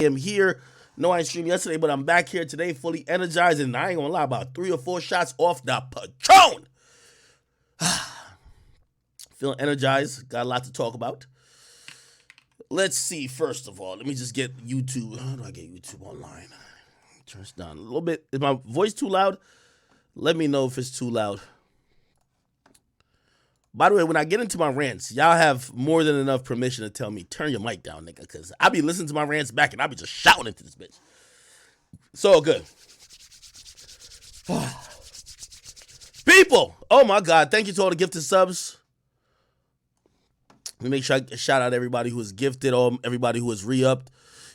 am here. No, I ain't streamed yesterday, but I'm back here today, fully energized, and I ain't gonna lie, about 3 or 4 shots off the Patron. Feeling energized. Got a lot to talk about. Let's see. First of all, let me just get YouTube. How do I get YouTube online? Turn this down a little bit. Is my voice too loud? Let me know if it's too loud. By the way, when I get into my rants, y'all have more than enough permission to tell me, turn your mic down, nigga, because I be listening to my rants back and I be just shouting into this bitch. So good. People, oh my God, thank you to all the gifted subs. Let me make sure I shout out everybody who was gifted, everybody who was re-upped.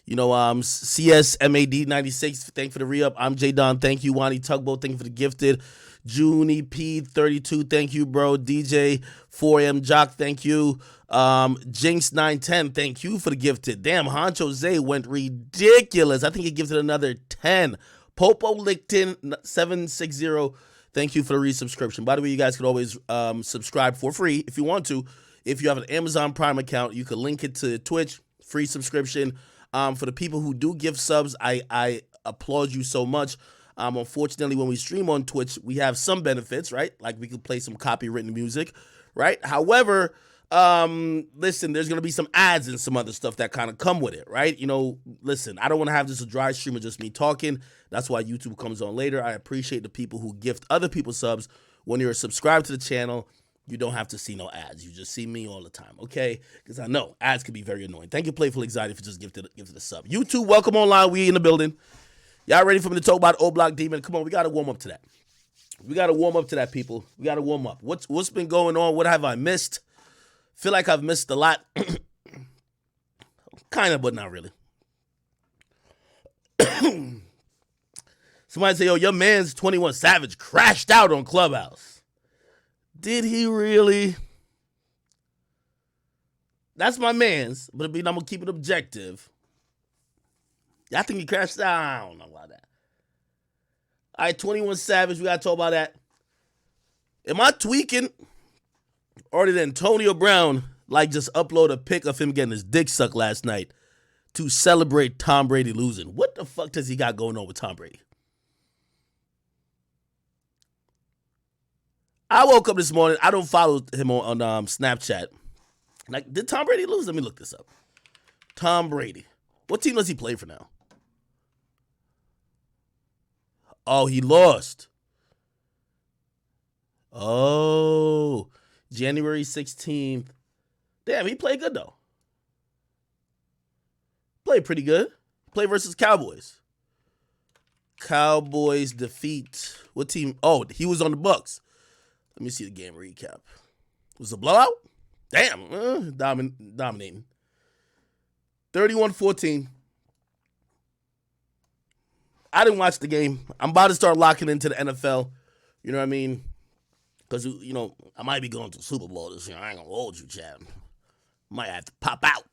You know, CSMAD96, thank you for the re-up. I'm J Don, thank you. Wani Tugboat, thank you for the gifted. Junie P32, thank you, bro. DJ 4M Jock, thank you. Jinx 910, thank you for the gifted. Damn, Honcho Zay went ridiculous. I think he gifted another 10. Popo Licton 760, thank you for the resubscription. By the way, you guys can always subscribe for free if you want to. If you have an Amazon Prime account, you can link it to Twitch, free subscription. For the people who do give subs, I applaud you so much. Unfortunately, when we stream on Twitch, we have some benefits, right? Like we could play some copywritten music, right? However, listen, there's going to be some ads and some other stuff that kind of come with it, right? You know, listen, I don't want to have this a dry stream of just me talking. That's why YouTube comes on later. I appreciate the people who gift other people subs. When you're subscribed to the channel, you don't have to see no ads. You just see me all the time, okay? Because I know ads can be very annoying. Thank you, Playful Anxiety, for just gifted a sub. YouTube, welcome online. We in the building. Y'all ready for me to talk about O Block Demon? Come on, we got to warm up to that. We got to warm up to that, people. We got to warm up. What's been going on? What have I missed? Feel like I've missed a lot. Kind of, but not really. Somebody say, yo, your man's 21 Savage crashed out on Clubhouse. Did he really? That's my man's, but I'm going to keep it objective. I think he crashed out. I don't know about that. All right, 21 Savage, we got to talk about that. Am I tweaking? Or did Antonio Brown just upload a pic of him getting his dick sucked last night to celebrate Tom Brady losing? What the fuck does he got going on with Tom Brady? I woke up this morning. I don't follow him on Snapchat. Like, did Tom Brady lose? Let me look this up. Tom Brady. What team does he play for now? Oh, he lost. Oh, January 16th. Damn, he played good, though. Played pretty good. Played versus Cowboys. Cowboys defeat. What team? Oh, he was on the Bucks. Let me see the game recap. Was it a blowout? Damn, dominating. 31-14. I didn't watch the game. I'm about to start locking into the NFL. You know what I mean? Because, you know, I might be going to the Super Bowl this year. I ain't going to hold you, Chad. Might have to pop out.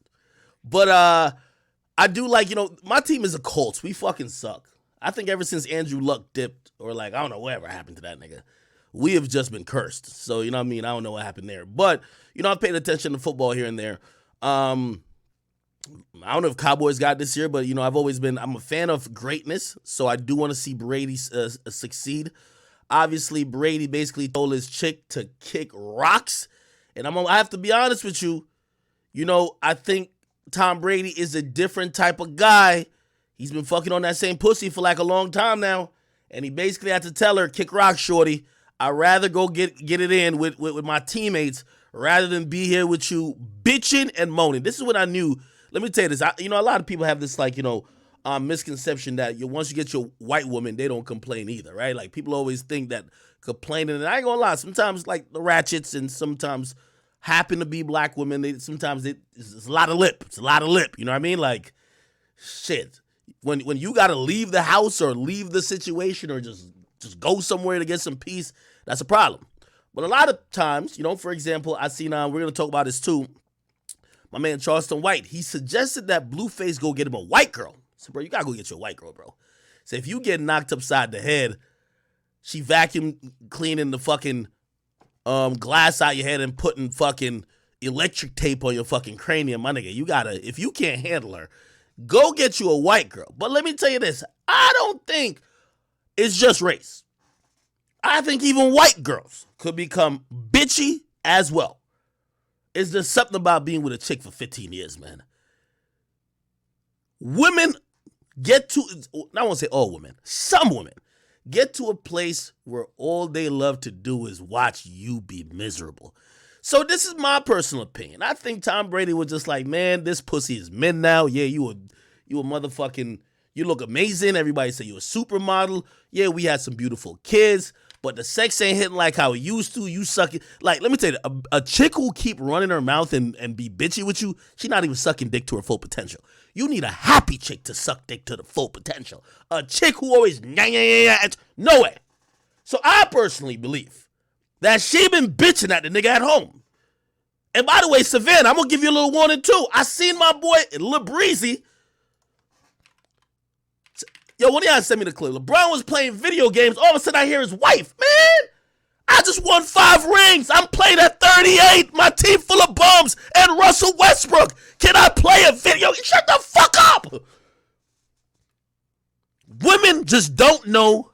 But I do like, you know, my team is a Colts. We fucking suck. I think ever since Andrew Luck dipped, or I don't know whatever happened to that nigga, we have just been cursed. So, you know what I mean? I don't know what happened there. But, you know, I've paid attention to football here and there. I don't know if Cowboys got this year, but, you know, I'm a fan of greatness, so I do want to see Brady succeed. Obviously, Brady basically told his chick to kick rocks, and I have to be honest with you, you know, I think Tom Brady is a different type of guy. He's been fucking on that same pussy for a long time now, and he basically had to tell her, kick rocks, shorty. I'd rather go get it in with my teammates rather than be here with you bitching and moaning. This is what I knew. Let me tell you this. A lot of people have this misconception that once you get your white woman, they don't complain either, right? Like, people always think that complaining, and I ain't gonna lie, sometimes the ratchets and sometimes happen to be black women, sometimes it's a lot of lip. It's a lot of lip, you know what I mean? Like, shit. When you gotta leave the house or leave the situation or just go somewhere to get some peace, that's a problem. But a lot of times, you know, for example, I seen, we're going to talk about this too, my man Charleston White, he suggested that Blueface go get him a white girl. So, bro, you got to go get your white girl, bro. So if you get knocked upside the head, she vacuum cleaning the fucking glass out your head and putting fucking electric tape on your fucking cranium, my nigga, you got to, if you can't handle her, Go get you a white girl. But let me tell you this. I don't think it's just race. I think even white girls could become bitchy as well. It's just something about being with a chick for 15 years, man. Women get to, I won't say all women, some women get to a place where all they love to do is watch you be miserable. So this is my personal opinion. I think Tom Brady was just like, man, this pussy is men now. Yeah, you a motherfucking, you look amazing. Everybody say you a supermodel. Yeah, we had some beautiful kids, but the sex ain't hitting like how it used to. You suck it. Like, let me tell you, a chick who keep running her mouth and be bitchy with you, she not even sucking dick to her full potential. You need a happy chick to suck dick to the full potential. A chick who always, no way. So I personally believe that she been bitching at the nigga at home. And by the way, Savannah, I'm going to give you a little warning too. I seen my boy, Lil Breezy. Yo, one of y'all sent me the clip. LeBron was playing video games. All of a sudden, I hear his wife. Man, I just won 5 rings. I'm playing at 38. My team full of bums and Russell Westbrook. Can I play a video? Shut the fuck up. Women just don't know.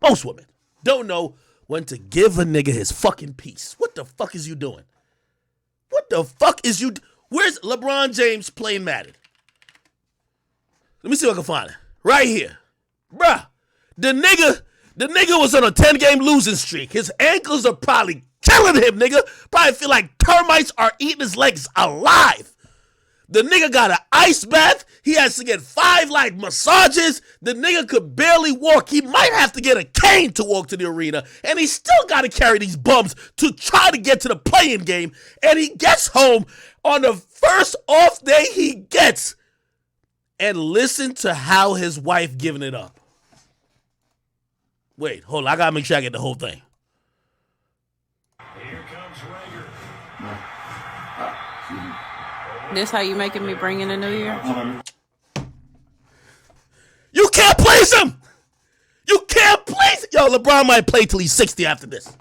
Most women don't know when to give a nigga his fucking piece. What the fuck is you doing? What the fuck is you? Where's LeBron James playing Madden? Let me see if I can find it. Right here. Bruh. The nigga was on a 10-game losing streak. His ankles are probably killing him, nigga. Probably feel like termites are eating his legs alive. The nigga got an ice bath. He has to get 5 like massages. The nigga could barely walk. He might have to get a cane to walk to the arena. And he still got to carry these bums to try to get to the playing game. And he gets home on the first off day he gets. And listen to how his wife giving it up. Wait, hold on. I got to make sure I get the whole thing. Here comes Rager. This how you making me bring in the new year? You can't place him. You can't place him. Yo, LeBron might play till he's 60 after this.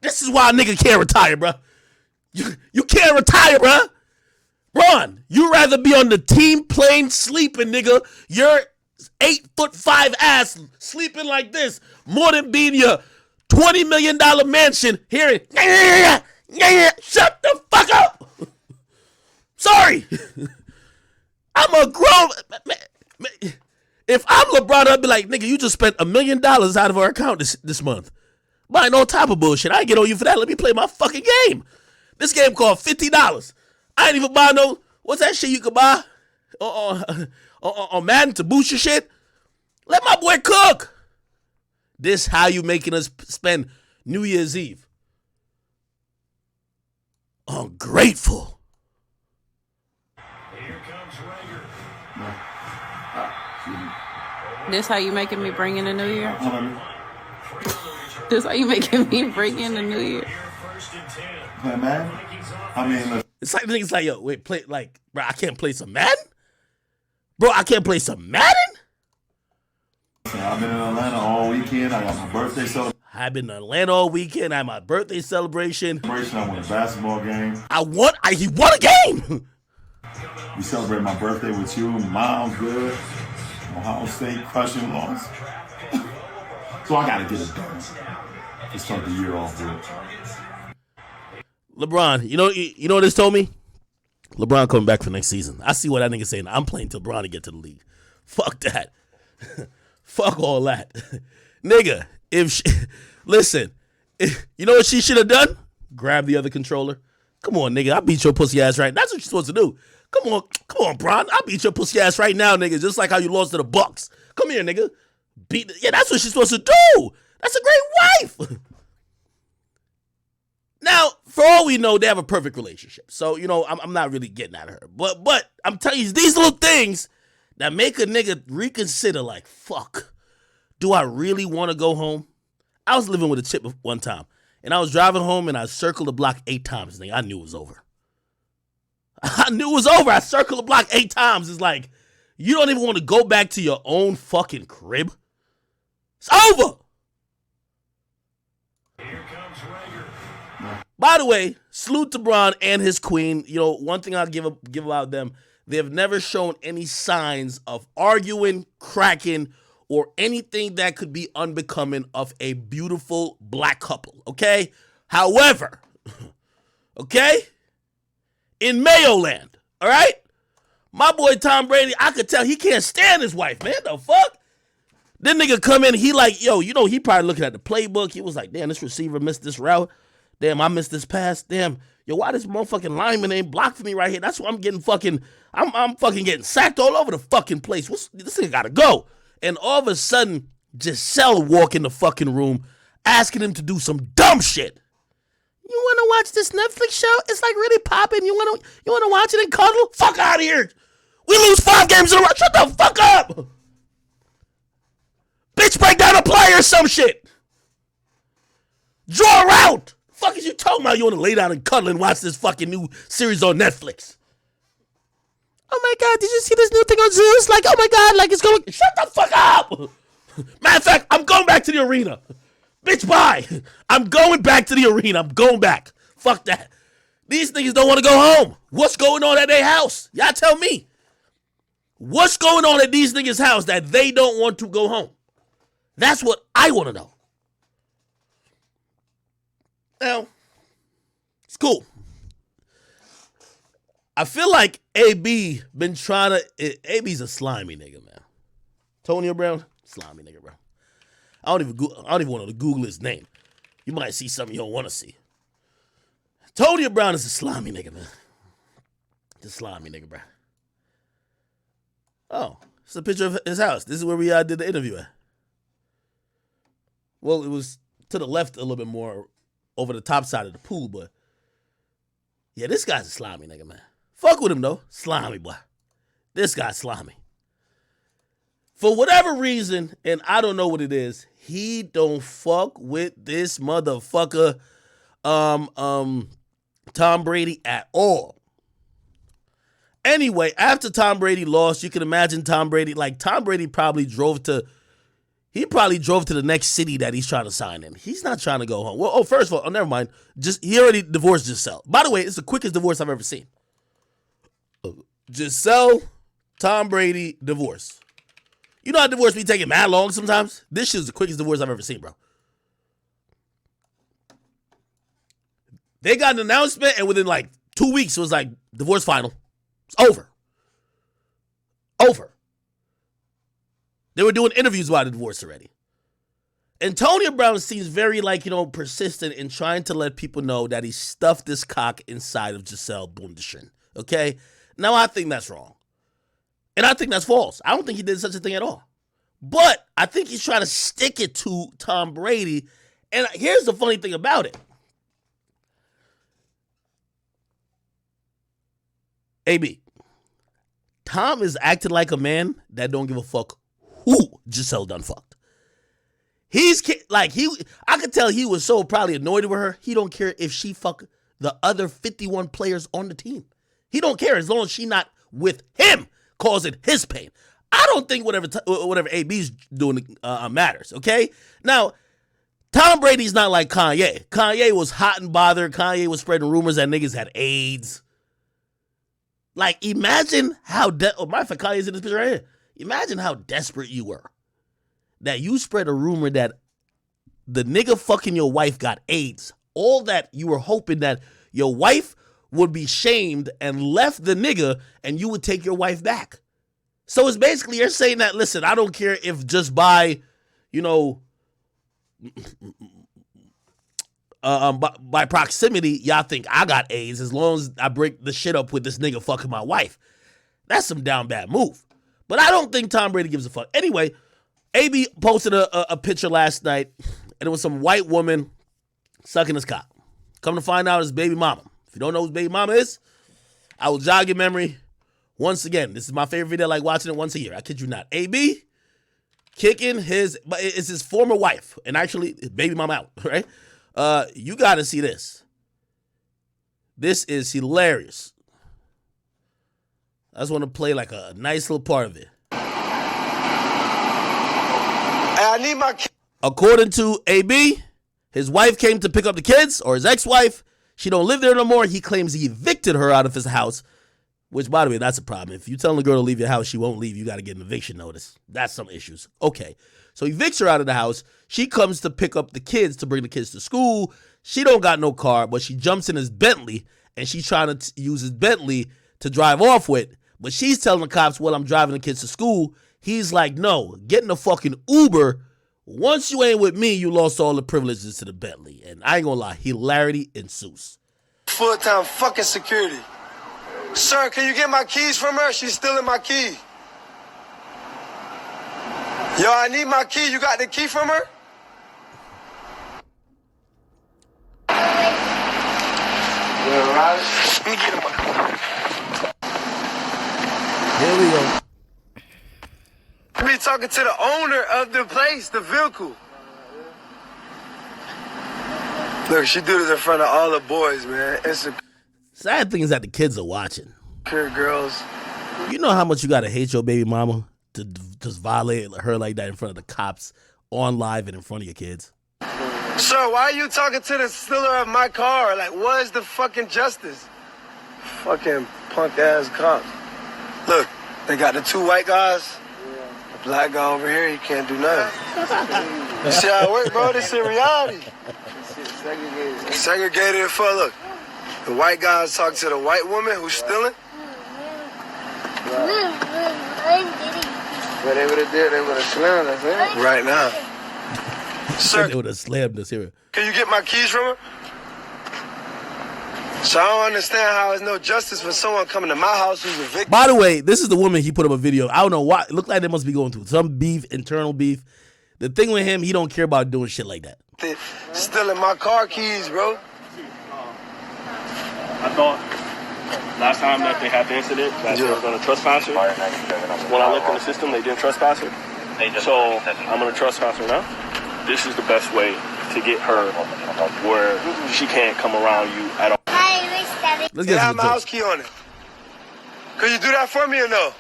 This is why a nigga can't retire, bro. You can't retire, bro. Ron, you rather be on the team plane sleeping, nigga. Your 8'5" ass sleeping like this more than being your $20 million mansion hearing, shut the fuck up. Sorry. I'm a grown man. If I'm LeBron, I'd be like, nigga, you just spent $1 million out of our account this month. Buying all type of bullshit. I ain't get on you for that. Let me play my fucking game. This game cost $50. I ain't even buy no, what's that shit you could buy on Madden to boost your shit? Let my boy cook. This how you making us spend New Year's Eve. Ungrateful. Here comes Rager. This how you making me bring in the new year? This how you making me bring in the new year? Play Madden? I mean, it's like niggas like, yo, wait, play like, bro, I can't play some Madden? Bro, I can't play some Madden? I've been in Atlanta all weekend. I got my birthday celebration. I've been in Atlanta all weekend. I had my birthday celebration. I won a basketball game. He won a game. We celebrated my birthday with you. Mom's good. Ohio State crushing loss. So I got to get it done to start the year off good. LeBron, you know what this told me? LeBron coming back for next season. I see what that nigga saying. I'm playing till LeBron to get to the league. Fuck that. Fuck all that. Nigga, listen, you know what she should have done? Grab the other controller. Come on, nigga. I beat your pussy ass right. That's what you're supposed to do. Come on, Bron. I beat your pussy ass right now, nigga. Just like how you lost to the Bucks. Come here, nigga. That's what she's supposed to do. That's a great wife. Now, for all we know, they have a perfect relationship. So, I'm not really getting at her. But I'm telling you, these little things that make a nigga reconsider, like, fuck, do I really want to go home? I was living with a chick one time, and I was driving home, and I circled the block 8 times. Nigga, I knew it was over. I circled the block 8 times. It's like, you don't even want to go back to your own fucking crib. It's over. Here comes Rager. By the way, salute to Bron and his queen. One thing I'll give about them, They have never shown any signs of arguing, cracking, or anything that could be unbecoming of a beautiful black couple, okay? However, okay, in Mayo Land, all right, my boy Tom Brady, I could tell he can't stand his wife, man. The fuck? Then nigga come in, he like, yo, you know, he probably looking at the playbook. He was like, damn, this receiver missed this route. Damn, I missed this pass. Damn, yo, why this motherfucking lineman ain't blocked for me right here? That's why I'm getting fucking, I'm fucking getting sacked all over the fucking place. This nigga gotta go. And all of a sudden, Giselle walk in the fucking room asking him to do some dumb shit. You wanna watch this Netflix show? It's like really popping. You wanna watch it and cuddle? Fuck out of here. We lose 5 games in a row. Shut the fuck up. Bitch, break down a play or some shit. Draw a route. Fuck is you talking about? You want to lay down and cuddle and watch this fucking new series on Netflix? Oh my God, did you see this new thing on Zeus? Like, oh my God, like it's going. Shut the fuck up. Matter of fact, I'm going back to the arena. Bitch, bye. I'm going back to the arena. I'm going back. Fuck that. These niggas don't want to go home. What's going on at their house? Y'all tell me. What's going on at these niggas' house that they don't want to go home? That's what I want to know. Now, it's cool. I feel like AB been trying to. AB's a slimy nigga, man. Antonio Brown, slimy nigga, bro. I don't even want to Google his name. You might see something you don't want to see. Antonio Brown is a slimy nigga, man. Just slimy nigga, bro. Oh, it's a picture of his house. This is where we did the interview at. Well, it was to the left a little bit more over the top side of the pool, but yeah, this guy's a slimy nigga, man. Fuck with him, though. Slimy, boy. This guy's slimy. For whatever reason, and I don't know what it is, he don't fuck with this motherfucker, Tom Brady at all. Anyway, after Tom Brady lost, you can imagine Tom Brady probably drove to the next city that he's trying to sign in. He's not trying to go home. Well, first of all, never mind. He already divorced Giselle. By the way, it's the quickest divorce I've ever seen. Giselle, Tom Brady, divorce. You know how divorce be taking mad long sometimes? This shit is the quickest divorce I've ever seen, bro. They got an announcement, and within like 2 weeks, it was like, divorce final. It's over. Over. They were doing interviews about the divorce already. Antonio Brown seems very, persistent in trying to let people know that he stuffed this cock inside of Giselle Bundchen. Okay? Now, I think that's wrong. And I think that's false. I don't think he did such a thing at all. But I think he's trying to stick it to Tom Brady. And here's the funny thing about it. AB, Tom is acting like a man that don't give a fuck who Giselle done fucked. I could tell he was so probably annoyed with her. He don't care if she fuck the other 51 players on the team. He don't care as long as she not with him causing his pain. I don't think whatever AB's doing matters, okay? Now, Tom Brady's not like Kanye. Kanye was hot and bothered. Kanye was spreading rumors that niggas had AIDS. Like, imagine how, matter of fact, Kanye's in this picture right here. Imagine how desperate you were that you spread a rumor that the nigga fucking your wife got AIDS. All that you were hoping that your wife would be shamed and left the nigga and you would take your wife back. So it's basically you're saying that, listen, I don't care if just by proximity, y'all think I got AIDS as long as I break the shit up with this nigga fucking my wife. That's some down bad move. But I don't think Tom Brady gives a fuck. Anyway, AB posted a picture last night, and it was some white woman sucking his cock. Come to find out, it's baby mama. If you don't know who baby mama is, I will jog your memory. Once again, this is my favorite video, I like watching it once a year. I kid you not. AB kicking but it's his former wife, and actually, his baby mama out, right? You got to see this. This is hilarious. I just want to play like a nice little part of it. I need my. According to AB, his wife came to pick up the kids, or his ex-wife. She don't live there no more. He claims he evicted her out of his house Which, by the way, that's a problem. If you tell a girl to leave your house, she won't leave. You got to get an eviction notice. That's some issues. Okay. So he evicts her out of the house. She comes to pick up the kids to bring the kids to school. She don't got no car, but she jumps in his Bentley, and she's trying to use his Bentley to drive off with. But she's telling the cops, well, I'm driving the kids to school. He's like, no, get in the fucking Uber. Once you ain't with me, you lost all the privileges to the Bentley. And I ain't gonna lie, hilarity ensues. Full-time fucking security. Sir, can you get my keys from her? She's stealing my key. Yo, I need my key. You got the key from her? Yeah, right. Let me get him. Here we go. I be talking to the owner of the place, the vehicle. Look, she do this in front of all the boys, man. It's a Sad thing is that the kids are watching. pure girls. You know how much you gotta hate your baby mama to just violate her like that in front of the cops, on live and in front of your kids? Sir, why are you talking to the stealer of my car? Like, what is the fucking justice? Fucking punk ass cops. Look, they got the two white guys. The black guy over here, he can't do nothing. You see how it works, bro? This is reality. Segregated for, look. The white guy's talking to the white woman who's stealing. But they would have did, they would have slammed us, man. Right now. Sir, They would have slammed us here. can you get my keys from her? So I don't understand how there's no justice for someone coming to my house who's a victim. By the way, this is the woman he put up a video. I don't know why. It looked like they must be going through some beef, internal beef. The thing with him, he don't care about doing shit like that. Stealing my car keys, bro. I thought last time that they had the incident that they were going to trespass her. When I looked in the system, they didn't trespass her. So I'm going to trespass her now. This is the best way to get her where she can't come around you at all. Let's They get have to my the house joke. key on it. Could you do that for me or no?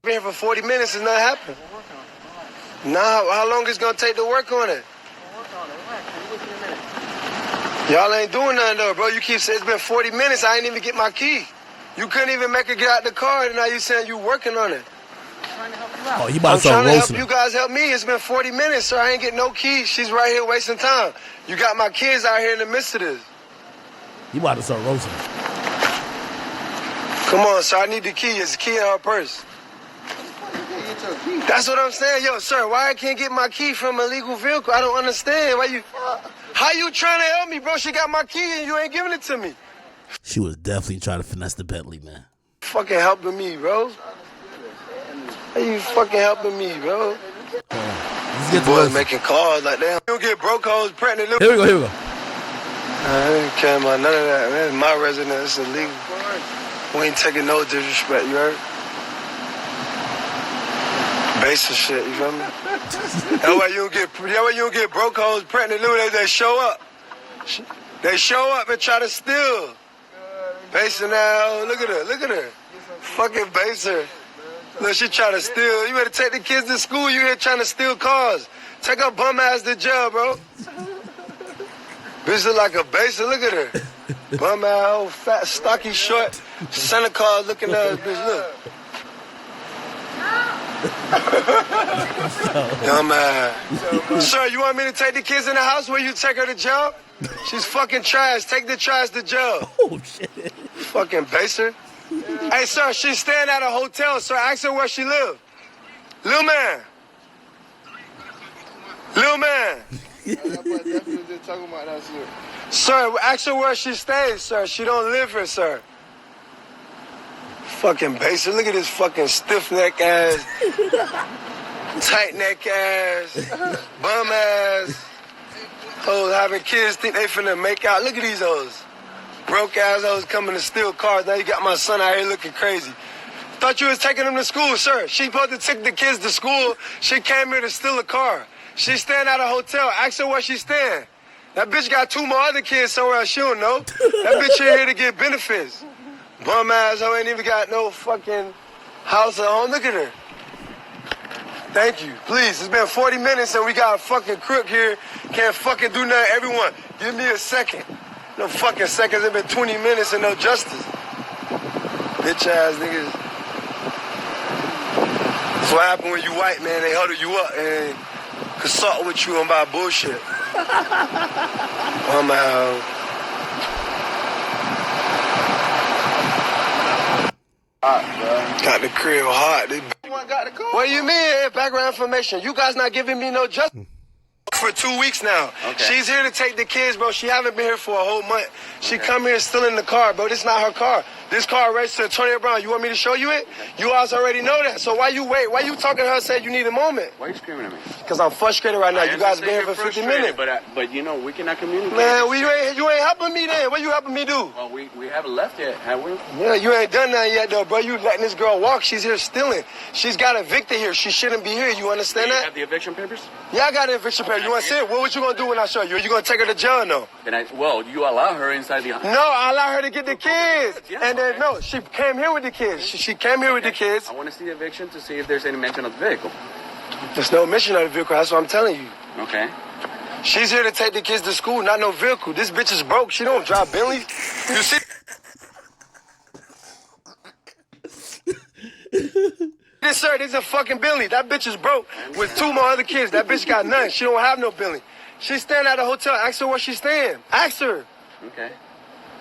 Been here for 40 minutes and nothing happened. Nah, how long is it going to take to work on it? Y'all ain't doing nothing though, bro. You keep saying it's been 40 minutes. I ain't even get my key. You couldn't even make her get out the car, and now you saying you working on it. Oh, you about I'm to start trying to help roasting you him. guys help me. It's been 40 minutes, sir. I ain't getting no key. She's right here wasting time. You got my kids out here in the midst of this. You about to start roasting him. Come on, sir. I need the key. It's the key in her purse. That's what I'm saying. Yo, sir, why I can't get my key from a legal vehicle? I don't understand. Why you... How you trying to help me, bro? She got my key and you ain't giving it to me. She was definitely trying to finesse the Bentley, man. Fucking helping me, bro. How you fucking helping me, bro? Let's get to Boys roasting. making calls like that. You don't get broke hoes pregnant. Here we go, here we go. I ain't caring about none of that, man. It's my residence. It's illegal. We ain't taking no disrespect, you heard? Basic shit, you feel me? That way you don't get broke hoes pregnant. Look, they show up. They show up and try to steal. Basing now, look at her. Fucking baser. Look, she trying to steal. You better take the kids to school. You here trying to steal cars. Take her bum ass to jail, bro. Bitch look like a baser. Look at her. Bum ass, old fat, stocky, short, Santa Claus looking ass bitch. Look. Dumb ass. Sir, you want me to take the kids in the house where you take her to jail? She's fucking trash. Take the trash to jail. Oh, shit. Fucking baser. Hey, sir, she's staying at a hotel, sir. Ask her where she live. Lil man. Sir, ask her where she stays, sir. She don't live here, sir. Fucking baser. Look at this fucking stiff neck ass, tight neck ass, bum ass. Hoes having kids think they finna make out. Look at these hoes. Broke ass hoes coming to steal cars. Now you got my son out here looking crazy. Thought you was taking him to school, sir. She supposed to take the kids to school. She came here to steal a car. She's staying at a hotel. Ask her where she's staying. That bitch got 2 more other kids somewhere else. She don't know. That bitch here to get benefits. Bum ass hoe ain't even got no fucking house at home. Look at her. Thank you. Please, it's been 40 minutes and we got a fucking crook here. Can't fucking do nothing. Everyone, give me a second. No fucking seconds. It's been 20 minutes and no justice. Bitch ass niggas. That's what happen when you white, man. They huddle you up and consult with you about bullshit. Got the crib hot. What do you mean? Background information. You guys not giving me no justice. For 2 weeks now. Okay. She's here to take the kids, bro. She haven't been here for a whole month. She come here still in the car, bro. This not her car. This car registered to Antonio Brown. You want me to show you it? You guys already know that. So why you wait? Why you talking to her and say you need a moment? Why are you screaming at me? Because I'm frustrated right now. You guys been here for 50 minutes. But you know, we cannot communicate. Man, you ain't helping me then. What you helping me do? Well, we haven't left yet, have we? Yeah, you ain't done nothing yet, though, bro. You letting this girl walk. She's here stealing. She's got evicted here. She shouldn't be here. You understand Do you that? have the eviction papers? Yeah, I got an eviction paper. You want to see it? What you going to do when I show you? Are you going to take her to jail or no? Well, you allow her inside the... No, I allow her to get the kids. Yeah, And then, okay. no, she came here with the kids. She came here with the kids. I want to see the eviction to see if there's any mention of the vehicle. There's no mission of the vehicle. That's what I'm telling you. Okay. She's here to take the kids to school, not no vehicle. This bitch is broke. She don't drive Bentleys. You see? This, sir, this is a fucking Bentley. That bitch is broke with 2 more other kids. That bitch got none. She don't have no Bentley. She's staying at a hotel. Ask her where she's staying. Ask her. Okay.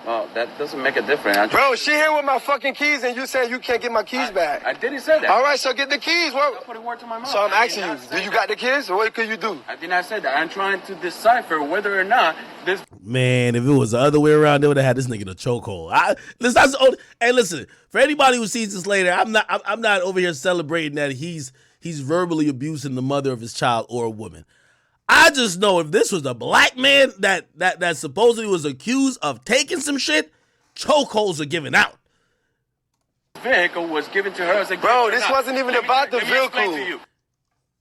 Well, that doesn't make a difference. Bro, she here with my fucking keys and you saying you can't get my keys back. I didn't say that. All right, so get the keys. I'm putting words to my mouth. So I'm asking you, do you got the kids or what could you do? I did not say that. I'm trying to decipher whether or not this... Man, if it was the other way around, they would have had this nigga in a chokehold. Hey, listen. For anybody who sees this later, I'm not over here celebrating that he's verbally abusing the mother of his child or a woman. I just know if this was a black man that supposedly was accused of taking some shit, chokeholds are given out. vehicle was given to her as a gift. Bro, this wasn't even about the Let me explain to vehicle. you.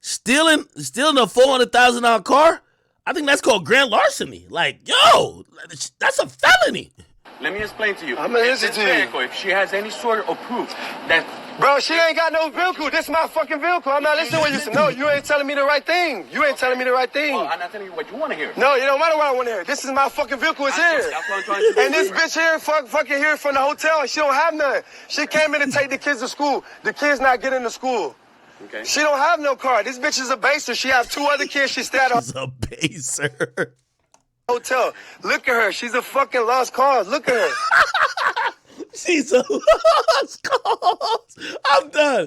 Stealing a $400,000 car? I think that's called grand larceny. Like, yo, that's a felony. Let me explain to you. I'm gonna If listen this to you. vehicle, if she has any sort of proof that... Bro, she ain't got no vehicle. This is my fucking vehicle. I'm not listening to what you say. No, you ain't telling me the right thing. You ain't telling me the right thing. Well, I'm not telling you what you want to hear. No, it don't matter what I want to hear. This is my fucking vehicle. It's here. That's what I'm trying to do. And this bitch here, fucking here from the hotel, and she don't have none. She came in to take the kids to school. The kids not getting to school. Okay. She don't have no car. This bitch is a baser. She have 2 other kids. She stay at a He's a baser. hotel. Look at her. She's a fucking lost cause. Look at her. She's a lost cause. I'm done,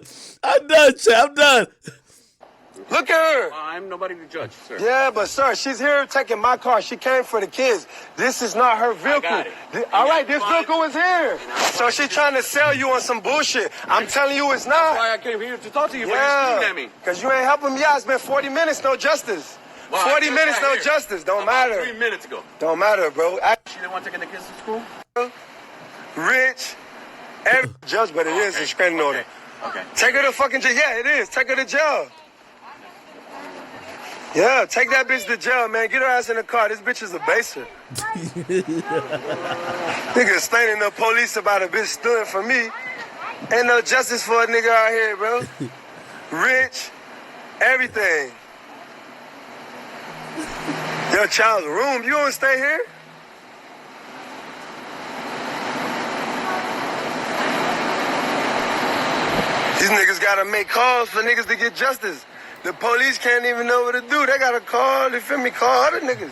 Chad. I'm done. Look at her. I'm nobody to judge, sir. Yeah, but sir, she's here taking my car. She came for the kids. This is not her vehicle. got it. All right, this vehicle is here. So she's trying to sell you on some bullshit. I'm telling you it's That's not. why I came here to talk to you, but you're screaming at me. because you ain't helping me out. It's been 40 minutes, no justice. Well, I 40 just minutes, got no here justice. Don't about matter. 3 minutes ago. Don't matter, bro. She didn't want to take the kids to school? Rich, every judge, but it is a restraining order. Okay. Take her to fucking jail. Yeah, it is. Take her to jail. Yeah, take that bitch to jail, man. Get her ass in the car. This bitch is a baser. Nigga explaining to the police about a bitch stealing from me. Ain't no justice for a nigga out here, bro. Rich, everything. Your child's room. You don't stay here? These niggas gotta make calls for niggas to get justice. The police can't even know what to do. They gotta call, you feel me, call other niggas.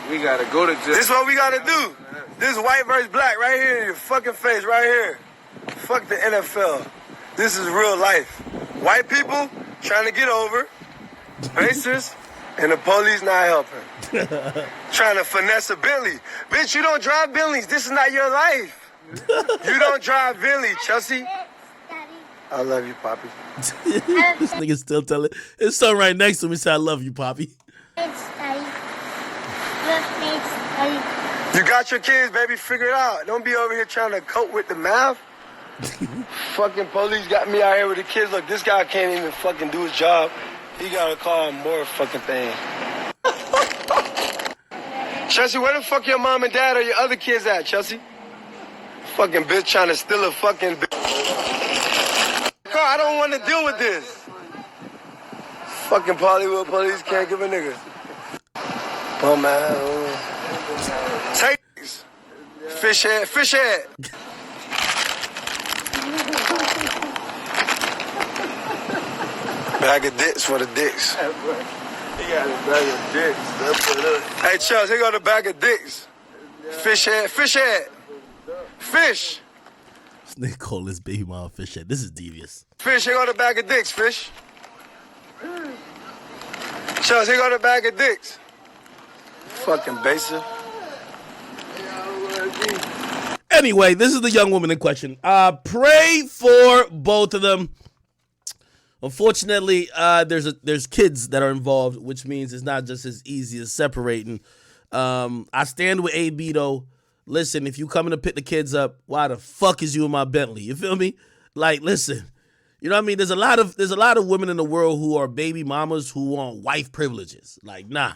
We gotta go to jail. This is what we gotta do. This white versus black right here in your fucking face, right here. Fuck the NFL. This is real life. White people trying to get over, racist, and the police not helping. Trying to finesse a Bentley. Bitch, you don't drive Bentleys. This is not your life. You don't drive Bentley, Chelsea. I love you, Poppy. This nigga still telling his son right next to him. He said, "I love you, Poppy." You got your kids, baby. Figure it out. Don't be over here trying to cope with the math. Fucking police got me out here with the kids. Look, this guy can't even fucking do his job. He gotta call more fucking things. Chelsea, where the fuck your mom and dad or your other kids at, Chelsea? Fucking bitch trying to steal a fucking bitch. I don't want to deal with this. Fucking Hollywood police can't give a nigga. Oh man. Take fish head. Bag of dicks for the dicks. He got a bag of dicks. That's what it is. Hey, Chubbs, here go the bag of dicks. Fish head, fish head. Fish. This nigga call this baby mom fish head. This is devious. Fish, here go the bag of dicks, fish. Chubbs, here go the bag of dicks. Fucking basic. Anyway, this is the young woman in question. Pray for both of them. Unfortunately, there's kids that are involved, which means it's not just as easy as separating. I stand with AB though. Listen, if you coming to pick the kids up, why the fuck is you in my Bentley? You feel me? Like, listen, you know what I mean? There's a lot of women in the world who are baby mamas who want wife privileges. Like, nah.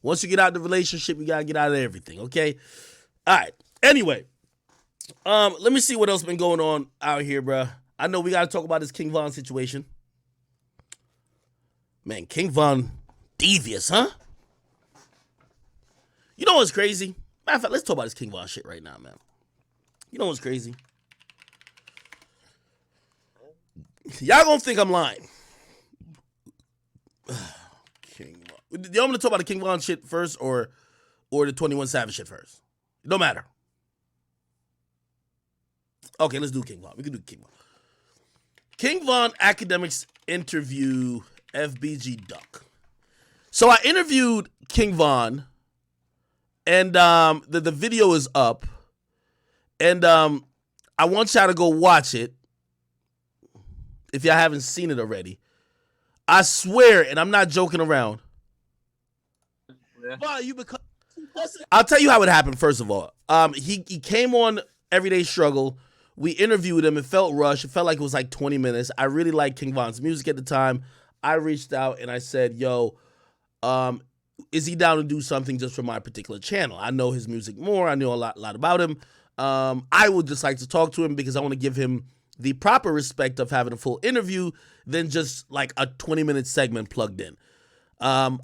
Once you get out of the relationship, you gotta get out of everything, okay? All right. Anyway, let me see what else been going on out here, bruh. I know we gotta talk about this King Von situation. Man, King Von, devious, huh? You know what's crazy? Matter of fact, let's talk about this King Von shit right now, man. You know what's crazy? Y'all gonna think I'm lying. King Von. Y'all want to talk about the King Von shit first or the 21 Savage shit first? It don't matter. Okay, let's do King Von. We can do King Von. King Von Akademiks interview FBG Duck. So I interviewed King Von, and the video is up, and I want y'all to go watch it if y'all haven't seen it already. I swear, and I'm not joking around. Von, I'll tell you how it happened. First of all, he came on Everyday Struggle. We interviewed him. It felt rushed. It felt like it was like 20 minutes. I really liked King Von's music at the time. I reached out and I said, yo, is he down to do something just for my particular channel? I know his music more. I know a lot about him. I would just like to talk to him because I want to give him the proper respect of having a full interview than just like a 20-minute segment plugged in. I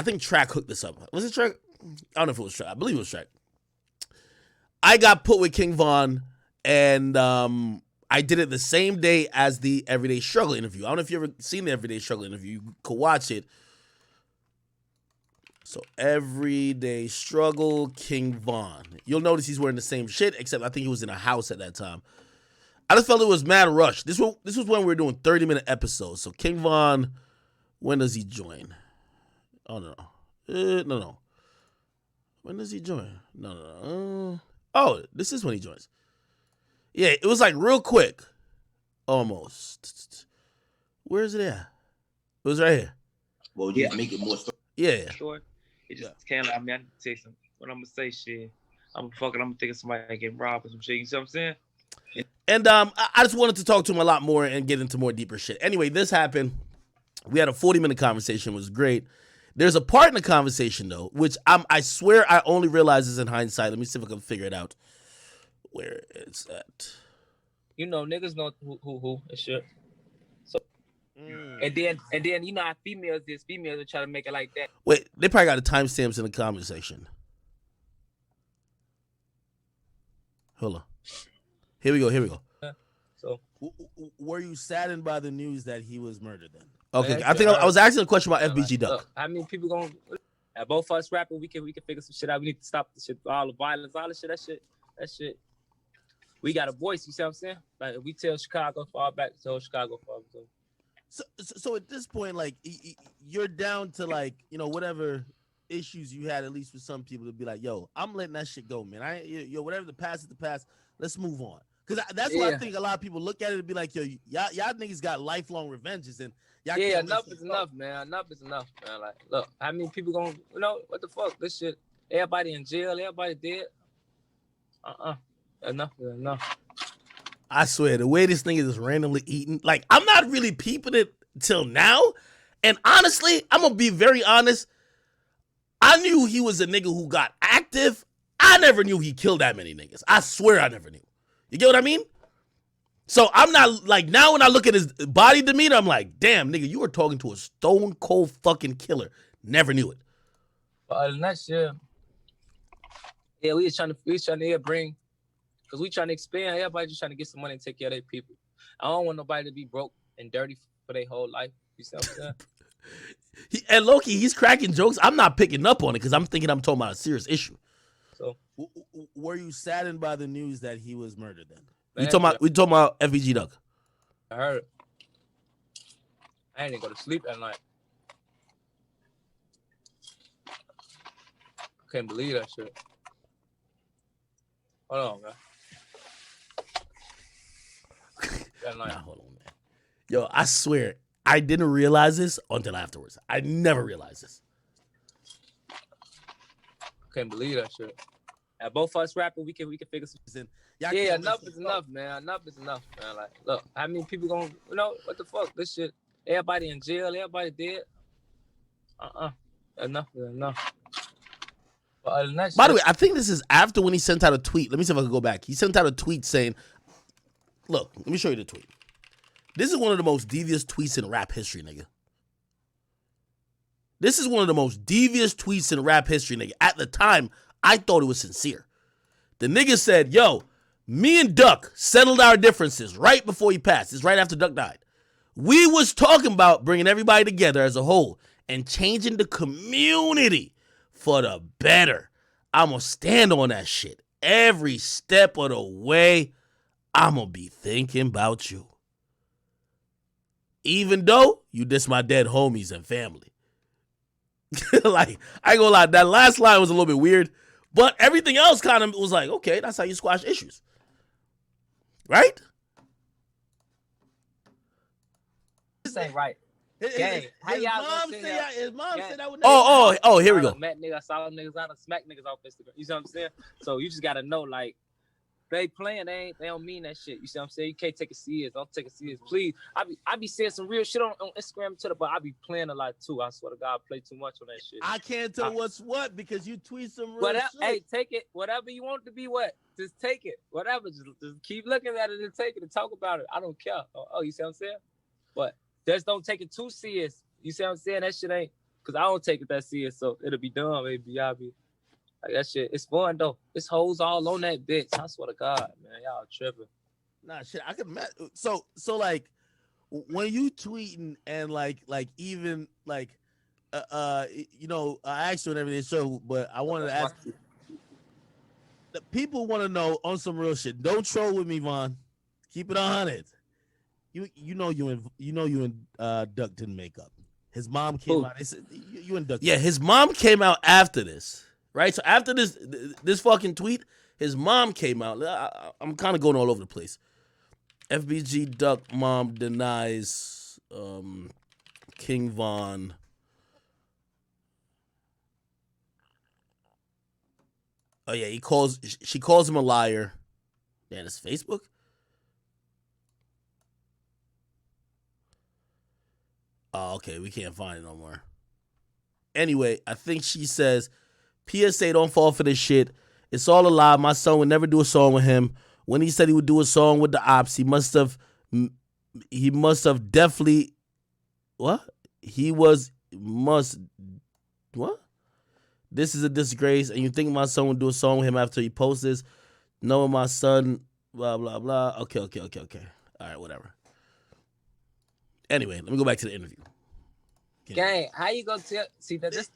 think Track hooked this up. Was it Track? I don't know if it was Track. I believe it was Track. I got put with King Von, and I did it the same day as the Everyday Struggle interview. I don't know if you ever seen the Everyday Struggle interview. You could watch it. So Everyday Struggle, King Von. You'll notice he's wearing the same shit, except I think he was in a house at that time. I just felt it was mad rush. This was when we were doing 30-minute episodes. So King Von, when does he join? Oh, no. No. When does he join? No. Oh, this is when he joins. Yeah, it was like real quick. Almost. Where is it at? It was right here. Well, yeah, make it more. Yeah. Short. It just can't. I mean, I say some. When I'm gonna say shit, I'm thinking somebody getting robbed or some shit. You see what I'm saying? Yeah. And I just wanted to talk to him a lot more and get into more deeper shit. Anyway, this happened. We had a 40-minute conversation. It was great. There's a part in the conversation though, which I swear I only realize this in hindsight. Let me see if I can figure it out. Where it's at. You know, niggas know who and shit. So and then you know how females are trying to make it like that. Wait, they probably got the timestamps in the comment section. Hold on. Here we go. So were you saddened by the news that he was murdered then? Okay, I think I was asking a question about FBG Duck. I mean, people gonna both of us rapping. We can figure some shit out. We need to stop the shit, all the violence, all the shit. That shit. We got a voice. You see what I'm saying? Like if we tell Chicago fall back, tell Chicago fall back. So at this point, like you're down to like whatever issues you had, at least with some people, to be like, yo, I'm letting that shit go, man. Whatever the past is the past. Let's move on. Because that's what I think a lot of people look at it and be like, yo, y'all niggas got lifelong revenges and y'all can't enough is enough, man. Enough is enough, man. Like, look, how many people gonna, what the fuck? This shit, everybody in jail, everybody dead. Enough is enough. I swear, the way this nigga is randomly eating, like, I'm not really peeping it till now. And honestly, I'm gonna be very honest. I knew he was a nigga who got active. I never knew he killed that many niggas. I swear I never knew. You get what I mean? So I'm not, like, now when I look at his body demeanor, I'm like, damn, nigga, you were talking to a stone cold fucking killer. Never knew it. But other than that shit, yeah, we was trying to bring, because we trying to expand. Everybody just trying to get some money and take care of their people. I don't want nobody to be broke and dirty for their whole life. You see what I'm saying? And Loki, he's cracking jokes. I'm not picking up on it because I'm thinking I'm talking about a serious issue. So were you saddened by the news that he was murdered then? Man, We talking about FBG Duck. I heard it. I ain't even go to sleep that night. I can't believe that shit. Hold on, man. That night. Nah, hold on, man. Yo, I swear, I didn't realize this until afterwards. I never realized this. Can't believe that shit. At both of us rapping, we can figure some. Yeah, enough is enough, man. Enough is enough, man. Like, look, how many people gonna, what the fuck? This shit. Everybody in jail. Everybody dead. Enough is enough. But other than that By shit, the way, I think this is after when he sent out a tweet. Let me see if I can go back. He sent out a tweet saying, "Look, let me show you the tweet. This is one of the most devious tweets in rap history, nigga. This is one of the most devious tweets in rap history, nigga. At the time, I thought it was sincere. The nigga said, yo, me and Duck settled our differences right before he passed. It's right after Duck died. We was talking about bringing everybody together as a whole and changing the community for the better. I'm going to stand on that shit. Every step of the way, I'm going to be thinking about you. Even though you diss my dead homies and family." Like, I ain't gonna lie, that last line was a little bit weird, but everything else kind of was like, okay, that's how you squash issues. Right? this ain't right. Gang, how His y'all mom gonna sit here? his mom Gang. said I would never. Here we go. Met niggas, I saw them niggas out of smack niggas off Instagram. You see what I'm saying? So you just gotta know, like, they playing, they don't mean that shit. You see what I'm saying? You can't take it serious. Don't take it serious, please. I be saying some real shit on Instagram and Twitter, but I be playing a lot too. I swear to God, I play too much on that shit. I can't tell what's what because you tweet some real shit. Hey, take it. Whatever you want it to be, what? Just take it. Whatever. Just keep looking at it and take it and talk about it. I don't care. Oh, you see what I'm saying? But just don't take it too serious. You see what I'm saying? That shit ain't, because I don't take it that serious, so it'll be dumb. I'll be like, that shit. It's fun though. It's hoes all on that bitch. I swear to God, man, y'all tripping. Nah, shit. I can imagine. So like, when you tweeting and like even like, I asked you and everything. So, but I wanted to ask. The people want to know on some real shit. Don't troll with me, Vaughn. Keep it 100. You know you and Duck didn't make up. His mom came out. They said you and Duck. Yeah, his mom came out after this. Right, so after this fucking tweet, his mom came out. I'm kind of going all over the place. FBG Duck mom denies King Von. Oh yeah, she calls him a liar. Man, it's Facebook. Oh, okay, we can't find it no more. Anyway, I think she says, PSA, don't fall for this shit. It's all a lie. My son would never do a song with him. When he said he would do a song with the Ops, he must have definitely, what? What? This is a disgrace, and you think my son would do a song with him after he posts this? Knowing my son, blah, blah, blah. Okay. All right, whatever. Anyway, let me go back to the interview. Gang, how you gonna tell? See, this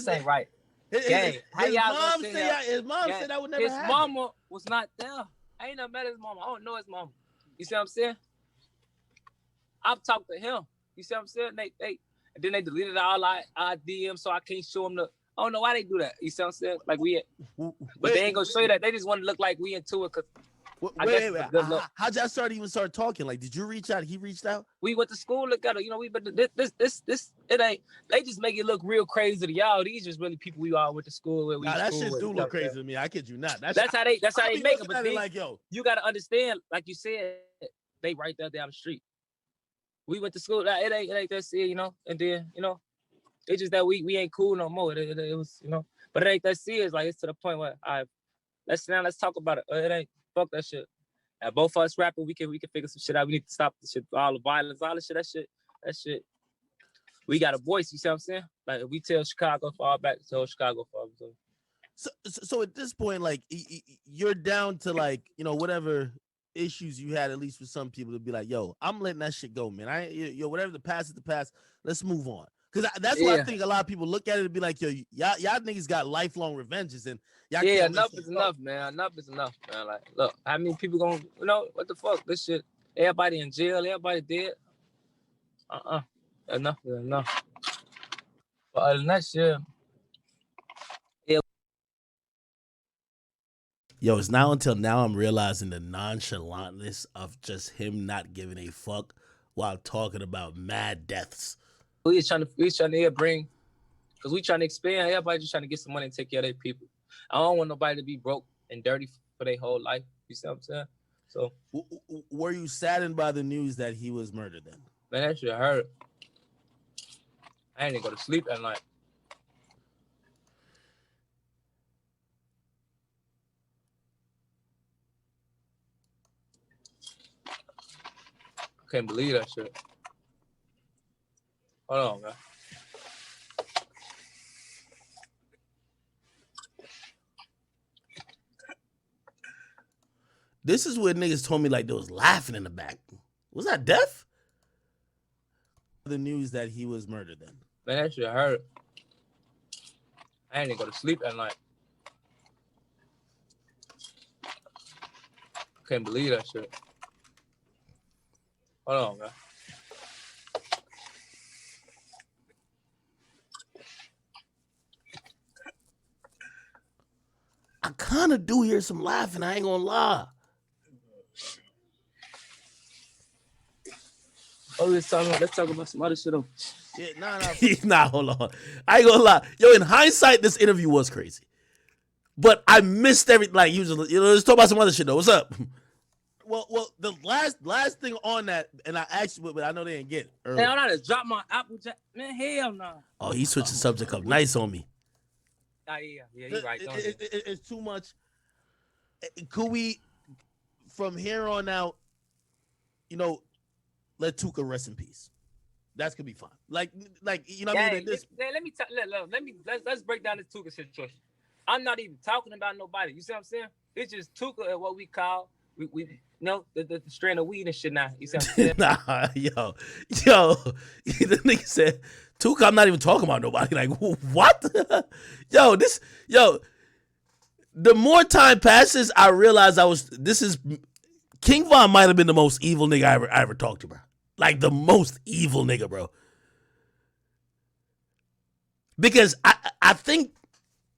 ain't right. Gang, how y'all gonna sit here? His mom said I would never happen. His mama was not there. I ain't never met his mama. I don't know his mama. You see what I'm saying? I've talked to him. You see what I'm saying? And then they deleted all our DMs, so I can't show them the. I don't know why they do that. You see what I'm saying? Like but they ain't gonna show you that. They just want to look like we into it. Cause wait. How'd y'all start talking? Like, did you reach out? He reached out. We went to school together. This it ain't. They just make it look real crazy to y'all. These just really people we all went to school with. That shit do look crazy to me. I kid you not. That's how they make it. But then, like, yo, you gotta understand, like you said, they right there down the street. We went to school. It ain't that serious, And then, it's just that we ain't cool no more. It was, but it ain't that serious. Like, it's to the point where let's talk about it. It ain't. Fuck that shit. At both of us rapping, we can figure some shit out. We need to stop the shit, all the violence, all the shit. That shit. We got a voice. You see what I'm saying? Like, if we tell Chicago fall back, tell Chicago fall back. So at this point, like, you're down to, like, whatever issues you had, at least with some people, to be like, yo, I'm letting that shit go, man. Whatever the past is the past. Let's move on. Because that's why I think a lot of people look at it and be like, yo, y'all niggas got lifelong revenges, and y'all can't. Enough is enough, man. Enough is enough, man. Like, look, how many people gonna, what the fuck? This shit, everybody in jail, everybody dead. Enough is enough. But other than that shit, Yo, it's not until now I'm realizing the nonchalantness of just him not giving a fuck while talking about mad deaths. we was trying to bring, because we trying to expand. Everybody just trying to get some money and take care of their people. I don't want nobody to be broke and dirty for their whole life. You see what I'm saying? So, were you saddened by the news that he was murdered then? Man, that shit hurt. I ain't even go to sleep at night. I can't believe that shit. Hold on, man. This is where niggas told me like there was laughing in the back. Was that death? The news that he was murdered then. Man, that shit hurt. I ain't even go to sleep at night. I can't believe that shit. Hold on, man. I kind of do hear some laughing. I ain't gonna lie. Oh, let's talk about some other shit. Yeah, nah, hold on. I ain't gonna lie. Yo, in hindsight, this interview was crazy. But I missed everything. Like, let's talk about some other shit, though. What's up? Well, the last thing on that, and I asked you, but I know they didn't get it early. Hell no, I just dropped my Apple Jack. Man, hell no. Oh, he switched the subject up nice on me. Yeah, you're right. It's too much. Could we, from here on out, let Tuka rest in peace? That's gonna be fine. Like you know what I mean? Let's break down this Tuka situation. I'm not even talking about nobody. You see what I'm saying? It's just Tuka at what we call the strand of weed and shit now. You see what I'm saying? Nah, yo, the nigga said, Tuka, I'm not even talking about nobody. Like, what? The more time passes, I realize King Von might have been the most evil nigga I ever talked to, bro. Like, the most evil nigga, bro. Because I think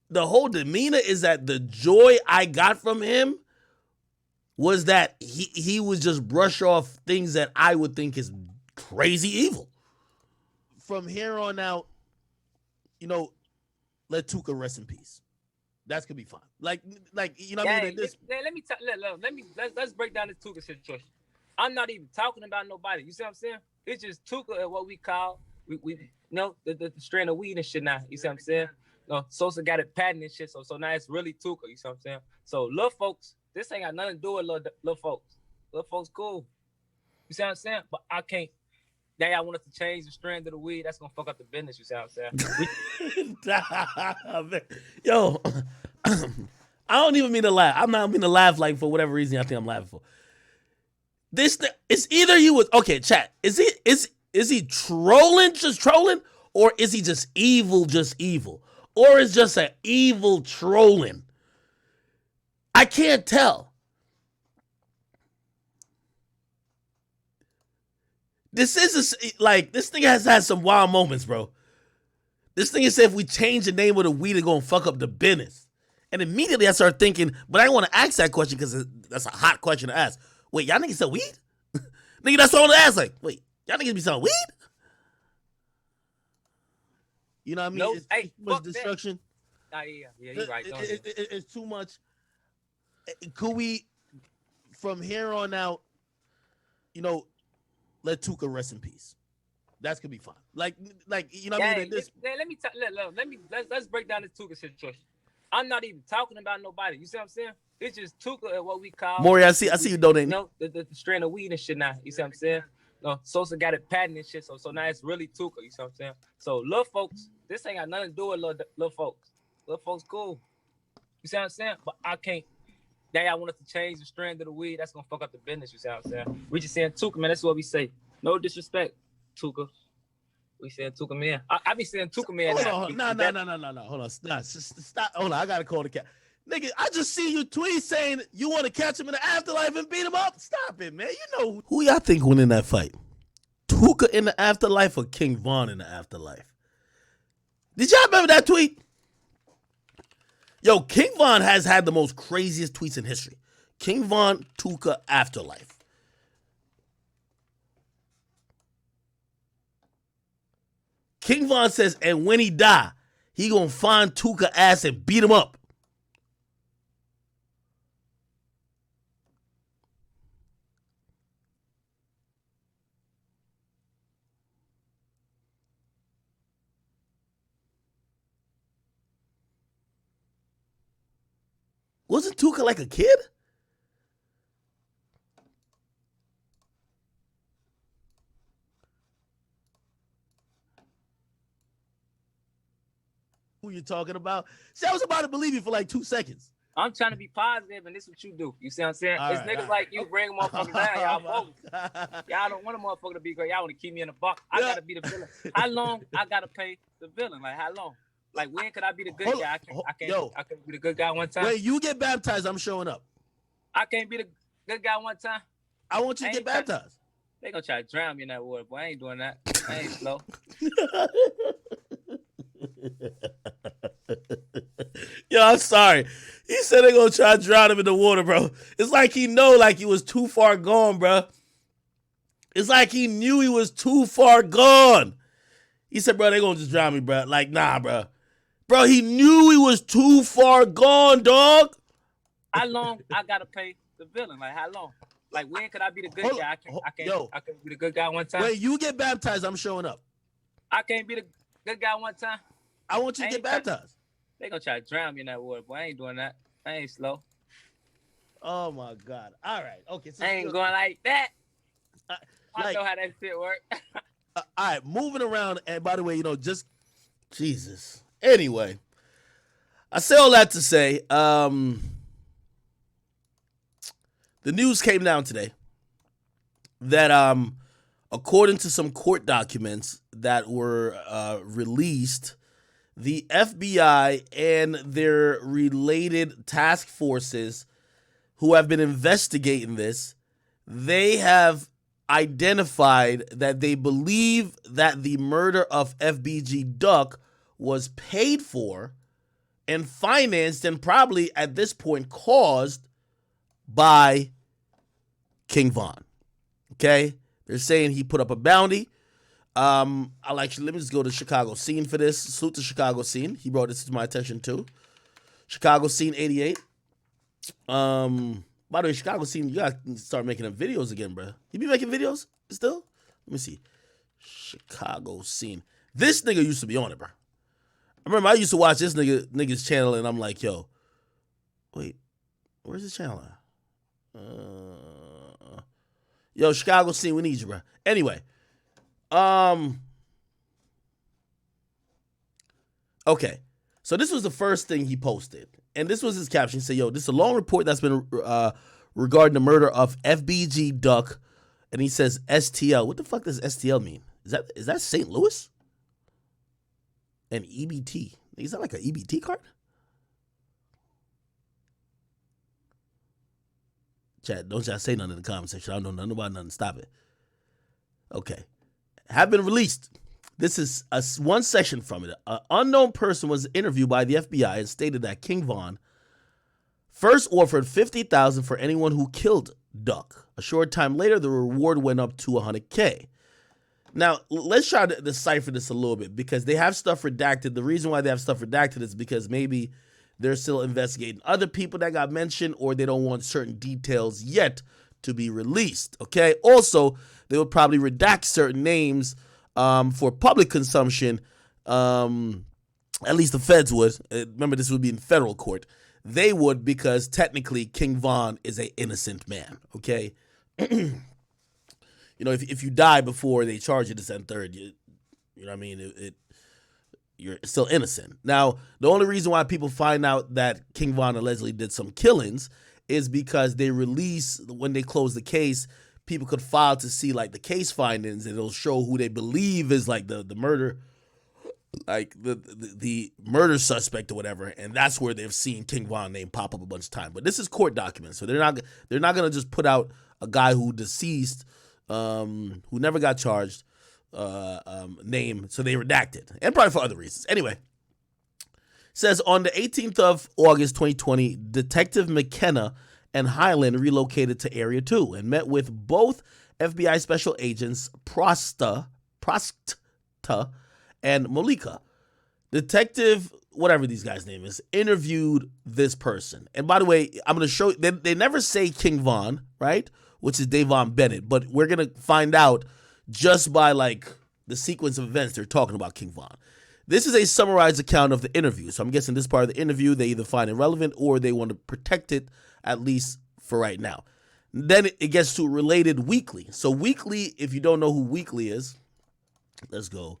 the whole demeanor is that the joy I got from him was that he would just brush off things that I would think is crazy evil. From here on out, let Tuka rest in peace. That's gonna be fine. Like you know what I mean? Let's break down this Tuka situation. I'm not even talking about nobody. You see what I'm saying? It's just Tuka at what we call the strand of weed and shit now. You see what I'm saying? No, Sosa got it patented and shit. So now it's really Tuka. You see what I'm saying? So little folks, this ain't got nothing to do with little folks. Little folks cool. You see what I'm saying? But I can't. Now y'all want us to change the strand of the weed. That's gonna fuck up the business. You see what I'm saying? Yo, I don't even mean to laugh. I'm not mean to laugh like for whatever reason I think I'm laughing for. This it's either you was okay, chat. Is he trolling, just trolling, or is he just evil, or is just an evil trolling? I can't tell. This thing has had some wild moments, bro. This thing said if we change the name of the weed, it's gonna fuck up the business. And immediately I started thinking, but I didn't want to ask that question because that's a hot question to ask. Wait, y'all niggas sell weed? Nigga, that's what I want to ask. Like, wait, y'all niggas be selling weed? You know what I mean? Nope. It's too much destruction. Yeah, you're right. It's too much. Could we, from here on out, let Tuka rest in peace? That's gonna be fine. Like you know what I mean? Let's break down this Tuka situation. I'm not even talking about nobody. You see what I'm saying? It's just Tuka at what we call Maury. I see you donating. The strand of weed and shit now. You see what I'm saying? No, Sosa got it patented and shit. So now it's really Tuka. You see what I'm saying? So little folks, this ain't got nothing to do with little folks. Little folks cool. You see what I'm saying? But I can't. They I want us to change the strand of the weed. That's gonna fuck up the business. You see what I'm saying? We just saying Tuka, man. That's what we say. No disrespect, Tuka. We saying Tuka man. I be saying Tuka man. Hold on. No. Hold on. Nah, stop. Hold on. I gotta call the cat. Nigga, I just see you tweet saying you want to catch him in the afterlife and beat him up. Stop it, man. You know who y'all think won in that fight? Tuka in the afterlife or King Von in the afterlife? Did y'all remember that tweet? Yo, King Von has had the most craziest tweets in history. King Von, Tuka, afterlife. King Von says, and when he die, he gonna find Tuka ass and beat him up. Wasn't Tuka like a kid? Who you talking about? See, I was about to believe you for like 2 seconds. I'm trying to be positive, and this is what you do. You see what I'm saying? All It's right, niggas like you bring motherfuckers down. Y'all bogus. Y'all don't want a motherfucker to be great. Y'all want to keep me in the box. I gotta be the villain. How long I gotta pay the villain? Like how long? Like when could I be the good guy? I can't be the good guy one time. Wait, you get baptized, I'm showing up. I can't be the good guy one time. I want you to get baptized. They gonna try to drown me in that water, boy. I ain't doing that. I ain't slow. Yo, I'm sorry. He said they're gonna try to drown him in the water, bro. It's like he know like he was too far gone, bro. It's like he knew he was too far gone. He said, bro, they gonna just drown me, bro. Like, nah, bro. Bro, he knew he was too far gone, dog. How long I gotta pay the villain? Like how long? Like when could I be the good guy? I can't be the good guy one time. Wait, you get baptized, I'm showing up. I can't be the good guy one time. I want you to get baptized. They gonna try to drown me in that water, boy. I ain't doing that. I ain't slow. Oh my God. All right. Okay. So I ain't going like that. I like, know how that shit work. all right, moving around. And by the way, just Jesus. Anyway, I say all that to say, the news came down today that according to some court documents that were released, the FBI and their related task forces who have been investigating this, they have identified that they believe that the murder of FBG Duck was paid for and financed and probably at this point caused by King Von. Okay? They're saying he put up a bounty. Let me just go to Chicago Scene for this. Salute to Chicago Scene. He brought this to my attention too. Chicago Scene 88. By the way, Chicago Scene, you gotta start making them videos again, bro. You be making videos still? Let me see. Chicago Scene. This nigga used to be on it, bro. I remember I used to watch this nigga's channel, and I'm like, yo, wait, where's his channel at? Yo, Chicago Scene, we need you, bro. Anyway. Okay. So this was the first thing he posted. And this was his caption. He said, yo, this is a long report that's been regarding the murder of FBG Duck. And he says STL. What the fuck does STL mean? Is that St. Louis? And EBT. Is that like an EBT card? Chat, don't y'all say nothing in the comment section. I don't know nothing about nothing. Stop it. Okay. Have been released. This is one section from it. An unknown person was interviewed by the FBI and stated that King Von first offered $50,000 for anyone who killed Duck. A short time later, the reward went up to $100K. Now, let's try to decipher this a little bit because they have stuff redacted. The reason why they have stuff redacted is because maybe they're still investigating other people that got mentioned or they don't want certain details yet to be released, okay? Also, they would probably redact certain names for public consumption. At least the feds would. Remember, this would be in federal court. They would because technically King Von is an innocent man, okay? If you die before they charge you this and third, you know what I mean? You're still innocent. Now, the only reason why people find out that King Von allegedly did some killings is because they release, when they close the case, people could file to see like the case findings, and it'll show who they believe is like the murder, like the murder suspect or whatever, and that's where they've seen King Von name pop up a bunch of times. But this is court documents, so they're not gonna just put out a guy who deceased, who never got charged, name, so they redacted, and probably for other reasons. Anyway, says on the 18th of August 2020, Detective McKenna and Highland relocated to Area 2 and met with both FBI Special Agents Prosta and Malika. Detective, whatever these guys' name is, interviewed this person. And by the way, I'm going to show you, they never say King Von, right? Which is Davon Bennett, but we're going to find out just by like the sequence of events they're talking about King Von. This is a summarized account of the interview. So I'm guessing this part of the interview they either find irrelevant or they want to protect it, at least for right now. Then it gets to related weekly. So weekly, if you don't know who weekly is, let's go.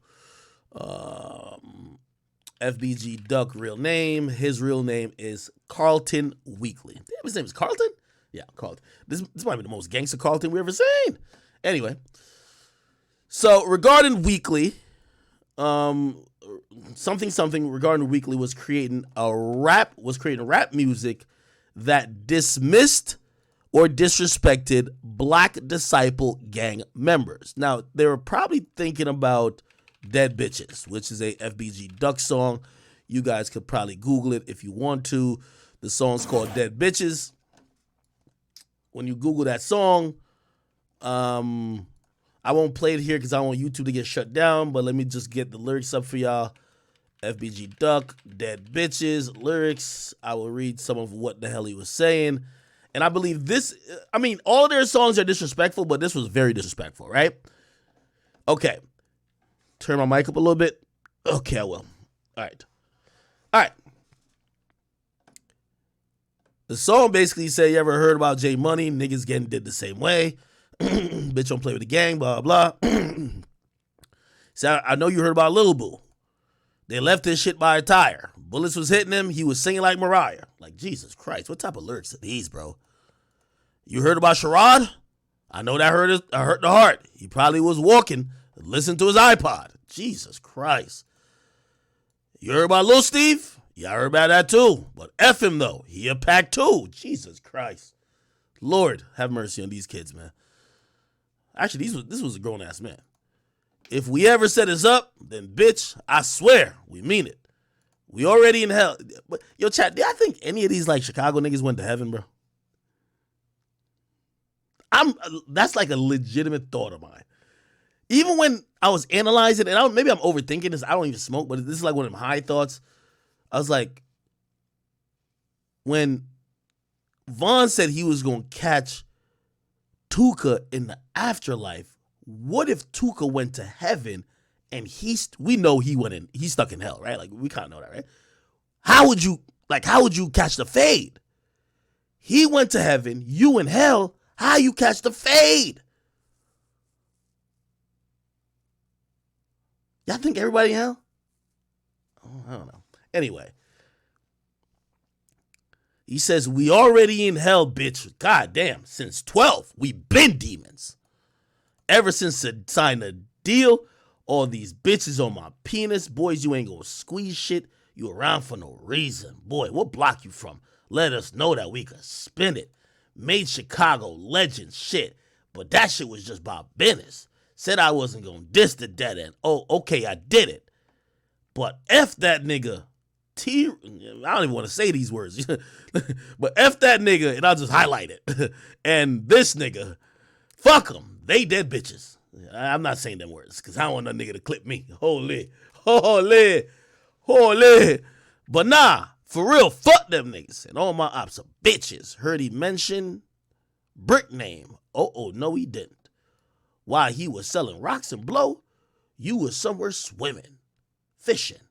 FBG Duck real name. His real name is Carlton Weekly. Damn, his name is Carlton? Yeah, Carlton. This might be the most gangster Carlton we ever seen. Anyway. So regarding Weekly, something regarding Weekly was creating rap music that dismissed or disrespected Black Disciple gang members. Now, they were probably thinking about Dead Bitches, which is a FBG Duck song. You guys could probably Google it if you want to. The song's called Dead Bitches. When you Google that song, I won't play it here because I want YouTube to get shut down, but let me just get the lyrics up for y'all. FBG Duck, Dead Bitches, lyrics. I will read some of what the hell he was saying. And I believe this, all of their songs are disrespectful, but this was very disrespectful, right? Okay. Turn my mic up a little bit. Okay, I will. All right. The song basically said, you ever heard about J Money? Niggas getting did the same way. Bitch don't play with the gang, blah, blah. So I know you heard about Lil Boo. They left this shit by a tire. Bullets was hitting him. He was singing like Mariah. Like, Jesus Christ, what type of lyrics are these, bro? You heard about Sherrod? I know that hurt the heart. He probably was walking, listening to his iPod. Jesus Christ. You heard about Lil Steve? Yeah, I heard about that too. But F him, though. He a pack too. Jesus Christ. Lord, have mercy on these kids, man. Actually, this was a grown-ass man. If we ever set us up, then bitch, I swear, we mean it. We already in hell. But yo, chat, do I think any of these like Chicago niggas went to heaven, bro? That's like a legitimate thought of mine. Even when I was analyzing, and maybe I'm overthinking this, I don't even smoke, but this is like one of them high thoughts. I was like, when Vaughn said he was going to catch Tuka in the afterlife, what if Tuka went to heaven and we know he's stuck in hell, right? Like, we kind of know that, right? How would you catch the fade? He went to heaven, you in hell, how you catch the fade? Y'all think everybody in hell? Oh, I don't know. Anyway. He says, we already in hell, bitch. God damn, since 12, we been demons. Ever since I signed a deal, all these bitches on my penis. Boys, you ain't gonna squeeze shit. You around for no reason. Boy, what block you from? Let us know that we could spin it. Made Chicago legend shit. But that shit was just about business. Said I wasn't gonna diss the dead end. Oh, okay, I did it. But F that nigga. I don't even want to say these words. But F that nigga, and I'll just highlight it. And this nigga, fuck them. They dead bitches. I'm not saying them words because I don't want no nigga to clip me. Holy. But nah, for real, fuck them niggas. And all my ops are bitches. Heard he mention brick name. Oh, no, he didn't. While he was selling rocks and blow, you was somewhere swimming, fishing.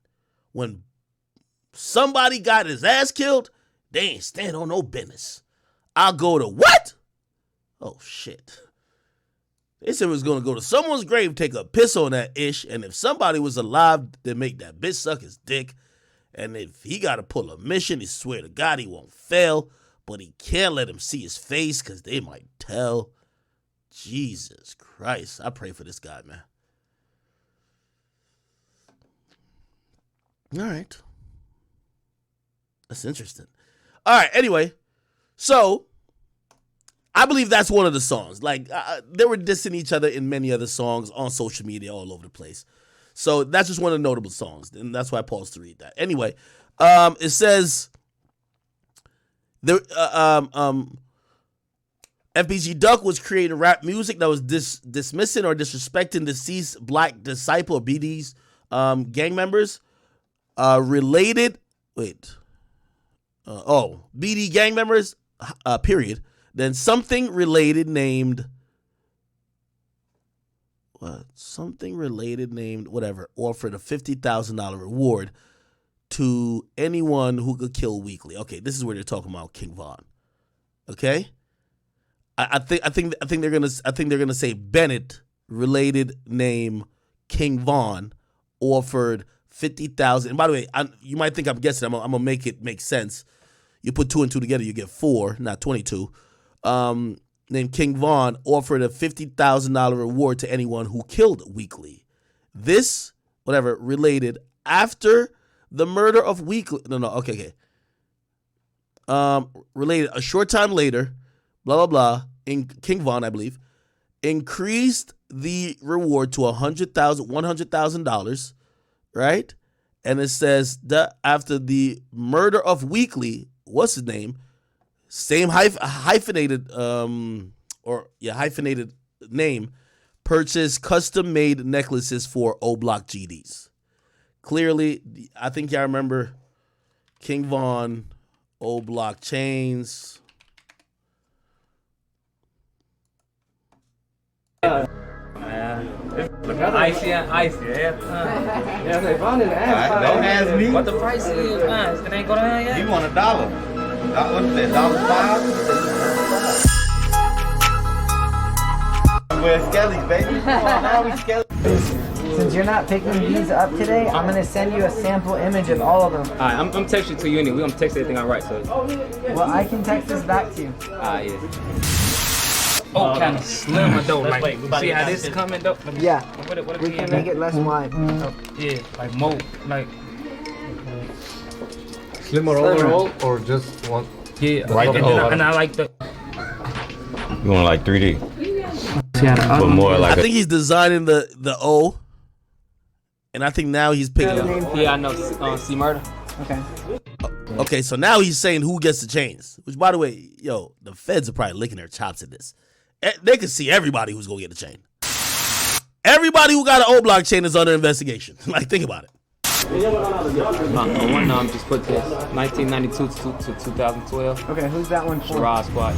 When somebody got his ass killed, they ain't stand on no business. I'll go to what? Oh, shit. They said we was going to go to someone's grave, take a piss on that ish, and if somebody was alive, then make that bitch suck his dick. And if he got to pull a mission, he swear to God he won't fail. but he can't let him see his face because they might tell. Jesus Christ. I pray for this guy, man. All right. That's interesting. All right, anyway. So, I believe that's one of the songs. Like, they were dissing each other in many other songs on social media all over the place. So, that's just one of the notable songs. And that's why I paused to read that. Anyway, it says, FBG Duck was creating rap music that was dismissing or disrespecting deceased black disciple of BD's gang members. BD gang members, period. Then something related named whatever, offered a $50,000 reward to anyone who could kill Weekly. Okay, this is where they're talking about King Von. Okay? I think they're gonna say Bennett related name King Von offered 50,000. And by the way, you might think I'm guessing. I'm gonna make it make sense. You put 2 and 2 together, you get 4, not 22. Named King Von offered a $50,000 reward to anyone who killed Weekly. This related after the murder of Weekly. Okay. Related a short time later. Blah, blah, blah, in King Von, I believe, increased the reward to $100,000, right? And it says that after the murder of Weekly, what's his name? Same hyphenated name, purchased custom-made necklaces for O-Block GDs. Clearly, I think y'all remember King Von, O-Block chains. Icy. Yeah. Don't ask me. What the price is, man? It ain't go down yet. You want $1? $1.05? We're Skellies, baby. Come on, now we Skellies. Since you're not picking these up today, I'm gonna send you a sample image of all of them. Alright, I'm texting to you anyway. We're gonna text everything I write, so. Well, I can text this back to you. Yeah. Oh, kind of slimmer though. Like, see how this is coming though? Yeah. What we can make it less wide. Yeah, like more, like. Slimmer overall or just one? Yeah, right. And I like the. You want like 3D? But more like I think he's designing the O. And I think now he's picking up. Yeah, I know. C Murder. Okay. Okay, so now he's saying who gets the chains. Which, by the way, the feds are probably licking their chops at this. They can see everybody who's going to get the chain. Everybody who got an O-Block chain is under investigation. Like, think about it. I'm just put this 1992 to 2012. Okay, who's that one for? Sherrod Squad.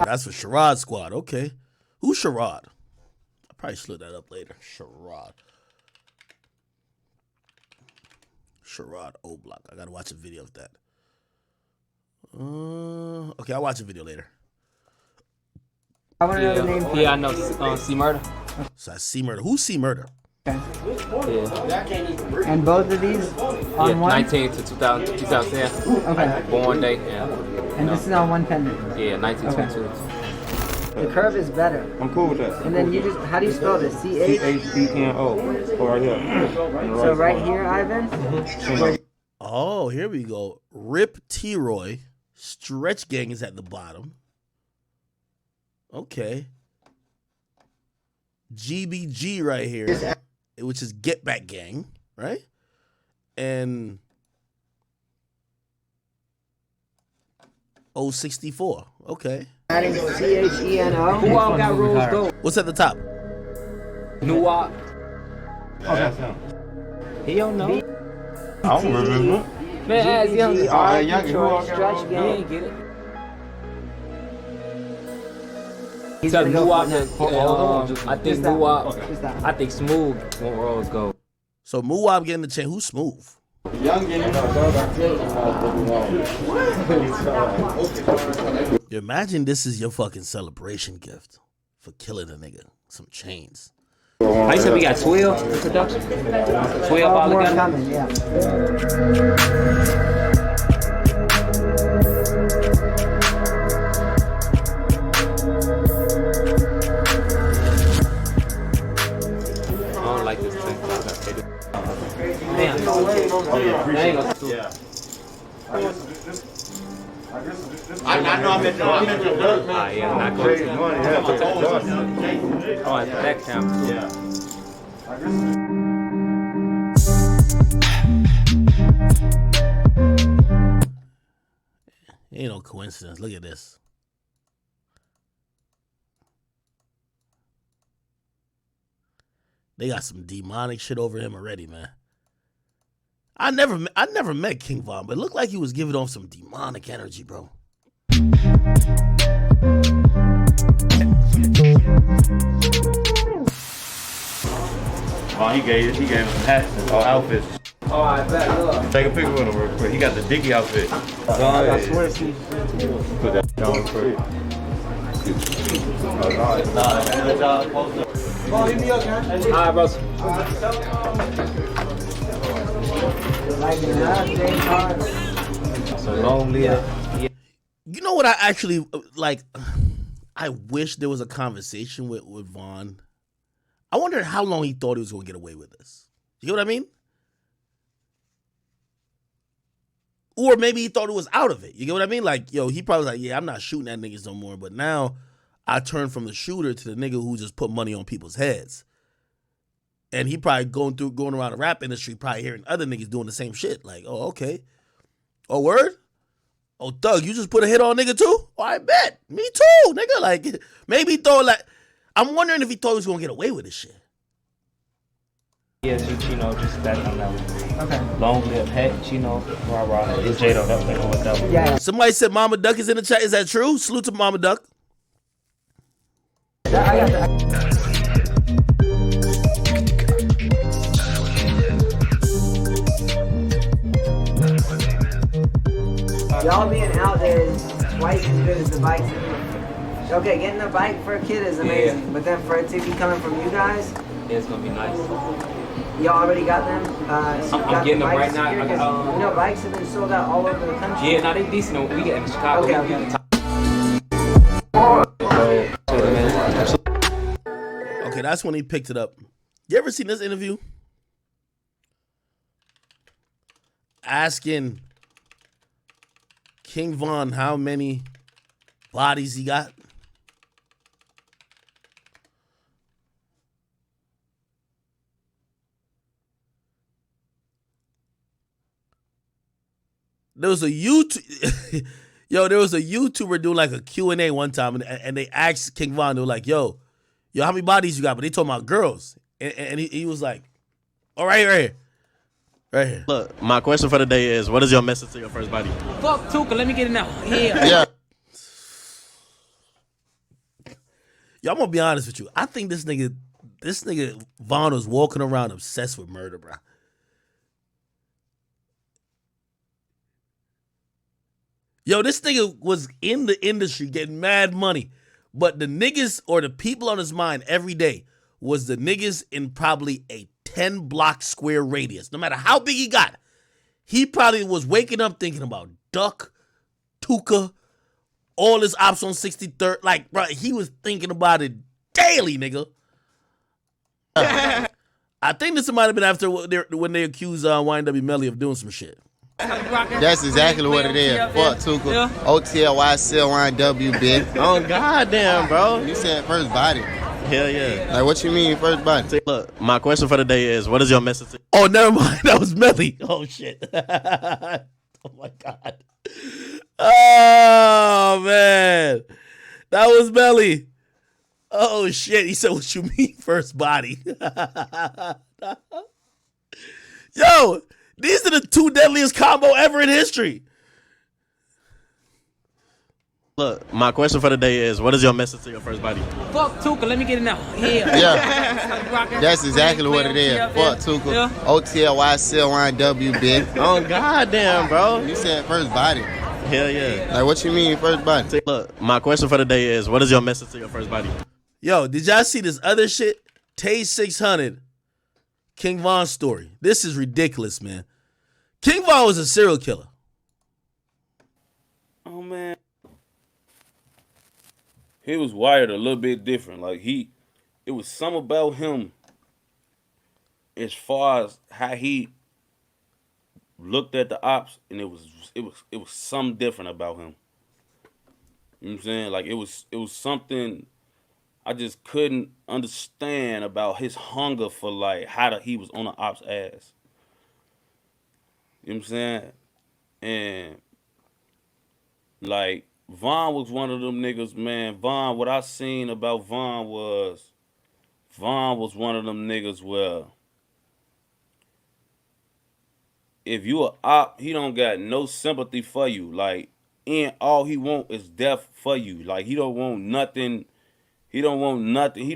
That's for Sherrod Squad. Okay. Who's Sherrod? I'll probably split that up later. Sherrod O-Block. I got to watch a video of that. Okay, I'll watch a video later. I want to know the name. Yeah, I know. C Murder. So that's C Murder. Who's C Murder? Okay. Yeah. And both of these on one? 19 to 2010. Okay. Born date, yeah. And this is on one pendant? Yeah, 1922. Okay. The curve is better. I'm cool with that. And then you just, how do you spell this? C-H? C-H-E-N-O. Oh, right here. So right here, Ivan? Oh, here we go. Rip T-Roy. Stretch Gang is at the bottom. Okay. GBG right here, which is Get Back Gang, right? And 064. Okay. Adding C-H-E-N-O. Who all got Rose Gold? What's at the top? Nuwop. Okay. He don't know. I don't remember. Man, as young as Stretch Gang. He ain't get it. He's Tell gonna go Nuwop for that, I think Nuwop, I think Smooth won't Rose Gold. So Muwab getting the chain. Who's Smooth? Young You imagine this is your fucking celebration gift for killing a nigga. Some chains. I said we got 12 in production. 12 all more together. coming, yeah. like this thing. Damn. Oh yeah, Yeah. I know I meant your dirt, man. Ah, yeah, not going to. Oh, at the back camera. Yeah. Ain't no coincidence. Look at this. They got some demonic shit over him already, man. I never met King Von, but it looked like he was giving off some demonic energy, bro. Oh, he gave him some hats and outfits. Oh, I bet. Look. Take a picture with him real quick. He got the Dickie outfit. I swear to see. Put that down quick. All right, bro. So long live. You know what I actually like? I wish there was a conversation with Vaughn. I wonder how long he thought he was going to get away with this. You know what I mean? Or maybe he thought it was out of it. You get what I mean? Like, yo, he probably was like, yeah, I'm not shooting at niggas no more. But now I turn from the shooter to the nigga who just put money on people's heads. And he probably going around the rap industry, probably hearing other niggas doing the same shit. Like, oh, okay. Oh, word? Oh, Thug, you just put a hit on nigga too? Oh, I bet. Me too, nigga. Like, maybe he thought, like, I'm wondering if he thought he was going to get away with this shit. Yeah, Chino, just that on that one. Okay. Long live Heck, Chino, rah. It's Jado, that thing with that one. Yeah. Somebody said Mama Duck is in the chat. Is that true? Salute to Mama Duck. I got that. Y'all being out there is twice as good as the bikes. Okay, getting a bike for a kid is amazing, but then for it to be coming from you guys, it's gonna be nice. Y'all already got them. So I'm getting them right now. Here, you know, bikes have been sold out all over the country. Yeah, now they decent. We get in Chicago. Okay. Okay, that's when he picked it up. You ever seen this interview? Asking King Von how many bodies he got. There was a there was a YouTuber doing like a Q&A one time, and they asked King Von, they were like, yo, how many bodies you got? But they talking about girls. And he was like, all right, right here. Look, my question for the day is, what is your message to your first body? Fuck Tuka, let me get it now. Yeah. Yo, I'm gonna be honest with you. I think this nigga Von was walking around obsessed with murder, bro. Yo, this nigga was in the industry getting mad money, but the niggas or the people on his mind every day was the niggas in probably a 10-block square radius. No matter how big he got, he probably was waking up thinking about Duck, Tuka, all his ops on 63rd. Like, bro, he was thinking about it daily, nigga. I think this might have been after when they accused YNW Melly of doing some shit. That's exactly what it is. Fuck Tuka. Yeah. OTLYCLYW, bitch. Oh, goddamn, bro. You said first body. Hell yeah. Like, what you mean first body? Look, my question for the day is, what is your message to... Oh, never mind. That was Melly. Oh, shit. Oh, my God. Oh, man. That was Melly. Oh, shit. He said, what you mean first body? Yo, these are the two deadliest combo ever in history. Look, my question for the day is, what is your message to your first body? Fuck Tuka, let me get it now. Yeah. That's exactly what it is. Fuck Tuka. Yeah. OTLYCLYW, bitch. Oh, goddamn, bro. You said first body. Hell yeah. Like, what you mean first body? Look, my question for the day is, what is your message to your first body? Yo, did y'all see this other shit? Tay 600, King Von story. This is ridiculous, man. King Von was a serial killer. Oh, man. He was wired a little bit different. Like, it was something about him. as far as how he looked at the ops, and it was something different about him. You know what I'm saying? Like it was something I just couldn't understand about his hunger for like how he was on the ops ass. You know what I'm saying? And like Von was one of them niggas, man. Von, what I seen about Von was one of them niggas where if you a op, he don't got no sympathy for you. Like, and all he want is death for you. Like he don't want nothing. He don't want nothing. He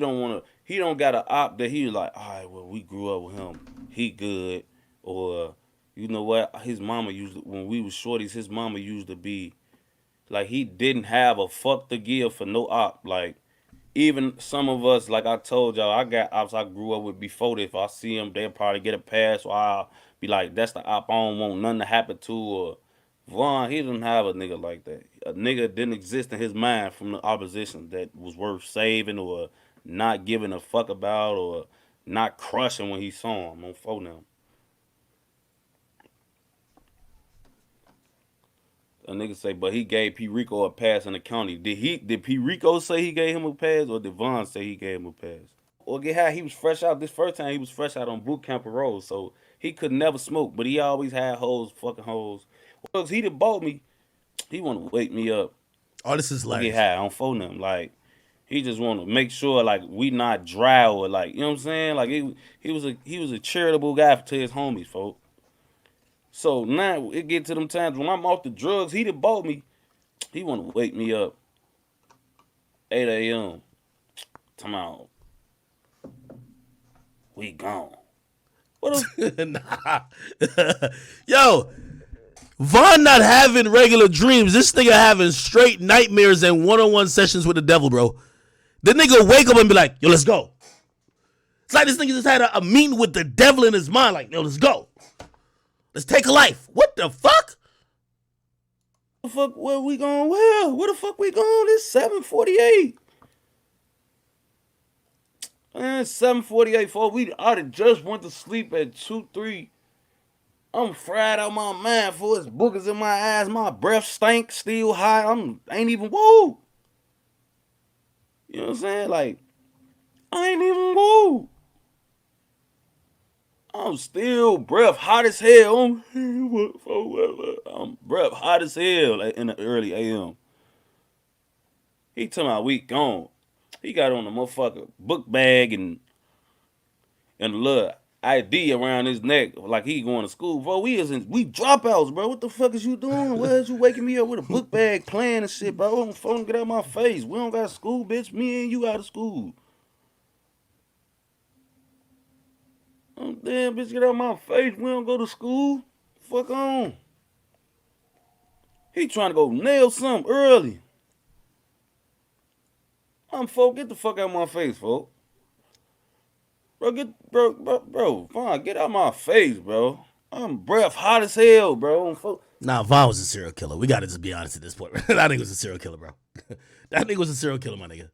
don't got an op that he like, all right, well, we grew up with him. He good. Or, you know what? His mama when we was shorties, his mama used to be, like, he didn't have a fuck to give for no op. Like, even some of us, like I told y'all, I got ops I grew up with before this. If I see them, they'll probably get a pass, or I'll be like, that's the op I don't want nothing to happen to. Or Vaughn, he didn't have a nigga like that. A nigga didn't exist in his mind from the opposition that was worth saving or not giving a fuck about or not crushing when he saw him on phone now. A nigga say, but he gave P. Rico a pass in the county. Did P. Rico say he gave him a pass, or did Vaughn say he gave him a pass? Or get how he was fresh out this first time, he was fresh out on boot camp parole, so he could never smoke, but he always had fucking hoes. Well, he done bought me. He want to wake me up. Oh, this is like get high on phone them. Like he just want to make sure like we not dry or like, you know what I'm saying? Like he was a charitable guy to his homies, folks. So now it get to them times when I'm off the drugs, he done bought me. He want to wake me up 8 a.m. Tomorrow. We gone. What nah. Yo, Von not having regular dreams. This nigga having straight nightmares and one-on-one sessions with the devil, bro. The nigga wake up and be like, yo, let's go. It's like this nigga just had a meeting with the devil in his mind, like, yo, let's go. Let's take a life. What the fuck? The fuck, where we going? Where the fuck we going? It's 7:48. Man, 7:48, folks. I just went to sleep at 2, 3. I'm fried out my mind, for his boogers in my eyes. My breath stank, still high. Ain't even woo. You know what I'm saying? Like, I ain't even woo. I'm still breath hot as hell. I'm breath hot as hell in the early AM. He talking about we gone. He got on the motherfucker book bag and a little ID around his neck like he going to school. Bro, we dropouts, bro. What the fuck is you doing? Why is you waking me up with a book bag playing and shit, bro? I'm phone get out of my face. We don't got school, bitch. Me and you out of school. Damn, bitch, get out of my face. We don't go to school. Fuck on. He trying to go nail something early. Get the fuck out of my face, folk. Bro, fine, get out of my face, bro. I'm breath hot as hell, bro. Nah, Von was a serial killer. We gotta just be honest at this point. That nigga was a serial killer, bro. That nigga was a serial killer, my nigga.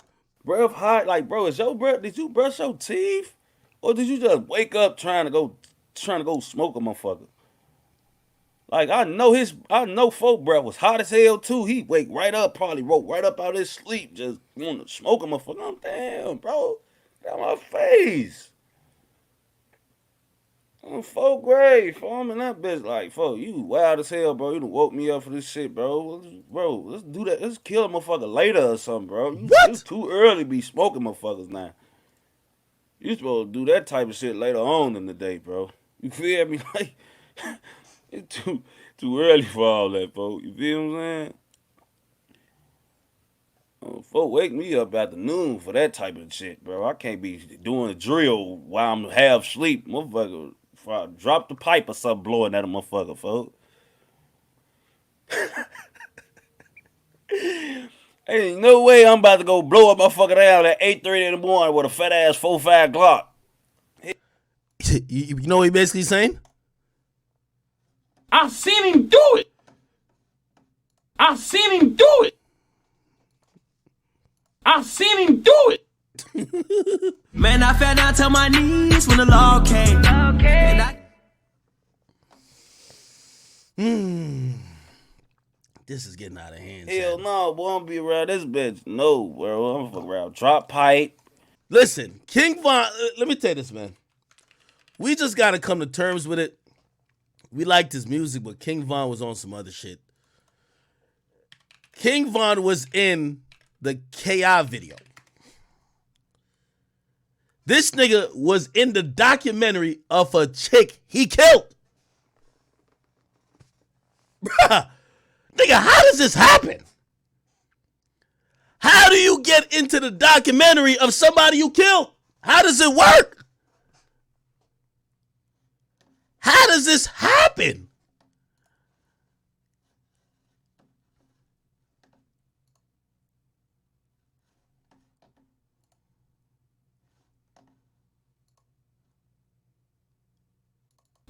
Breath hot, like, bro, is your breath, did you brush your teeth? Or did you just wake up trying to go smoke a motherfucker? Like, I know folk breath was hot as hell too. He wake right up, probably woke right up out of his sleep, just want to smoke a motherfucker. I'm damn, bro. Get out my face. I'm 4th grade, I'm in that bitch like, you wild as hell, bro. You done woke me up for this shit, bro. Bro, let's do that. Let's kill a motherfucker later or something, bro. You too early to be smoking motherfuckers now. You supposed to do that type of shit later on in the day, bro. You feel me? Like, it's too early for all that, folks. You feel what I'm saying? Folk wake me up after noon for that type of shit, bro. I can't be doing a drill while I'm half asleep. Motherfucker, if I drop the pipe or something blowing at a motherfucker, folks. Ain't no way I'm about to go blow up my fucking down at 8:30 in the morning with a fat ass 4.5 Glock. You know what he basically saying? I seen him do it. I seen him do it. I seen him do it. Man, I fell down to my knees when the law came. This is getting out of hand. Hell no, boy, I'm be around this bitch. No, bro, I'm fuck around. Drop pipe. Listen, King Von, let me tell you this, man. We just got to come to terms with it. We liked his music, but King Von was on some other shit. King Von was in the KI video. This nigga was in the documentary of a chick he killed. Bruh, nigga, how does this happen? How do you get into the documentary of somebody you killed? How does it work? How does this happen?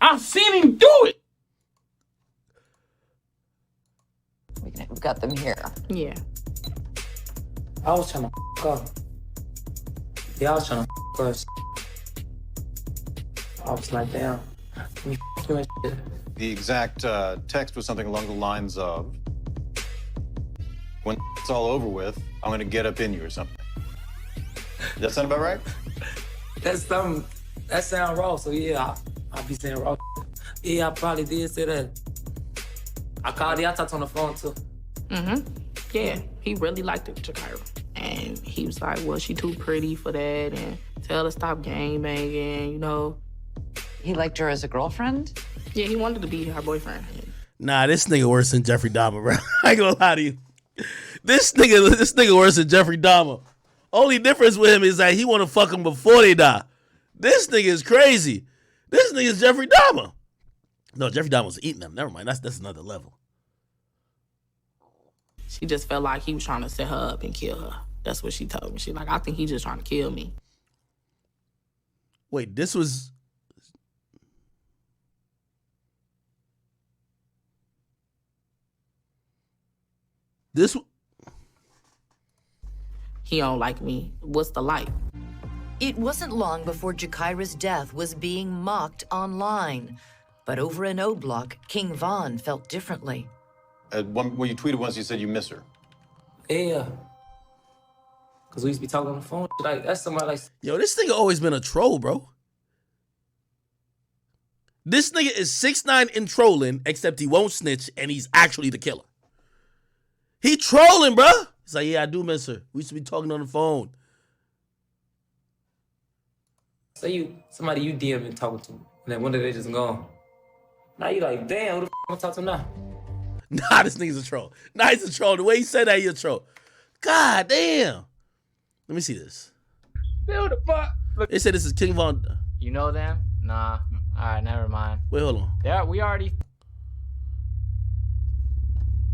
I've seen him do it. We've got them here. Yeah. I was trying to up. Yeah, I was trying to us. I was like, damn. You and shit. The exact text was something along the lines of, when it's all over with, I'm gonna get up in you or something. Does that sound about right? That's something, that sound raw, so yeah, I'll be saying raw. Yeah, I probably did say that. I called you, I talked on the phone too. Yeah, he really liked it, Shakira. And he was like, well, she too pretty for that, and tell her to stop gang banging, you know. He liked her as a girlfriend? Yeah, he wanted to be her boyfriend. Nah, this nigga worse than Jeffrey Dahmer, bro. I ain't gonna lie to you. This nigga worse than Jeffrey Dahmer. Only difference with him is that he want to fuck them before they die. This nigga is crazy. This nigga is Jeffrey Dahmer. No, Jeffrey Dahmer was eating them. Never mind. That's another level. She just felt like he was trying to set her up and kill her. That's what she told me. She like, I think he just trying to kill me. Wait, this was... This... He don't like me. What's the like? It wasn't long before Jakira's death was being mocked online. But over in O-Block, King Von felt differently. When you tweeted once, you said you miss her. Yeah. Cause we used to be talking on the phone. Like, that's somebody like... Yo, this nigga always been a troll, bro. This nigga is 6'9" and trolling, except he won't snitch, and he's actually the killer. He trolling, bro. He's like, yeah, I do miss her. We used to be talking on the phone. Say somebody you DM and talking to, and then one day they just gone. Now you like, damn, who the f*** I'm talking to now? Nah, this nigga's a troll. Nah, he's a troll. The way he said that, he's a troll. God damn. Let me see this. Who the fuck? They said this is King Von. You know them? Nah. All right, never mind. Wait, hold on. Yeah, we already...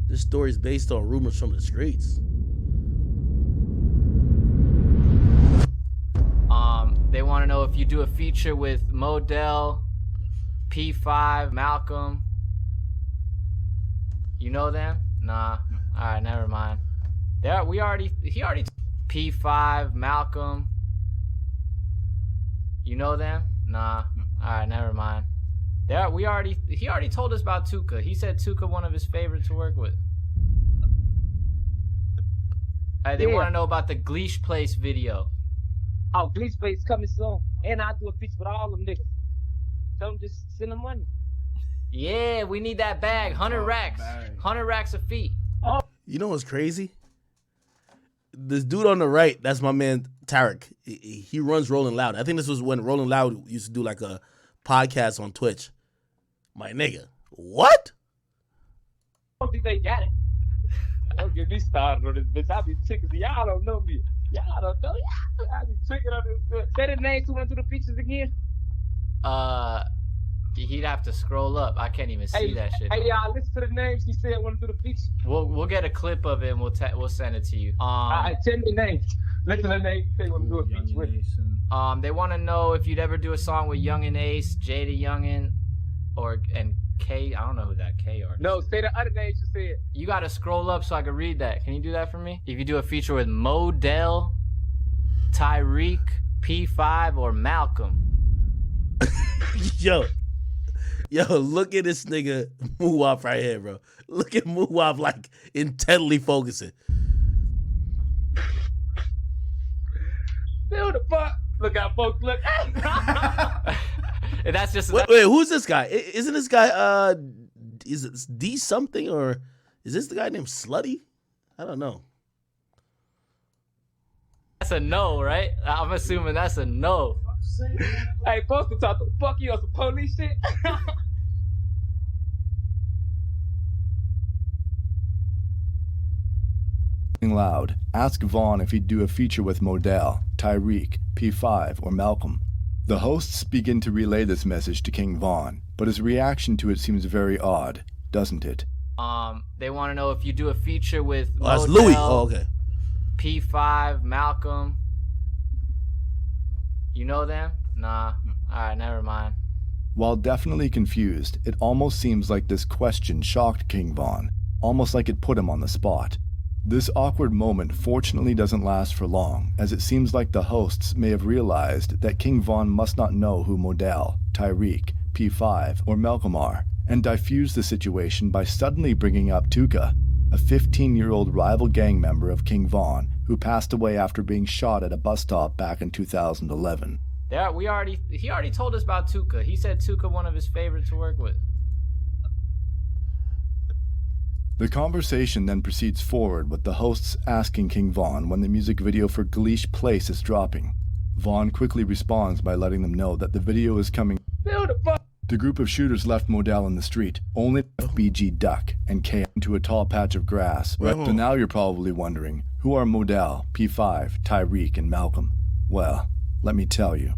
This story is based on rumors from the streets. They want to know if you do a feature with Modell, P5, Malcolm. You know them? Nah. All right, never mind. He already P5, Malcolm. You know them? Nah. All right, never mind. He already told us about Tuka. He said Tuka one of his favorites to work with. They want to know about the Gleesh Place video. Oh, Gleesh Place coming soon. And I do a feature with all them niggas. Tell them just send them money. Yeah, we need that bag. 100 racks. 100 racks a feet. Oh. You know what's crazy? This dude on the right, that's my man Tarek. He runs Rolling Loud. I think this was when Rolling Loud used to do like a podcast on Twitch. My nigga. What? I don't think they got it. Don't get me started on this bitch. I be chicken. Y'all don't know me. Y'all don't know. I be chicken on this bitch. Say the names who went through the features again. He'd have to scroll up. I can't even see that shit. Hey, y'all, listen to the names he said went through the features. We'll get a clip of it and we'll send it to you. All right, tell me the names. Listen to the names he said want to do a feature with. They want to know if you'd ever do a song with Young and Ace, Jada Youngin, and K. I don't know who that K artist. No, say the other names you said. You got to scroll up so I can read that. Can you do that for me? If you do a feature with Modell. Tyreek, P5, or Malcolm? Yo, look at this nigga Muwaf right here, bro. Look at Muwaf like intently focusing. Feel the fuck. Look how folks look. And that's just Wait, who's this guy? Isn't this guy is it D something, or is this the guy named Slutty? I don't know. That's a no, right? I'm assuming that's a no. Hey, folks can talk the fuck you on some police shit. Loud, ask Vaughn if he'd do a feature with Modell, Tyreek, P5, or Malcolm. The hosts begin to relay this message to King Vaughn, but his reaction to it seems very odd, doesn't it? They want to know if you do a feature with Oh, that's Modell, Louis. Oh, okay. P5, Malcolm. You know them? Nah. Alright, never mind. While definitely confused, it almost seems like this question shocked King Vaughn, almost like it put him on the spot. This awkward moment fortunately doesn't last for long, as it seems like the hosts may have realized that King Vaughn must not know who Modell, Tyreek, P5, or Malcolm are, and diffuse the situation by suddenly bringing up Tuka, a 15-year-old rival gang member of King Vaughn who passed away after being shot at a bus stop back in 2011. He already told us about Tuka. He said Tuka one of his favorites to work with. The conversation then proceeds forward with the hosts asking King Vaughn when the music video for Gleesh Place is dropping. Vaughn quickly responds by letting them know that the video is coming. The group of shooters left Modell in the street, only FBG duck and K into a tall patch of grass. So now you're probably wondering, who are Modell, P5, Tyreek, and Malcolm? Well, let me tell you.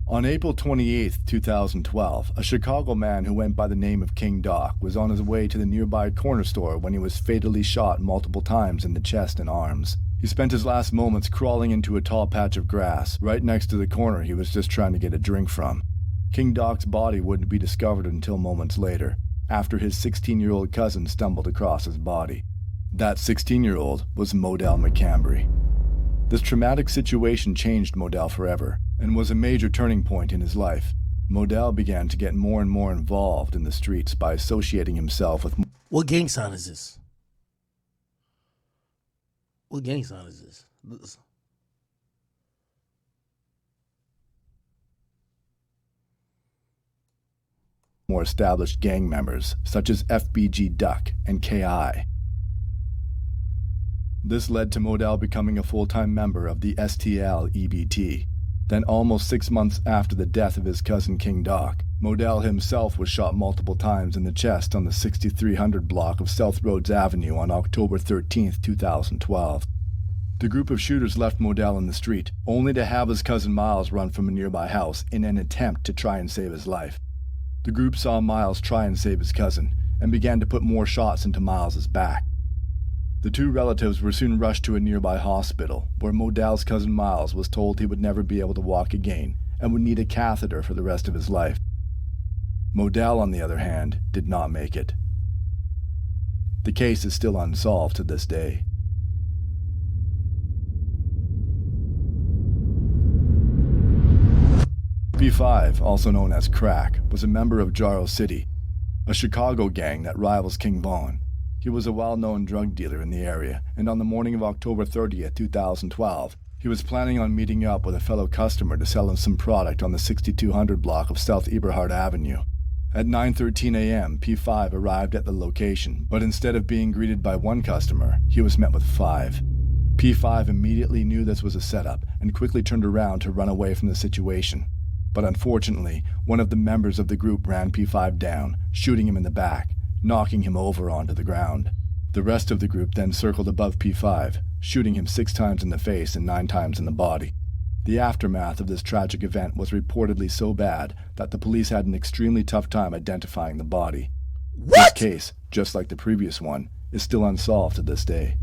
On April 28, 2012, a Chicago man who went by the name of King Doc was on his way to the nearby corner store when he was fatally shot multiple times in the chest and arms. He spent his last moments crawling into a tall patch of grass, right next to the corner he was just trying to get a drink from. King Doc's body wouldn't be discovered until moments later, after his 16-year-old cousin stumbled across his body. That 16-year-old was Modell McCambry. This traumatic situation changed Modell forever, and was a major turning point in his life. Modell began to get more and more involved in the streets by associating himself with... What gang sign is this? What gang sign is this? more established gang members, such as FBG Duck and KI. This led to Modell becoming a full-time member of the STL EBT. Then almost 6 months after the death of his cousin King Doc, Modell himself was shot multiple times in the chest on the 6300 block of South Rhodes Avenue on October 13, 2012. The group of shooters left Modell in the street, only to have his cousin Miles run from a nearby house in an attempt to try and save his life. The group saw Miles try and save his cousin, and began to put more shots into Miles's back. The two relatives were soon rushed to a nearby hospital, where Modell's cousin Miles was told he would never be able to walk again, and would need a catheter for the rest of his life. Modell, on the other hand, did not make it. The case is still unsolved to this day. P5, also known as Crack, was a member of Jarrow City, a Chicago gang that rivals King Von. He was a well-known drug dealer in the area, and on the morning of October 30th, 2012, he was planning on meeting up with a fellow customer to sell him some product on the 6200 block of South Eberhard Avenue. At 9:13 a.m., P5 arrived at the location, but instead of being greeted by one customer, he was met with 5. P5 immediately knew this was a setup and quickly turned around to run away from the situation. But unfortunately, one of the members of the group ran P5 down, shooting him in the back, knocking him over onto the ground. The rest of the group then circled above P5, shooting him 6 times in the face and 9 times in the body. The aftermath of this tragic event was reportedly so bad that the police had an extremely tough time identifying the body. This case, just like the previous one, is still unsolved to this day.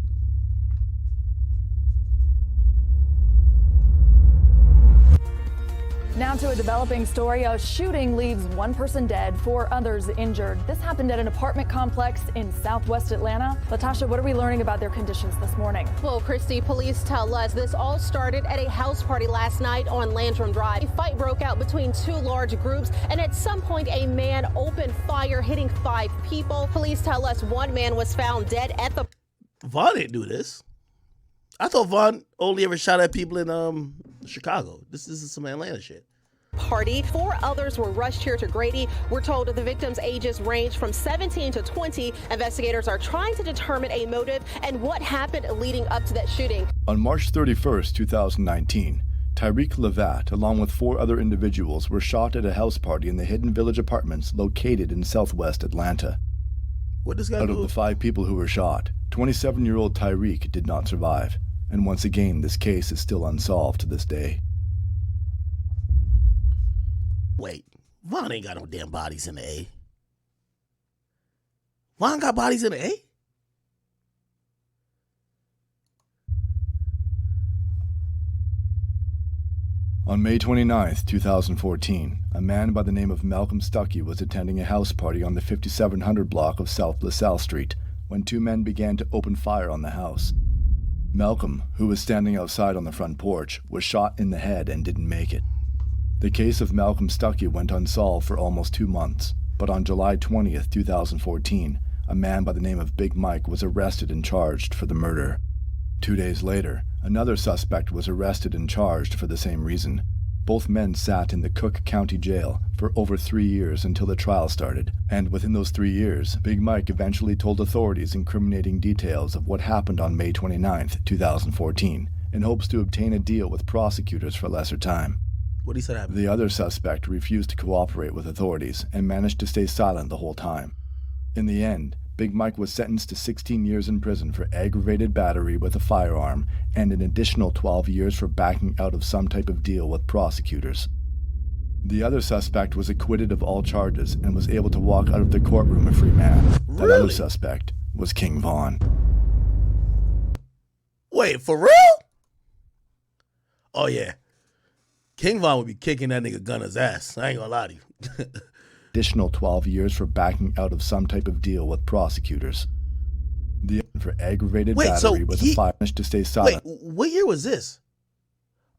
Now to a developing story. A shooting leaves one person dead, 4 others injured. This happened at an apartment complex in southwest Atlanta. Latasha, what are we learning about their conditions this morning? Well, Christy, police tell us this all started at a house party last night on Landrum Drive. A fight broke out between 2 large groups, and at some point a man opened fire, hitting 5 people. Police tell us one man was found dead at the... Vaughn didn't do this. I thought Vaughn only ever shot at people in Chicago. This is some Atlanta shit. Party. 4 others were rushed here to Grady. We're told the victims' ages range from 17 to 20. Investigators are trying to determine a motive and what happened leading up to that shooting. On March 31st, 2019, Tyreek Levat, along with 4 other individuals, were shot at a house party in the Hidden Village Apartments located in southwest Atlanta. What this guy Out do? of the 5 people who were shot, 27-year-old Tyreek did not survive. And once again, this case is still unsolved to this day. Wait, Vaughn ain't got no damn bodies in the A. Vaughn got bodies in the A? On May 29th, 2014, a man by the name of Malcolm Stuckey was attending a house party on the 5700 block of South LaSalle Street when 2 men began to open fire on the house. Malcolm, who was standing outside on the front porch, was shot in the head and didn't make it. The case of Malcolm Stuckey went unsolved for almost 2 months, but on July 20th, 2014, a man by the name of Big Mike was arrested and charged for the murder. 2 days later, another suspect was arrested and charged for the same reason. Both men sat in the Cook County Jail for over 3 years until the trial started, and within those 3 years, Big Mike eventually told authorities incriminating details of what happened on May 29th, 2014, in hopes to obtain a deal with prosecutors for lesser time. What he said happened? The other suspect refused to cooperate with authorities and managed to stay silent the whole time. In the end, Big Mike was sentenced to 16 years in prison for aggravated battery with a firearm and an additional 12 years for backing out of some type of deal with prosecutors. The other suspect was acquitted of all charges and was able to walk out of the courtroom a free man. That other suspect was King Von. Wait, for real? Oh, yeah. King Von would be kicking that nigga Gunner's ass. I ain't gonna lie to you. Additional 12 years for backing out of some type of deal with prosecutors. The for aggravated battery with a fire to stay silent. Wait, what year was this?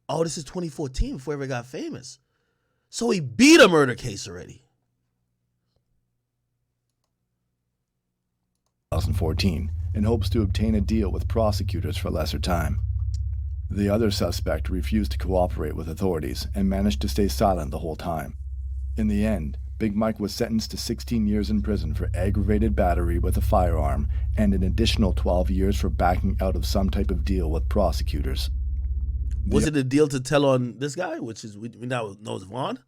Oh, this is 2014 before he ever got famous. So he beat a murder case already. 2014, in hopes to obtain a deal with prosecutors for lesser time. The other suspect refused to cooperate with authorities and managed to stay silent the whole time. In the end, Big Mike was sentenced to 16 years in prison for aggravated battery with a firearm and an additional 12 years for backing out of some type of deal with prosecutors. Was it a deal to tell on this guy, which is we now know as Vaughn?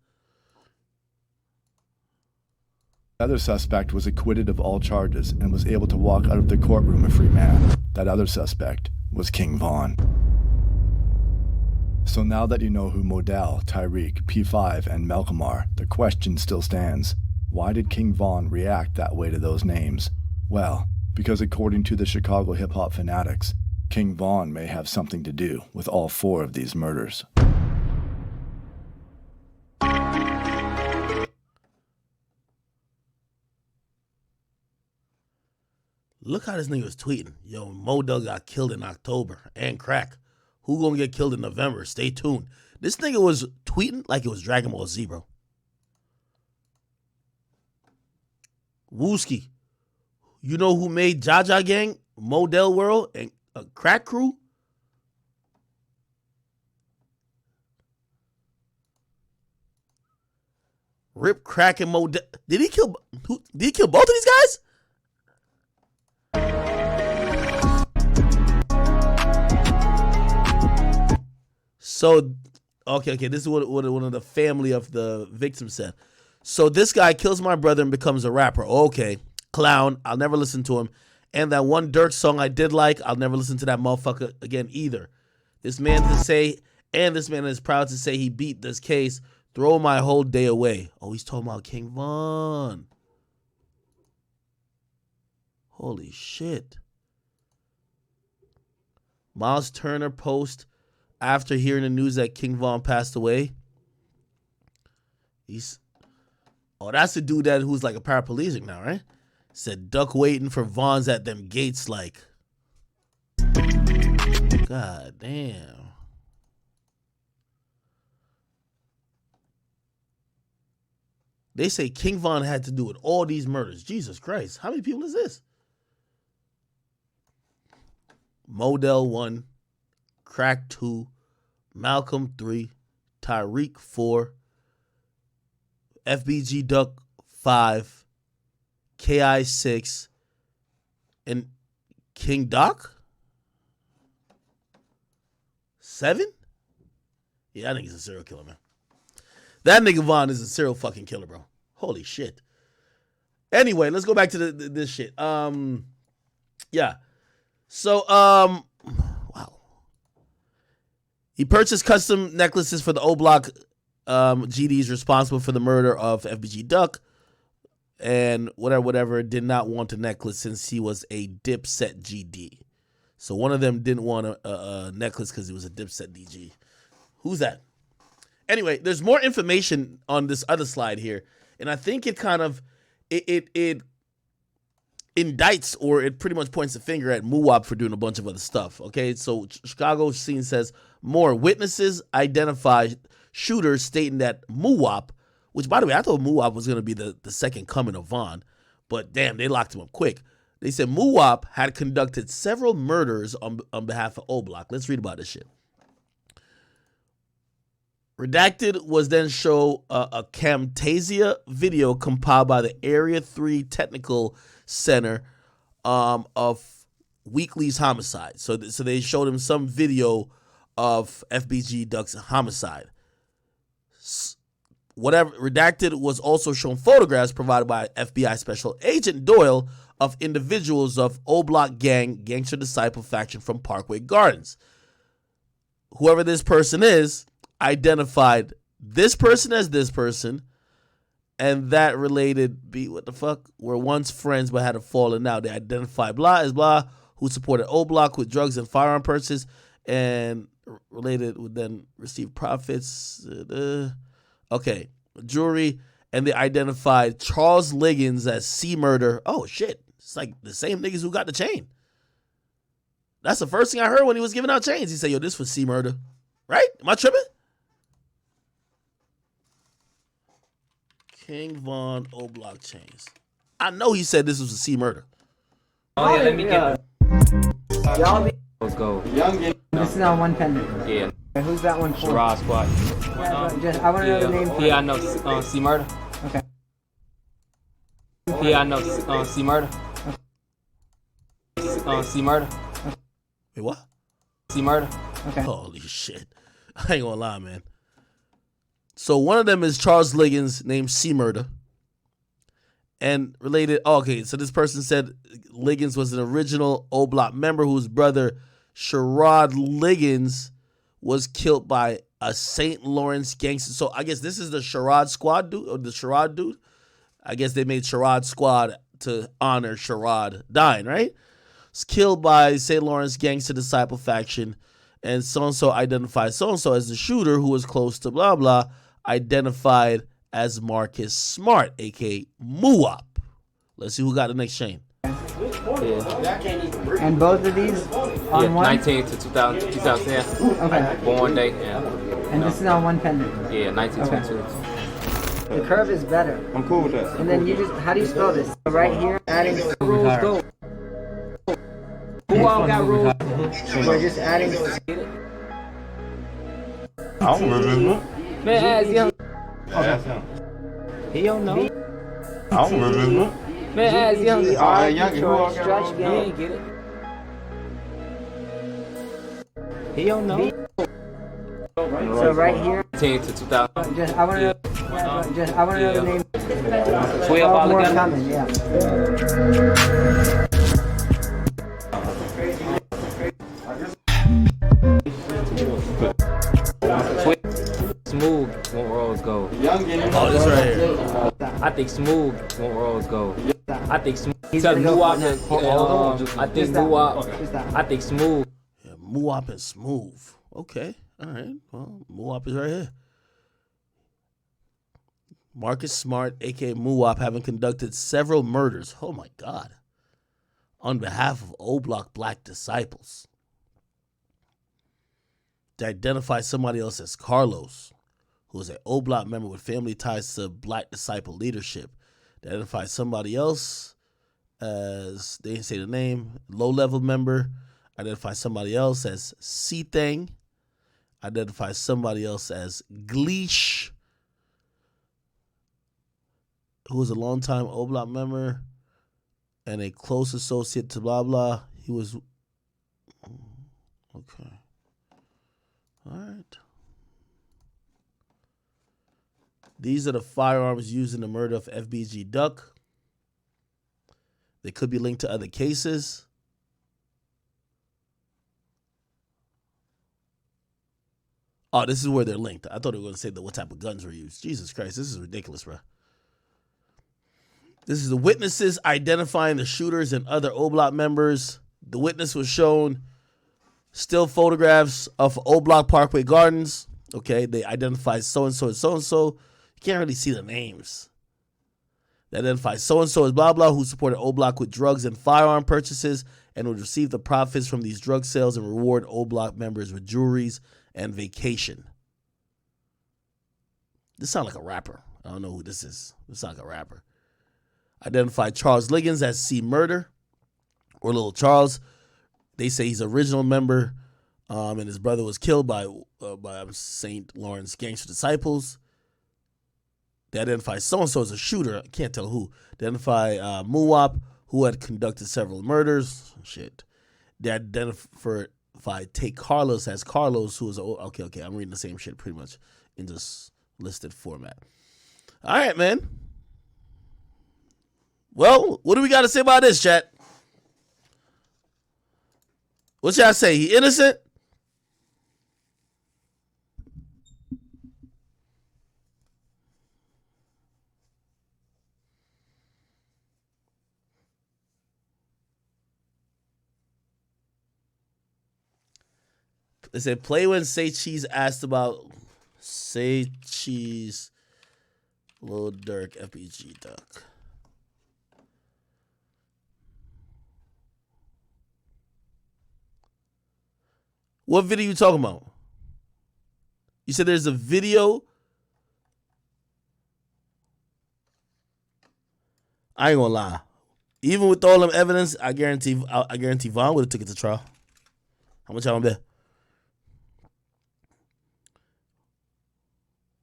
The other suspect was acquitted of all charges and was able to walk out of the courtroom a free man. That other suspect was King Von. So now that you know who Modell, Tyreek, P5, and Malcolm are, the question still stands. Why did King Von react that way to those names? Well, because according to the Chicago hip-hop fanatics, King Von may have something to do with all 4 of these murders. Look how this nigga was tweeting. Yo, Modell got killed in October and crack. Who gonna get killed in November? Stay tuned. This nigga was tweeting like it was Dragon Ball Z, bro. Wooski. You know who made Jaja Gang, Modell World, and a Crack Crew? Rip, Crack, and Modell. Did he kill both of these guys? So, okay, this is what one of the family of the victim said. So this guy kills my brother and becomes a rapper. Okay, clown. I'll never listen to him. And that one Dirk song I did like, I'll never listen to that motherfucker again either. This man is proud to say he beat this case. Throw my whole day away. Oh, he's talking about King Von. Holy shit. Miles Turner post after hearing the news that King Von passed away. That's the dude who's like a paraplegic now, right? Said duck waiting for Vons at them gates like. God damn. They say King Von had to do with all these murders. Jesus Christ. How many people is this? Model 1, Crack 2, Malcolm 3, Tyreek 4, FBG Duck 5, KI 6, and King Doc 7? Yeah, I think he's a serial killer, man. That nigga Vaughn is a serial fucking killer, bro. Holy shit. Anyway, let's go back to this shit. Yeah. So, wow. He purchased custom necklaces for the O Block GDs responsible for the murder of FBG Duck. And whatever, did not want a necklace since he was a Dipset GD. So one of them didn't want a necklace because he was a Dipset DG. Who's that? Anyway, there's more information on this other slide here, and I think it kind of it indicts, or it pretty much points the finger at MUWAP for doing a bunch of other stuff. Okay, so Chicago scene says more witnesses identify shooters, stating that MUWAP, which by the way I thought MUWAP was going to be the second coming of Vaughn, but damn, they locked him up quick. They said MUWAP had conducted several murders on behalf of O Block. Let's read about this shit. Redacted was then show a Camtasia video compiled by the Area 3 Technical Center of Weekly's homicide. So they showed him some video of FBG Duck's homicide. Redacted was also shown photographs provided by FBI Special Agent Doyle of individuals of O Block Gang, Gangster Disciple faction from Parkway Gardens. Whoever this person is identified this person as this person, and that related were once friends but had a falling out. They identified blah as blah, who supported O Block with drugs and firearm purchases, and related would then receive profits. Okay, jury, and they identified Charles Liggins as C-Murder. Oh shit, it's like the same niggas who got the chain. That's the first thing I heard when he was giving out chains. He said, yo, this was C-Murder. Right? Am I tripping? King Von O Block chains. I know he said this was a C-Murder. Oh, yeah, let me get it. Y'all be. Let's go. This is not one pendant. Yeah. Who's that one for? Sherrod Squad. I want to know the name for I know C-Murder. Okay. I know C-Murder. C-Murder. Wait, what? C-Murder. Okay. Holy shit. I ain't gonna lie, man. So one of them is Charles Liggins, named C-Murder. And related, so this person said Liggins was an original O Block member whose brother, Sherrod Liggins, was killed by a St. Lawrence gangster. So I guess this is the Sherrod Squad dude, or the Sherrod dude. I guess they made Sherrod Squad to honor Sherrod dying, right? Was killed by St. Lawrence gangster disciple faction, and so-and-so identified so-and-so as the shooter who was close to blah, blah, identified as Marcus Smart, a.k.a. MUWAP. Let's see who got the next chain. And both of these on one? 19 to 2010. Okay. Born date, yeah. And this is on one pendant? Yeah, 1922. Okay. The curve is better. I'm cool with that. And then you just, how do you spell this? Right here, adding rose gold. Who all got rose? We're just adding. I don't remember. Man, ask him. Ask him. He don't know. I don't remember. Man, ask him. Stretch He ain't get it. He don't know. So right here. 10 to 2000. I want to know the name. 12 all more together. coming, yeah. Smooth won't rose gold. Oh, this right here. I think smooth won't rose gold. I think smooth. Tell MUWAP. I think MUWAP. I think smooth. Yeah, MUWAP and smooth. Okay. All right. Well, MUWAP is right here. Marcus Smart, a.k.a. Muwap, having conducted several murders. Oh, my God. On behalf of O-Block Black disciples. To identify somebody else as Carlos, who is an O-Block member with family ties to Black disciple leadership. To identify somebody else as, they didn't say the name, low-level member. Identify somebody else as C-Thang. Identify somebody else as Gleesh, who was a longtime O-Block member and a close associate to blah, blah. He was, okay. All right. These are the firearms used in the murder of FBG Duck. They could be linked to other cases. Oh, this is where they're linked. I thought they were going to say what type of guns were used. Jesus Christ, this is ridiculous, bro. This is the witnesses identifying the shooters and other O-Block members. The witness was shown still photographs of O-Block Parkway Gardens. Okay, they identified so-and-so and so-and-so. You can't really see the names. They identified so-and-so as blah, blah, who supported O-Block with drugs and firearm purchases and would receive the profits from these drug sales and reward O-Block members with jewelries and vacation. This sounds like a rapper. I don't know who this is. This sounds like a rapper. Identified Charles Liggins as C Murder, or Little Charles. They say he's an original member, and his brother was killed by St. Lawrence Gangster Disciples. They identify so-and-so as a shooter. I can't tell who. They identify Muwap, who had conducted several murders. Shit. They identified Take Carlos as Carlos, who was okay. I'm reading the same shit pretty much in this listed format. All right, man. Well, what do we got to say about this, chat? What y'all say? He innocent? They said, play when Say Cheese asked about Say Cheese, Lil Durk, FBG Duck. What video you talking about? You said there's a video. I ain't gonna lie. Even with all them evidence, I guarantee Vaughn would have took it to trial. How much y'all bet?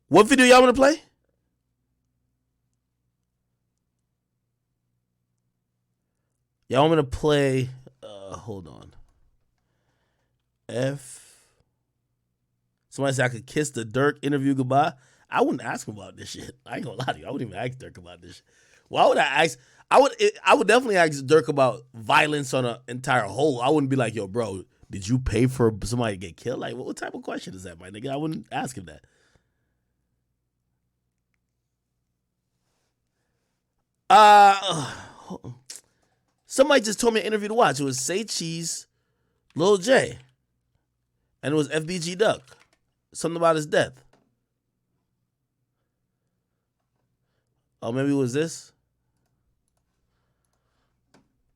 What video y'all want to play? Y'all want me to play? Hold on. Somebody said I could kiss the Dirk interview goodbye. I wouldn't ask him about this shit. I ain't gonna lie to you. I wouldn't even ask Dirk about this shit. Why would I ask? I would definitely ask Dirk about violence on an entire whole. I wouldn't be like, yo, bro, did you pay for somebody to get killed? Like, what type of question is that, my nigga? I wouldn't ask him that. Somebody just told me an interview to watch. It was Say Cheese, Lil J, and it was FBG Duck. Something about his death. Oh, maybe it was this.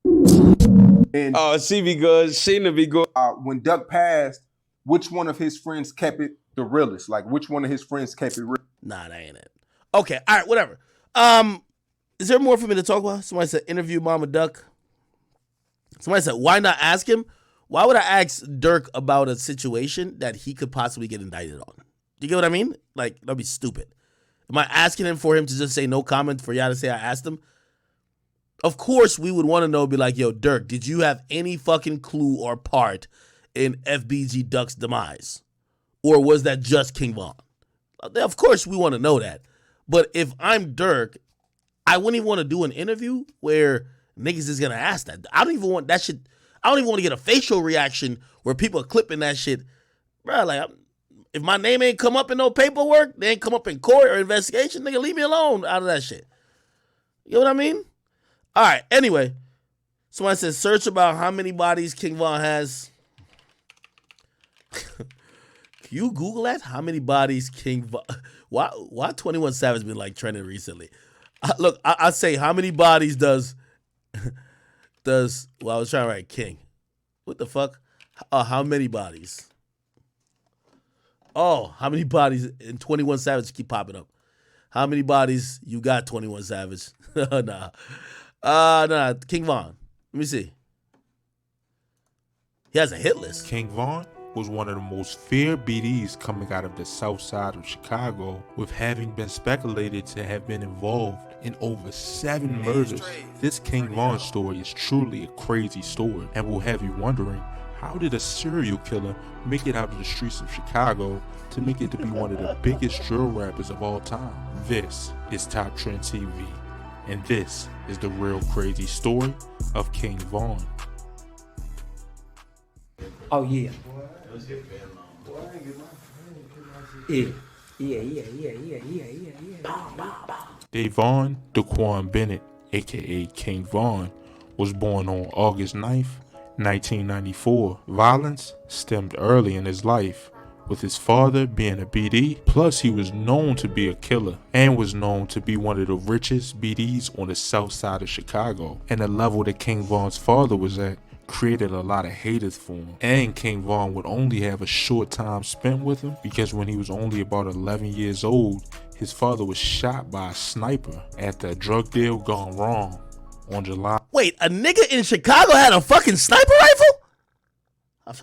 And she be good. Sheena be good. When Duck passed, which one of his friends kept it the realest? Like, which one of his friends kept it real? Nah, that ain't it. Okay, all right, whatever. Is there more for me to talk about? Somebody said interview Mama Duck. Somebody said, why not ask him? Why would I ask Dirk about a situation that he could possibly get indicted on? You get what I mean? Like, that'd be stupid. Am I asking him for him to just say no comment for y'all to say I asked him? Of course, we would want to know, be like, yo, Dirk, did you have any fucking clue or part in FBG Duck's demise? Or was that just King Von? Of course, we want to know that. But if I'm Dirk, I wouldn't even want to do an interview where niggas is going to ask that. I don't even want that shit. I don't even want to get a facial reaction where people are clipping that shit. Bro, like, if my name ain't come up in no paperwork, they ain't come up in court or investigation, nigga, leave me alone out of that shit. You know what I mean? All right, anyway. Somebody says, search about how many bodies King Von has. Can you Google that? How many bodies King Von... Why 21 Savage been like trending recently? Look, I say how many bodies does well, I was trying to write King. What the fuck? How many bodies? Oh, how many bodies in 21 Savage keep popping up? How many bodies you got, 21 Savage? Nah. King Von. Let me see. He has a hit list. King Von was one of the most feared BDs coming out of the south side of Chicago, with having been speculated to have been involved in over 7 murders. This King Von story is truly a crazy story and will have you wondering, how did a serial killer make it out of the streets of Chicago to make it to be one of the biggest drill rappers of all time? This is Top Trend TV, and this is the real crazy story of King Von. Oh yeah. Yeah. Davon Daquan Bennett, aka King Von, was born on August 9th, 1994. Violence stemmed early in his life, with his father being a BD, plus he was known to be a killer and was known to be one of the richest BDs on the south side of Chicago. And the level that King Von's father was at created a lot of haters for him, and King Von would only have a short time spent with him because when he was only about 11 years old, his father was shot by a sniper after a drug deal gone wrong on July. Wait, a nigga in Chicago had a fucking sniper rifle?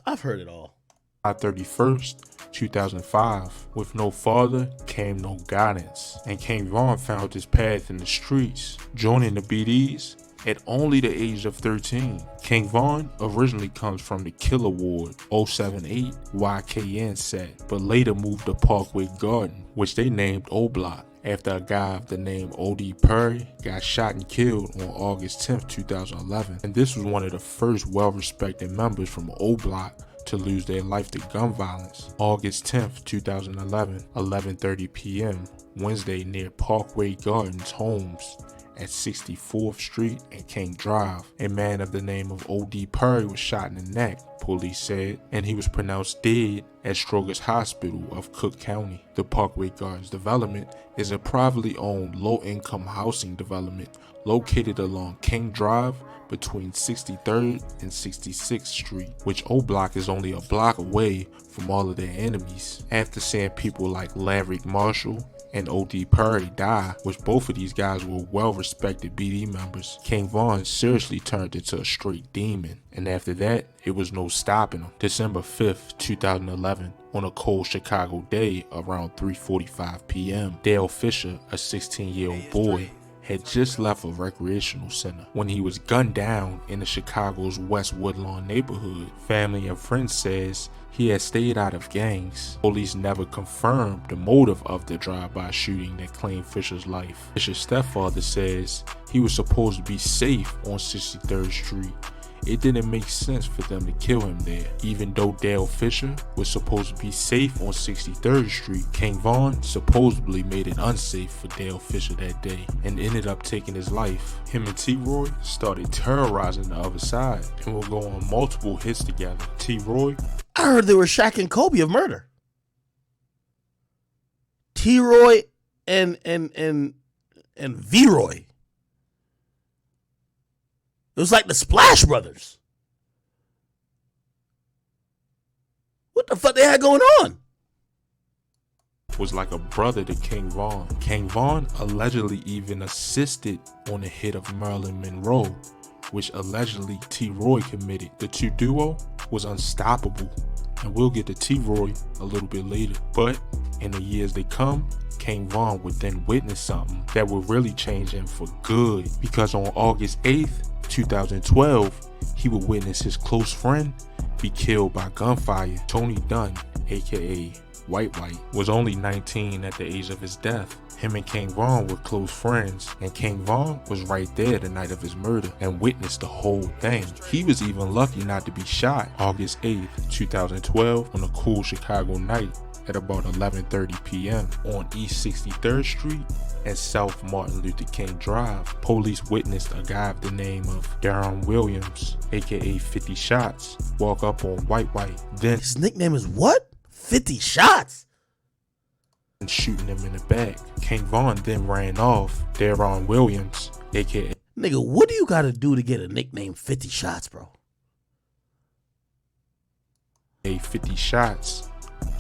I've heard it all. July 31st, 2005. With no father came no guidance, and King Von found his path in the streets, joining the BDs at only the age of 13. King Von originally comes from the Killer Ward 078 YKN set, but later moved to Parkway Garden, which they named O Block, after a guy of the name O.D. Perry got shot and killed on August 10th, 2011. And this was one of the first well-respected members from O Block to lose their life to gun violence. August 10th, 2011, 11:30 p.m., Wednesday, near Parkway Gardens Homes at 64th Street and King Drive. A man of the name of O.D. Perry was shot in the neck, police said, and he was pronounced dead at Stroger's Hospital of Cook County. The Parkway Gardens development is a privately owned low-income housing development located along King Drive between 63rd and 66th Street, which O Block is only a block away from all of their enemies. After seeing people like Laverick Marshall and O.D. Perry die, which both of these guys were well-respected BD members, King Von seriously turned into a straight demon, and after that, it was no stopping him. December 5th, 2011, on a cold Chicago day around 3:45 p.m., Dale Fisher, a 16-year-old boy, had just left a recreational center when he was gunned down in the Chicago's West Woodlawn neighborhood. Family and friends says he had stayed out of gangs. Police never confirmed the motive of the drive-by shooting that claimed Fisher's life. Fisher's stepfather says he was supposed to be safe on 63rd Street. It didn't make sense for them to kill him there. Even though Dale Fisher was supposed to be safe on 63rd Street, King Von supposedly made it unsafe for Dale Fisher that day and ended up taking his life. Him and T-Roy started terrorizing the other side and will go on multiple hits together. T-Roy, I heard they were Shaq and Kobe of murder. T-Roy and V-Roy. It was like the Splash Brothers. What the fuck they had going on? was like a brother to King Von. King Von allegedly even assisted on the hit of Marilyn Monroe, which allegedly T-Roy committed. The two duo was unstoppable, and we'll get to T-Roy a little bit later. But in the years to come, King Von would then witness something that would really change him for good, because on August 8th, 2012, he would witness his close friend be killed by gunfire. Tony Dunn, aka White White, was only 19 at the age of his death. Him and King Von were close friends, and King Von was right there the night of his murder and witnessed the whole thing. He was even lucky not to be shot. August 8th, 2012, on a cool Chicago night at about 11:30 p.m. on East 63rd Street and South Martin Luther King Drive. Police witnessed a guy of the name of Darren Williams, aka 50 Shots, walk up on White White. Then his nickname is what? 50 Shots? and shooting him in the back. King Von then ran off. Deron Williams, aka Nigga, what do you gotta do to get a nickname 50 Shots, bro? 50 Shots,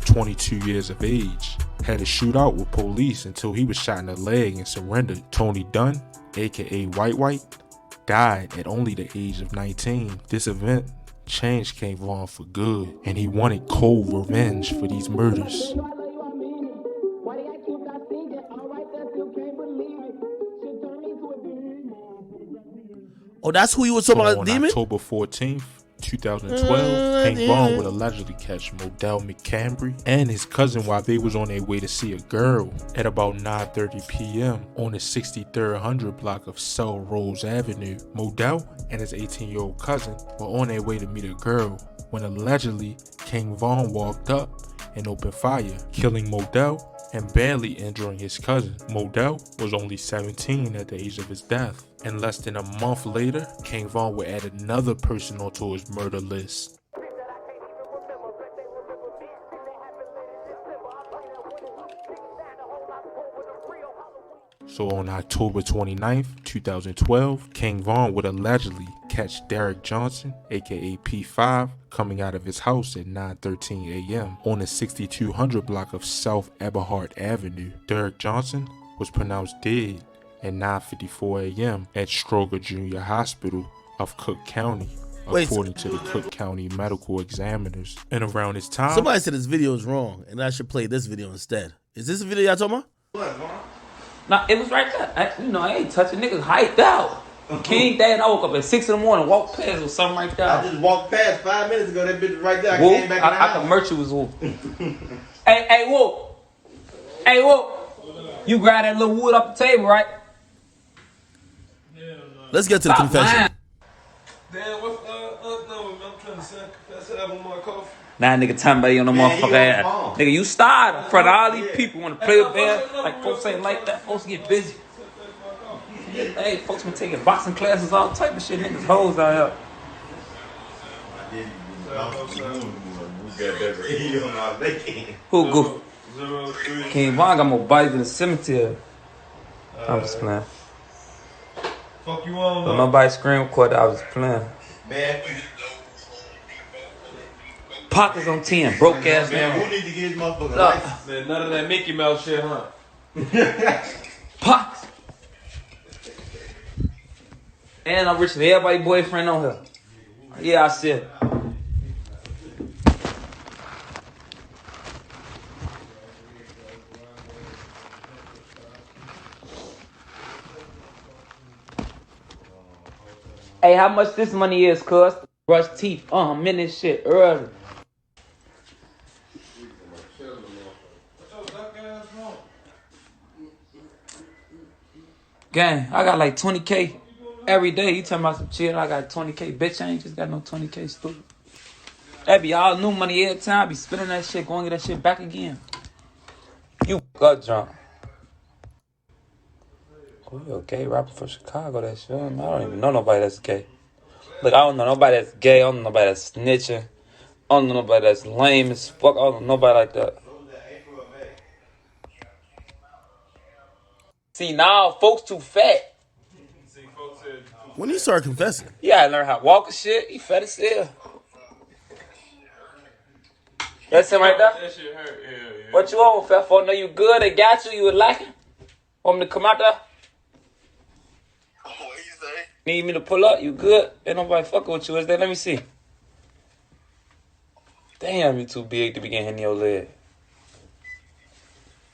22 years of age, had a shootout with police until he was shot in the leg and surrendered. Tony Dunn, aka White, died at only the age of 19. This event changed King Von for good, and he wanted cold revenge for these murders. Oh, that's who you was talking about, on Demon? October 14th, 2012, King Von would allegedly catch Modell McCambry and his cousin while they was on their way to see a girl at about 9:30 p.m. on the 6300 block of Selrose Avenue. Modell and his 18-year-old cousin were on their way to meet a girl when allegedly King Von walked up and opened fire, killing Modell and badly injuring his cousin. Modell was only 17 at the age of his death, and less than a month later, King Von would add another person onto his murder list. So on October 29th, 2012, King Von would allegedly catch Derek Johnson, aka P5, coming out of his house at 9:13 a.m. on the 6200 block of South Eberhard Avenue. Derek Johnson was pronounced dead at 9:54 a.m. at Stroger Junior Hospital of Cook County, according to the Cook County medical examiners. And around this time, somebody said this video is wrong, and I should play this video instead. Is this the video y'all talking about? Nah, it was right there. I ain't touching niggas hyped out. King Dad, I woke up at 6 in the morning, walked past or something like that. I just walked past 5 minutes ago. That bitch was right there. I Whoop, came back in the I house. can merch you was whoop. Hey, Whoop. Hey, Whoop. You grab that little wood off the table, right? Let's get to the confession. Damn, what's number, man? I'm trying to say, confess it, have more coffee. Nah, nigga, talking about you on the motherfucker ass. Nigga, you started in front of all these people want to play with band. Like, folks ain't like that. Folks get busy. Hey, folks been taking boxing classes, all type of shit. Niggas hoes out here. Who go? King Von got more bodies than the cemetery. I'm just playing. Fuck you on, But nobody scream quarter, I was playing. Man. Pockets on 10, broke ass man. Who need to get his motherfucking life? Man, none of that Mickey Mouse shit, huh? Pockets. And I'm rich than everybody's boyfriend on here. Yeah, I said. Hey, how much this money is, cuz? Brush teeth. I'm in this shit early. Gang, I got like 20K every day. You talking about some shit, I got 20K. Bitch, I ain't just got no 20K, stupid. That be all new money every time. I be spending that shit, going to get that shit back again. You got drunk. Oh, you a gay rapper from Chicago, that shit. I don't even know nobody that's gay. Look, I don't know nobody that's gay. I don't know nobody that's snitching. I don't know nobody that's lame as fuck. I don't know nobody like that. See, now folks too fat. When you start confessing? Yeah, I learned how to walk and shit. He fat as hell. That's him right there? That shit hurt, yeah. What you want, fat folk? Know you good? They got you? You would like it? Want me to come out there? What you say? Need me to pull up? You good? Ain't nobody fucking with you, is there? Let me see. Damn, you too big to be getting in your leg.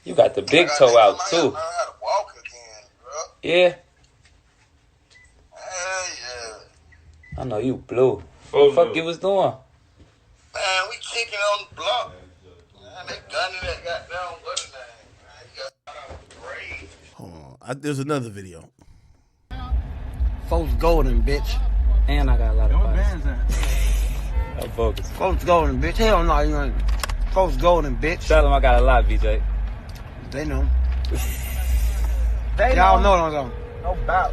You got the big toe out, too. Yeah. I know you blue. What the fuck you was doing? Man, we kicking on the block. Man, they gunning that goddamn what's the name? Man, you got brave. Hold on. There's another video. Folks golden, bitch. And I got a lot of bands. I'm focused. Folks golden, bitch. Hell no, you ain't. Folks golden, bitch. Tell them I got a lot, BJ. They know. know Y'all know what I'm talking. No doubt.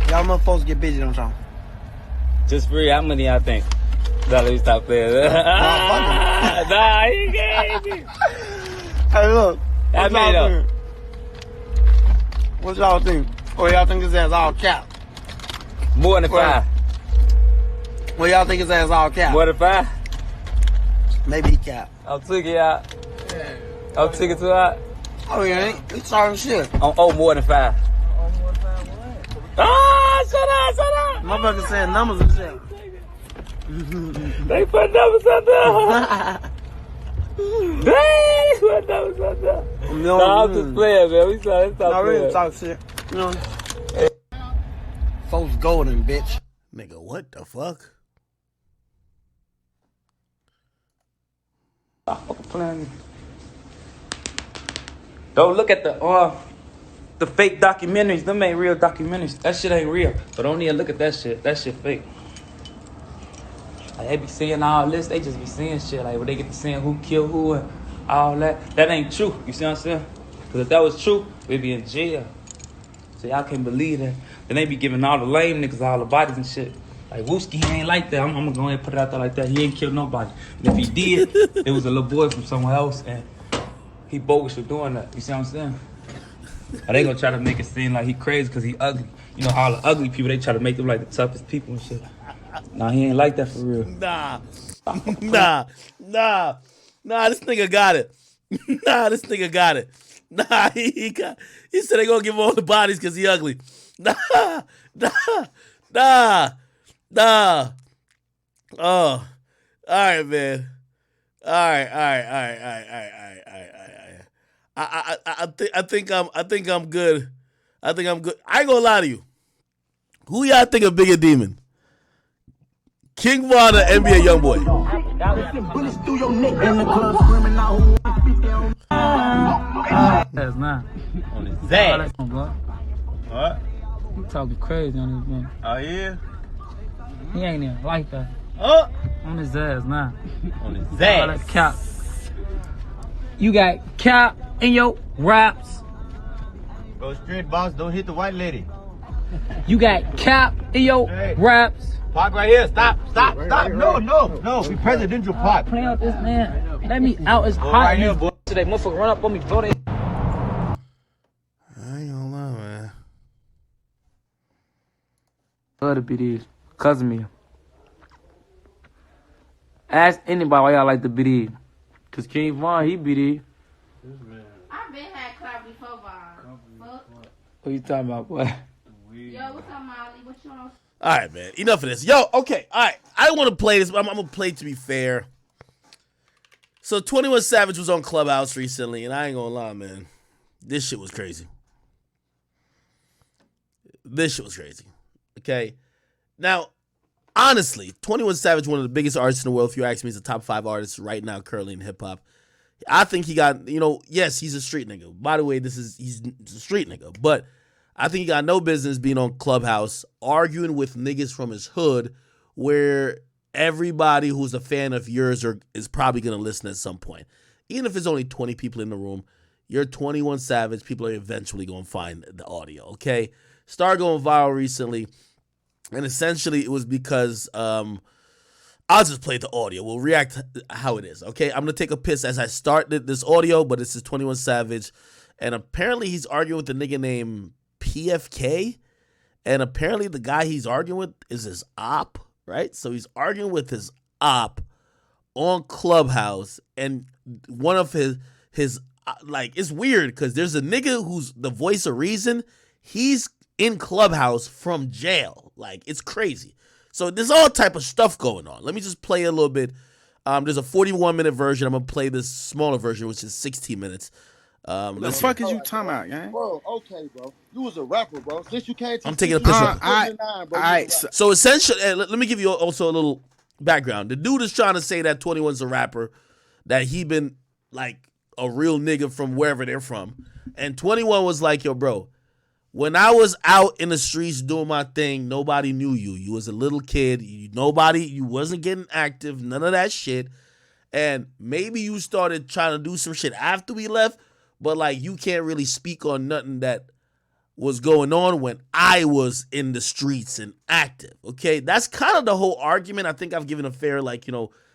Y'all motherfuckers get busy on something. Just free, how many I think? Nah, let me stop playing. Nah, he gave me. Hey, look. What y'all think? What y'all think? Or y'all think his ass all cap? More than 5. Well, y'all think his ass all cap? More than 5? Maybe he cap. I'll take it out. I'll take it to out. Oh, yeah, he talking shit. Oh, more than 5. Ah, shut up. Motherfuckers saying numbers and shit. They put numbers up there. They put numbers up there. No, I'm just playing, man. We stop playing. I really talk shit. You know? Folks golden, bitch. Nigga, what the fuck? Stop playing. Don't look at the fake documentaries. Them ain't real documentaries. That shit ain't real. But don't even look at that shit. That shit fake. Like, they be seeing all this. They just be seeing shit. Like, when they get to seeing who killed who and all that. That ain't true. You see what I'm saying? Because if that was true, we'd be in jail. So y'all can't believe that. Then they be giving all the lame niggas all the bodies and shit. Like, Wooski, he ain't like that. I'm gonna go ahead and put it out there like that. He ain't killed nobody. And if he did, it was a little boy from somewhere else. And he bogus for doing that. You see what I'm saying? Or they gonna try to make it seem like he crazy because he ugly. You know, all the ugly people, they try to make them like the toughest people and shit. Nah, he ain't like that for real. Nah, this nigga got it. This nigga got it. He said they gonna give him all the bodies because he ugly. Nah. Oh, all right, man. All right. I think I'm good. I ain't gonna lie to you. Who y'all think a bigger demon? King Von or NBA Youngboy? That's not. On his ass. What? You talking crazy on this man. Oh, yeah? He ain't even like that. Oh! On his ass now. On his All that cap. You got cap in your raps. Go straight, boss. Don't hit the white lady. You got cap in your raps. Park right here. Stop. No. Be presidential park. Playing with this man. Let me out. It's Go hot right in here, here, boy. Today, motherfucker run up on me, throw that. I ain't gonna lie, man. Love the BDs. Cousin me. Ask anybody why y'all like the BD. Cause King Von, he BD. I've been had clout before, Von. What you talking about, boy? Yo, what's up, Molly? What you on? All right, man. Enough of this. Yo, okay. All right. I want to play this, but I'm going to play to be fair. So 21 Savage was on Clubhouse recently, and I ain't going to lie, man. This shit was crazy. Okay? Now, honestly, 21 Savage, one of the biggest artists in the world. If you ask me, he's a top 5 artist right now currently in hip-hop. I think he got, yes, he's a street nigga. By the way, he's a street nigga. But I think he got no business being on Clubhouse arguing with niggas from his hood where everybody who's a fan of yours is probably going to listen at some point. Even if there's only 20 people in the room, you're 21 Savage. People are eventually going to find the audio, okay? Started going viral recently, and essentially it was because I'll just play the audio. We'll react how it is, okay? I'm going to take a piss as I start this audio, but this is 21 Savage, and apparently he's arguing with a nigga named PFK, and apparently the guy he's arguing with is his op, right? So he's arguing with his op on Clubhouse, and one of his like, it's weird because there's a nigga who's the voice of reason. He's in Clubhouse from jail. Like, it's crazy. So there's all type of stuff going on. Let me just play a little bit. There's a 41-minute version. I'm gonna play this smaller version, which is 16 minutes. What the fuck is you talking about, gang? Bro, okay, bro. You was a rapper, bro. Since you came to I'm taking a picture. All right. So essentially, let me give you also a little background. The dude is trying to say that 21's a rapper, that he been like a real nigga from wherever they're from. And 21 was like, yo, bro, when I was out in the streets doing my thing, nobody knew you. You was a little kid. You wasn't getting active, none of that shit. And maybe you started trying to do some shit after we left, but like you can't really speak on nothing that was going on when I was in the streets and active. Okay, that's kind of the whole argument. I think I've given a fair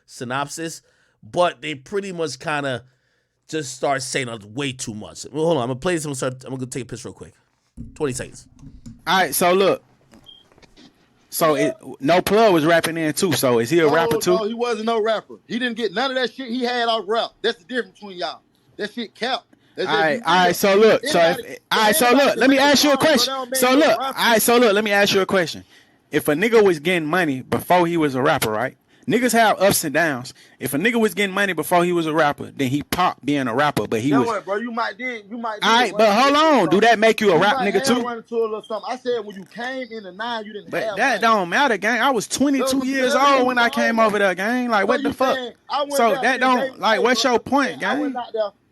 synopsis, but they pretty much kind of just starts saying way too much. Well, hold on, I'm gonna play this. I'm gonna take a piss real quick. 20 seconds. All right, so look. So No Plug was rapping in too. So is he a rapper too? No, he wasn't no rapper. He didn't get none of that shit he had off rap. That's the difference between y'all. That shit count. All right. So look. Let me ask you a question. Let me ask you a question. If a nigga was getting money before he was a rapper, right? Niggas have ups and downs. If a nigga was getting money before he was a rapper, then he popped being a rapper, but he was. What, bro? You might. All right, but hold on. Do that make you a rap nigga too? I said when you came in the 9, you didn't But have that money. don't matter, gang. I was 22 years old when I came over there, gang. Like, what the fuck? So that don't, like, what's your point, gang?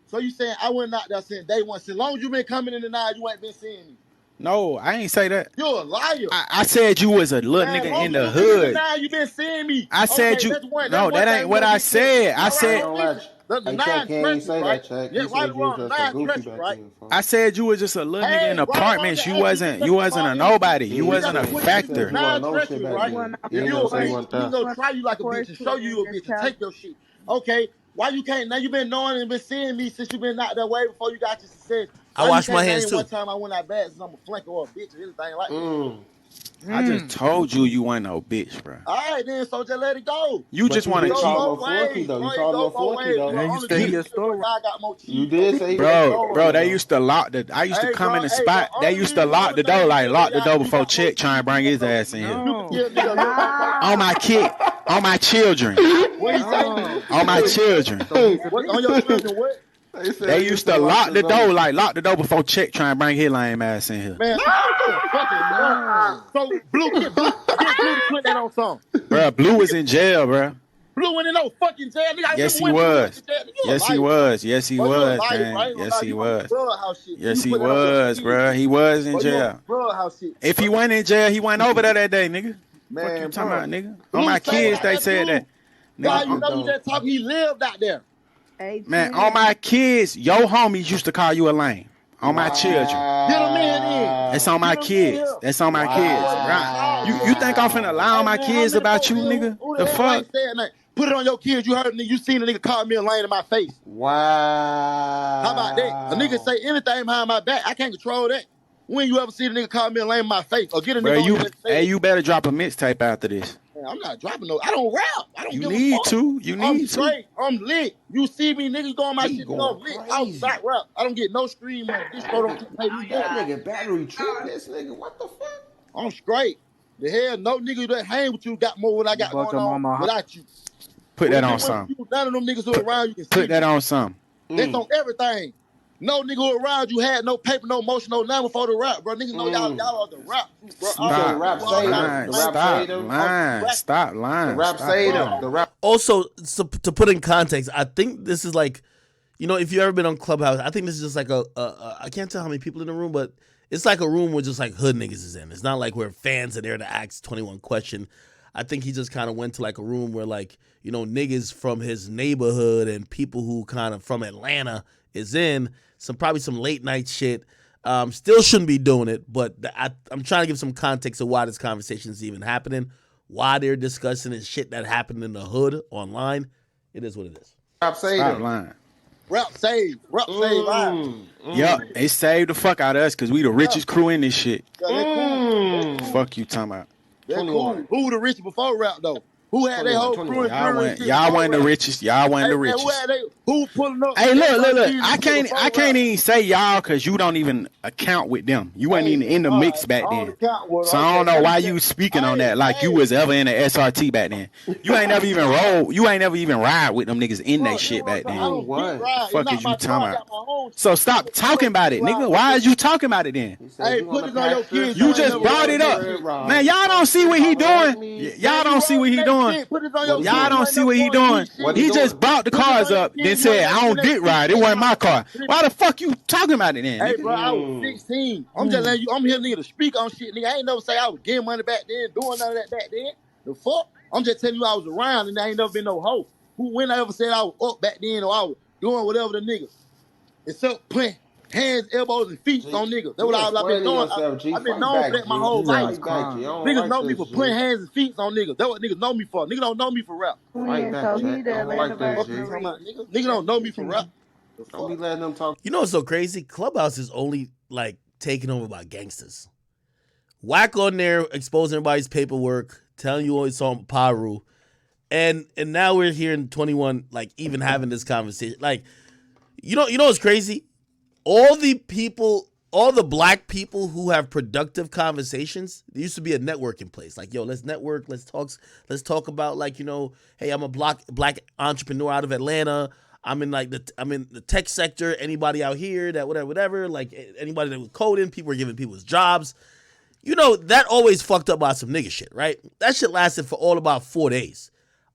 So you saying I went out there since day one. As long as you been coming in the 9, you ain't been seeing me. No, I ain't say that. You're a liar. I said you was a little nigga in the hood. You been seeing me. I said you. No, that ain't what I said. I said. Can't say that, Chuck. Yeah, right or wrong, 9 stretches, right? I said you was just a little nigga in apartments. You wasn't a nobody. You wasn't a factor. 9 stretches, right? You gonna try you like a bitch and show you a bitch and take your shit. Okay, why you can't? Now you been knowing and been seeing me since you been out that way before you got your success. I wash my hands too. One time I went out bad since I'm a flanker or a bitch or anything like that. I just told you wasn't no bitch, bro. All right, then, so just let it go. You just want to cheat. You called him a flunky, though. Yeah, you stay your story. You did say bro, they used to lock the. I used to come in the spot. They used to lock the door, like lock the door before Chick trying to bring his ass in here. On my kid, on my children, on my children. On your children, what? They used to lock the door, like lock the door before Chick trying to bring his lame ass in here. Man, so Blue to put that on song. Bro, Blue was in jail, bro. Blue went in no fucking jail. Yes, he was. Yes, he was. Yes, he was, man. Yes, he was. Yes, he was, bro. He was in jail. If he went in jail, he went over there that day, nigga. Man, what you talking about, nigga? On my kids, they said that. Nah, you know you just talking. He lived out there. Man, on my kids, your homies used to call you a lame. On my children. Get him in. It's on my kids. That's on my kids. Right? You think I'm finna lie on my kids about you, nigga? The fuck? Put it on your kids. You heard me. You seen a nigga call me a lame in my face. Wow. How about that? A nigga say anything behind my back. I can't control that. When you ever see a nigga call me a lame in my face or get a nigga Hey, you better drop a mixtape after this. Man, I'm not dropping no. I don't rap. I don't. You give need a fuck. to. You need I'm to. straight. I'm lit. You see me, niggas going my shit. I'm lit. I'm back rap. I don't get no stream money. This show don't pay me. That nigga battery tripping. This nigga, what the fuck? I'm straight. The hell, no nigga that hang with you got more than I got going on without you. Put that on something. None of them niggas who around you can see. Put that on something. That's on everything. No nigga who around you had no paper, no motion, no nothing before the rap, bro. Niggas know y'all are the rap, bro. Stop lying. The rap say them. The rap. Also, to put in context, I think this is like, you know, if you've ever been on Clubhouse, I think this is just like I can't tell how many people in the room, but it's like a room where just like hood niggas is in. It's not like where fans are there to ask 21 question. I think he just kind of went to like a room where like, you know, niggas from his neighborhood and people who kind of from Atlanta is in probably some late night shit. Still shouldn't be doing it, but I'm trying to give some context of why this conversation is even happening, why they're discussing this shit that happened in the hood online. It is what it is. Rap save them. Lying. Rap save live. Yup, they saved the fuck out of us because we the richest crew in this shit. Cool. Fuck you talking about. They're cool. Who the richest before rap though? Who had their whole crew? Y'all wasn't the richest. Y'all wasn't the richest. Who pulling up? Hey, look. I can't even say y'all because you don't even account with them. You wasn't even in the mix back then. So I don't know why you speaking on that like you was ever in the SRT back then. You ain't never even roll. You ain't never even ride with them niggas in that shit back then. Fuck is you talking about? So stop talking about it, nigga. Why is you talking about it then? Hey, put it on your kids. You just brought it up, man. Y'all don't see what he doing. Y'all don't see what he doing. Y'all don't see what he doing. He just brought the cars up, then said, I don't dick ride. It wasn't my car. Why the fuck you talking about it then? Hey, bro, I was 16. I'm just letting you, I'm here nigga to speak on shit, nigga. I ain't never say I was getting money back then, doing none of that back then. The fuck? I'm just telling you I was around and I ain't never been no hoe. When I ever said I was up back then or I was doing whatever the niggas. Except putting hands, elbows, and feet on niggas. That's what I've been doing. I've been known for that my whole life. Niggas know me for putting hands and feet on niggas. That's what niggas know me for. Niggas don't know me for rap. Niggas don't know me for rap. Don't be letting them talk. You know what's so crazy? Clubhouse is only like taken over by gangsters. Whack on there, exposing everybody's paperwork, telling you always saw Paru. And now we're here in 21, like even having this conversation. Like, you know what's crazy? All the black people who have productive conversations, there used to be a networking place. Like, yo, let's network, let's talk about, like, you know, hey, I'm a black entrepreneur out of Atlanta. I'm in the tech sector. Anybody out here that whatever, like anybody that was coding, people were giving people jobs. You know, that always fucked up by some nigga shit, right? That shit lasted for all about 4 days.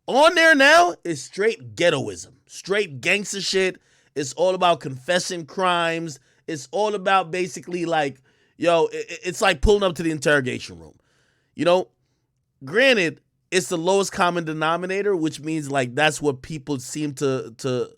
On there now is straight ghettoism, straight gangster shit. It's all about confessing crimes. It's all about basically like, yo, it's like pulling up to the interrogation room. You know, granted, it's the lowest common denominator, which means like that's what people seem to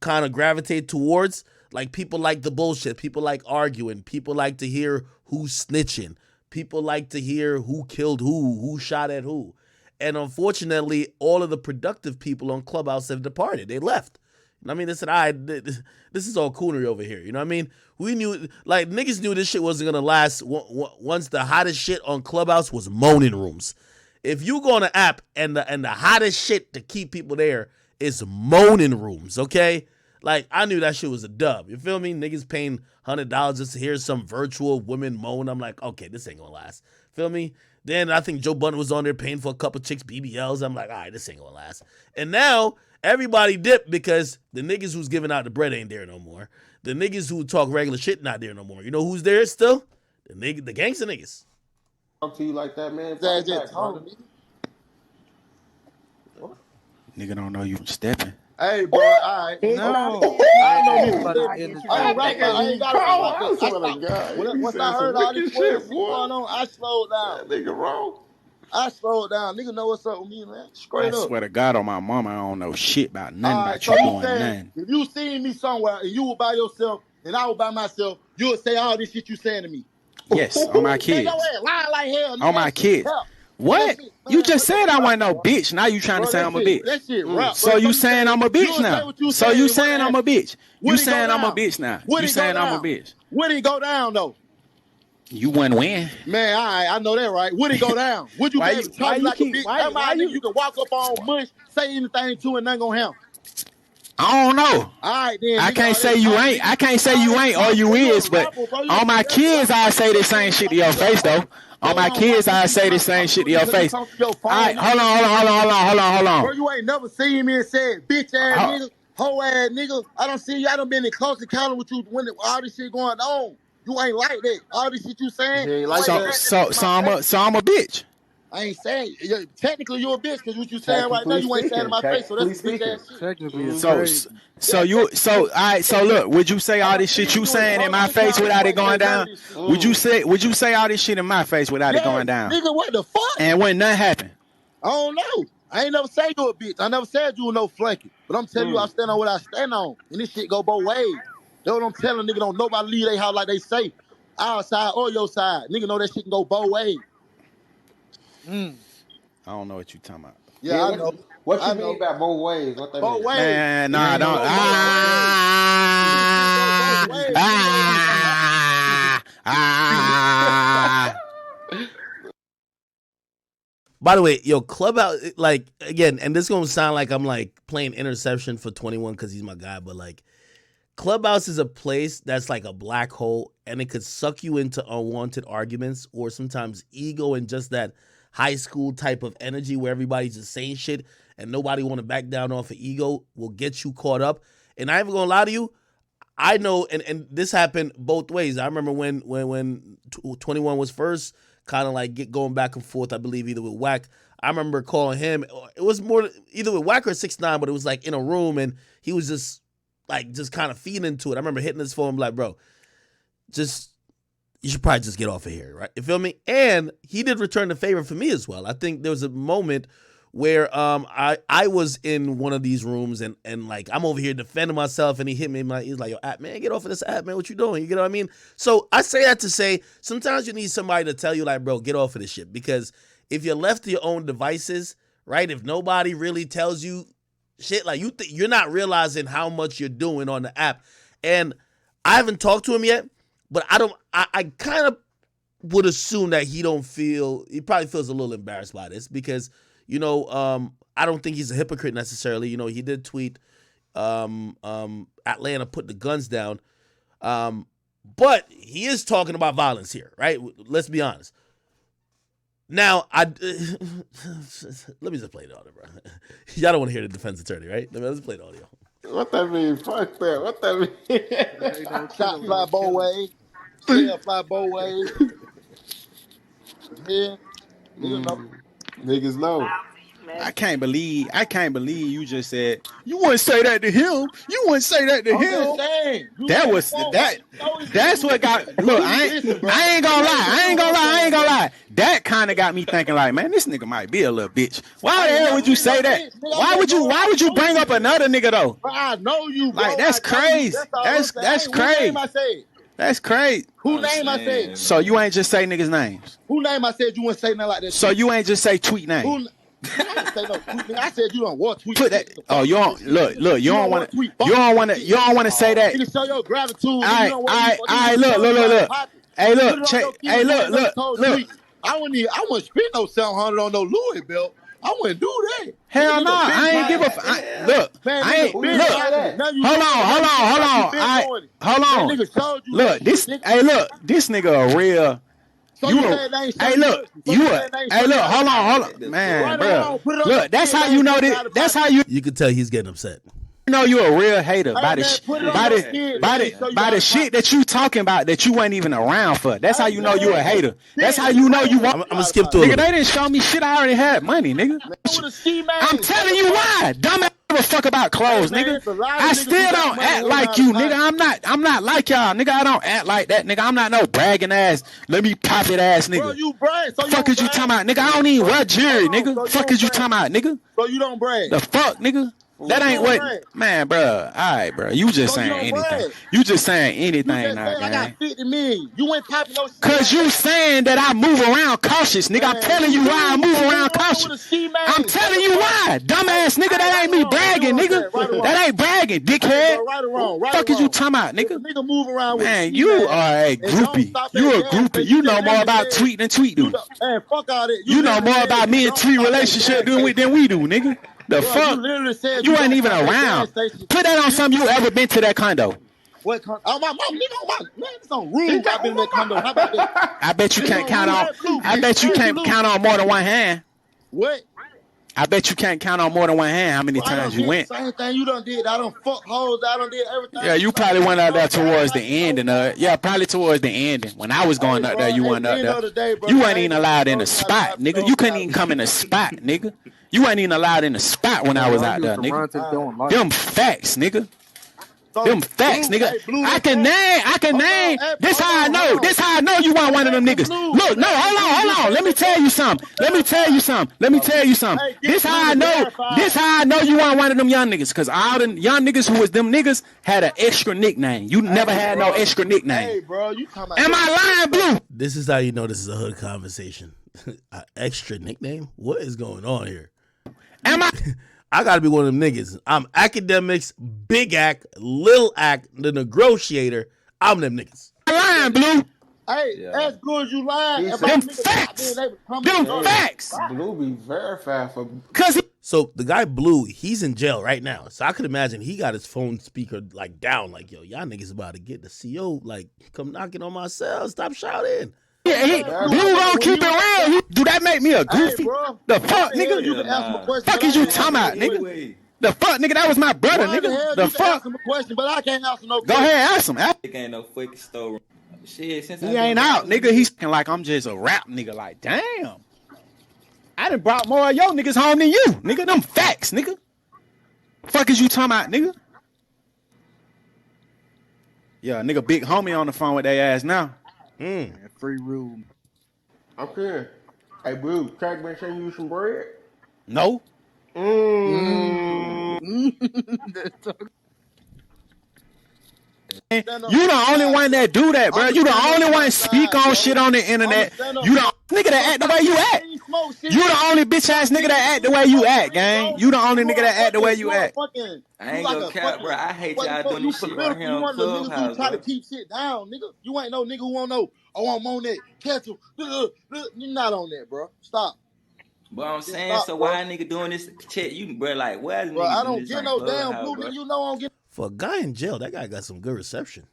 kind of gravitate towards. Like people like the bullshit. People like arguing. People like to hear who's snitching. People like to hear who killed who shot at who. And unfortunately, all of the productive people on Clubhouse have departed. They left. I mean, they said, this is all coonery over here. You know what I mean? We knew, like, niggas knew this shit wasn't going to last once the hottest shit on Clubhouse was moaning rooms. If you go on an app and the hottest shit to keep people there is moaning rooms, okay? Like, I knew that shit was a dub. You feel me? Niggas paying $100 just to hear some virtual women moan. I'm like, okay, this ain't going to last. Feel me? Then I think Joe Budden was on there paying for a couple chicks BBLs. I'm like, all right, this ain't going to last. And now everybody dipped because the niggas who's giving out the bread ain't there no more. The niggas who talk regular shit not there no more. You know who's there still? The gangster niggas. Talk to you like that, man. Nigga don't know you stepping. Hey, bro, all right. No. I know this about I ain't got to once I heard all this shit going on, I slowed down. That nigga wrong. I slowed down. Nigga know what's up with me, man. Straight I up. swear to God on my mama, I don't know shit about nothing about So you you doing saying, nothing. if you seen me somewhere and you were by yourself and I was by myself, you would say all this shit you saying to me. Yes, on my kids. Lying like hell. On my kids. What? You just said I wasn't no bitch. Now you trying to say I'm a bitch. That shit rap, So you saying I'm a bitch now. So you saying I'm a bitch. You Would it saying go I'm a down? bitch now. Would You it go saying I'm a down? bitch. Would it go down though? You wouldn't win. Man, all right, I know that, right? Would it go down? Would you be able to talk like a bitch? That my nigga you can walk up on mush, say anything to and nothing gonna happen. I don't know. All right, then. I can't say you ain't. I can't say you ain't or you is, but on my kids, I say the same shit to your face, though. On my kids, I say the same shit to your face. All right, hold on. Bro, you ain't never seen me and said, bitch ass nigga, hoe ass nigga. I don't see you. I done been in close encounter with you when all this shit going on. You ain't like that. All this shit you saying. So I'm a bitch. I ain't saying technically you're a bitch because what you saying right now you ain't saying in my face, so that's bitch ass shit. Technically, all right. So look, would you say all this shit you saying in my face without it going down? Would you say all this shit in my face without it going down? Nigga, what the fuck? And when nothing happened? I don't know. I ain't never said you a bitch. I never said you were no flunky. But I'm telling you, I stand on what I stand on, and this shit go both ways. That's what I'm telling nigga. Don't nobody leave their house like they safe, our side or your side. Nigga know that shit can go both ways. I don't know what you talking about. Yeah, I know. What you mean by both ways? What that both mean? ways. Man, nah, don't. By the way, yo, Clubhouse, like, again, and this is going to sound like I'm, like, playing interception for 21 because he's my guy, but, like, Clubhouse is a place that's like a black hole, and it could suck you into unwanted arguments or sometimes ego and just that high school type of energy where everybody's just saying shit and nobody want to back down off of ego will get you caught up. And I ain't even going to lie to you, I know, and this happened both ways. I remember when 21 was first kind of like going back and forth, I believe, either with Wack. I remember calling him. It was more either with Wack or 6ix9ine, but it was like in a room, and he was just kind of feeding into it. I remember hitting his phone like, bro, you should probably just get off of here, right? You feel me? And he did return the favor for me as well. I think there was a moment where I was in one of these rooms and like I'm over here defending myself, and he hit me. He's like, yo, app, man, get off of this app, man. What you doing? You know what I mean? So I say that to say sometimes you need somebody to tell you like, bro, get off of this shit, because if you're left to your own devices, right? If nobody really tells you shit. Like you're not realizing how much you're doing on the app. And I haven't talked to him yet, but I kind of would assume that he probably feels a little embarrassed by this because, I don't think he's a hypocrite necessarily. He did tweet Atlanta put the guns down. But he is talking about violence here, right? Let's be honest. Now, let me just play the audio, bro. Y'all don't want to hear the defense attorney, right? Let's play the audio. What that mean? Fuck that. What that mean? Shot fly both ways. Tail fly both ways. Yeah. Niggas know. I can't believe you just said you wouldn't say that to him. You wouldn't say that to him. That's what got look, I ain't gonna lie. That kind of got me thinking like, man, this nigga might be a little bitch. Why the hell would you say that? Why would you bring up another nigga though? I know you, bro. Like that's crazy. That's crazy. That's crazy. Who name I said? So you ain't just say niggas' names. Who name I said you wouldn't say nothing like that? So you ain't just say tweet name. I said you don't want tweet. Put that. Oh, you don't look. You don't want to. You don't want to say that. You can show your gratitude. All right. Look. Hey, look. Check. Hey, look. I wouldn't spend no $700 on no Louis belt. I wouldn't do that. Hell no. I ain't give a. Look. I ain't. Look. Hold on. Look. This. Hey, look. This nigga a real. Hold on, man, bro. Look, that's how you know this. That's how you. You can tell he's getting upset. You know you a real hater by the shit that you talking about that you weren't even around for. That's how you know you a hater. That's how you know you want. I'm gonna skip through. Nigga, they didn't show me shit. I already had money, nigga. I'm telling you why. Dumbass. Give a fuck about clothes, nigga. I still don't act like you, nigga. I'm not like y'all, nigga. I don't act like that, nigga. I'm not no bragging ass. Let me pop it ass, nigga. Bro, you brag. So fuck is you talking about, nigga? I don't even wear jewelry, nigga. Fuck is you talking about, nigga? So you don't brag. The fuck, nigga? That ain't what, man, bro. All right, bro. You just saying anything. You just saying anything now, I got 50 million. You ain't popping no shit. Cause you saying that I move around cautious, nigga. I'm telling you why I move around cautious. I'm telling you why, dumbass nigga. That ain't me bragging, nigga. That ain't bragging, dickhead. Right or wrong? Fuck is you talking about, nigga? Nigga move around with man, you are a groupie. You a groupie. You know more about tweet than tweet do. Hey, fuck all that. You know more about me and tweet relationship than we do, nigga. The fuck? You ain't even around. Put that on something you ever been to that condo. What condo? Oh, my mom, nigga, man, it's on rude. I've been in that condo. How about that? I bet you can't count on. I bet you can't count on more than one hand. What? I bet you can't count on more than one hand how many times you went. Same thing you done did. I done fuck hoes. I done did everything. Yeah, you probably went out there towards the ending. Yeah, probably towards the ending. When I was going out there, you went out there. You weren't even allowed in the spot, nigga. You couldn't even come in the spot, nigga. You ain't even allowed in the spot when I was out there, nigga. Them facts, nigga. Them facts, nigga. I can name. This how I know. This how I know you weren't one of them niggas. Look, no, hold on. Let me tell you something. This how I know. This how I know you weren't one of them young niggas. Cause all the young niggas who was them niggas had an extra nickname. You never had no extra nickname. Hey, bro, you talking about? Am I lying, Blue? This is how you know this is a hood conversation. An extra nickname? What is going on here? Am I? I gotta be one of them niggas. I'm Akademiks, Big Act, Lil Act, the negotiator. I'm them niggas. Lying, Blue. Hey, as good as you lying. Them facts. Them facts. Blue be verified for. So the guy Blue, he's in jail right now. So I could imagine he got his phone speaker like down, like, yo, y'all niggas about to get the CO, like, come knocking on my cell. Stop shouting. Yeah, Blue gonna keep it real. Do that make me a goofy? The fuck, nigga? You can ask him a question. Fuck is you talking about, nigga? The fuck, nigga? That was my brother, nigga. The fuck? Ask him a question, but I can't answer no question. Go ahead, ask him. Ain't no fucking story. Shit, since he ain't out, nigga. He's like I'm just a rap nigga. Like, damn. I done brought more of your niggas home than you, nigga. Them facts, nigga. Fuck is you talking about, nigga? Yeah, nigga, big homie on the phone with their ass now. Free room. Okay. Hey, Blue, Crack been sending you some bread? No. You the only one that do that, bro. You the only one speak on shit on the internet. You the nigga that act the way you act. smoke shit. You the only bitch ass nigga that act the way you act, gang. You the only nigga that act the way you act. I ain't gonna cap, bro. I hate y'all doing this shit right here You on one of the niggas Clubhouse, who try bro. to keep shit down, nigga. You ain't no nigga who won't know. Oh, I'm on that. Catch him. You're not on that, bro. Stop. But I'm saying, so why a nigga doing this shit? You, bro, like, why a Bro, nigga I doing don't this get on no damn Clubhouse, blue bro? nigga. You know I don't get For a guy in jail, that guy got some good reception.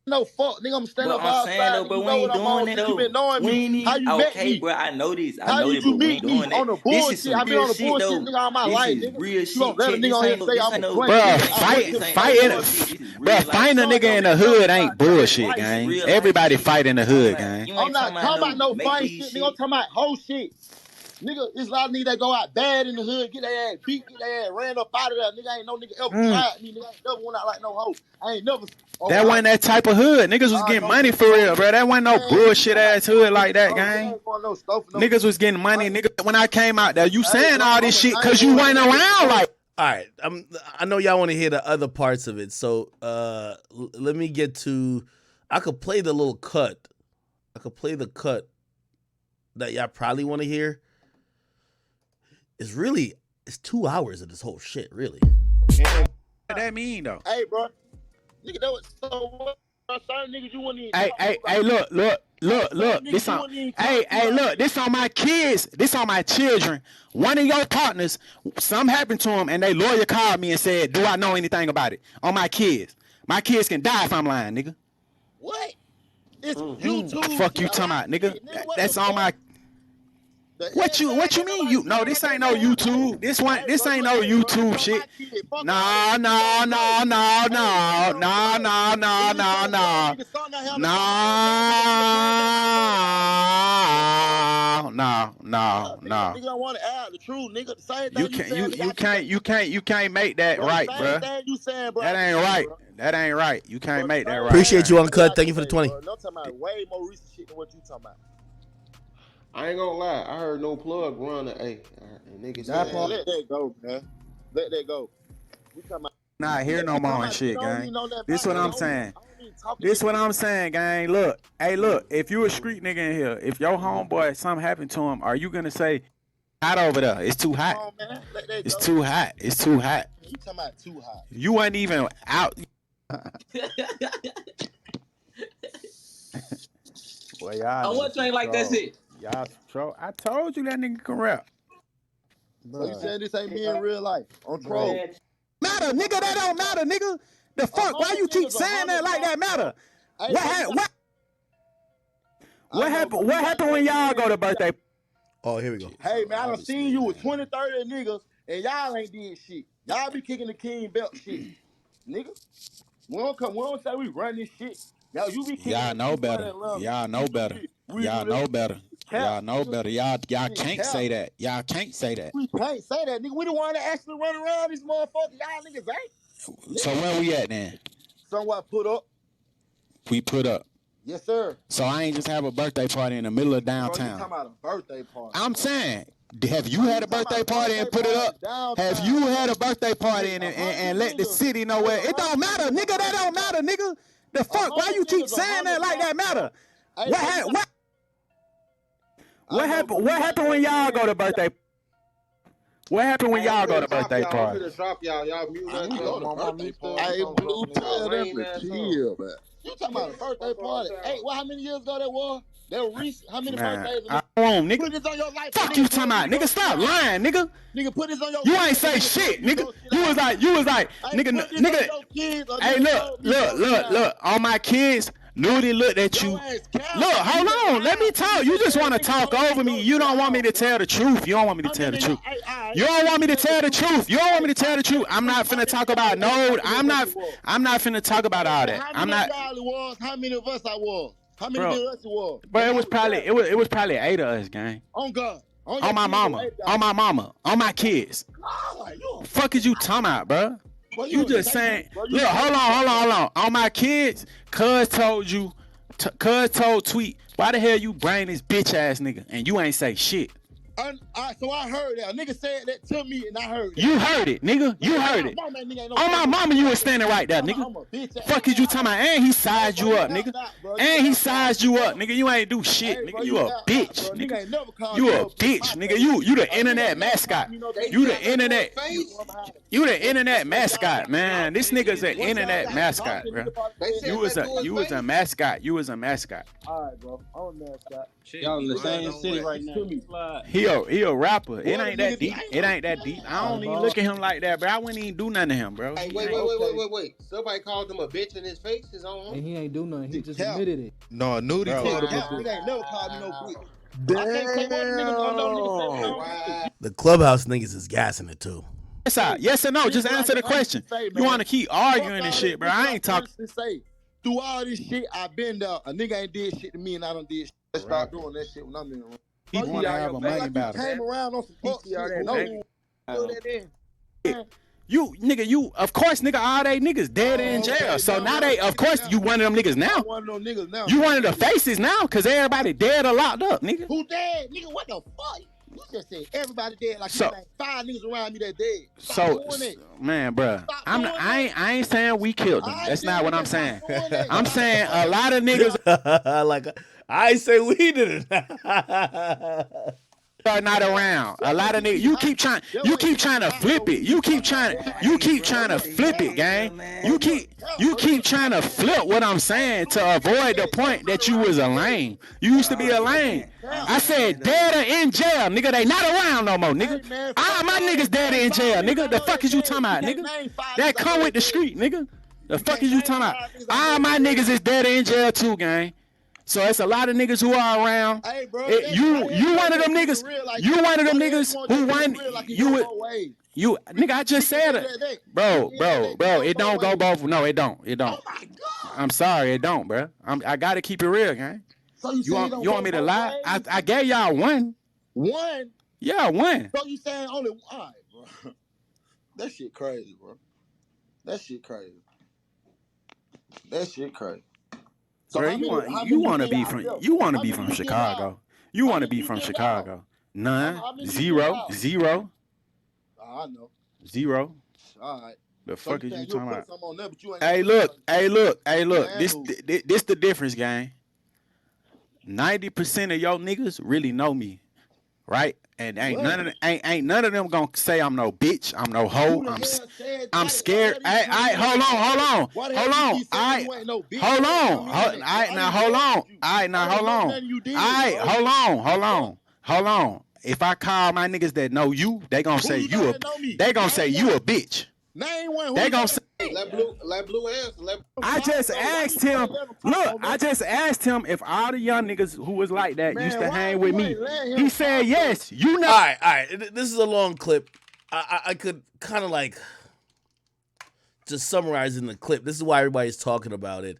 no fuck, nigga. I'm standing But up I'm saying outside. though, Nigga, but you we know ain't what I'm on. doing it Since you been though. knowing We me. ain't How even you met okay, me? bro. I know this. I How know did this, you but we meet ain't me doing that. on the This bullshit? is some I been real on the shit bullshit, though. nigga, all my This life, is nigga. real You shit, don't let a Chet. nigga This on here ain't no. say This I'm ain't a no. friend. Bruh, This Nigga, ain't. I This work ain't no fighting, bullshit. This is real bruh, life fighting a shit. nigga in the hood ain't bullshit, This is gang. real life Everybody shit. fight in the hood, gang. You I'm ain't talking not talking about about no no make fine believe shit, nigga. I'm shit. talking about whole shit. Nigga, it's a lot of niggas that go out bad in the hood, get their ass beat, get their ass ran up out of there. Nigga ain't no nigga ever tried me. Nigga ain't never went out like no hoe. I ain't never. That wasn't that type of hood. Niggas was getting money for real, bro. That wasn't no bullshit ass hood like that, gang. Niggas was getting money, nigga. When I came out there, you saying all this shit because you wasn't around, like. All right, I know y'all want to hear the other parts of it, so let me get to. I could play the little cut. I could play the cut that y'all probably want to hear. It's 2 hours of this whole shit, really. What that mean though? Hey, bro. Nigga, that was so what? Certain niggas you wouldn't even Hey, look. This on, look, this on my kids. This on my children. One of your partners, something happened to him, and they lawyer called me and said, "Do I know anything about it?" On my kids. My kids can die if I'm lying, nigga. What? It's YouTube. Fuck you talking about, nigga. That's on my. What you mean? You no, this ain't no YouTube. This ain't no YouTube shit. No. Nigga don't want to add the truth, nigga. The same thing You can't make that right, bro. Thing you saying, bro. That ain't right. That ain't right. You can't make that right. Appreciate you, Uncut. Thank you for the 20. I'm talking about way more recent shit than what you talking about. I ain't gonna lie. I heard no plug run. Hey, niggas. Let that go, man. Let that go. We talking about. Not here no more and shit, gang. This what I'm saying. This what I'm saying, gang. Look, if you a street nigga in here, if your homeboy, something happened to him, are you gonna say, hot over there? It's too hot. It's too hot. It's too hot. You talking about too hot. You wasn't even out. Well, y'all. What you ain't like that shit? Y'all troll. I told you that nigga can rap. So you saying this ain't me in real life? On troll. Matter, nigga. That don't matter, nigga. The fuck? Why you keep saying that like that matter? What happened? What happened when y'all go to birthday? Oh, here we go. Hey man, I done seen you with 20, 30 niggas, and y'all ain't did shit. Y'all be kicking the king belt shit, nigga. We don't say we run this shit. Yo, you be kicking. Y'all know better. Y'all know better. Y'all know better. Y'all know better. Y'all can't say that. Y'all can't say that. We can't say that, nigga. We the one that actually run around these motherfuckers. Y'all niggas ain't. So where we at then? Somewhat put up. We put up. Yes, sir. So I ain't just have a birthday party in the middle of downtown. Bro, you talking about a birthday party? I'm saying, have you had a birthday party and put it up? Have you had a birthday party and let the city know where? It don't matter, nigga. That don't matter, nigga. The fuck? Why you keep saying that like that matter? What happened when y'all go to birthday? What happened when y'all go to birthday party? Y'all mute that. Hey, Blue, tell them to chill, man. You talking about a birthday party? Hey, how many years ago that was? That was recent. How many birthdays ago? Nigga. Put this on your life. Fuck you talking about, nigga. Stop lying, nigga. Nigga, put this on your. You ain't say shit, nigga. You was like, nigga. Hey, look. On my kids, Nudie looked at you. Look, hold on. Let me talk. You just want to talk over me. You don't want me to tell the truth. You don't want me to tell the truth. You don't want me to tell the truth. You don't want me to tell the truth. I'm not finna talk about I'm not finna talk about all that. I'm not. How many of us I was? How many of us it was? But it was probably 8 of us, gang. On God. On my mama. On my kids. Fuck is you talking about, bro? You just saying. Look, hold on. On my kids, cuz told Tweet, why the hell you bring this bitch ass nigga and you ain't say shit? So I heard that. A nigga said that to me, and I heard that. You heard it, nigga. You heard it. On my mama, you was standing right there, nigga. Fuck is you talking about? And he sized you up, nigga. And he sized you up, nigga. You ain't do shit, nigga. You a bitch, nigga. You a bitch, nigga. You the internet mascot. You the internet. You the internet mascot, man. This nigga's an internet mascot, bro. You was a mascot. You was a mascot. All right, bro. I'm a mascot. Y'all in the same city right now. He a rapper. It ain't that deep. It ain't that deep. I don't even look at him like that, bro. I wouldn't even do nothing to him, bro. Hey, wait. Somebody called him a bitch in his face, his own. And he ain't do nothing. He just admitted it. No, Nudie told him. Nigga ain't never called me no bitch. I can't say one nigga. The Clubhouse niggas is gassing it too. Yes or no? Just answer the question. You want to keep arguing and shit, bro? I ain't talking. Through all this shit, I've been there. A nigga ain't did shit to me, and I done did shit. Let's start doing that shit when I'm in the room. He want to have a money battle. Came around on some fuck shit. You nigga, you of course nigga, all they niggas dead in jail. So now they, of course, you one of them niggas now. You one of the faces now, cause everybody dead or locked up, nigga. Who dead? Nigga, what the fuck? You just said everybody dead, like you like 5 niggas around me that dead. Stop doing it. Man, bruh, I ain't saying we killed them. That's not what I'm saying. I'm saying a lot of niggas like I ain't say we did it. Are not around. A lot of niggas. You keep trying to flip it. You keep trying to flip it, gang. You keep trying to flip what I'm saying to avoid the point that you was a lame. You used to be a lame. I said dead or in jail, nigga. They not around no more, nigga. All my niggas dead or in jail, nigga. The fuck is you talking about, nigga? That come with the street, nigga. The fuck is you talking about? All my niggas is dead or in jail too, gang. So it's a lot of niggas who are around. Hey, bro, you one of them niggas. You one of them niggas who won. You nigga. I just said it, bro. It don't go both. No, it don't. It don't. Oh my God. I'm sorry, it don't, bro. I gotta keep it real, gang. So you want me to lie? I gave y'all one. One? Yeah, one. So you saying only one? All right, bro. That shit crazy, bro. That shit crazy. So bro, you want to be from Chicago. You want to be from Chicago. None. Zero. I know. 0. All right. The fuck is you talking about? Hey, look. This the difference, gang. 90% of your niggas really know me, right? And ain't none of them gonna say I'm no bitch, I'm no hoe, I'm scared. I hold on. Hold on. If I call my niggas that know you, they gonna say you a bitch. They gonna say. Let Blue answer. I just asked him. Look, I just asked him if all the young niggas who was like that used to hang with me. He said yes. You know. All right. This is a long clip. I could kind of like just summarizing the clip. This is why everybody's talking about it.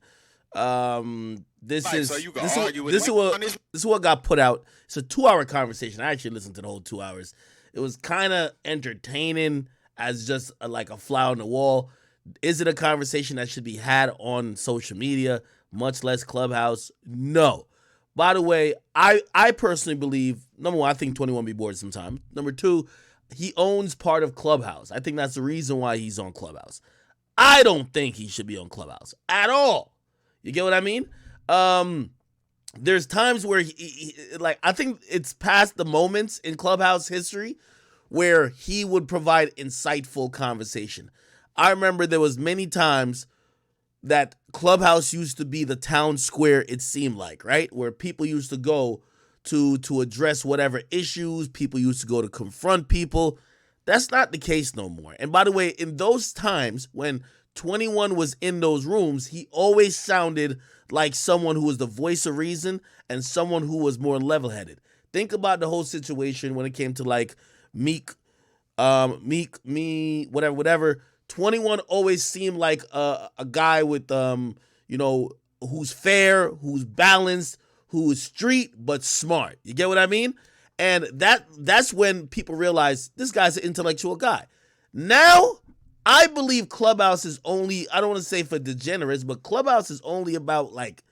This is what got put out. It's a 2-hour conversation. I actually listened to the whole 2 hours. It was kind of entertaining as just like a fly on the wall. Is it a conversation that should be had on social media, much less Clubhouse? No. By the way, I personally believe, number one, I think 21 be bored sometime. Number two, he owns part of Clubhouse. I think that's the reason why he's on Clubhouse. I don't think he should be on Clubhouse at all. You get what I mean? There's times where he like, I think it's past the moments in Clubhouse history where he would provide insightful conversation. I remember there was many times that Clubhouse used to be the town square, it seemed like, right? Where people used to go to address whatever issues, people used to go to confront people. That's not the case no more. And by the way, in those times when 21 was in those rooms, he always sounded like someone who was the voice of reason and someone who was more level-headed. Think about the whole situation when it came to like Meek, whatever. 21 always seemed like a guy with who's fair, who's balanced, who is street but smart. You get what I mean? And that's when people realize this guy's an intellectual guy. Now, I believe Clubhouse is only, I don't want to say for degenerates, but Clubhouse is only about like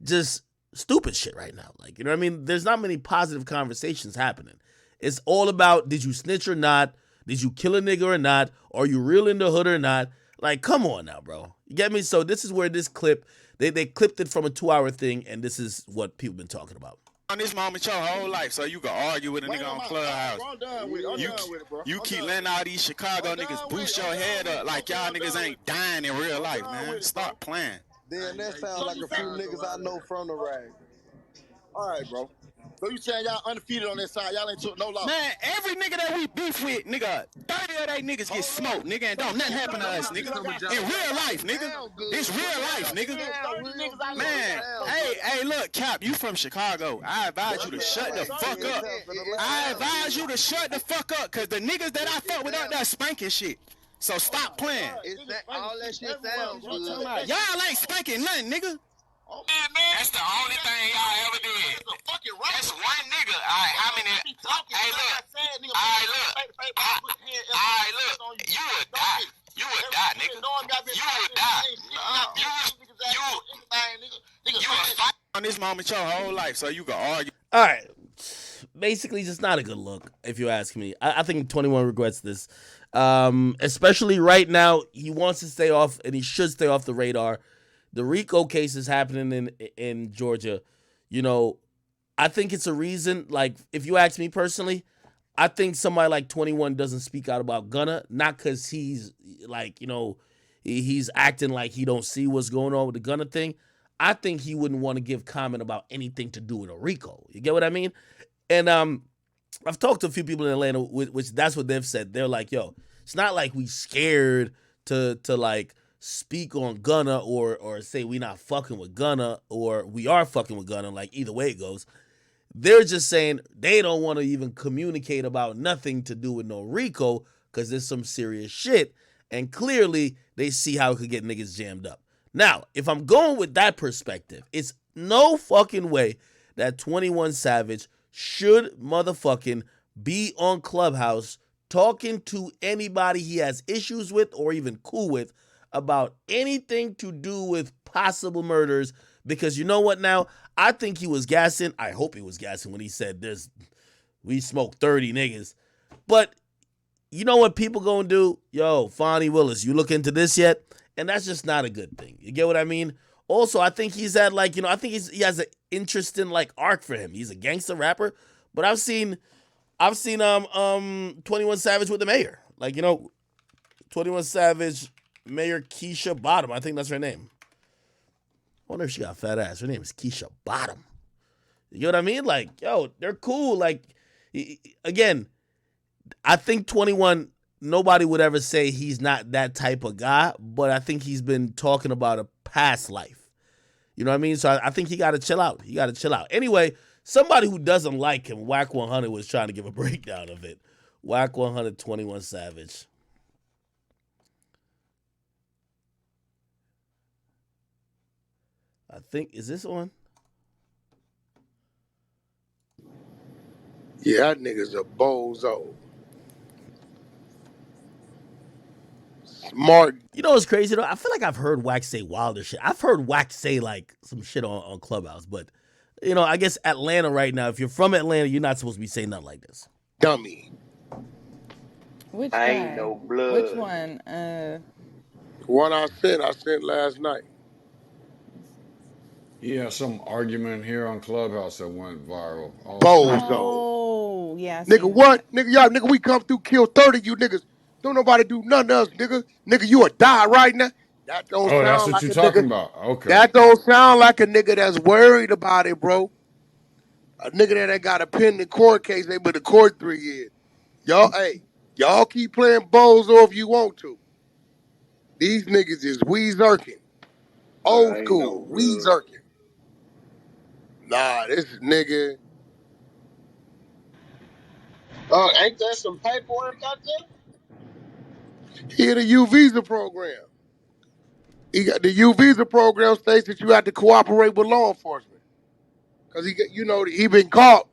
just stupid shit right now. Like, you know what I mean? There's not many positive conversations happening. It's all about, did you snitch or not? Did you kill a nigga or not? Are you real in the hood or not? Like, come on now, bro. You get me? So this is where this clip, they clipped it from a 2-hour thing, and this is what people been talking about. On this moment your whole life, so you can argue with a nigga on Clubhouse. I'm done with it, bro. You keep letting all these Chicago niggas boost your head up like y'all niggas ain't dying in real life, man. Stop playing. Then that sounds like a few niggas I know from the rag. All right, bro. So you saying y'all undefeated on that side? Y'all ain't took no loss. Man, every nigga that we beef with, nigga, 30 of they niggas get smoked, nigga, and don't nothing happen to us, nigga. In real life, nigga. It's real life, nigga. Man, hey, look, Cap, you from Chicago. I advise you to shut the fuck up. I advise you to shut the fuck up, cause the niggas that I fuck with out there spanking shit. So stop playing. All that shit sounds good. Y'all ain't spanking nothing, nigga. That's the only thing y'all ever did. That's one nigga. All right, how many? Hey, look. All right, look. You would die. You would die, nigga. You would die. You would fight on this moment your whole life, so you can argue. All right. Basically, just not a good look, if you ask me. I think 21 regrets this. Especially right now, he wants to stay off, and he should stay off the radar. The RICO case is happening in Georgia. You know, I think it's a reason. Like, if you ask me personally, I think somebody like 21 doesn't speak out about Gunna, not because he's like, you know, he's acting like he don't see what's going on with the Gunna thing. I think he wouldn't want to give comment about anything to do with a RICO. You get what I mean? And I've talked to a few people in Atlanta, which that's what they've said. They're like, yo, it's not like we scared to like speak on Gunna or say we not fucking with Gunna or we are fucking with Gunna, like either way it goes. They're just saying they don't want to even communicate about nothing to do with no RICO because there's some serious shit. And clearly they see how it could get niggas jammed up. Now, if I'm going with that perspective, it's no fucking way that 21 Savage should motherfucking be on Clubhouse talking to anybody he has issues with or even cool with about anything to do with possible murders, because you know what now? I think he was gassing. I hope he was gassing when he said we smoked 30 niggas. But you know what people gonna do? Yo, Fonnie Willis, you look into this yet? And that's just not a good thing. You get what I mean? Also, I think he's at like, you know, I think he has an interesting like arc for him. He's a gangster rapper, but I've seen 21 Savage with the mayor. Like, you know, 21 Savage, Mayor Keisha Bottom. I think that's her name. I wonder if she got a fat ass. Her name is Keisha Bottom. You know what I mean? Like, yo, they're cool. Like, again, I think 21, nobody would ever say he's not that type of guy, but I think he's been talking about a past life. You know what I mean? So I think he got to chill out. He got to chill out. Anyway, somebody who doesn't like him, Whack 100, was trying to give a breakdown of it. Whack 100, 21 Savage. I think, is this on? Yeah, that nigga's a bozo. Smart. You know what's crazy though? I feel like I've heard Wax say wilder shit. I've heard Wax say like some shit on Clubhouse, but you know, I guess Atlanta right now, if you're from Atlanta, you're not supposed to be saying nothing like this. Dummy. Which I guy? ain't no blood. Which one? One I sent last night. Yeah, some argument here on Clubhouse that went viral. Bozo. Oh, yeah. Nigga, what? Nigga, y'all, nigga, we come through, kill 30 you niggas. Don't nobody do nothing else, nigga. Nigga, you a die right now. That don't sound that's what like you're a talking nigga. about. Okay. That don't sound like a nigga that's worried about it, bro. A nigga that ain't got a pending court case, they been to court 3 years. Y'all, hey, y'all keep playing bozo if you want to. These niggas is Weezerking. Old school, Weezerking. Nah, this nigga. Ain't there some paperwork out there? He in a U visa program. He got the U visa program states that you have to cooperate with law enforcement. Cause he been caught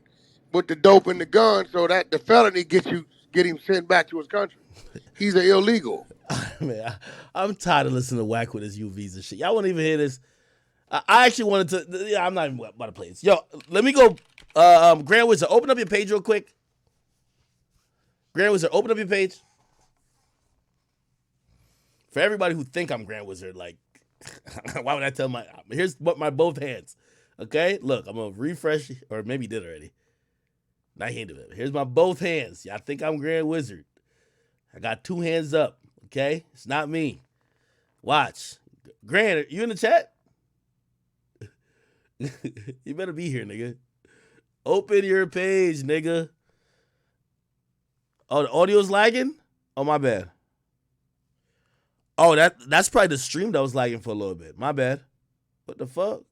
with the dope and the gun, so that the felony get him sent back to his country. He's an illegal. Man, I'm tired of listening to Whack with his U visa shit. Y'all want to even hear this? I actually wanted to. Yeah, I'm not even about to play this. Yo, let me go. Grand Wizard, open up your page real quick. Grand Wizard, open up your page. For everybody who think I'm Grand Wizard, like, why would I tell here's what my both hands. Okay? Look, I'm going to refresh, or maybe did already. Not hinted it. Here's my both hands. Y'all think I'm Grand Wizard. I got 2 hands up. Okay? It's not me. Watch. Grand, you in the chat? You better be here, nigga. Open your page, nigga. Oh, the audio's lagging? Oh, my bad. Oh, that's probably the stream that was lagging for a little bit. My bad. What the fuck?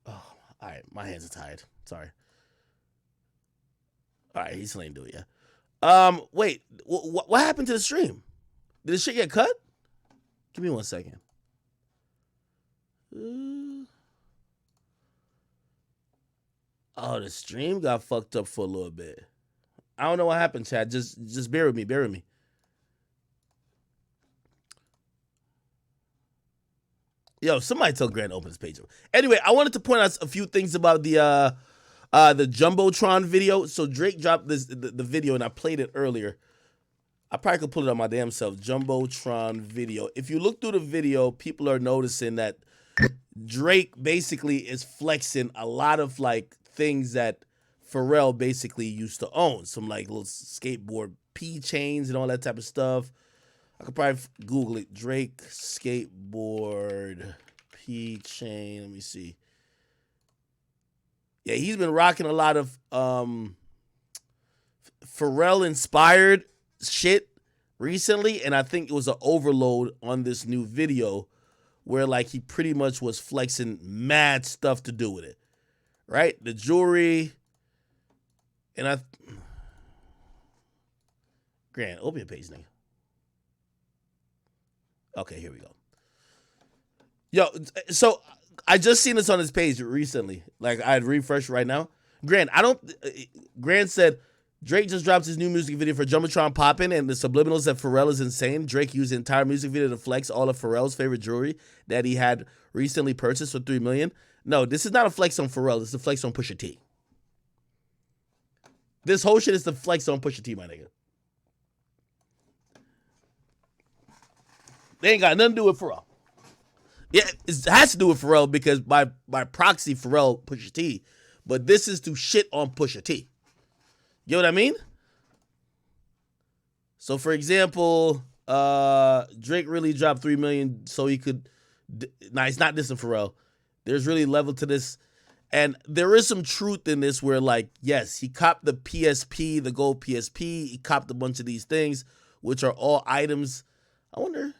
Oh, all right. My hands are tired. Sorry. All right, he still ain't do it yet. Wait. What happened to the stream? Did the shit get cut? Give me 1 second. Oh, the stream got fucked up for a little bit. I don't know what happened, Chad. Just bear with me. Bear with me. Yo, somebody tell Grant to open his page. Anyway, I wanted to point out a few things about the Jumbotron video. So Drake dropped the video, and I played it earlier. I probably could pull it on my damn self. Jumbotron video. If you look through the video, people are noticing that Drake basically is flexing a lot of like things that Pharrell basically used to own. Some like little skateboard P chains and all that type of stuff. I could probably Google it. Drake skateboard P chain. Let me see. Yeah, he's been rocking a lot of Pharrell inspired shit recently, and I think it was an overload on this new video where like he pretty much was flexing mad stuff to do with it. Right? The jewelry. And Grant, open your page, nigga. Okay, here we go. Yo, so I just seen this on his page recently. Like I had refreshed right now. Grant said Drake just dropped his new music video for Jumbotron Poppin', and the subliminals that Pharrell is insane. Drake used the entire music video to flex all of Pharrell's favorite jewelry that he had recently purchased for $3 million. No, this is not a flex on Pharrell. This is a flex on Pusha T. This whole shit is the flex on Pusha T, my nigga. They ain't got nothing to do with Pharrell. Yeah, it has to do with Pharrell because by proxy, Pharrell, Pusha T. But this is to shit on Pusha T. You know what I mean? So, for example, Drake really dropped $3 million so he could... Nah, it's not dissing Pharrell. There's really level to this. And there is some truth in this where, like, yes, he copped the PSP, the gold PSP. He copped a bunch of these things, which are all items. I wonder,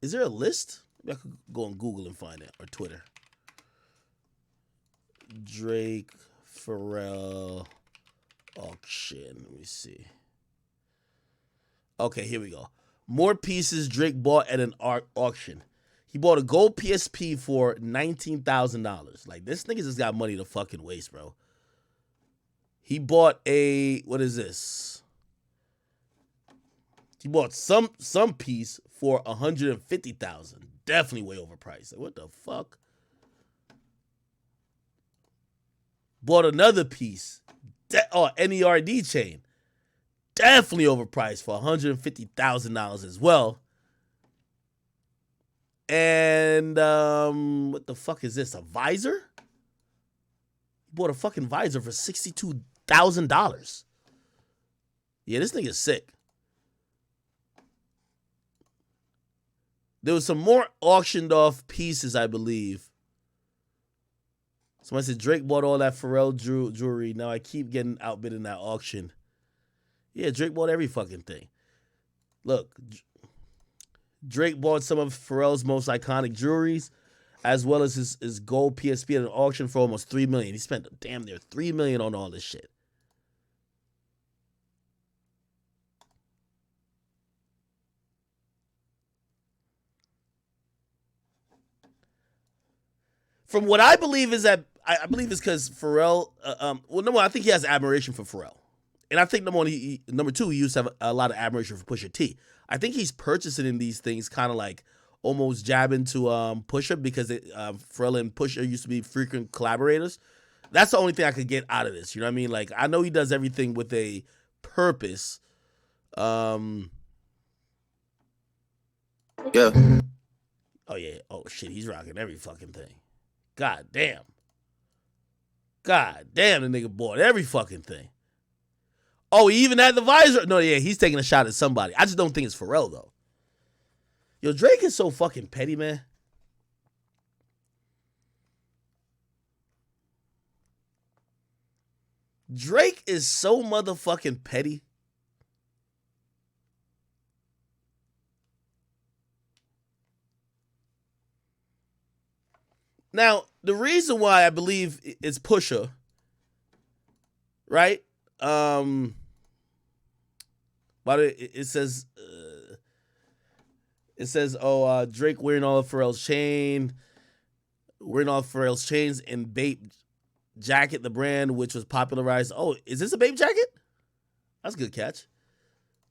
is there a list? Maybe I could go on Google and find it, or Twitter. Drake, Pharrell, auction. Let me see. Okay, here we go. More pieces Drake bought at an auction. He bought a gold PSP for $19,000. Like, this nigga just got money to fucking waste, bro. He bought a, what is this? He bought some piece for $150,000. Definitely way overpriced. Like, what the fuck? Bought another piece. NERD chain. Definitely overpriced for $150,000 as well. And what the fuck is this? A visor? He bought a fucking visor for $62,000. Yeah, this nigga's sick. There was some more auctioned off pieces, I believe. Somebody said Drake bought all that Pharrell jewelry. Now I keep getting outbid in that auction. Yeah, Drake bought every fucking thing. Look, Drake bought some of Pharrell's most iconic jewelries, as well as his gold PSP at an auction for almost $3 million. He spent damn near $3 million on all this shit. From what I believe is that I believe it's because Pharrell. Well, number one, I think he has admiration for Pharrell, and I think number two, he used to have a lot of admiration for Pusha T. I think he's purchasing these things kind of like almost jabbing to Pusha because Pharrell and Pusha used to be frequent collaborators. That's the only thing I could get out of this. You know what I mean? Like, I know he does everything with a purpose. Yeah. Oh, yeah. Oh, shit. He's rocking every fucking thing. God damn. God damn, the nigga bought every fucking thing. Oh, he even had the visor. No, yeah, he's taking a shot at somebody. I just don't think it's Pharrell, though. Yo, Drake is so fucking petty, man. Drake is so motherfucking petty. Now, the reason why I believe it's Pusha, right? But it says, Drake wearing all of Pharrell's chains and Bape jacket, the brand which was popularized. Oh, is this a Bape jacket? That's a good catch.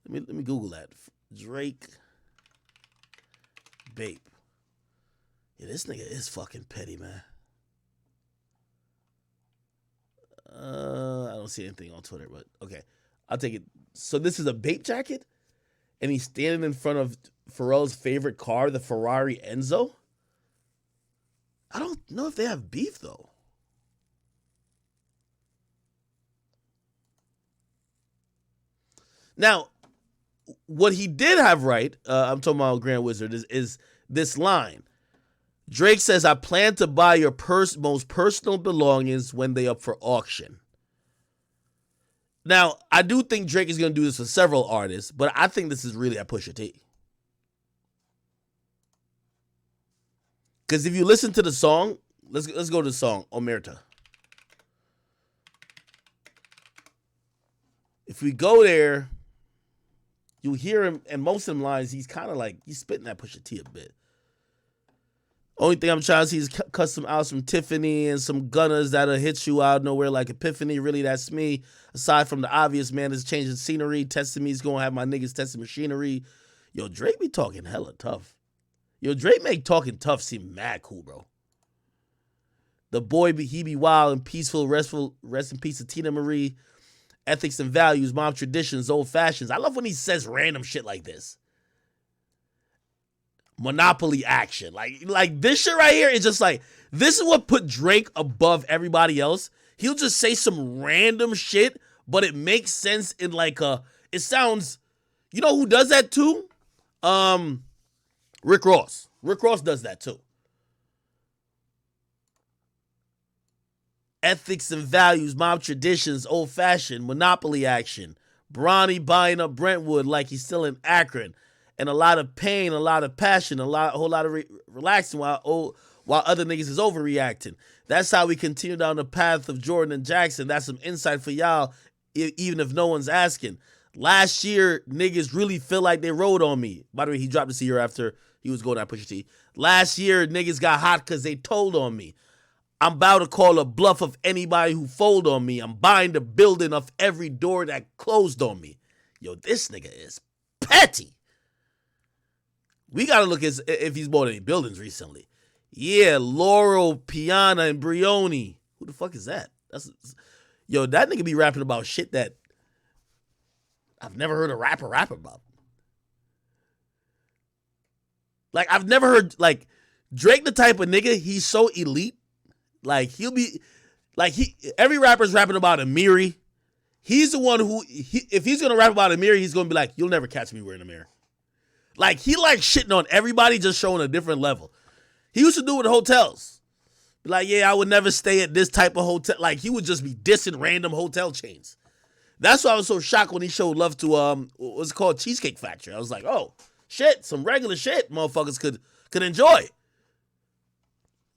Let me Google that. Drake Bape. Yeah, this nigga is fucking petty, man. I don't see anything on Twitter, but okay. I'll take it. So this is a Bape jacket? And he's standing in front of Pharrell's favorite car, the Ferrari Enzo? I don't know if they have beef, though. Now, what he did have right, I'm talking about Grand Wizard, is this line. Drake says, I plan to buy your most personal belongings when they up for auction. Now, I do think Drake is going to do this for several artists, but I think this is really a Pusha T. Because if you listen to the song, let's go to the song, Omerta. If we go there, you hear him, and most of them lines, he's kind of like, he's spitting that Pusha T a bit. Only thing I'm trying to see is custom outs from Tiffany and some gunners that'll hit you out of nowhere like Epiphany. Really, that's me. Aside from the obvious, man, is changing scenery. Testing me is going to have my niggas testing machinery. Yo, Drake be talking hella tough. Yo, Drake make talking tough seem mad cool, bro. The boy, he be wild and peaceful, restful. Rest in peace to Tina Marie. Ethics and values, mom traditions, old fashions. I love when he says random shit like this. Monopoly action. Like this shit right here is just like, this is what put Drake above everybody else. He'll just say some random shit, but it makes sense in like it sounds, you know who does that too? Rick Ross. Rick Ross does that too. Ethics and values, mob traditions, old fashioned, monopoly action. Bronny buying up Brentwood like he's still in Akron. And a lot of pain, a lot of passion, a whole lot of relaxing while other niggas is overreacting. That's how we continue down the path of Jordan and Jackson. That's some insight for y'all, even if no one's asking. Last year, niggas really feel like they rode on me. By the way, he dropped this year after he was going at Pusha T. Last year, niggas got hot because they told on me. I'm about to call a bluff of anybody who fold on me. I'm buying the building of every door that closed on me. Yo, this nigga is petty. We got to look at if he's bought any buildings recently. Yeah, Laurel, Piana, and Brioni. Who the fuck is that? Yo, that nigga be rapping about shit that I've never heard a rapper rap about. Like, I've never heard, like, Drake the type of nigga, he's so elite. Like, he'll be, like, every rapper's rapping about Amiri. He's the one who, if he's going to rap about Amiri, he's going to be like, you'll never catch me wearing a mirror. Like, he like shitting on everybody, just showing a different level. He used to do it with hotels. Be like, yeah, I would never stay at this type of hotel. Like, he would just be dissing random hotel chains. That's why I was so shocked when he showed love to, what's it called, Cheesecake Factory. I was like, oh, shit, some regular shit motherfuckers could enjoy.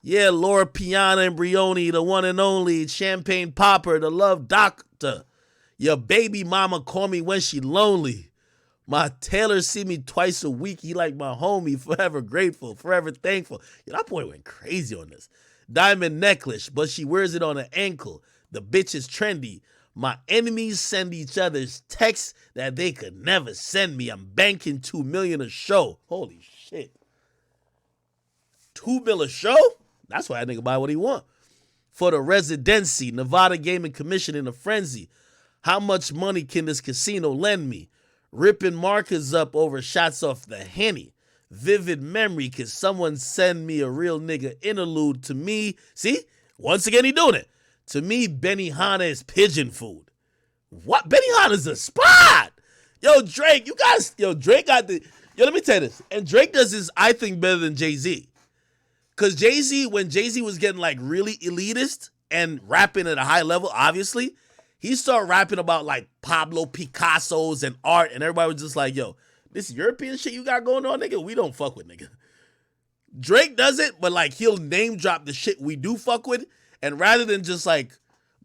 Yeah, Laura Piana and Brioni, the one and only, Champagne Popper, the love doctor. Your baby mama call me when she lonely. My tailor see me twice a week. He like my homie, forever grateful, forever thankful. Yo, that boy went crazy on this. Diamond necklace, but she wears it on her ankle. The bitch is trendy. My enemies send each other's texts that they could never send me. I'm banking $2 million a show. Holy shit. $2 million a show? That's why that nigga buy what he want. for the residency. Nevada Gaming Commission in a frenzy. How much money can this casino lend me? Ripping markers up over shots off the Henny. Vivid memory. Can someone send me a real nigga interlude to me? See? Once again, he doing it. To me, Benihana is pigeon food. What? Benihana's a spot. Yo, Drake, you guys, Drake got the, let me tell you this. And Drake does this, I think, better than Jay-Z. Because Jay-Z, when Jay-Z was getting like really elitist and rapping at a high level, obviously, he started rapping about like Pablo Picasso's and art, and everybody was just like, yo, this European shit you got going on, nigga, we don't fuck with, nigga. Drake does it, but like he'll name drop the shit we do fuck with, and rather than just like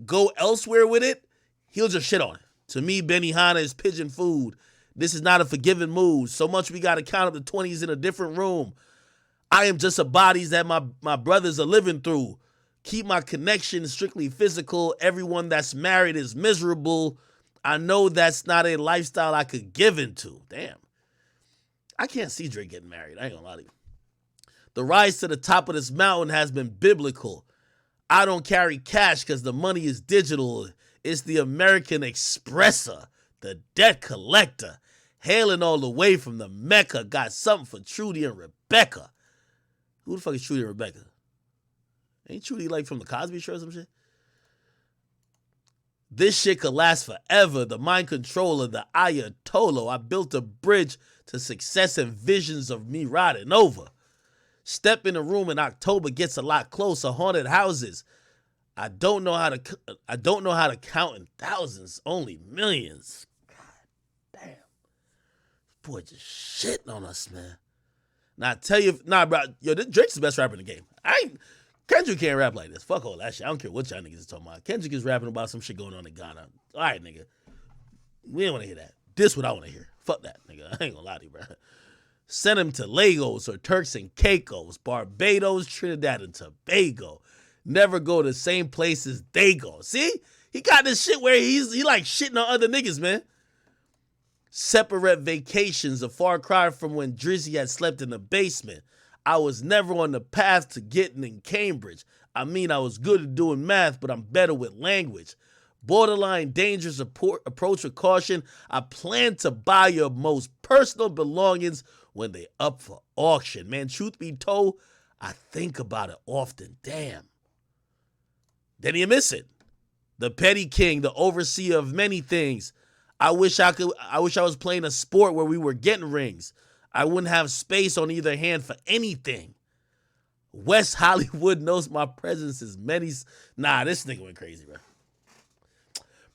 go elsewhere with it, he'll just shit on it. To me, Benihana is pigeon food. This is not a forgiving mood. So much we got to count up the 20s in a different room. I am just a bodies that my brothers are living through. Keep my connection strictly physical. Everyone that's married is miserable. I know that's not a lifestyle I could give into. Damn. I can't see Drake getting married. I ain't gonna lie to you. The rise to the top of this mountain has been biblical. I don't carry cash because the money is digital. It's the American Expresser, the debt collector, hailing all the way from the Mecca. Got something for Trudy and Rebecca. Who the fuck is Trudy and Rebecca? Ain't Trudy like from the Cosby Show or some shit? This shit could last forever. The mind controller, the Ayatollah. I built a bridge to success and visions of me riding over. Step in a room in October, gets a lot closer. Haunted houses. I don't know how to count in thousands, only millions. God damn. Boy, just shitting on us, man. Now I tell you, bro, yo, Drake's the best rapper in the game. Kendrick can't rap like this. Fuck all that shit. I don't care what y'all niggas is talking about. Kendrick is rapping about some shit going on in Ghana. All right, nigga. We don't want to hear that. This what I want to hear. Fuck that, nigga. I ain't gonna lie to you, bro. Send him to Lagos or Turks and Caicos, Barbados, Trinidad and Tobago. Never go to the same places they go. See? He got this shit where he like shitting on other niggas, man. Separate vacations, a far cry from when Drizzy had slept in the basement. I was never on the path to getting in Cambridge. I mean, I was good at doing math, but I'm better with language. Borderline dangerous approach with caution. I plan to buy your most personal belongings when they up for auction. Man, truth be told, I think about it often. Damn. Then you miss it. The petty king, the overseer of many things. I wish I was playing a sport where we were getting rings. I wouldn't have space on either hand for anything. West Hollywood knows my presence is many. Nah, this nigga went crazy, bro.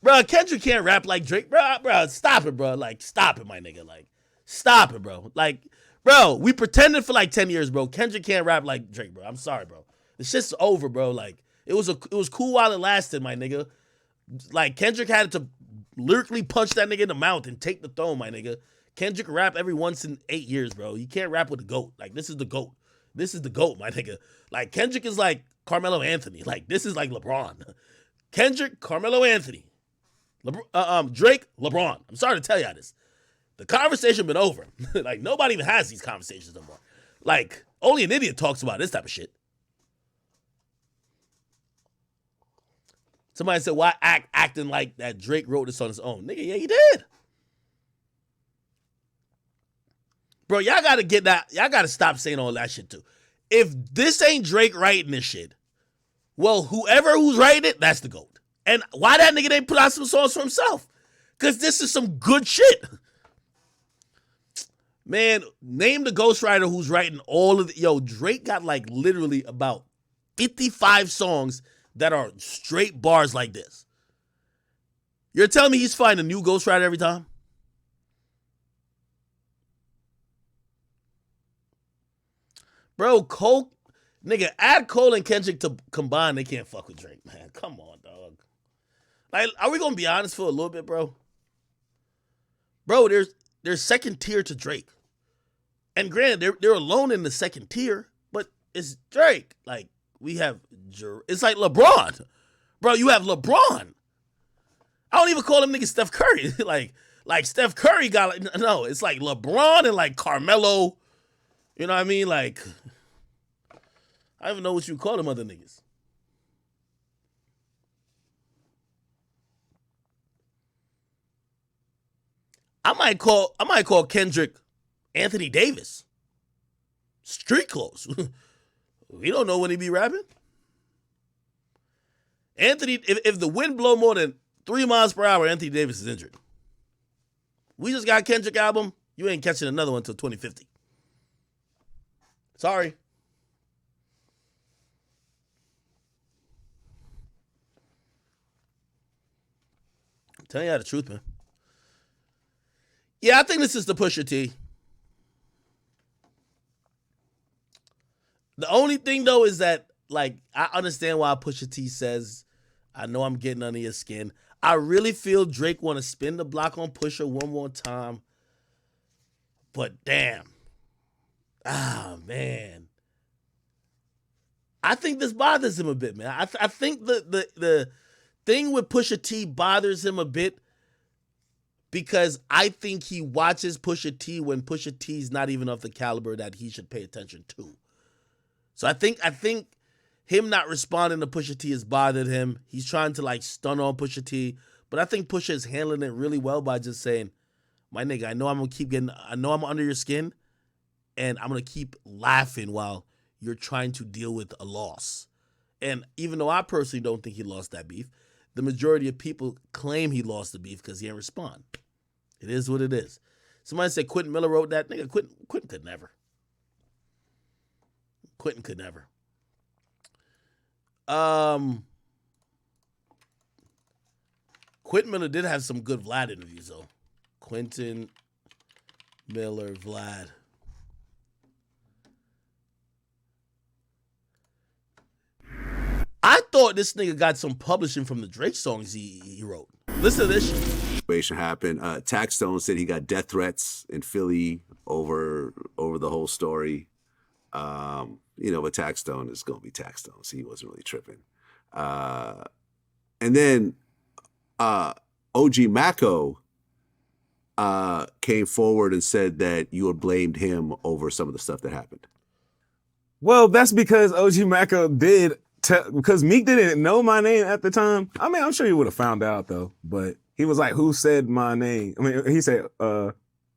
Bro, Kendrick can't rap like Drake. Bro, stop it, bro. Like, stop it, my nigga. Like, stop it, bro. Like, bro, we pretended for like 10 years, bro. Kendrick can't rap like Drake, bro. I'm sorry, bro. The shit's over, bro. Like, it was cool while it lasted, my nigga. Like, Kendrick had to lyrically punch that nigga in the mouth and take the throne, my nigga. Kendrick rap every once in 8 years, bro. You can't rap with the GOAT. Like, this is the GOAT. This is the GOAT, my nigga. Like, Kendrick is like Carmelo Anthony. Like, this is like LeBron. Kendrick, Carmelo Anthony. Drake, LeBron. I'm sorry to tell y'all this. The conversation been over. Like, nobody even has these conversations no more. Like, only an idiot talks about this type of shit. Somebody said, why acting like that Drake wrote this on his own? Nigga, yeah, he did. Bro, y'all gotta get that. Y'all gotta stop saying all that shit too. If this ain't Drake writing this shit, well, who's writing it, that's the GOAT. And why that nigga didn't put out some songs for himself? Because this is some good shit. Man, name the ghostwriter who's writing all of the... Yo, Drake got like literally about 55 songs that are straight bars like this. You're telling me he's finding a new ghostwriter every time? Bro, Cole, nigga, add Cole and Kendrick to combine, they can't fuck with Drake, man. Come on, dog. Like, are we gonna be honest for a little bit, bro? Bro, there's second tier to Drake. And granted, they're alone in the second tier, but it's Drake. Like, we have, it's like LeBron. Bro, you have LeBron. I don't even call him nigga Steph Curry. like Steph Curry got, like, no, it's like LeBron and like Carmelo. You know what I mean? Like, I don't even know what you call them other niggas. I might call Kendrick Anthony Davis. Street clothes. We don't know when he be rapping. Anthony, if the wind blow more than 3 miles per hour, Anthony Davis is injured. We just got Kendrick album. You ain't catching another one until 2050. Sorry. I'm telling you the truth, man. Yeah, I think this is the Pusha T. The only thing, though, is that, like, I understand why Pusha T says, I know I'm getting under your skin. I really feel Drake want to spin the block on Pusha one more time. But damn. Ah, man. I think this bothers him a bit, man. I think the thing with Pusha T bothers him a bit because I think he watches Pusha T when Pusha T's not even of the caliber that he should pay attention to. So I think him not responding to Pusha T has bothered him. He's trying to like stun on Pusha T, but I think Pusha is handling it really well by just saying, "My nigga, I know I'm under your skin, and I'm gonna keep laughing while you're trying to deal with a loss." And even though I personally don't think he lost that beef, the majority of people claim he lost the beef because he didn't respond. It is what it is. Somebody said Quentin Miller wrote that. Nigga, Quentin could never. Quentin could never. Quentin Miller did have some good Vlad interviews, though. Quentin Miller, Vlad. I thought this nigga got some publishing from the Drake songs he wrote. Listen to this shit. Situation happened. Taxstone said he got death threats in Philly over the whole story. But Taxstone is going to be Taxstone, so he wasn't really tripping. And then OG Mako came forward and said that you had blamed him over some of the stuff that happened. Well, that's because OG Mako because Meek didn't know my name at the time. I mean, I'm sure he would have found out though, but he was like, who said my name? I mean, he said,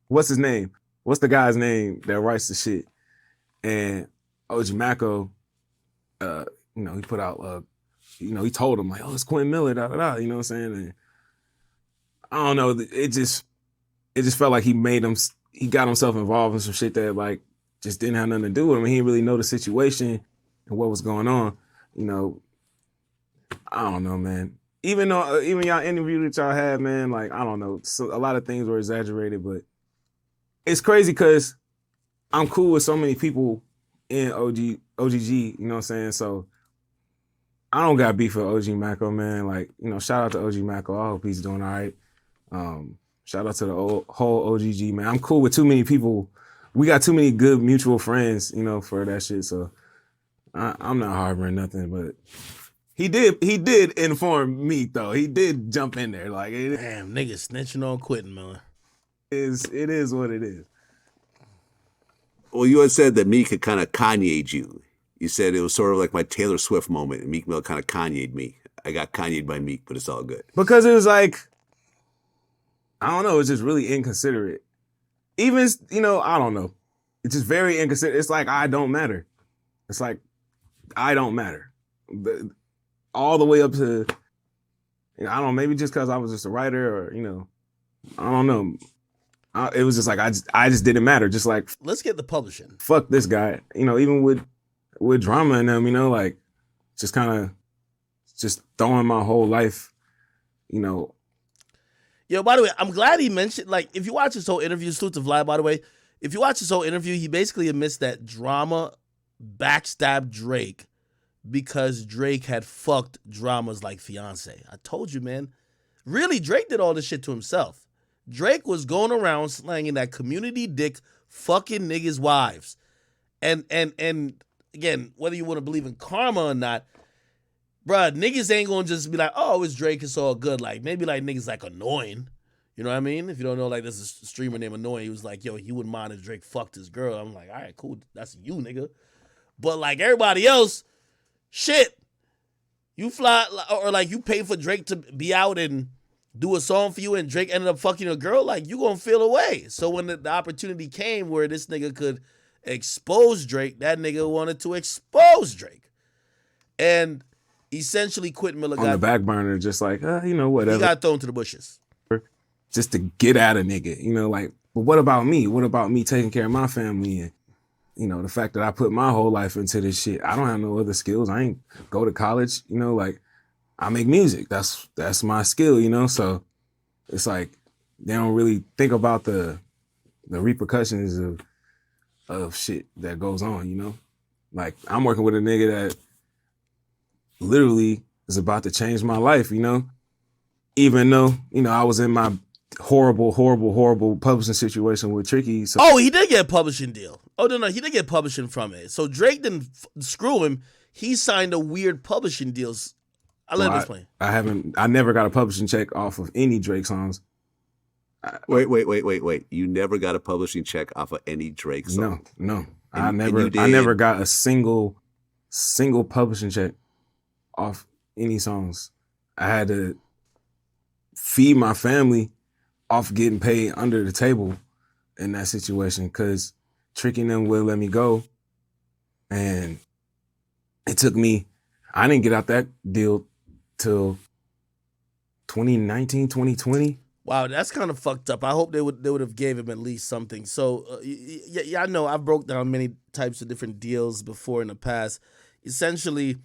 what's his name? What's the guy's name that writes the shit? And OG Mako, he put out, he told him like, oh, it's Quentin Miller, you know what I'm saying? And I don't know, it just felt like he got himself involved in some shit that like just didn't have nothing to do with him. He didn't really know the situation and what was going on. I don't know, man. Even y'all interview that y'all had, man, like, I don't know. So a lot of things were exaggerated, but it's crazy because I'm cool with so many people in OGG, you know what I'm saying? So I don't got beef with OG Mako, man. Like, shout out to OG Mako. I hope he's doing all right. Shout out to the whole OGG, man. I'm cool with too many people. We got too many good mutual friends, for that shit. So I'm not harboring nothing, but he did inform me though. He did jump in there. Like, damn, niggas snitching on Quentin Miller. It is what it is. Well, you had said that Meek had kind of Kanye'd you. You said it was sort of like my Taylor Swift moment, and Meek Mill kind of Kanye'd me. I got Kanye'd by Meek, but it's all good. Because it was like, I don't know, it's just really inconsiderate. Even, I don't know. It's just very inconsiderate. It's like, I don't matter. It's like, I don't matter. All the way up to, I don't know, maybe just because I was just a writer or, I don't know. It was just like, I just didn't matter. Just like, let's get the publishing. Fuck this guy. Even with drama and them, like, just kind of just throwing my whole life, Yo, by the way, I'm glad he mentioned, like, if you watch his whole interview, salute to Vlad, by the way, if you watch his whole interview, he basically admits that Drama backstabbed Drake because Drake had fucked Drama's like fiance. I told you, man. Really, Drake did all this shit to himself. Drake was going around slanging that community dick, fucking niggas' wives. And again, whether you want to believe in karma or not, bruh, niggas ain't gonna just be like, oh, it's Drake, it's all good. Like, maybe like niggas like Annoying. You know what I mean? If you don't know, like, there's a streamer named Annoying. He was like, yo, he wouldn't mind if Drake fucked his girl. I'm like, all right, cool. That's you, nigga. But like everybody else, shit. You fly, or like you pay for Drake to be out and do a song for you and Drake ended up fucking a girl, like you gonna feel away. So when the opportunity came where this nigga could expose Drake, that nigga wanted to expose Drake. And essentially Quentin Miller on the back burner, just like, whatever. He got thrown to the bushes. Just to get at a nigga, like, but what about me? What about me taking care of my family? And, the fact that I put my whole life into this shit. I don't have no other skills. I ain't go to college, like, I make music. That's my skill, so it's like they don't really think about the repercussions of shit that goes on, Like, I'm working with a nigga that literally is about to change my life, even though, I was in my horrible publishing situation with Tricky. So. Oh, he did get a publishing deal. Oh, no, he did get publishing from it. So Drake didn't screw him. He signed a weird publishing deals. I'll let him explain. I never got a publishing check off of any Drake songs. Wait. You never got a publishing check off of any Drake song? No. I never got a single publishing check off any songs. I had to feed my family off getting paid under the table in that situation because Tricky and them would let me go. And it took me, I didn't get out that deal till 2019, 2020. Wow, that's kind of fucked up. I hope they would have gave him at least something. So, I know I've broke down many types of different deals before in the past. Essentially,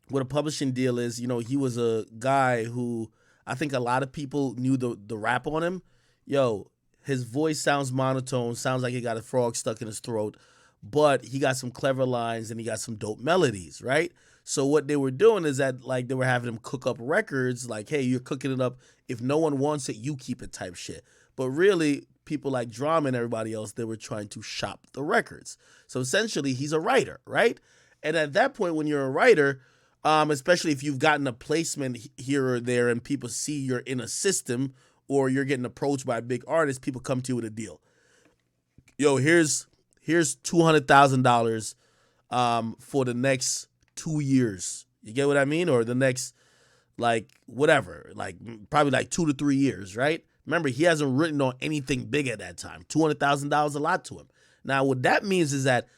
what a publishing deal is, he was a guy who I think a lot of people knew the rap on him. Yo, his voice sounds monotone, sounds like he got a frog stuck in his throat, but he got some clever lines and he got some dope melodies, right? So what they were doing is that, like, they were having him cook up records, like, hey, you're cooking it up. If no one wants it, you keep it type shit. But really, people like Drama and everybody else, they were trying to shop the records. So essentially, he's a writer, right? And at that point, when you're a writer, especially if you've gotten a placement here or there and people see you're in a system or you're getting approached by a big artist, people come to you with a deal. Yo, here's $200,000 for the next 2 years. You get what I mean? Or the next, like, whatever, like probably like 2 to 3 years, right? Remember, he hasn't written on anything big at that time. $200,000 a lot to him. Now, what that means is that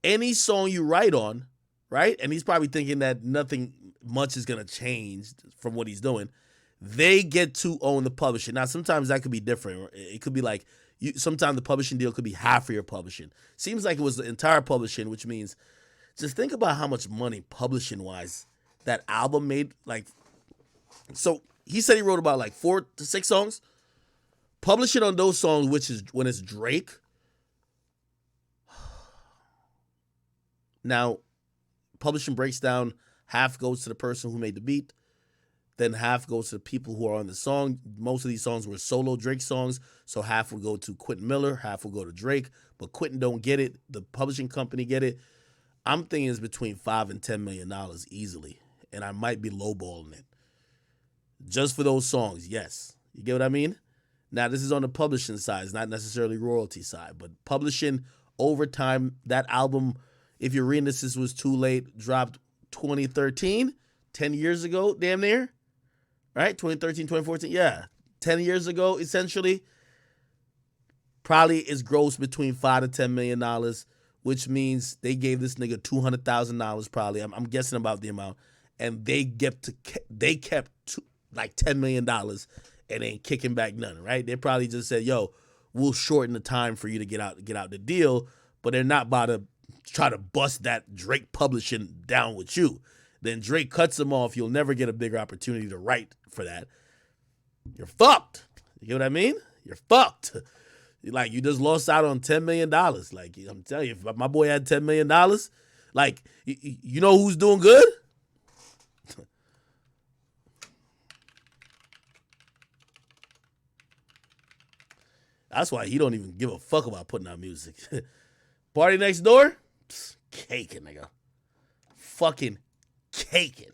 any song you write on, right? And he's probably thinking that nothing much is going to change from what he's doing. They get to own the publishing. Now, sometimes that could be different. It could be like, sometimes the publishing deal could be half of your publishing. Seems like it was the entire publishing, which means just think about how much money publishing-wise that album made. Like, so he said he wrote about like 4 to 6 songs. Publishing on those songs, which is when it's Drake. Now, publishing breaks down, half goes to the person who made the beat, then half goes to the people who are on the song. Most of these songs were solo Drake songs, so half will go to Quentin Miller, half will go to Drake, but Quentin don't get it. The publishing company get it. I'm thinking it's between $5 and $10 million easily, and I might be lowballing it. Just for those songs, yes. You get what I mean? Now, this is on the publishing side. It's not necessarily royalty side, but publishing over time, that album, if you're reading this was too late, dropped 2013, 10 years ago, damn near, right? 2013, 2014, yeah. 10 years ago, essentially, probably is gross between $5 to $10 million, which means they gave this nigga $200,000 probably. I'm guessing about the amount. And they kept like $10 million and ain't kicking back nothing, right? They probably just said, yo, we'll shorten the time for you to get out the deal, but they're not about to try to bust that Drake publishing down with you. Then Drake cuts them off. You'll never get a bigger opportunity to write for that. You're fucked. You know what I mean? You're fucked. Like, you just lost out on $10 million. Like, I'm telling you, if my boy had $10 million, like, you know who's doing good? That's why he don't even give a fuck about putting out music. Party Next Door? Psst, caking, nigga. Fucking caking.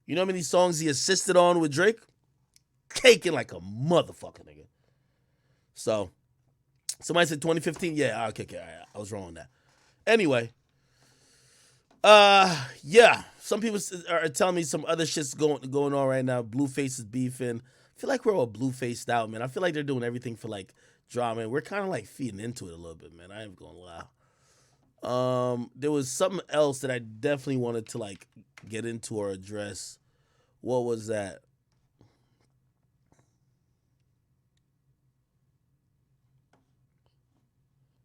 You know how many songs he assisted on with Drake? Caking like a motherfucker, nigga. So, somebody said 2015? Yeah, okay, all right, I was wrong on that. Anyway. Yeah. Some people are telling me some other shit's going on right now. Blueface is beefing. feel like we're all blue-faced out, man. I feel like they're doing everything for like drama, and we're kind of like feeding into it a little bit, man. I ain't gonna lie. There was something else that I definitely wanted to like get into or address. What was that?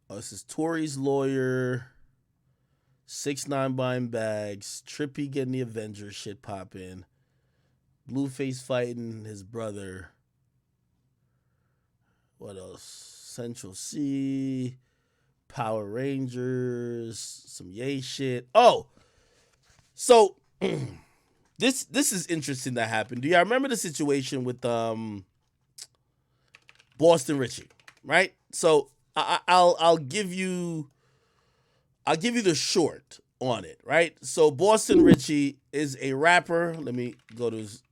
Oh, this is Tory's lawyer, 6ix9ine buying bags, Trippy getting the Avengers shit popping, Blueface fighting his brother. What else? Central C, Power Rangers, some yay shit. Oh, so this is interesting that happened. Do y'all remember the situation with Boston Richie, right? So I'll give you the short on it, right? So Boston Richie is a rapper. Let me go to his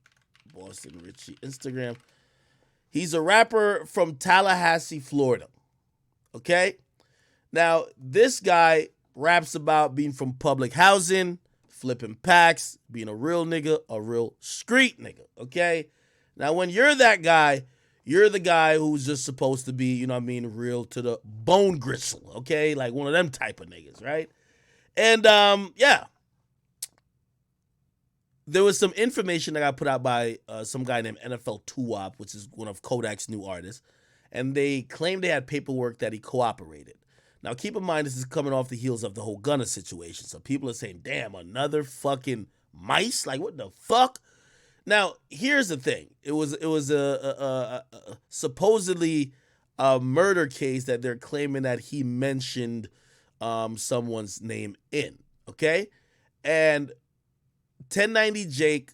Boston Richie Instagram. He's a rapper from Tallahassee, Florida. Okay? Now, this guy raps about being from public housing, flipping packs, being a real nigga, a real street nigga. Okay? Now, when you're that guy, you're the guy who's just supposed to be, you know what I mean, real to the bone gristle. Okay? Like one of them type of niggas, right? And, yeah. There was some information that got put out by some guy named NFL 2-Wop, which is one of Kodak's new artists. And they claimed they had paperwork that he cooperated. Now, keep in mind, this is coming off the heels of the whole Gunna situation. So people are saying, damn, another fucking mice? Like, what the fuck? Now, here's the thing. It was a supposedly a murder case that they're claiming that he mentioned someone's name in, okay? And 1090 Jake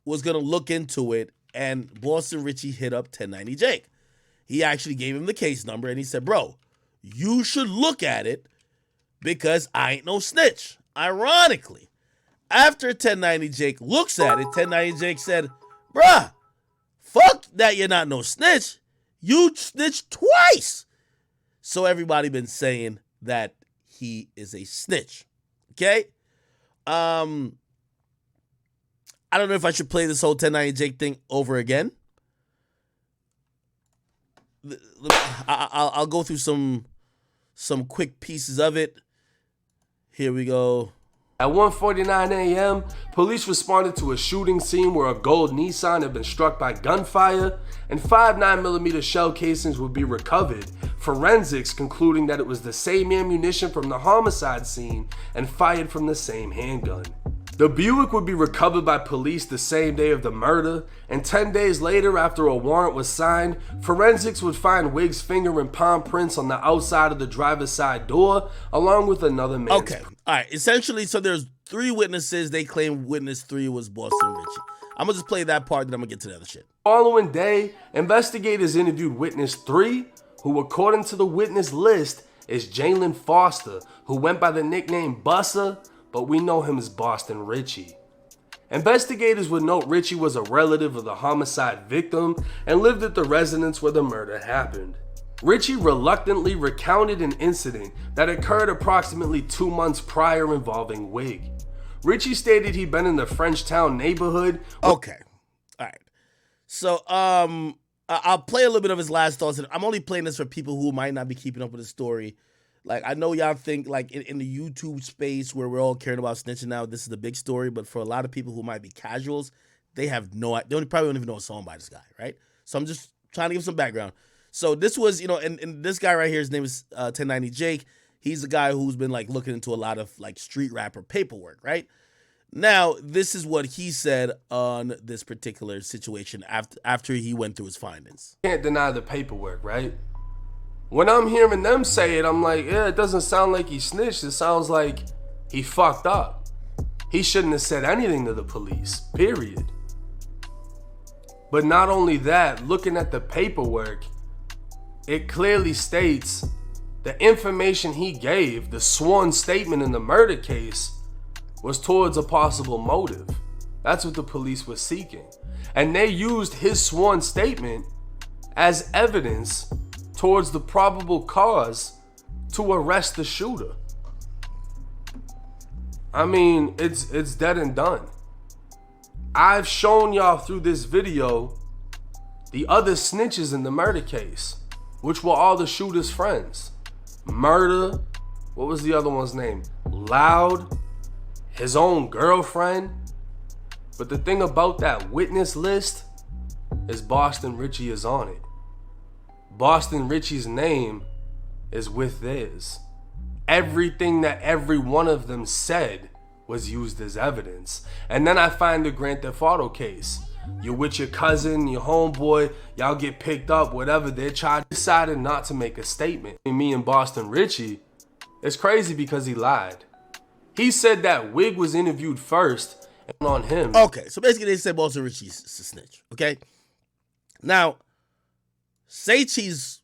was going to look into it, and Boston Richie hit up 1090 Jake. He actually gave him the case number, and he said, bro, you should look at it because I ain't no snitch. Ironically, after 1090 Jake looks at it, 1090 Jake said, bruh, fuck that you're not no snitch. You snitched twice. So everybody been saying that he is a snitch. Okay? I don't know if I should play this whole 1090 Jake thing over again. I'll go through some quick pieces of it. Here we go. At 1:49 a.m., police responded to a shooting scene where a gold Nissan had been struck by gunfire and 5 9mm shell casings would be recovered. Forensics concluding that it was the same ammunition from the homicide scene and fired from the same handgun. The Buick would be recovered by police the same day of the murder, and 10 days later, after a warrant was signed, forensics would find Wig's finger and palm prints on the outside of the driver's side door, along with another man's. Okay, all right. Essentially, so there's 3 witnesses. They claim witness 3 was Boston Richie. I'm gonna just play that part, then I'm gonna get to the other shit. Following day, investigators interviewed witness 3, who according to the witness list is Jalen Foster, who went by the nickname Bussa, but we know him as Boston Richie. Investigators would note Richie was a relative of the homicide victim and lived at the residence where the murder happened. Richie reluctantly recounted an incident that occurred approximately 2 months prior involving Wig. Richie stated he'd been in the Frenchtown neighborhood. Okay, all right. So I'll play a little bit of his last thoughts. I'm only playing this for people who might not be keeping up with the story. Like, I know y'all think, like, in the YouTube space where we're all caring about snitching now, this is the big story. But for a lot of people who might be casuals, they have they probably don't even know a song by this guy, right? So I'm just trying to give some background. So this was, you know, and this guy right here, his name is 1090 Jake. He's a guy who's been, like, looking into a lot of, like, street rapper paperwork, right? Now, this is what he said on this particular situation after he went through his findings. Can't deny the paperwork, right? When I'm hearing them say it, I'm like, yeah, it doesn't sound like he snitched. It sounds like he fucked up. He shouldn't have said anything to the police, period. But not only that, looking at the paperwork, it clearly states the information he gave, the sworn statement in the murder case, was towards a possible motive. That's what the police were seeking. And they used his sworn statement as evidence towards the probable cause to arrest the shooter. I mean, it's dead and done. I've shown y'all through this video the other snitches in the murder case, which were all the shooter's friends. Murder, what was the other one's name? Loud, his own girlfriend. But the thing about that witness list is Boston Richie is on it. Boston Richie's name is with theirs. Everything that every one of them said was used as evidence. And then I find the Grand Theft Auto case. You're with your cousin, your homeboy, y'all get picked up, whatever. They decided not to make a statement. Me and Boston Richie, it's crazy because he lied. He said that Wig was interviewed first and on him. Okay, so basically they said Boston Richie's a snitch, okay? Now, Say Cheese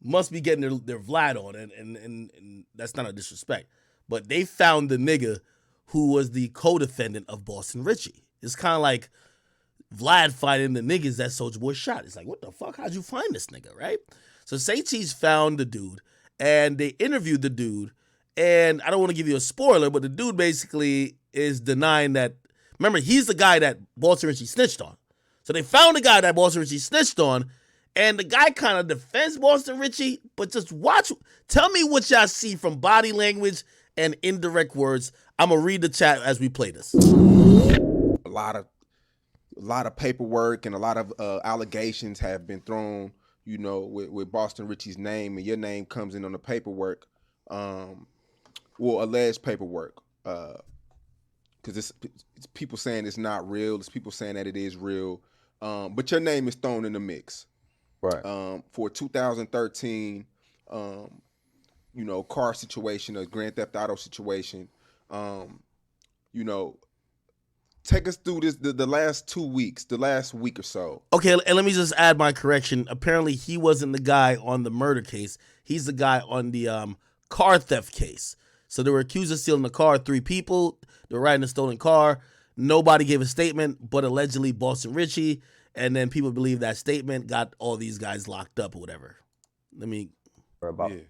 must be getting their Vlad on, and that's not a disrespect. But they found the nigga who was the co-defendant of Boston Richie. It's kind of like Vlad finding the niggas that Soulja Boy shot. It's like, what the fuck? How'd you find this nigga, right? So Say Cheese found the dude, and they interviewed the dude, and I don't want to give you a spoiler, but the dude basically is denying that. Remember, he's the guy that Boston Richie snitched on. So they found the guy that Boston Richie snitched on, and the guy kind of defends Boston Richie, but just watch. Tell me what y'all see from body language and indirect words. I'm going to read the chat as we play this. A lot of paperwork and a lot of allegations have been thrown, you know, with Boston Richie's name, and your name comes in on the paperwork, alleged paperwork, because it's people saying it's not real. It's people saying that it is real, but your name is thrown in the mix. Right. For 2013, you know, car situation, a Grand Theft Auto situation, you know, take us through this the last 2 weeks, the last week or so. Okay, and let me just add my correction. Apparently, he wasn't the guy on the murder case. He's the guy on the car theft case. So they were accused of stealing the car, 3 people. They were riding a stolen car. Nobody gave a statement, but allegedly Boston Richie. And then people believe that statement got all these guys locked up or whatever. Let me... About, you know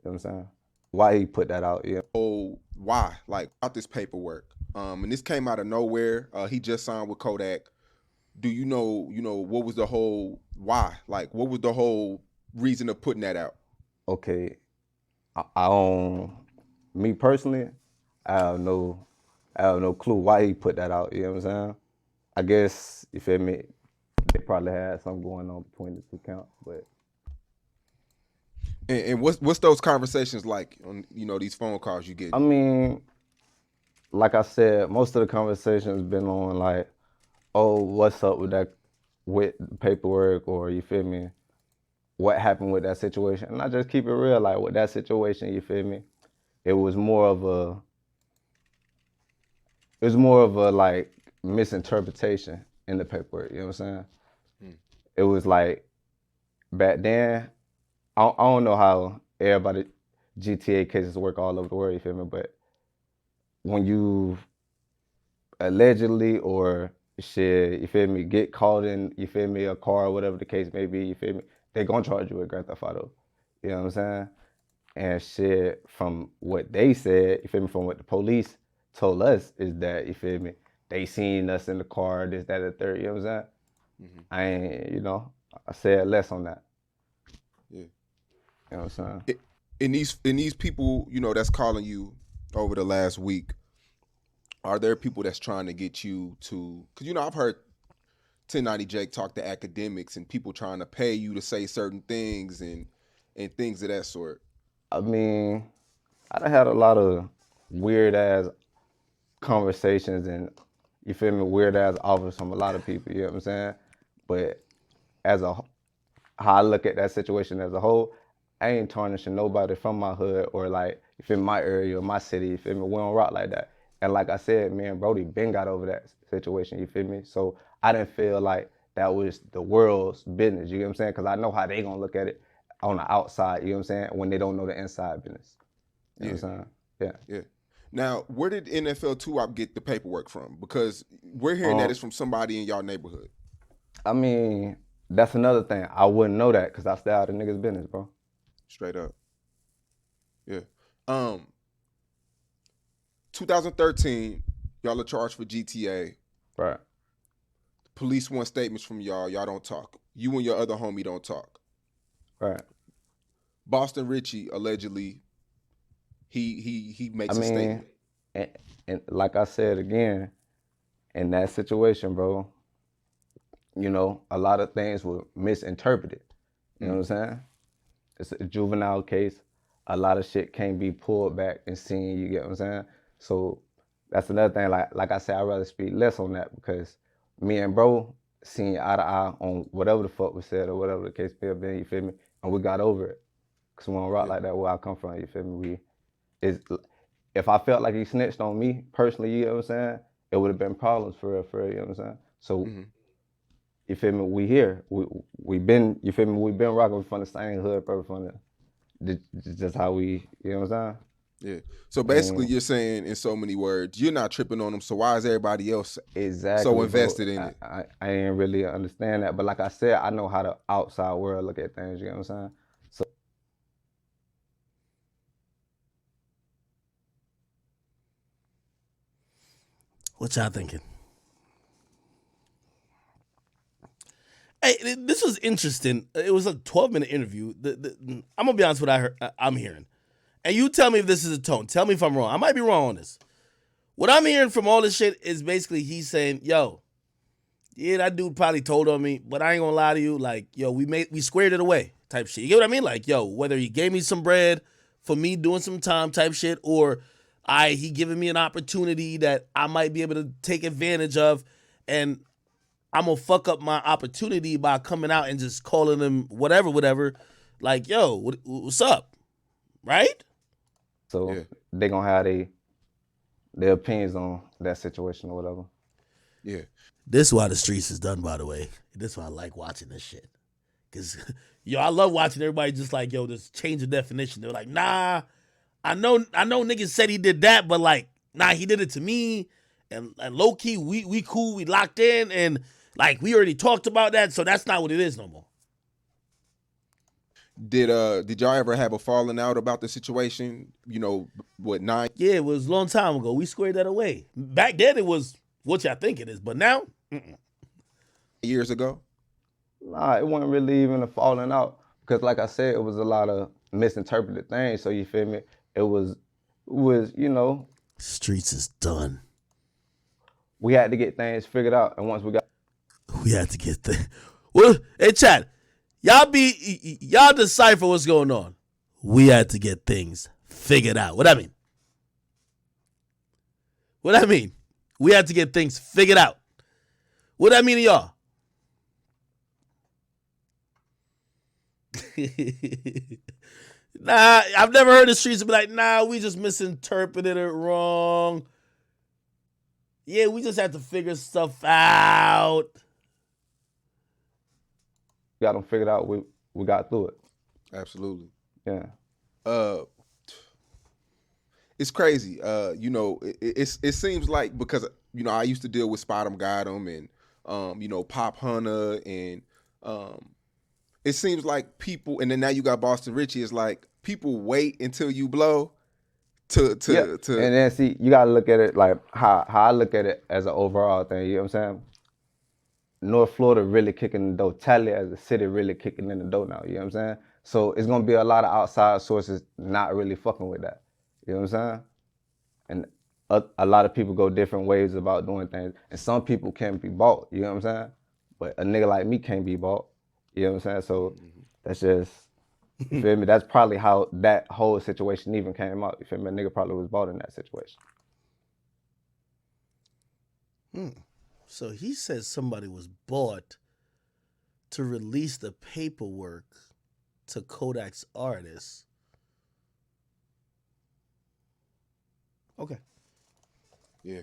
what I'm saying? Why he put that out, yeah. Oh, why? Like, about this paperwork. And this came out of nowhere. He just signed with Kodak. Do you know, what was the whole why? Like, what was the whole reason of putting that out? Okay. I don't, me personally, I have no clue why he put that out, you know what I'm saying? I guess, you feel me, they probably had something going on between the two counts, but. And what's those conversations like on, you know, these phone calls you get? I mean, like I said, most of the conversations been on like, oh, what's up with that, with paperwork, or you feel me, what happened with that situation? And I just keep it real, like with that situation, you feel me, it was more of a like misinterpretation in the paperwork, you know what I'm saying? It was like, back then, I don't know how everybody GTA cases work all over the world, you feel me? But when you allegedly or shit, you feel me, get caught in, you feel me, a car or whatever the case may be, you feel me, they gonna charge you with Grand Theft Auto. You know what I'm saying? And shit, from what they said, you feel me, from what the police told us is that, you feel me, they seen us in the car, this, that, and the third, you know what I'm saying? I ain't, you know, I said less on that. Yeah. You know what I'm saying? In these people, you know, that's calling you over the last week, are there people that's trying to get you to, because, you know, I've heard 1090 Jake talk to academics and people trying to pay you to say certain things and things of that sort. I mean, I done had a lot of weird ass conversations and, you feel me, weird ass offers from a lot of people, you know what I'm saying? But how I look at that situation as a whole, I ain't tarnishing nobody from my hood or like, you feel me, my area or my city, you feel me, we don't rock like that. And like I said, me and Brody been got over that situation, you feel me? So I didn't feel like that was the world's business, you know what I'm saying? Because I know how they gonna look at it on the outside, you know what I'm saying, when they don't know the inside business. You know what I'm saying? Yeah. Yeah. Now, where did NFL 2-Op get the paperwork from? Because we're hearing that it's from somebody in y'all neighborhood. I mean, that's another thing. I wouldn't know that because I stay out of niggas' business, bro. Straight up. Yeah. 2013, y'all are charged for GTA. Right. Police want statements from y'all. Y'all don't talk. You and your other homie don't talk. Right. Boston Richie allegedly he makes a statement. And like I said again, in that situation, bro, you know, a lot of things were misinterpreted. You know what I'm saying? It's a juvenile case. A lot of shit can't be pulled back and seen, you get what I'm saying? So that's another thing, like I said, I'd rather speak less on that because me and bro seen eye to eye on whatever the fuck was said or whatever the case may have been, you feel me? And we got over it. Cause we don't rock like that where I come from, you feel me? If I felt like he snitched on me personally, you know what I'm saying? It would have been problems for real, you know what I'm saying? So, you feel me? We here. We been, you feel me? We been rocking from the same hood, probably from just how we, you know what I'm saying? Yeah. So basically, you're saying in so many words, you're not tripping on them. So why is everybody else so invested in it? I didn't really understand that, but like I said, I know how the outside world look at things. You know what I'm saying? So. What y'all thinking? Hey, this was interesting. It was a 12-minute interview. I'm gonna be honest with what I'm hearing, and you tell me if this is a tone. Tell me if I'm wrong. I might be wrong on this. What I'm hearing from all this shit is basically he's saying, "Yo, yeah, that dude probably told on me, but I ain't gonna lie to you. Like, yo, we squared it away, type shit. You get what I mean? Like, yo, whether he gave me some bread for me doing some time, type shit, or he giving me an opportunity that I might be able to take advantage of, and I'm gonna fuck up my opportunity by coming out and just calling them whatever. Like, yo, what's up? Right? So they gonna have their opinions on that situation or whatever. Yeah. This is why the streets is done, by the way. This is why I like watching this shit. Cause yo, I love watching everybody just like, yo, just change the definition. They're like, nah, I know niggas said he did that, but like, nah, he did it to me. And low key, we cool, we locked in, and like we already talked about that, so that's not what it is no more. Did y'all ever have a falling out about the situation? You know, what, 9? Yeah, it was a long time ago. We squared that away. Back then it was what y'all think it is, but now, years ago? Nah, it wasn't really even a falling out because, like I said, it was a lot of misinterpreted things. So you feel me? It was you know. Streets is done. We had to get things figured out, and once we had to get the. Well, hey, chat, y'all decipher what's going on. We had to get things figured out. What I mean? What I mean? We had to get things figured out. What I mean to y'all? Nah, I've never heard the streets be like, nah, we just misinterpreted it wrong. Yeah, we just have to figure stuff out. Got them figured out. We got through it. Absolutely. Yeah. It's crazy. You know, it seems like, because you know, I used to deal with Spot 'em, Got 'em, and you know, Pop Hunter, and it seems like people, and then now you got Boston Richie. It's like people wait until you blow to. And then see, you gotta look at it like how I look at it as an overall thing. You know what I'm saying? North Florida really kicking the door. Tally as a city really kicking in the door now. You know what I'm saying? So it's gonna be a lot of outside sources not really fucking with that. You know what I'm saying? And a lot of people go different ways about doing things. And some people can be bought. You know what I'm saying? But a nigga like me can't be bought. You know what I'm saying? So that's just, you feel me? That's probably how that whole situation even came out. You feel me? A nigga probably was bought in that situation. So he says somebody was bought to release the paperwork to Kodak's artists. Okay. Yeah.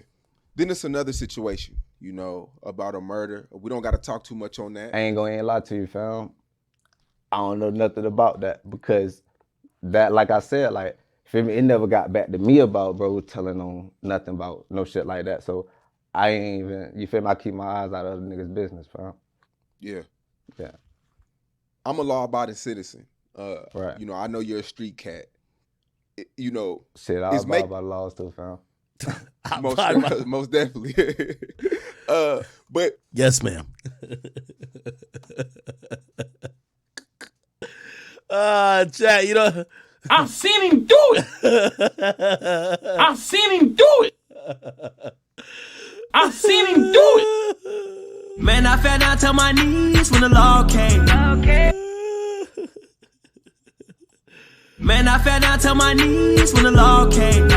Then it's another situation, you know, about a murder. We don't got to talk too much on that. I ain't gonna lie to you, fam. I don't know nothing about that because that, like I said, like, feel me, it never got back to me about bro telling on nothing about no shit like that. So I ain't even, you feel me, I keep my eyes out of other niggas' business, fam. Yeah. Yeah. I'm a law-abiding citizen. Right. You know, I know you're a street cat. You know, shit, I abide by the laws too, fam. Most definitely. But yes, ma'am. Chat, you know. I've seen him do it. I've seen him do it. I've seen him do it. Man, I fell down to my knees when the law came. Man, I fell down to my knees when the law came.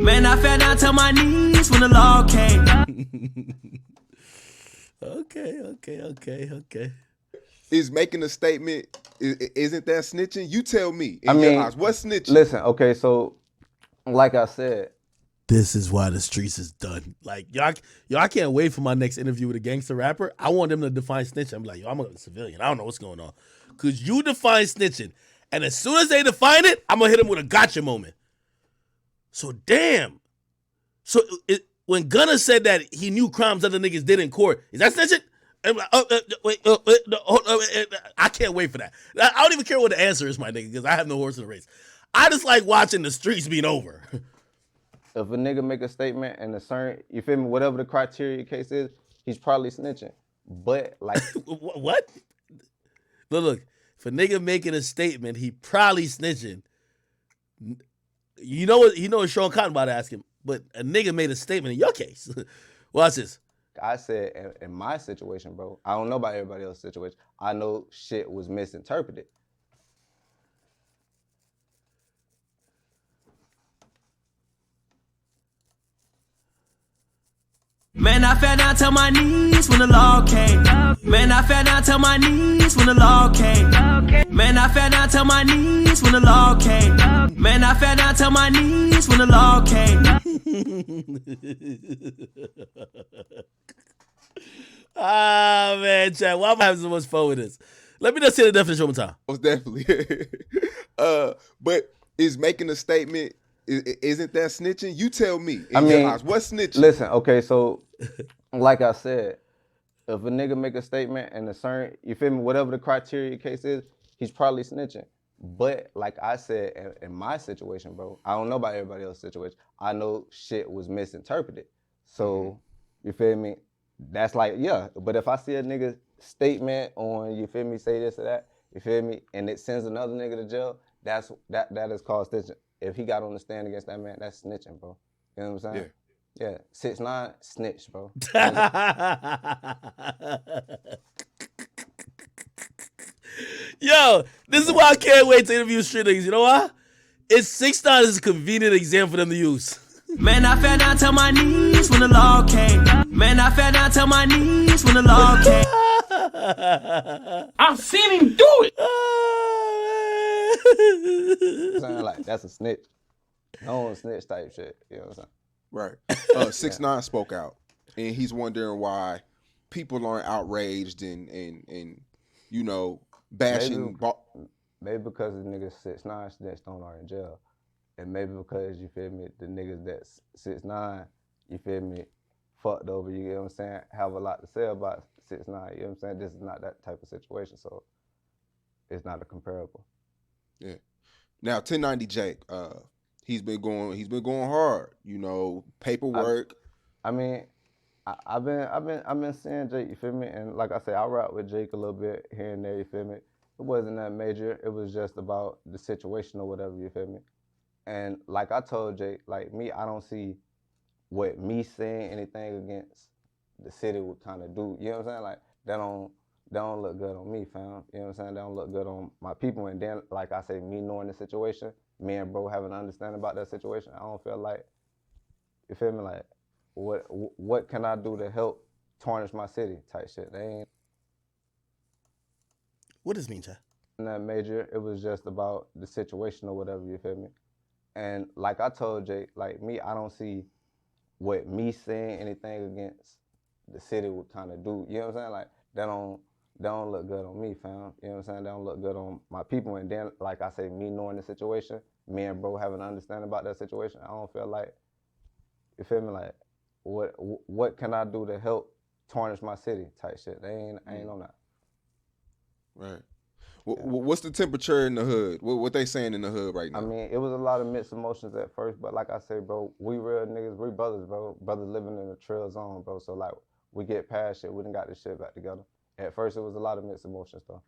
Man, I fell down to my knees when the law came. Okay. Is making a statement, isn't that snitching? You tell me. I mean, what's snitching? Listen, okay, so like I said, this is why the streets is done. Like, y'all can't wait for my next interview with a gangster rapper. I want them to define snitching. I'm like, I'm a civilian. I don't know what's going on. Because you define snitching. And as soon as they define it, I'm going to hit them with a gotcha moment. So, damn. So, when Gunna said that he knew crimes other niggas did in court, is that snitching? I can't wait for that. I don't even care what the answer is, my nigga, because I have no horse in the race. I just like watching the streets being over. If a nigga make a statement and a certain, you feel me, whatever the criteria case is, he's probably snitching. But like what? Look, if a nigga making a statement, he probably snitching. You know what Sean Cotton about to ask him, but a nigga made a statement in your case. Watch this. I said, in my situation, bro, I don't know about everybody else's situation. I know shit was misinterpreted. Man, I fell down to my knees when the law came. Man, I fell down to my knees when the law came. Man, I fell down to my knees when the law came. Man, I fell down to my knees when the law came. Ah, man, Chad, why am I having so much fun with this? Let me just say the definition one more time. Most definitely. But is making a statement, isn't that snitching? You tell me. I mean, what's snitching? Listen, okay, so like I said, if a nigga make a statement and a certain, you feel me, whatever the criteria case is, he's probably snitching. But like I said, in my situation, bro, I don't know about everybody else's situation. I know shit was misinterpreted. So, you feel me? That's like, yeah. But if I see a nigga statement on, you feel me, say this or that, you feel me, and it sends another nigga to jail, that is called snitching. If he got on the stand against that man, that's snitching, bro. You know what I'm saying? Yeah. 6ix9ine, snitch, bro. Yo, this is why I can't wait to interview street niggas. You know why? It's 6ix9ine is a convenient example for them to use. Man, I fell down to my knees when the law came. Man, I fell down to my knees when the law came. I've seen him do it. Saying like that's a snitch. No snitch type shit. You know what I'm saying? Right. 6ix9ine spoke out, and he's wondering why people aren't outraged and you know bashing. Maybe because the niggas 6ix9ine snitched on are in jail. And maybe because, you feel me, the niggas that 6ix9ine, you feel me, fucked over, you know what I'm saying, have a lot to say about 6ix9ine, you know what I'm saying? This is not that type of situation, so it's not a comparable. Yeah. Now 1090 Jake, he's been going hard, you know, paperwork. I mean, I've been seeing Jake, you feel me? And like I said, I rock with Jake a little bit here and there, you feel me? It wasn't that major, it was just about the situation or whatever, you feel me? And like I told Jake, like me, I don't see what me saying anything against the city would kind of do. You know what I'm saying? Like that don't look good on me, fam. You know what I'm saying? That don't look good on my people. And then, like I say, me knowing the situation, me and bro having an understanding about that situation, I don't feel like, you feel me? Like what can I do to help tarnish my city type shit? They ain't. What does it mean, Chad? That major, it was just about the situation or whatever, you feel me? And like I told Jake, like me, I don't see what me saying anything against the city would kind of do. You know what I'm saying? Like that don't look good on me, fam. You know what I'm saying? That don't look good on my people. And then, like I say, me knowing the situation, me and bro having an understanding about that situation, I don't feel like, you feel me? Like what can I do to help tarnish my city type shit? I ain't on that. Right. What's the temperature in the hood? What they saying in the hood right now? I mean, it was a lot of mixed emotions at first, but like I said, bro, we real niggas, we brothers, bro. Brothers living in a trail zone, bro. So like, we get past shit. We done got this shit back together. At first, it was a lot of mixed emotions, though.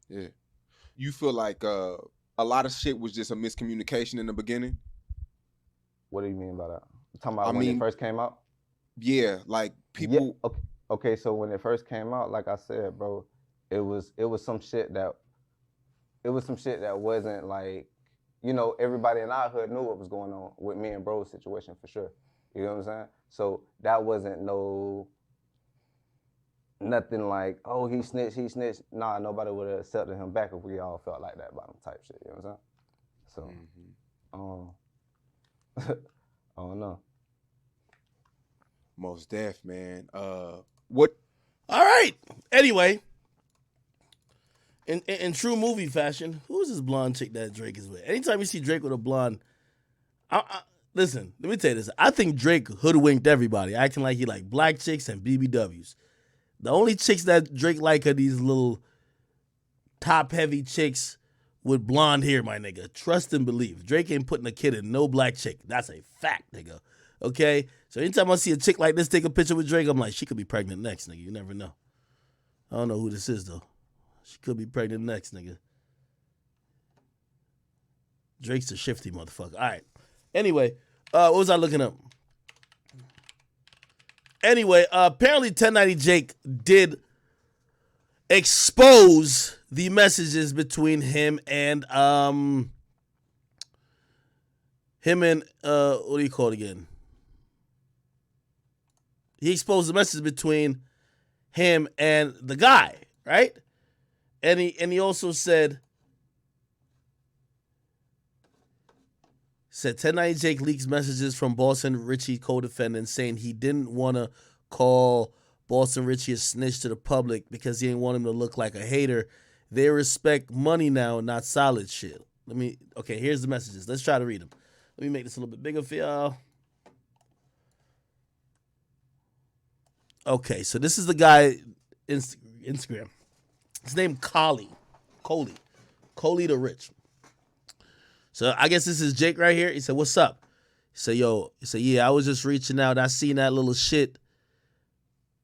Yeah. You feel like a lot of shit was just a miscommunication in the beginning? What do you mean by that? You talking about when it first came out? Yeah, like people. Yeah, okay, so when it first came out, like I said, bro, it was some shit that wasn't like, you know, everybody in our hood knew what was going on with me and bro's situation for sure. You know what I'm saying? So that wasn't nothing like, oh, he snitched. Nah, nobody would have accepted him back if we all felt like that about him type shit. You know what I'm saying? So, I don't know. Most deaf, man. What? All right. Anyway, in true movie fashion, who's this blonde chick that Drake is with? Anytime you see Drake with a blonde, listen, let me tell you this. I think Drake hoodwinked everybody, acting like he like black chicks and BBWs. The only chicks that Drake like are these little top-heavy chicks with blonde hair, my nigga. Trust and believe. Drake ain't putting a kid in no black chick. That's a fact, nigga. Okay? So anytime I see a chick like this take a picture with Drake, I'm like, she could be pregnant next, nigga. You never know. I don't know who this is, though. She could be pregnant next, nigga. Drake's a shifty motherfucker. All right. Anyway, what was I looking up? Anyway, apparently 1090 Jake did expose the messages between him and what do you call it again? He exposed the message between him and the guy, right? And he also said 1090 Jake leaks messages from Boston Richie co-defendant saying he didn't want to call Boston Richie a snitch to the public because he didn't want him to look like a hater. They respect money now, not solid shit. Okay, here's the messages. Let's try to read them. Let me make this a little bit bigger for y'all. Okay, so this is the guy, Instagram. His name Coley the Rich. So I guess this is Jake right here. He said, "What's up?" He said, "Yeah, I was just reaching out. I seen that little shit.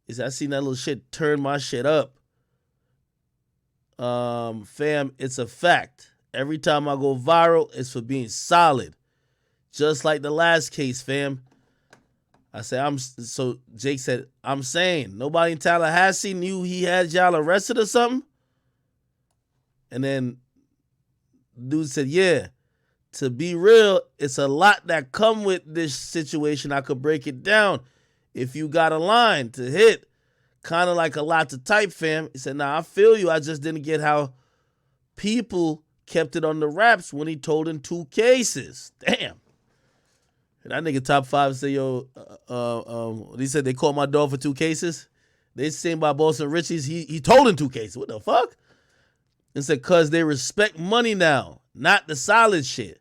I seen that little shit turn my shit up. Fam, it's a fact. Every time I go viral, it's for being solid. Just like the last case, fam." I said, so Jake said, "I'm saying, nobody in Tallahassee knew he had y'all arrested or something?" And then dude said, "Yeah. To be real, it's a lot that come with this situation. I could break it down. If you got a line to hit, kind of like a lot to type, fam." He said, "Nah, I feel you. I just didn't get how people kept it on the wraps when he told in 2 cases. Damn." And that nigga top 5 say, he said they caught my dog for 2 cases. They saying by Boston Richie's, he told in 2 cases. What the fuck? And said, "Cause they respect money now, not the solid shit.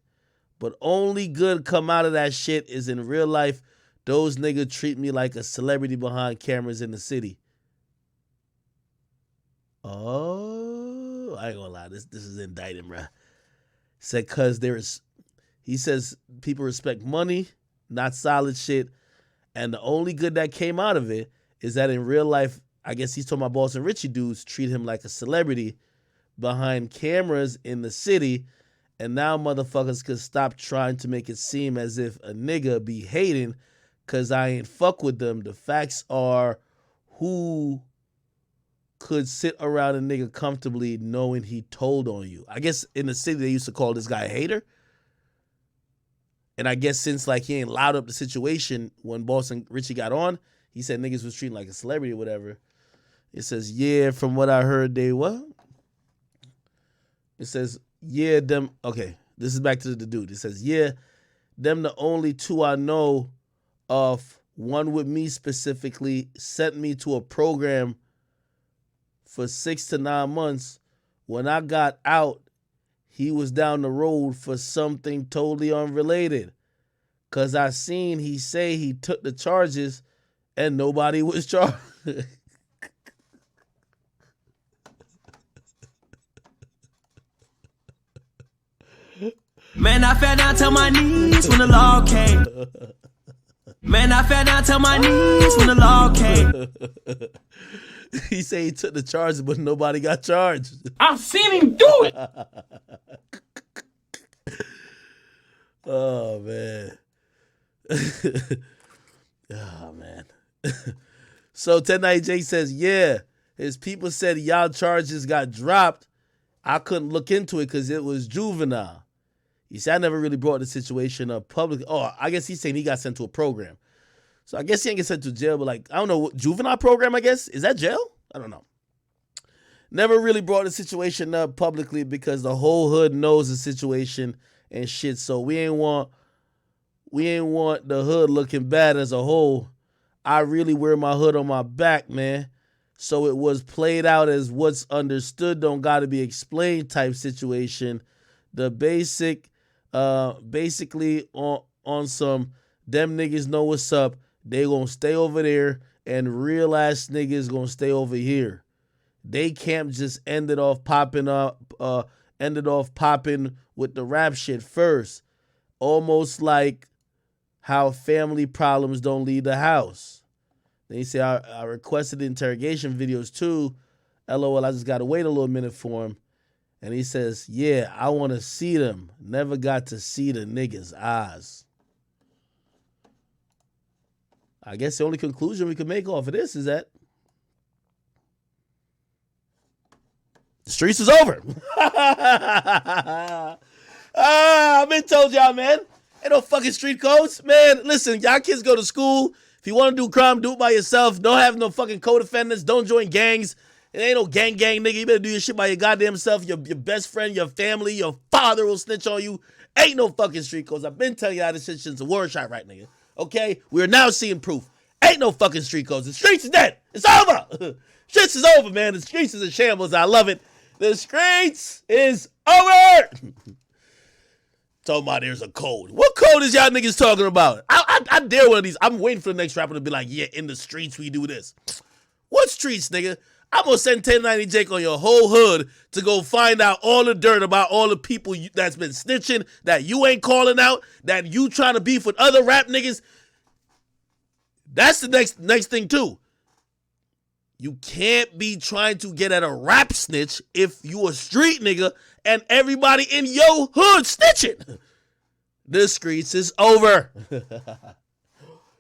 But only good come out of that shit is in real life. Those niggas treat me like a celebrity behind cameras in the city." Oh, I ain't gonna lie. This is indicting, bruh. Said, he says people respect money, not solid shit. And the only good that came out of it is that in real life, I guess he's talking about Boston Richie dudes treat him like a celebrity behind cameras in the city. And now motherfuckers could stop trying to make it seem as if a nigga be hating because I ain't fuck with them. The facts are, who could sit around a nigga comfortably knowing he told on you? I guess in the city they used to call this guy a hater. And I guess since like he ain't loud up the situation when Boston Richie got on, he said niggas was treating like a celebrity or whatever. It says, "Yeah, from what I heard, they what?" It says, "Yeah, them." Okay, this is back to the dude. It says, "Yeah, them the only 2 I know of. One with me specifically sent me to a program for 6 to 9 months. When I got out, he was down the road for something totally unrelated. Cause I seen he say he took the charges and nobody was charged." Man, I fell down to my knees when the law came. Man, I fell down to my knees when the law came. He said he took the charges, but nobody got charged. I've seen him do it. Oh, man. Oh, man. So 1090J says, yeah, his people said y'all charges got dropped. I couldn't look into it because it was juvenile. He said, I never really brought the situation up publicly. Oh, I guess he's saying he got sent to a program. So I guess he ain't get sent to jail, but like, I don't know, what juvenile program, I guess? Is that jail? I don't know. Never really brought the situation up publicly because the whole hood knows the situation and shit. So we ain't want the hood looking bad as a whole. I really wear my hood on my back, man. So it was played out as what's understood don't gotta be explained type situation. The basically on some them niggas know what's up. They gonna stay over there and real ass niggas gonna stay over here. They camp just ended off popping with the rap shit first. Almost like how family problems don't leave the house. Then he said, I requested interrogation videos too. LOL, I just gotta wait a little minute for him. And he says, yeah, I want to see them. Never got to see the niggas' eyes. I guess the only conclusion we can make off of this is that the streets is over. I've been told y'all, man. Ain't no fucking street codes. Man, listen, y'all kids go to school. If you want to do crime, do it by yourself. Don't have no fucking co-defendants. Don't join gangs. It ain't no gang, nigga. You better do your shit by your goddamn self. Your best friend, your family, your father will snitch on you. Ain't no fucking street codes. I've been telling y'all this shit since the war shot, right, nigga? Okay? We're now seeing proof. Ain't no fucking street codes. The streets is dead. It's over. Shit is over, man. The streets is in shambles. I love it. The streets is over. Talking about there's a code. What code is y'all niggas talking about? I dare one of these. I'm waiting for the next rapper to be like, yeah, in the streets we do this. What streets, nigga? I'm going to send 1090 Jake on your whole hood to go find out all the dirt about all the people that's been snitching, that you ain't calling out, that you trying to beef with other rap niggas. That's the next thing, too. You can't be trying to get at a rap snitch if you a street nigga and everybody in your hood snitching. The streets is over.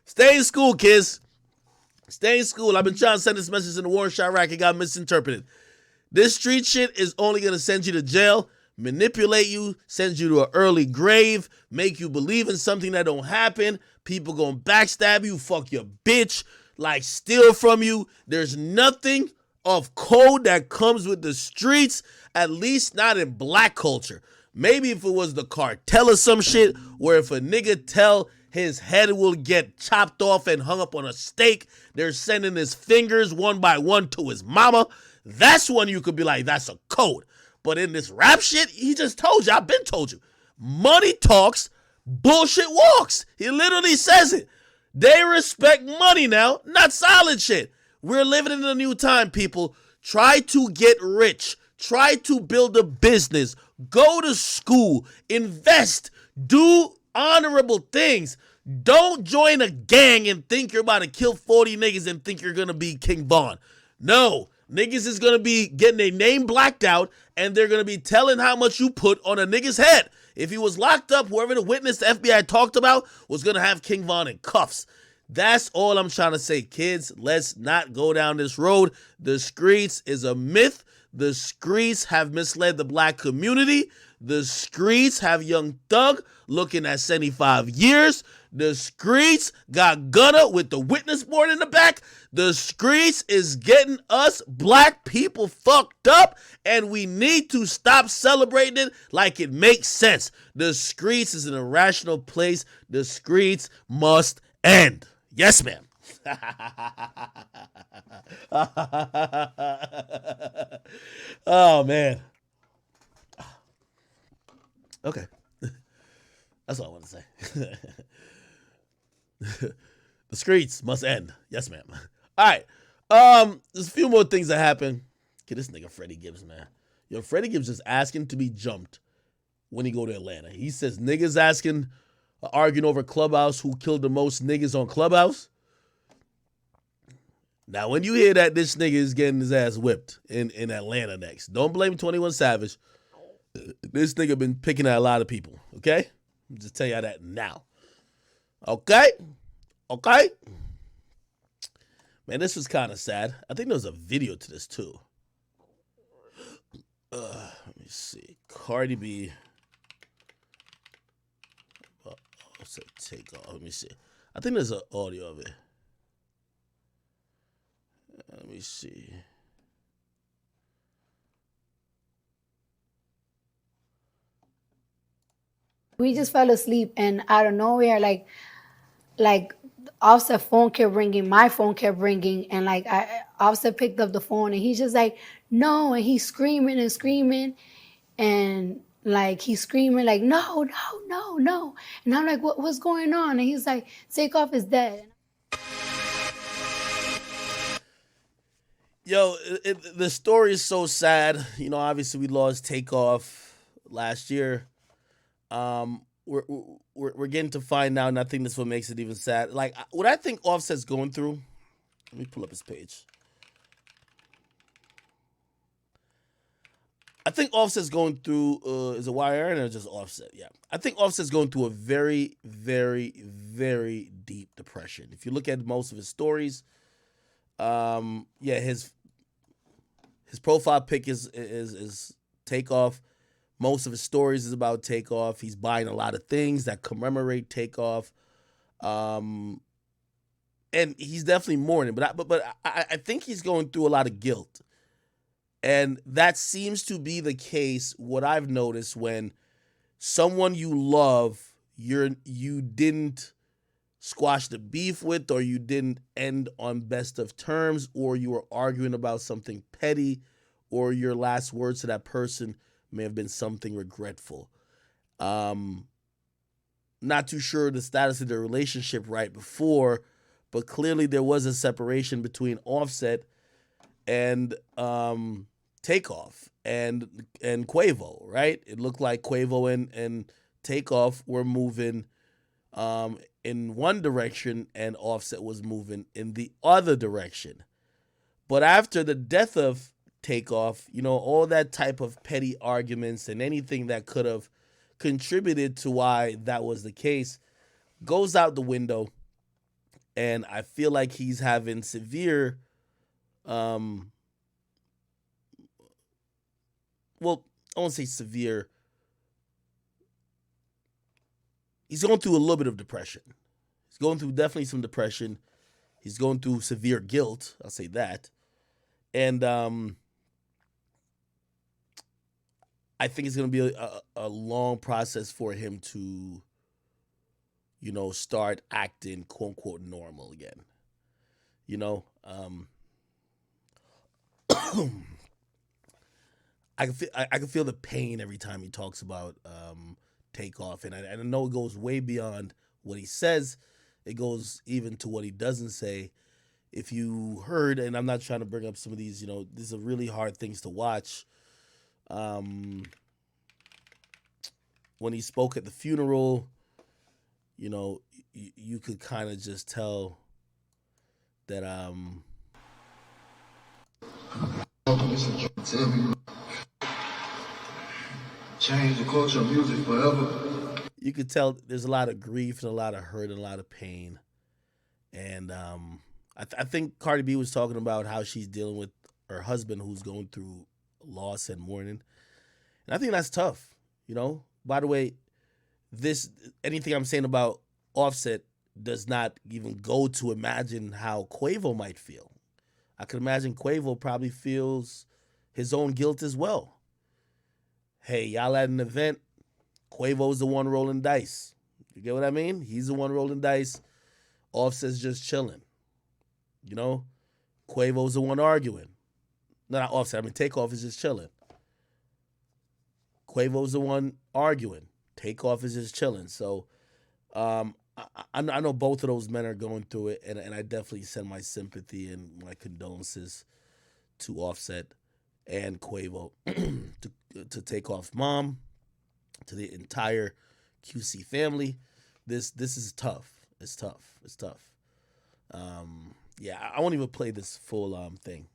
Stay in school, kids. Stay in school. I've been trying to send this message in the war in Chirac. It got misinterpreted. This street shit is only going to send you to jail, manipulate you, send you to an early grave, make you believe in something that don't happen. People going to backstab you, fuck your bitch, like steal from you. There's nothing of code that comes with the streets, at least not in black culture. Maybe if it was the cartel or some shit, where if a nigga tell his head will get chopped off and hung up on a stake, they're sending his fingers one by one to his mama. That's when you could be like, that's a code. But in this rap shit, he just told you, I've been told you. Money talks, bullshit walks. He literally says it. They respect money now, not solid shit. We're living in a new time, people. Try to get rich. Try to build a business. Go to school. Invest. Do honorable things. Don't join a gang and think you're about to kill 40 niggas and think you're going to be King Von. No. Niggas is going to be getting their name blacked out and they're going to be telling how much you put on a nigga's head. If he was locked up, whoever the witness the FBI talked about was going to have King Von in cuffs. That's all I'm trying to say, kids. Let's not go down this road. The streets is a myth. The streets have misled the black community. The streets have Young Thug looking at 75 years. The streets got Gunna with the witness board in the back. The streets is getting us black people fucked up, and we need to stop celebrating it like it makes sense. The streets is an irrational place. The streets must end. Yes, ma'am. Oh, man. Okay. That's all I want to say. The streets must end. Yes, ma'am. All right. There's a few more things that happen. Okay, this nigga Freddie Gibbs, man. Yo, Freddie Gibbs is asking to be jumped when he go to Atlanta. He says niggas arguing over Clubhouse who killed the most niggas on Clubhouse. Now, when you hear that this nigga is getting his ass whipped in Atlanta next, don't blame 21 Savage. This nigga been picking at a lot of people, okay? I'll just tell you that now. Okay? Okay? Man, this was kind of sad. I think there was a video to this, too. Let me see. Cardi B. Offset take off. Let me see. I think there's an audio of it. Let me see. We just fell asleep, and out of nowhere, like Offset phone kept ringing, my phone kept ringing, and like Offset picked up the phone, and he's just like, no, and he's screaming and screaming, and like he's screaming like, no, no, no, no, and I'm like, what's going on? And he's like, Takeoff is dead. Yo, the story is so sad. You know, obviously we lost Takeoff last year. We're getting to find out, and I think that's what makes it even sad. Like, what I think Offset's going through. Let me pull up his page. I think Offset's going through. Is it YRN or just Offset? Yeah, I think Offset's going through a very, very, very deep depression. If you look at most of his stories, his profile pic is Takeoff. Most of his stories is about Takeoff. He's buying a lot of things that commemorate Takeoff, and he's definitely mourning. But I think he's going through a lot of guilt, and that seems to be the case. What I've noticed when someone you love, you didn't squash the beef with, or you didn't end on best of terms, or you were arguing about something petty, or your last words to that person may have been something regretful. Not too sure the status of their relationship right before, but clearly there was a separation between Offset and Takeoff and Quavo, right? It looked like Quavo and Takeoff were moving in one direction and Offset was moving in the other direction. But after the death of Takeoff, you know, all that type of petty arguments and anything that could have contributed to why that was the case goes out the window. And I feel like he's having severe, well, I won't say severe. He's going through a little bit of depression. He's going through definitely some depression. He's going through severe guilt. I'll say that. And I think it's going to be a long process for him to, you know, start acting quote unquote normal again. You know, I can feel the pain every time he talks about Takeoff, and I know it goes way beyond what he says. It goes even to what he doesn't say. If you heard, and I'm not trying to bring up some of these, you know, these are really hard things to watch. When he spoke at the funeral, you know, you could kind of just tell that change the culture of music forever. You could tell there's a lot of grief and a lot of hurt and a lot of pain. And I think Cardi B was talking about how she's dealing with her husband who's going through loss and mourning. And I think that's tough, you know? By the way, anything I'm saying about Offset does not even go to imagine how Quavo might feel. I could imagine Quavo probably feels his own guilt as well. Hey, y'all at an event, Quavo's the one rolling dice. You get what I mean? He's the one rolling dice. Offset's just chilling. You know? Quavo's the one arguing. No, not Offset. I mean, Takeoff is just chilling. Quavo's the one arguing. Takeoff is just chilling. So I know both of those men are going through it, and I definitely send my sympathy and my condolences to Offset and Quavo to Takeoff's mom. to the entire QC family. This is tough. It's tough. It's tough. Yeah, I won't even play this full thing.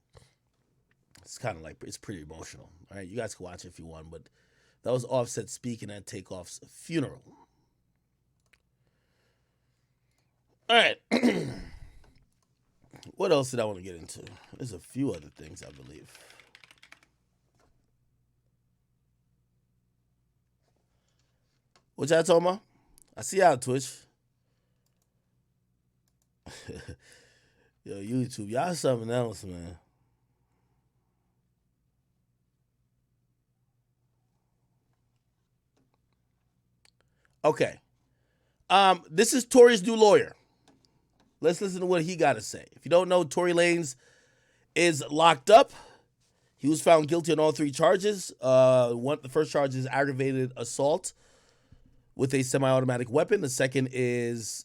It's kind of like, it's pretty emotional. All right, you guys can watch it if you want, but that was Offset speaking at Takeoff's funeral. All right. What else did I want to get into? There's a few other things, I believe. What y'all talking about? I see y'all on Twitch. Yo, YouTube, y'all something else, man. Okay. This is Tory's new lawyer. Let's listen to what he got to say. If you don't know, Tory Lanez is locked up. He was found guilty on all 3 charges. The first charge is aggravated assault with a semi-automatic weapon. The second is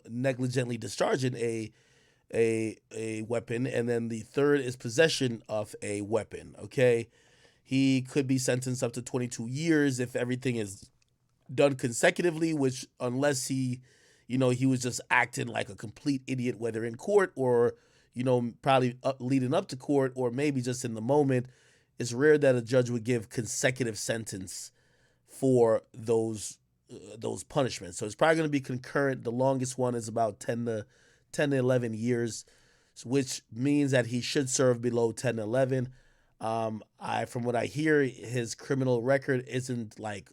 negligently discharging a weapon, and then the third is possession of a weapon. Okay, he could be sentenced up to 22 years if everything is done consecutively, which unless he was just acting like a complete idiot, whether in court or, probably leading up to court or maybe just in the moment. It's rare that a judge would give consecutive sentence for those punishments. So it's probably going to be concurrent. The longest one is about 10 to 11 years, which means that he should serve below 10 to 11. From what I hear, his criminal record isn't like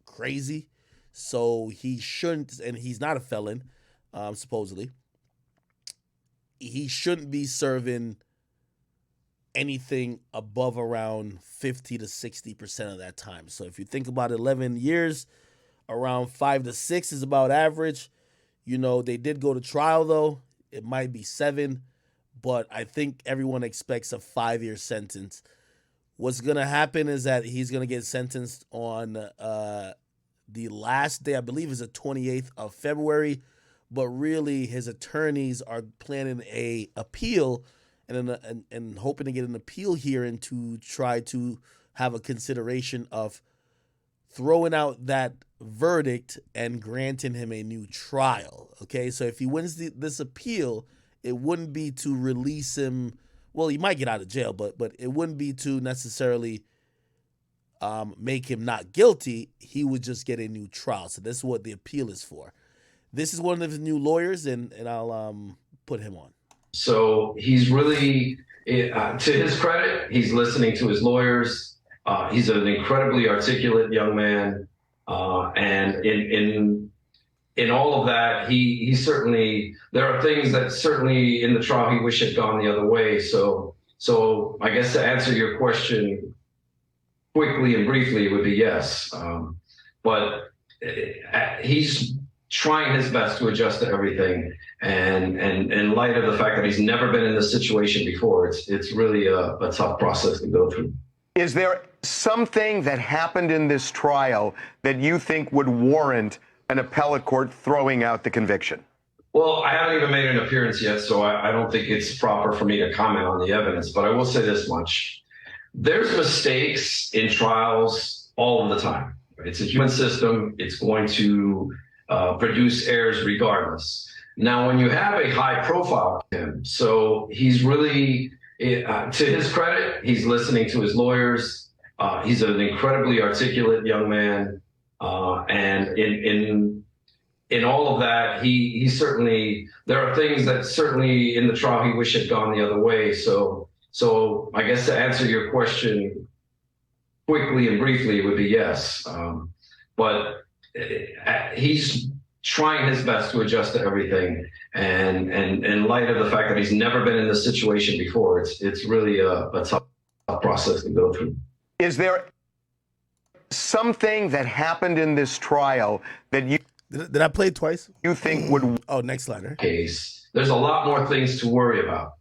crazy, so he shouldn't, and he's not a felon, supposedly. He shouldn't be serving anything above around 50 to 60% of that time. So if you think about 11 years, around 5 to 6 is about average. They did go to trial though. It might be 7, but I think everyone expects a 5-year sentence. What's going to happen is that he's going to get sentenced on the last day, I believe is the 28th of February, but really his attorneys are planning a appeal and hoping to get an appeal hearing to try to have a consideration of throwing out that verdict and granting him a new trial. Okay, so if he wins this appeal, it wouldn't be to release him. Well, he might get out of jail, but it wouldn't be to necessarily make him not guilty. He would just get a new trial. So this is what the appeal is for. This is one of his new lawyers, and I'll put him on. So he's really, to his credit, he's listening to his lawyers. He's an incredibly articulate young man, and in all of that, he certainly, there are things that certainly in the trial he wish had gone the other way. So I guess to answer your question quickly and briefly, it would be yes. But he's trying his best to adjust to everything, and in light of the fact that he's never been in this situation before, it's really a tough process to go through. Is there something that happened in this trial that you think would warrant an appellate court throwing out the conviction? Well, I haven't even made an appearance yet, so I don't think it's proper for me to comment on the evidence, but I will say this much. There's mistakes in trials all of the time. It's a human system. It's going to produce errors regardless. Now, when you have a high profile of him, so he's really, to his credit, he's listening to his lawyers. He's an incredibly articulate young man. And in all of that, he certainly, there are things that certainly in the trial he wish had gone the other way. So I guess to answer your question quickly and briefly, it would be yes. But he's trying his best to adjust to everything. And in light of the fact that he's never been in this situation before, it's really a tough process to go through. Is there something that happened in this trial that you... Did I play it twice? You think would... Oh, next slide. Case. There's a lot more things to worry about.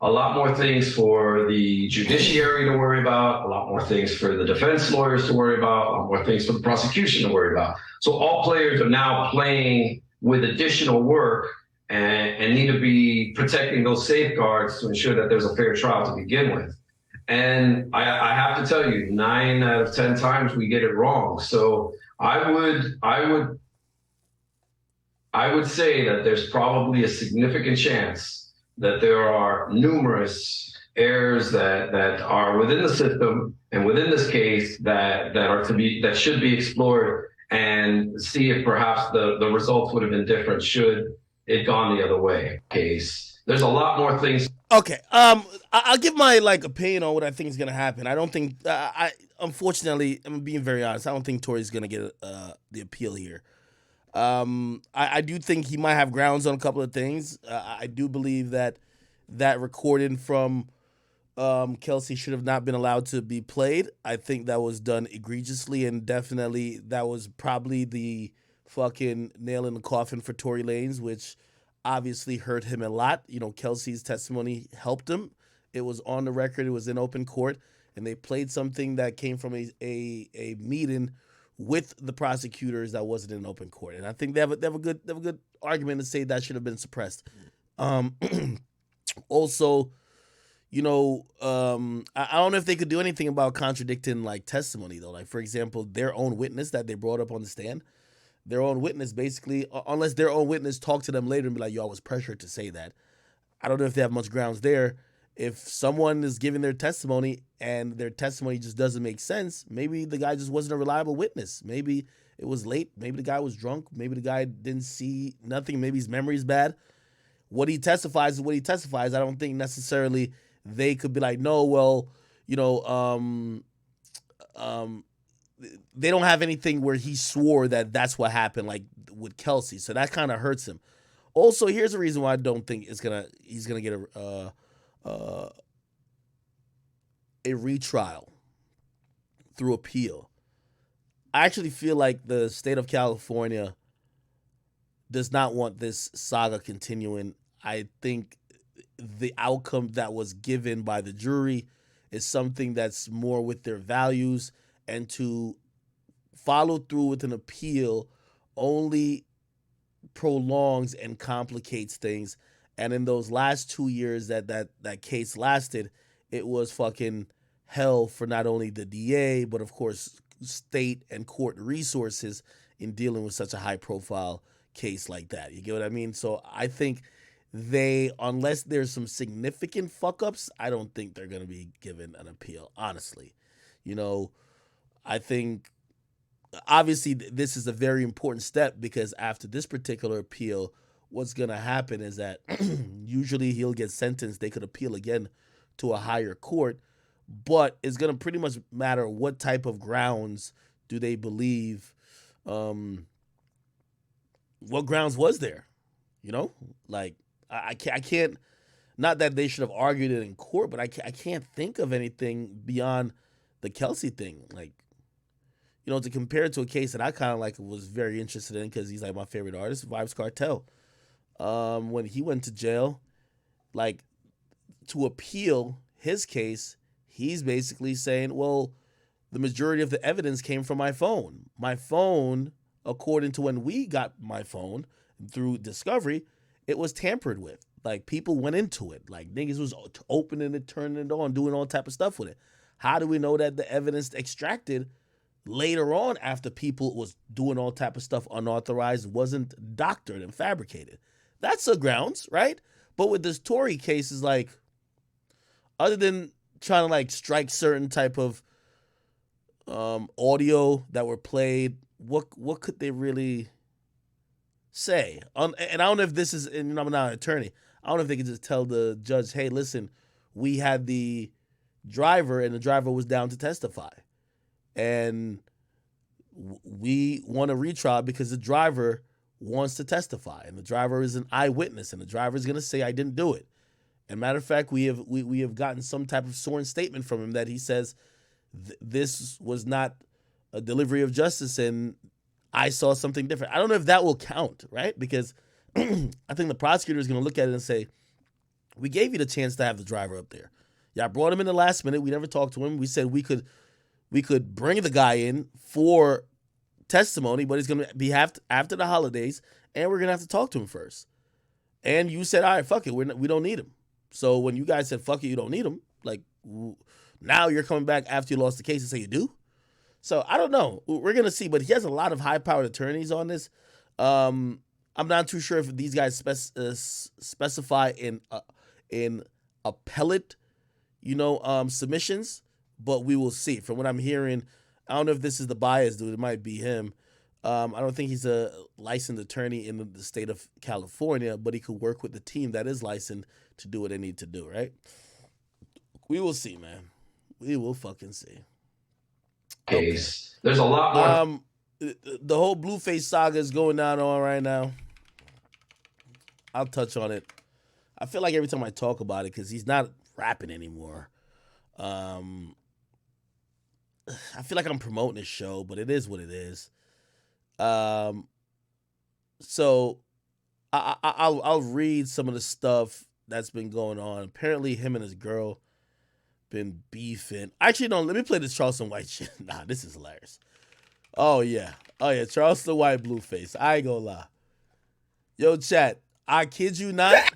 A lot more things for the judiciary to worry about, a lot more things for the defense lawyers to worry about, a lot more things for the prosecution to worry about. So all players are now playing with additional work and need to be protecting those safeguards to ensure that there's a fair trial to begin with. And I have to tell you, 9 out of 10 times we get it wrong. So I would say that there's probably a significant chance that there are numerous errors that are within the system and within this case that should be explored and see if perhaps the results would have been different should it gone the other way. There's a lot more things. Okay. I'll give my opinion on what I think is gonna happen. I don't think. Unfortunately, I'm being very honest. I don't think Tory's gonna get the appeal here. I do think he might have grounds on a couple of things. I do believe that recording from Kelsey should have not been allowed to be played. I think that was done egregiously, and definitely that was probably the fucking nail in the coffin for Tory Lanez, which obviously hurt him a lot. Kelsey's testimony helped him. It was on the record. It was in open court, and they played something that came from a meeting with the prosecutors that wasn't in open court. And I think they have a good argument to say that should have been suppressed. Also, I don't know if they could do anything about contradicting testimony though. For example, their own witness that they brought up on the stand, their own witness basically, unless their own witness talked to them later and be like, yo, I was pressured to say that. I don't know if they have much grounds there. If someone is giving their testimony and their testimony just doesn't make sense, maybe the guy just wasn't a reliable witness. Maybe it was late. Maybe the guy was drunk. Maybe the guy didn't see nothing. Maybe his memory's bad. What he testifies is what he testifies. I don't think necessarily they could be like, no, well, they don't have anything where he swore that that's what happened, like with Kelsey. So that kind of hurts him. Also, here's the reason why I don't think he's gonna get a retrial through appeal. I actually feel like the state of California does not want this saga continuing. I think the outcome that was given by the jury is something that's more with their values, and to follow through with an appeal only prolongs and complicates things. And in those last 2 years that case lasted, it was fucking hell for not only the DA, but of course state and court resources in dealing with such a high profile case like that. You get what I mean? So I think unless there's some significant fuck ups, I don't think they're going to be given an appeal, honestly. I think obviously this is a very important step, because after this particular appeal, what's going to happen is that usually he'll get sentenced. They could appeal again to a higher court, but it's going to pretty much matter what type of grounds do they believe, what grounds was there, I can't, not that they should have argued it in court, but I can't think of anything beyond the Kelsey thing. To compare it to a case that I kind of was very interested in, because he's my favorite artist, Vybz Kartel. When he went to jail, to appeal his case, he's basically saying, well, the majority of the evidence came from my phone. My phone, according to when we got my phone through discovery, it was tampered with. People went into it. Niggas was opening it, turning it on, doing all type of stuff with it. How do we know that the evidence extracted later on, after people was doing all type of stuff unauthorized, wasn't doctored and fabricated? That's a grounds, right? But with this Tory case, is other than trying to strike certain type of audio that were played, what could they really say? And I don't know if this is, and I'm not an attorney, I don't know if they could just tell the judge, hey, listen, we had the driver and the driver was down to testify, and we want a retrial because the driver wants to testify, and the driver is an eyewitness, and the driver is going to say, I didn't do it. And matter of fact, we have gotten some type of sworn statement from him that he says this was not a delivery of justice and I saw something different. I don't know if that will count, right? Because I think the prosecutor is going to look at it and say, we gave you the chance to have the driver up there. Y'all brought him in the last minute. We never talked to him. We said we could bring the guy in for testimony, but he's going to be after the holidays, and we're going to have to talk to him first. And you said, all right, fuck it. We don't need him. So when you guys said, fuck it, you don't need him, now you're coming back after you lost the case and say you do? So I don't know. We're gonna see, but he has a lot of high-powered attorneys on this. I'm not too sure if these guys specify in appellate, submissions, but we will see. From what I'm hearing, I don't know if this is the bias dude. It might be him. I don't think he's a licensed attorney in the state of California, but he could work with the team that is licensed to do what they need to do, right? We will see, man. We will fucking see. Okay. There's a lot more. The whole Blueface saga is going on right now. I'll touch on it. I feel like every time I talk about it, because he's not rapping anymore. I feel like I'm promoting this show, but it is what it is. So I'll read some of the stuff that's been going on. Apparently, him and his girl been beefing. Actually, no. Let me play this Charleston White shit. Nah, this is hilarious. Oh yeah, Charleston White Blueface. I ain't gonna lie. Yo, chat. I kid you not.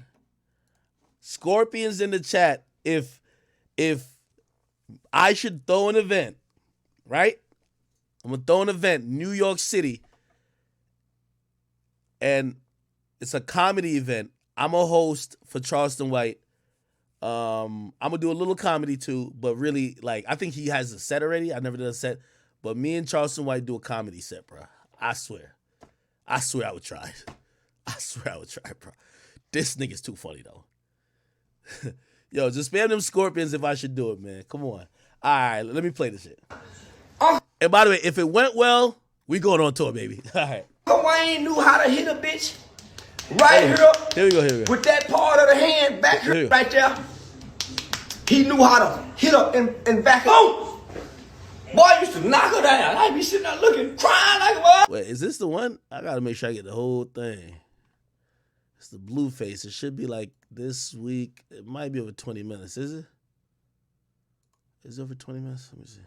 Scorpions in the chat. If I should throw an event, right? I'm gonna throw an event, New York City, and it's a comedy event. I'm a host for Charleston White. I'm gonna do a little comedy too, but really, like, I think he has a set already. I never did a set, but me and Charleston White do a comedy set, bro. I swear I would try. I swear I would try, bro. This nigga's too funny though. Yo, just spam them Scorpions if I should do it, man. Come on. All right, let me play this shit. And by the way, if it went well, we going on tour, baby. All right. Wayne knew how to hit a bitch right here. Here we go. With that part of the hand back here, right there. He knew how to hit up and back up. Boy, I used to knock her down. I'd be sitting there looking, crying like what? Wait, is this the one? I gotta make sure I get the whole thing. It's the Blueface. It should be like this week. It might be over 20 minutes. Is it? Is it over 20 minutes? Let me see.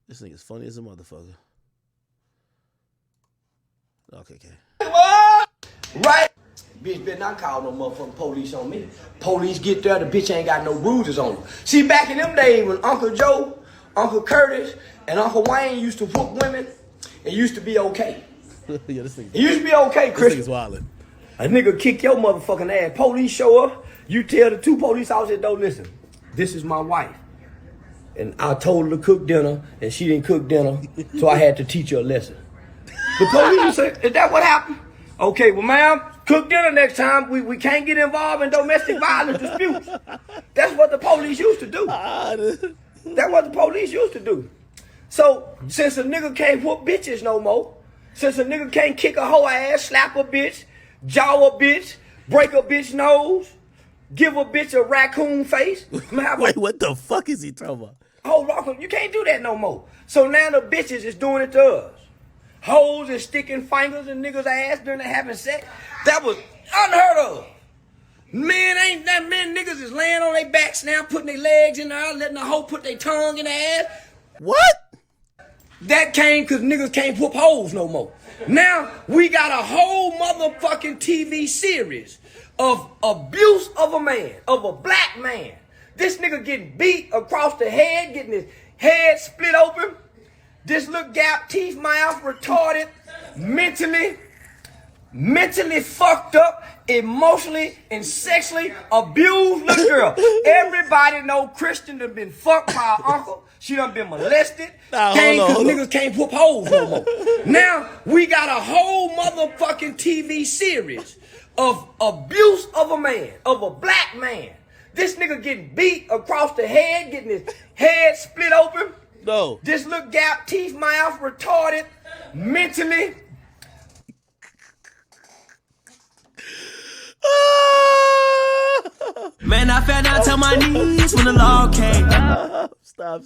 This nigga's funny as a motherfucker. Okay. What? Right? Bitch better not call no motherfucking police on me. Police get there, the bitch ain't got no bruises on her. See, back in them days when Uncle Joe, Uncle Curtis, and Uncle Wayne used to whoop women, it used to be okay. Yeah, this nigga. It used to be okay, Chris. This nigga's wildin'. A nigga kick your motherfucking ass. Police show up, you tell the two police officers, don't listen. This is my wife. And I told her to cook dinner, and she didn't cook dinner, so I had to teach her a lesson. The police would say, is that what happened? Okay, well, ma'am, cook dinner next time. We can't get involved in domestic violence disputes. That's what the police used to do. That's what the police used to do. So, since a nigga can't whoop bitches no more, since a nigga can't kick a hoe ass, slap a bitch, jaw a bitch, break a bitch nose, give a bitch a raccoon face. Wait, what the fuck is he talking about? Oh, Rockland, you can't do that no more. So now the bitches is doing it to us. Hoes and sticking fingers in niggas' ass during they having sex. That was unheard of. Men niggas is laying on their backs now, putting their legs in there, letting the hoe put their tongue in their ass. What? That came because niggas can't whoop hoes no more. Now we got a whole motherfucking TV series of abuse of a man, of a black man. This nigga getting beat across the head, getting his head split open. This little gap, teeth, mouth, retarded, mentally fucked up, emotionally and sexually abused little girl. Everybody know Kristen done been fucked by her uncle. She done been molested. Niggas can't whoop hoes no more. Now we got a whole motherfucking TV series of abuse of a man, of a black man. This nigga getting beat across the head, getting his head split open. No. This little gap, teeth, mouth, retarded, mentally. Man, I fell down to my knees when the law came. Stop.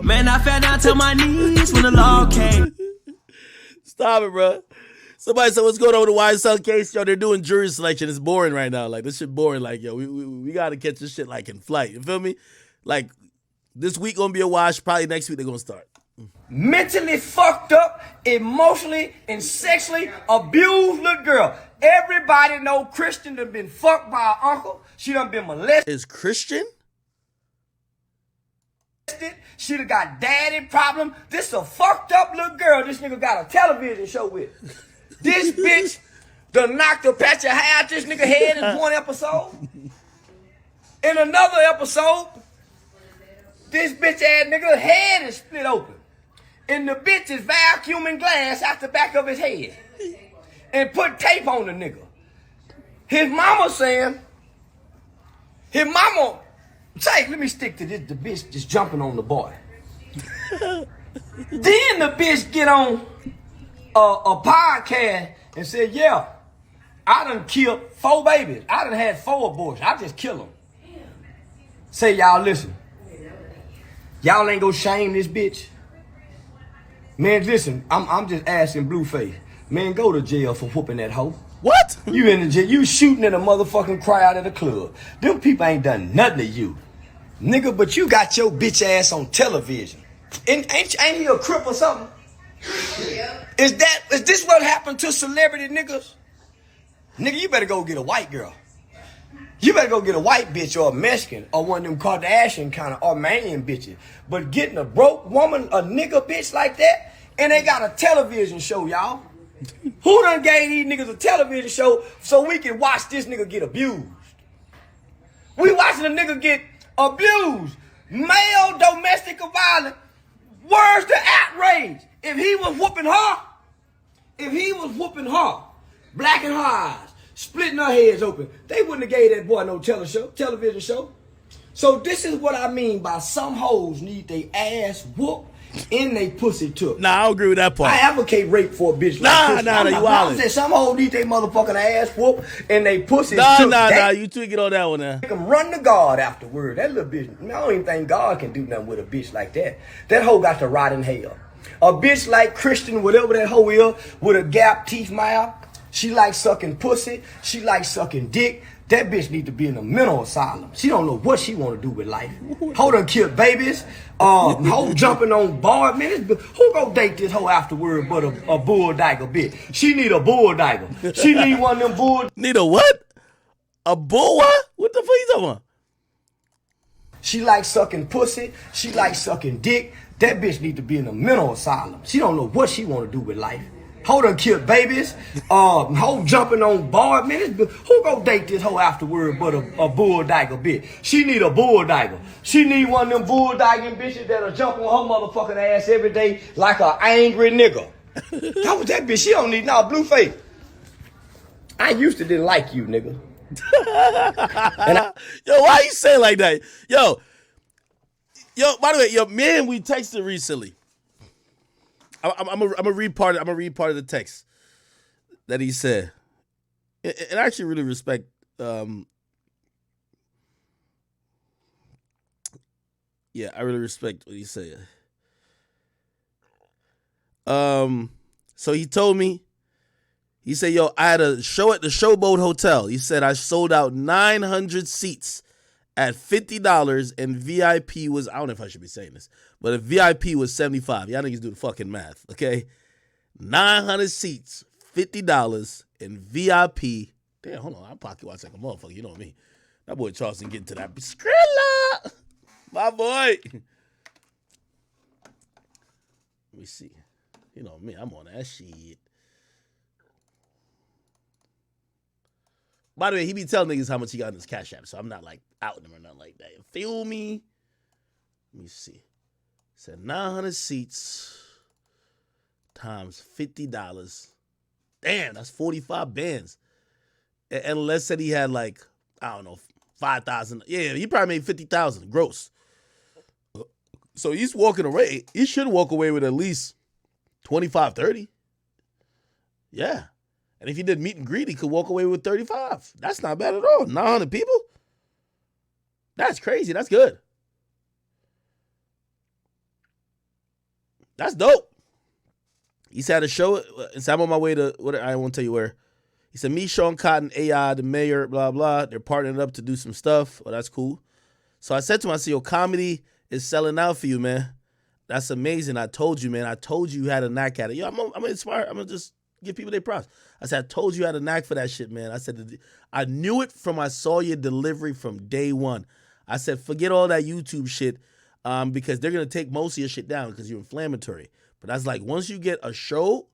Man, I fell down to my knees when the law came. Stop it, bro. Somebody said, what's going on with the YSL case? Yo, they're doing jury selection. It's boring right now. Like, this shit boring. Like, yo, we got to catch this shit, like, in flight. You feel me? Like, this week gonna be a wash. Probably next week they're gonna start. Mentally fucked up, emotionally and sexually abused little girl. Everybody know Kristen done been fucked by her uncle. She done been molested. Is Christian? She done got daddy problem. This a fucked up little girl this nigga got a television show with. This bitch done knocked a patch of hair out this nigga head in one episode. In another episode, this bitch ass nigga head is split open. And the bitch is vacuuming glass out the back of his head. And put tape on the nigga. His mama saying, let me stick to this, the bitch just jumping on the boy. Then the bitch get on a podcast and said, yeah, I done killed 4 babies. I done had 4 abortions. I just kill them. Say, y'all listen. Y'all ain't gonna shame this bitch. Man, listen, I'm just asking Blueface. Man, go to jail for whooping that hoe. What? You in the jail, you shooting in a motherfucking crowd at a club. Them people ain't done nothing to you. Nigga, but you got your bitch ass on television. And ain't he a crip or something? Is this what happened to celebrity niggas? Nigga, you better go get a white girl. You better go get a white bitch or a Mexican or one of them Kardashian kind of Armenian bitches. But getting a broke woman, a nigga bitch like that, and they got a television show, y'all. Who done gave these niggas a television show so we can watch this nigga get abused? We watching a nigga get abused. Male domestic violence. Where's the outrage? If he was whooping her, blacking her eyes, splitting her heads open, they wouldn't have gave that boy no television show. So this is what I mean by some hoes need they ass whooped and they pussy took. Nah, I don't agree with that part. I advocate rape for a bitch like this. Nah, you wildin'. I said some hoes need they motherfucking ass whooped and they pussy took. Nah, you tweaking on that one now. Make them run to God afterward. That little bitch, I don't even think God can do nothing with a bitch like that. That hoe got to rot in hell. A bitch like Christian, whatever that hoe is, with a gap teeth mouth, she like sucking pussy, she like sucking dick. That bitch need to be in a mental asylum. She don't know what she want to do with life. Hoe done killed babies. Hoe jumping on board. Man, who go date this hoe afterward but a bull dagger bitch? She need a bull dagger. She need one of them bull. Need a what? A bull what? What the fuck you talking about? She like sucking pussy. She like sucking dick. That bitch need to be in a mental asylum. She don't know what she want to do with life. Hoe done killed babies. Hoe jumping on board. Man, who go date this hoe afterward but a bull dagger bitch? She need a bull dagger. She need one of them bull dagging bitches that'll jump on her motherfucking ass every day like an angry nigga. That was that bitch. She don't need Blueface. I used to didn't like you, nigga. Yo, why you say like that? Yo, by the way, man, we texted recently. I'm gonna read part of the text that he said, and I actually really respect. I really respect what he said. So he told me, he said, "Yo, I had a show at the Showboat Hotel." He said I sold out 900 seats at $50, and VIP was, I don't know if I should be saying this, but if VIP was $75, y'all niggas do the fucking math, okay? 900 seats, $50, and VIP. Damn, hold on, I'm pocket watch like a motherfucker, you know me. That boy Charleston getting to that. Skrilla! My boy. Let me see. You know me, I'm on that shit. By the way, he be telling niggas how much he got in his Cash App, so I'm not like outing him or nothing like that. You feel me? Let me see. Said 900 seats times $50. Damn, that's 45 bands. And let's say he had like, I don't know, 5,000. Yeah, he probably made 50,000 gross. So he's walking away. He should walk away with at least 25, 30. Yeah. And if he did meet and greet, he could walk away with 35. That's not bad at all. 900 people? That's crazy. That's good. That's dope. He said a show. He said, I'm on my way to, I won't tell you where. He said, me, Sean Cotton, AI, the mayor, blah, blah. They're partnering up to do some stuff. Well, that's cool. So I said to him, I said, yo, comedy is selling out for you, man. That's amazing. I told you, man. I told you had a knack at it. Yo, I'm inspired. I'm going to just give people their props. I said, I told you I had a knack for that shit, man. I said, I knew it from I saw your delivery from day one. I said, forget all that YouTube shit. because they're gonna take most of your shit down because you're inflammatory. But that's like once you get a show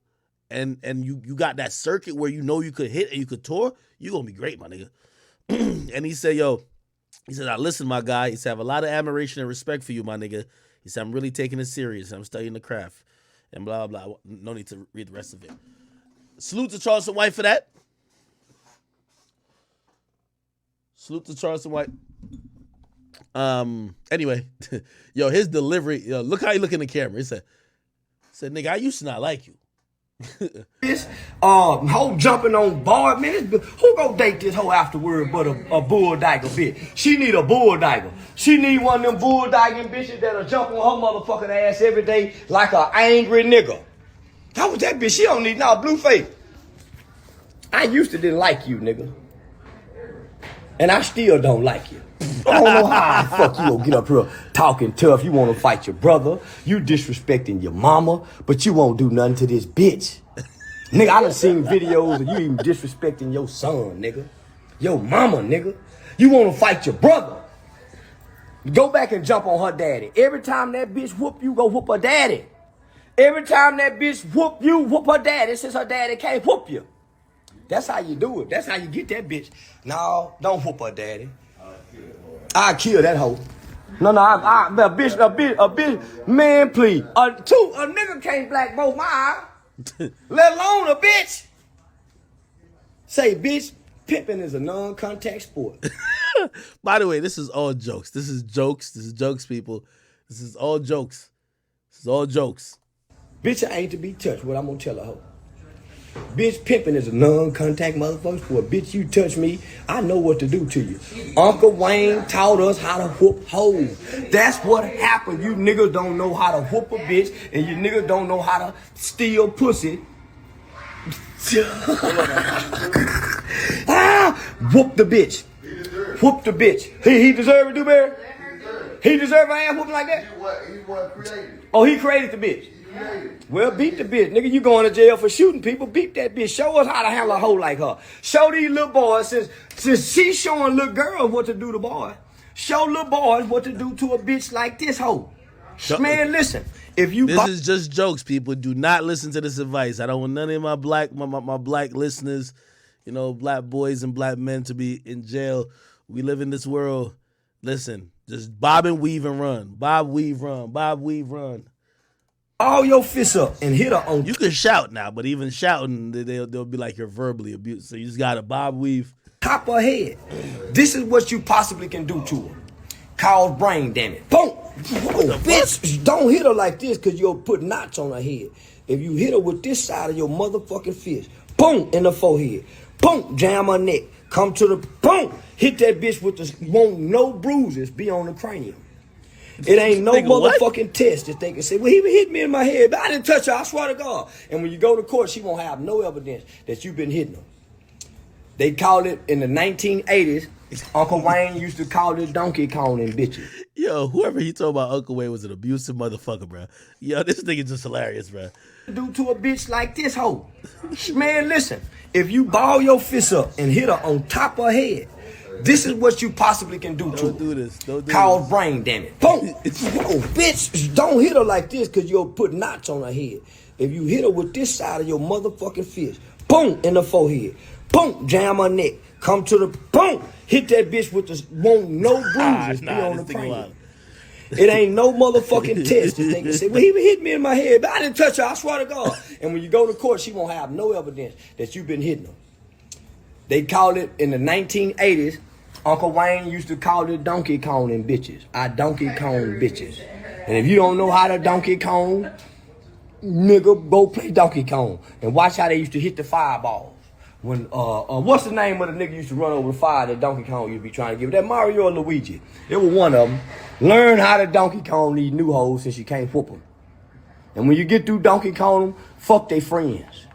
and you got that circuit where you know you could hit and you could tour, you gonna be great, my nigga. And he said, now listen, my guy. He said, I have a lot of admiration and respect for you, my nigga. He said, I'm really taking it serious. I'm studying the craft. And blah, blah. No need to read the rest of it. Salute to Charleston White for that. Salute to Charleston White. Anyway, yo, his delivery, yo, look how he look in the camera. He said, nigga, I used to not like you. This hoe jumping on board, man. Who go date this hoe afterward but a bull dagger bitch? She need a bull dagger. She need one of them bull dagging bitches that'll jump on her motherfucking ass every day like an angry nigga. How was that bitch? She don't need blue face. I used to didn't like you, nigga. And I still don't like you. I don't know how the fuck you gonna get up here talking tough. You wanna fight your brother. You disrespecting your mama, but you won't do nothing to this bitch. Nigga, I done seen videos of you even disrespecting your son, nigga. Your mama, nigga. You wanna fight your brother. Go back and jump on her daddy. Every time that bitch whoop you, go whoop her daddy. Every time that bitch whoop you, whoop her daddy since her daddy can't whoop you. That's how you do it. That's how you get that bitch. No, don't whoop her daddy. I kill that hoe. No, a bitch, man, please. A nigga can't black both my eye, let alone a bitch. Say, bitch, pimping is a non-contact sport. By the way, this is all jokes. This is jokes, people. This is all jokes. This is all jokes. Bitch, I ain't to be touched. What I'm gonna tell a hoe. Bitch, pimping is a non-contact motherfucker sport. Bitch, you touch me, I know what to do to you. Uncle Wayne taught us how to whoop hoes. That's what happened. You niggas don't know how to whoop a bitch, and you niggas don't know how to steal pussy. Whoop the bitch. Whoop the bitch. He deserve it, Dewberry? He deserve an ass whooping like that? He was created. Oh, he created the bitch. Well, beat the bitch. Nigga, you going to jail for shooting people. Beat that bitch. Show us how to handle a hoe like her. Show these little boys, since she's showing little girls what to do to boys, show little boys what to do to a bitch like this hoe. Man, listen. This is just jokes, people. Do not listen to this advice. I don't want none of my black listeners, black boys and black men to be in jail. We live in this world. Listen, just bob and weave and run. Bob, weave, run. Bob, weave, run. All your fists up and hit her on. You can shout now, but even shouting, they'll be like you're verbally abused. So you just gotta bob weave. Top her head. This is what you possibly can do to her. Cause brain damage. Boom. Oh, bitch, don't hit her like this because you'll put knots on her head. If you hit her with this side of your motherfucking fist, boom, in the forehead. Boom, jam her neck. Come to the boom. Hit that bitch with the won't no bruises be on the cranium. It ain't no motherfucking test that they can say, well, he hit me in my head, but I didn't touch her, I swear to God. And when you go to court, she won't have no evidence that you've been hitting her. They called it in the 1980s. Uncle Wayne used to call it Donkey Konging bitches. Yo, whoever he told about Uncle Wayne was an abusive motherfucker, bro. Yo, this nigga just hilarious, bro. Do to a bitch like this hoe. Man, listen. If you ball your fist up and hit her on top of her head, this is what you possibly can do to her. Don't do this. Cause brain damage. Boom. Oh, bitch, don't hit her like this because you'll put knots on her head. If you hit her with this side of your motherfucking fist, boom, in the forehead. Boom, jam her neck. Come to the boom. Hit that bitch with the won't no bruises be on the cranium. It ain't no motherfucking test that they can say, well, he hit me in my head, but I didn't touch her, I swear to God. And when you go to court, she won't have no evidence that you've been hitting her. They called it in the 1980s. Uncle Wayne used to call it Donkey Konging bitches. I Donkey Kong bitches. And if you don't know how to Donkey Kong, nigga, go play Donkey Kong. And watch how they used to hit the fireballs. When, what's the name of the nigga used to run over the fire that Donkey Kong used to be trying to give? That Mario or Luigi. It was one of them. Learn how to Donkey Kong these new hoes since you can't whoop them. And when you get through Donkey Kong them, fuck they friends.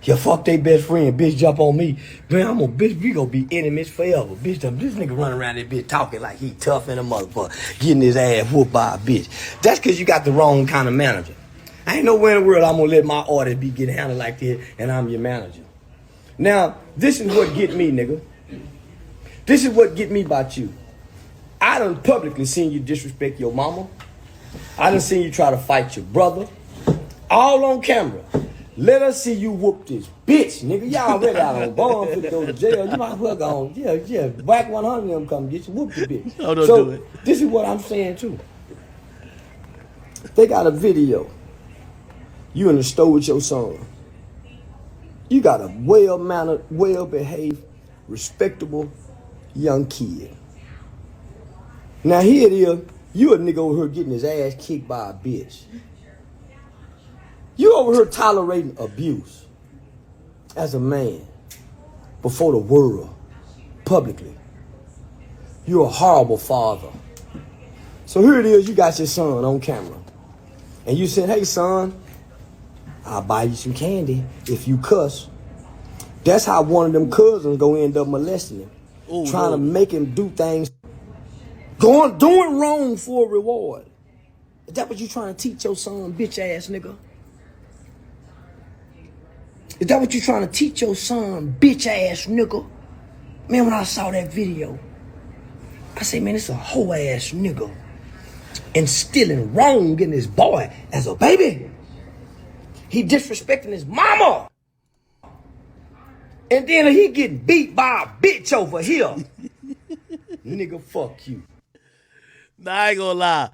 Yeah, fuck they best friend, bitch, jump on me. Man, we gonna be enemies forever. Bitch, this nigga running around that bitch talking like he tough in a motherfucker, getting his ass whooped by a bitch. That's cause you got the wrong kind of manager. I ain't nowhere in the world I'm gonna let my orders be getting handled like this and I'm your manager. Now, this is what get me, nigga. This is what get me about you. I done publicly seen you disrespect your mama. I done seen you try to fight your brother. All on camera. Let us see you whoop this bitch, nigga. Y'all already out on bond for to go to jail. You might as well go on. Yeah. Whack 100 of them come get you. Whoop the bitch. No, don't do it. This is what I'm saying too. They got a video. You in the store with your son. You got a well-mannered, well-behaved, respectable young kid. Now here it is. You a nigga over here getting his ass kicked by a bitch. You over here tolerating abuse as a man before the world, publicly. You're a horrible father. So here it is, you got your son on camera. And you said, hey son, I'll buy you some candy if you cuss. That's how one of them cousins go end up molesting him. Ooh, trying to make him do things, doing wrong for a reward. Is that what you trying to teach your son, bitch ass nigga? Is that what you trying to teach your son, bitch ass nigga? Man, when I saw that video, I said, man, it's a hoe ass nigga instilling wrong in his boy as a baby. He disrespecting his mama. And then he getting beat by a bitch over here. Nigga, fuck you. Nah, I ain't gonna lie.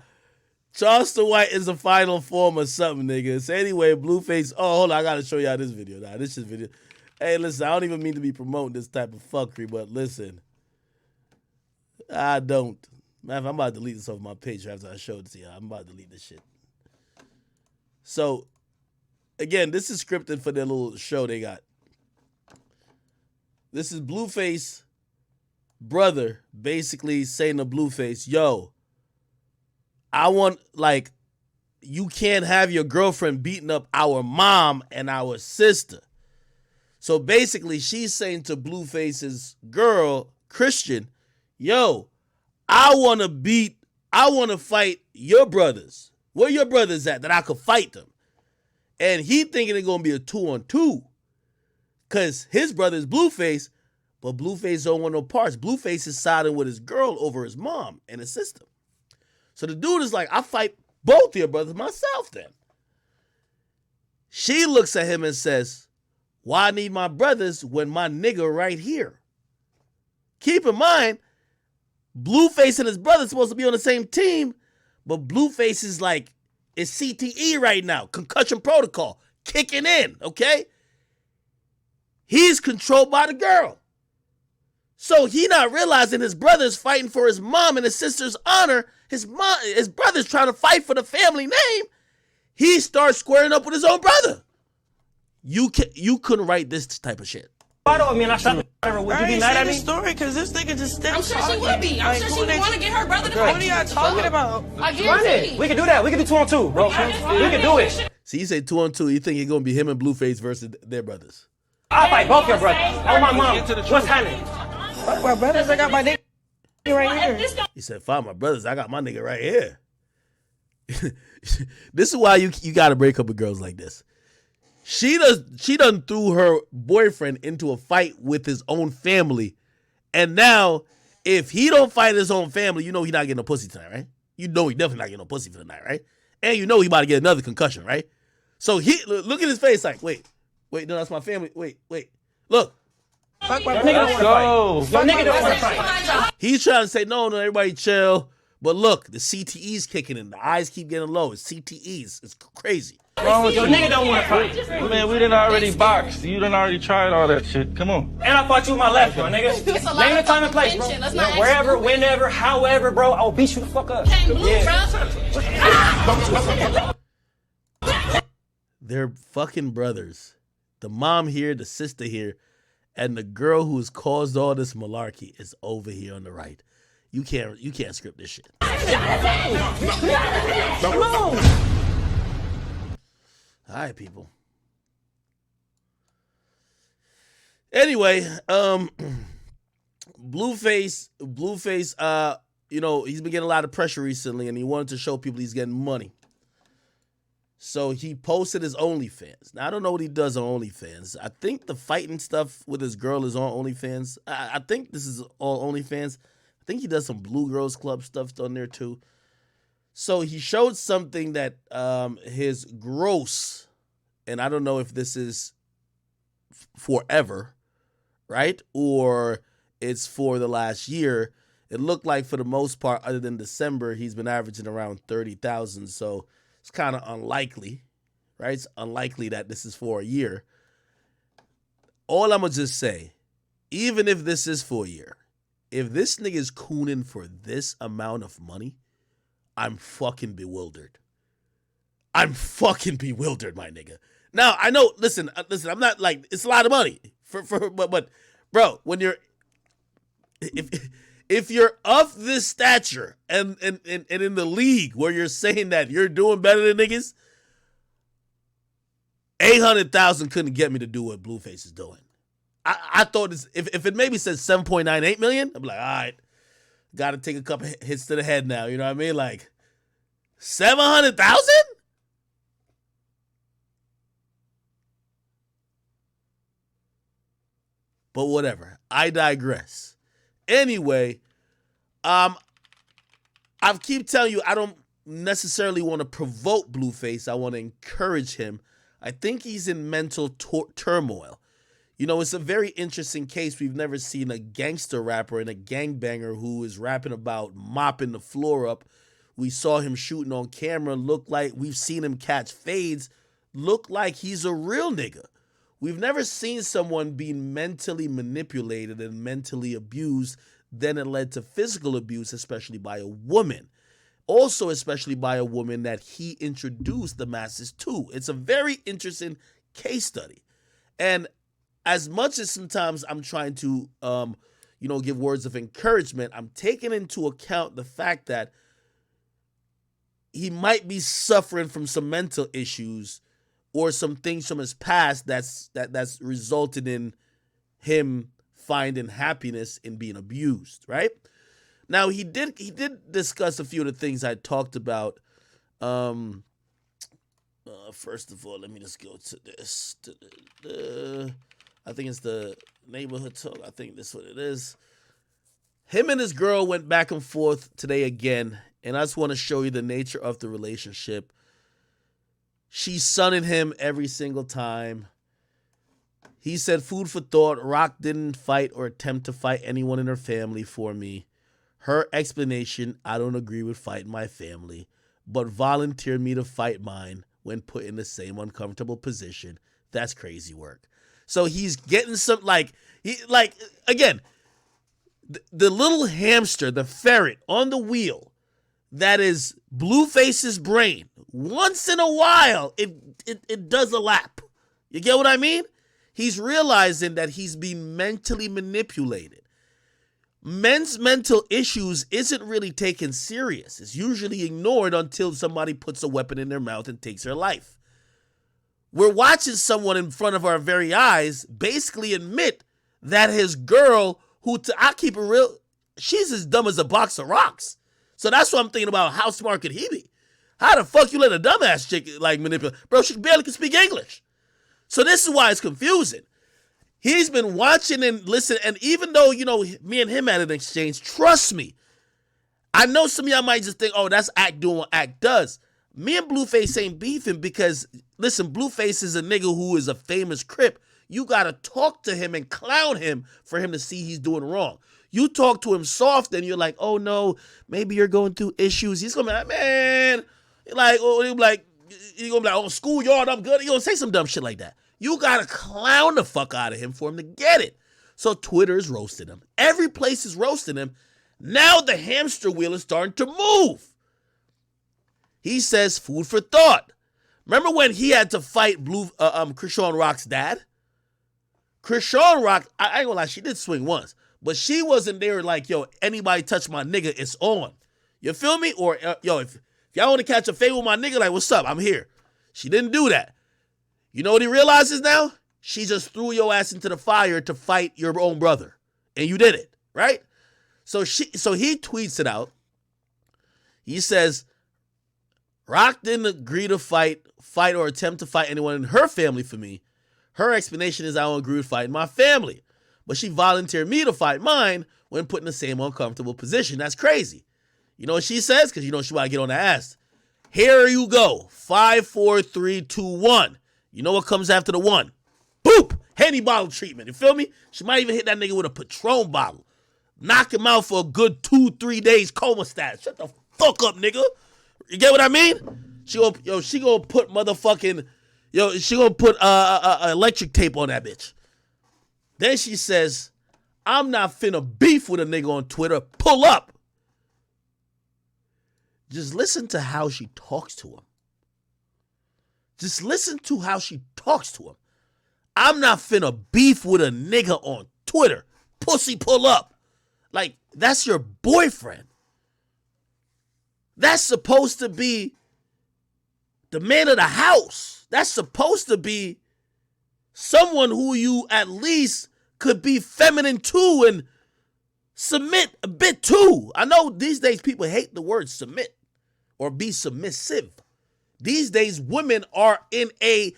Charleston White is a final form or something, nigga. So anyway, Blueface. Oh, hold on. I gotta show y'all this video. Nah, this is video. Hey, listen, I don't even mean to be promoting this type of fuckery, but listen. I don't. Man, I'm about to delete this off my page after I showed it to y'all. I'm about to delete this shit. So, again, this is scripted for their little show they got. This is Blueface brother basically saying to Blueface, yo, I want, like, you can't have your girlfriend beating up our mom and our sister. So basically she's saying to Blueface's girl, Christian, yo, I want to fight your brothers. Where your brothers at that I could fight them? And he thinking it's going to be a 2-on-2 because his brother is Blueface, but Blueface don't want no parts. Blueface is siding with his girl over his mom and his sister. So the dude is like, I fight both your brothers myself then. She looks at him and says, why need my brothers when my nigga right here? Keep in mind, Blueface and his brother supposed to be on the same team, but Blueface is like, it's CTE right now, concussion protocol, kicking in, okay? He's controlled by the girl. So he not realizing his brother's fighting for his mom and his sister's honor. His brother's trying to fight for the family name. He starts squaring up with his own brother. You couldn't write this type of shit. I shot the driver. Would you be mad at me? Story, because this nigga just I'm sure she would be. I'm sure she would want to get her brother to fight. What are y'all talking about? I guarantee. We can do that. We can do 2-on-2, bro. We can do it. See, you say 2-on-2. You think it's going to be him and Blueface versus their brothers. I'll fight both your brothers. Oh, my mom. What's happening? Fuck my brothers. I got my nigga right here. He said, "Fuck my brothers. I got my nigga right here." This is why you got to break up with girls like this. She done threw her boyfriend into a fight with his own family. And now, if he don't fight his own family, you know he not getting no pussy tonight, right? You know he definitely not getting no pussy for the night, right? And you know he about to get another concussion, right? So he look at his face like, wait, no, that's my family. Wait, look. Fuck my nigga. Let's go. Your nigga don't want to fight. He's trying to say, no, everybody chill. But look, the CTE's kicking in. The eyes keep getting low. It's CTEs. It's crazy. Your nigga don't want to fight. Man, we done already boxed. You done already tried all that shit. Come on. And I fought you with my left, my nigga. Name the time and place, bro. Wherever, whenever, however, bro, I'll beat you the fuck up. They're fucking brothers. The mom here, the sister here, and the girl who's caused all this malarkey is over here on the right. You can't script this shit. Come on. All right, people. Anyway, Blueface, you know, he's been getting a lot of pressure recently, and he wanted to show people he's getting money. So he posted his OnlyFans. Now, I don't know what he does on OnlyFans. I think the fighting stuff with his girl is on OnlyFans. I think this is all OnlyFans. I think he does some Blue Girls Club stuff on there too. So he showed something that his gross, and I don't know if this is forever, right? Or it's for the last year. It looked like for the most part, other than December, he's been averaging around 30,000. So it's kind of unlikely, right? It's unlikely that this is for a year. All I'm going to just say, even if this is for a year, if this nigga is cooning for this amount of money, I'm fucking bewildered. I'm fucking bewildered, my nigga. Now, I know, listen, I'm not like, it's a lot of money. But bro, when you're, if you're of this stature and in the league where you're saying that you're doing better than niggas, 800,000 couldn't get me to do what Blueface is doing. I thought this, if it maybe says 7.98 million, I'm like, all right, got to take a couple hits to the head now. You know what I mean? Like 700,000? But whatever. I digress. Anyway, I keep telling you, I don't necessarily want to provoke Blueface. I want to encourage him. I think he's in mental turmoil. You know, it's a very interesting case. We've never seen a gangster rapper and a gangbanger who is rapping about mopping the floor up. We saw him shooting on camera, look like we've seen him catch fades, look like he's a real nigga. We've never seen someone being mentally manipulated and mentally abused, then it led to physical abuse, especially by a woman. Also, especially by a woman that he introduced the masses to. It's a very interesting case study. And as much as sometimes I'm trying to, give words of encouragement, I'm taking into account the fact that he might be suffering from some mental issues or some things from his past that's resulted in him finding happiness in being abused, right? Now, he did discuss a few of the things I talked about. First of all, let me just go to this. I think it's the neighborhood talk. I think that's what it is. Him and his girl went back and forth today again, and I just want to show you the nature of the relationship. She's sunning him every single time. He said, food for thought, Rock didn't fight or attempt to fight anyone in her family for me. Her explanation, I don't agree with fighting my family, but volunteered me to fight mine when put in the same uncomfortable position. That's crazy work. So he's getting some, again, the little hamster, the ferret on the wheel, that is Blueface's brain. Once in a while, it does a lap. You get what I mean? He's realizing that he's being mentally manipulated. Men's mental issues isn't really taken serious. It's usually ignored until somebody puts a weapon in their mouth and takes their life. We're watching someone in front of our very eyes basically admit that his girl, I keep it real, she's as dumb as a box of rocks. So that's what I'm thinking about. How smart could he be? How the fuck you let a dumbass chick manipulate? Bro, she barely can speak English. So this is why it's confusing. He's been watching and listening, and even though, me and him had an exchange, trust me, I know some of y'all might just think, oh, that's Act doing what Act does. Me and Blueface ain't beefing because, listen, Blueface is a nigga who is a famous Crip. You gotta talk to him and clown him for him to see he's doing wrong. You talk to him soft and you're like, oh no, maybe you're going through issues. He's gonna be like, man, you're gonna be like, oh, schoolyard, I'm good. You're gonna say some dumb shit like that. You gotta clown the fuck out of him for him to get it. So Twitter's roasting him. Every place is roasting him. Now the hamster wheel is starting to move. He says food for thought. Remember when he had to fight Krishan Rock's dad? Krishan Rock, I ain't gonna lie, she did swing once. But she wasn't there like, yo, anybody touch my nigga, it's on. You feel me? Or, if y'all want to catch a fade with my nigga, like, what's up? I'm here. She didn't do that. You know what he realizes now? She just threw your ass into the fire to fight your own brother. And you did it, right? So he tweets it out. He says, Rock didn't agree to fight or attempt to fight anyone in her family for me. Her explanation is I don't agree with fighting my family, but she volunteered me to fight mine when put in the same uncomfortable position. That's crazy. You know what she says? Because you know she want to get on the ass. Here you go. 5, 4, 3, 2, 1. You know what comes after the 1? Boop! Henny bottle treatment. You feel me? She might even hit that nigga with a Patron bottle. Knock him out for a good 2-3 days coma status. Shut the fuck up, nigga. You get what I mean? She gonna put motherfucking, she gonna put electric tape on that bitch. Then she says, I'm not finna beef with a nigga on Twitter. Pull up. Just listen to how she talks to him. Just listen to how she talks to him. I'm not finna beef with a nigga on Twitter. Pussy, pull up. Like, that's your boyfriend. That's supposed to be the man of the house. That's supposed to be someone who you at least could be feminine to and submit a bit to. I know these days people hate the word submit or be submissive. These days women are in a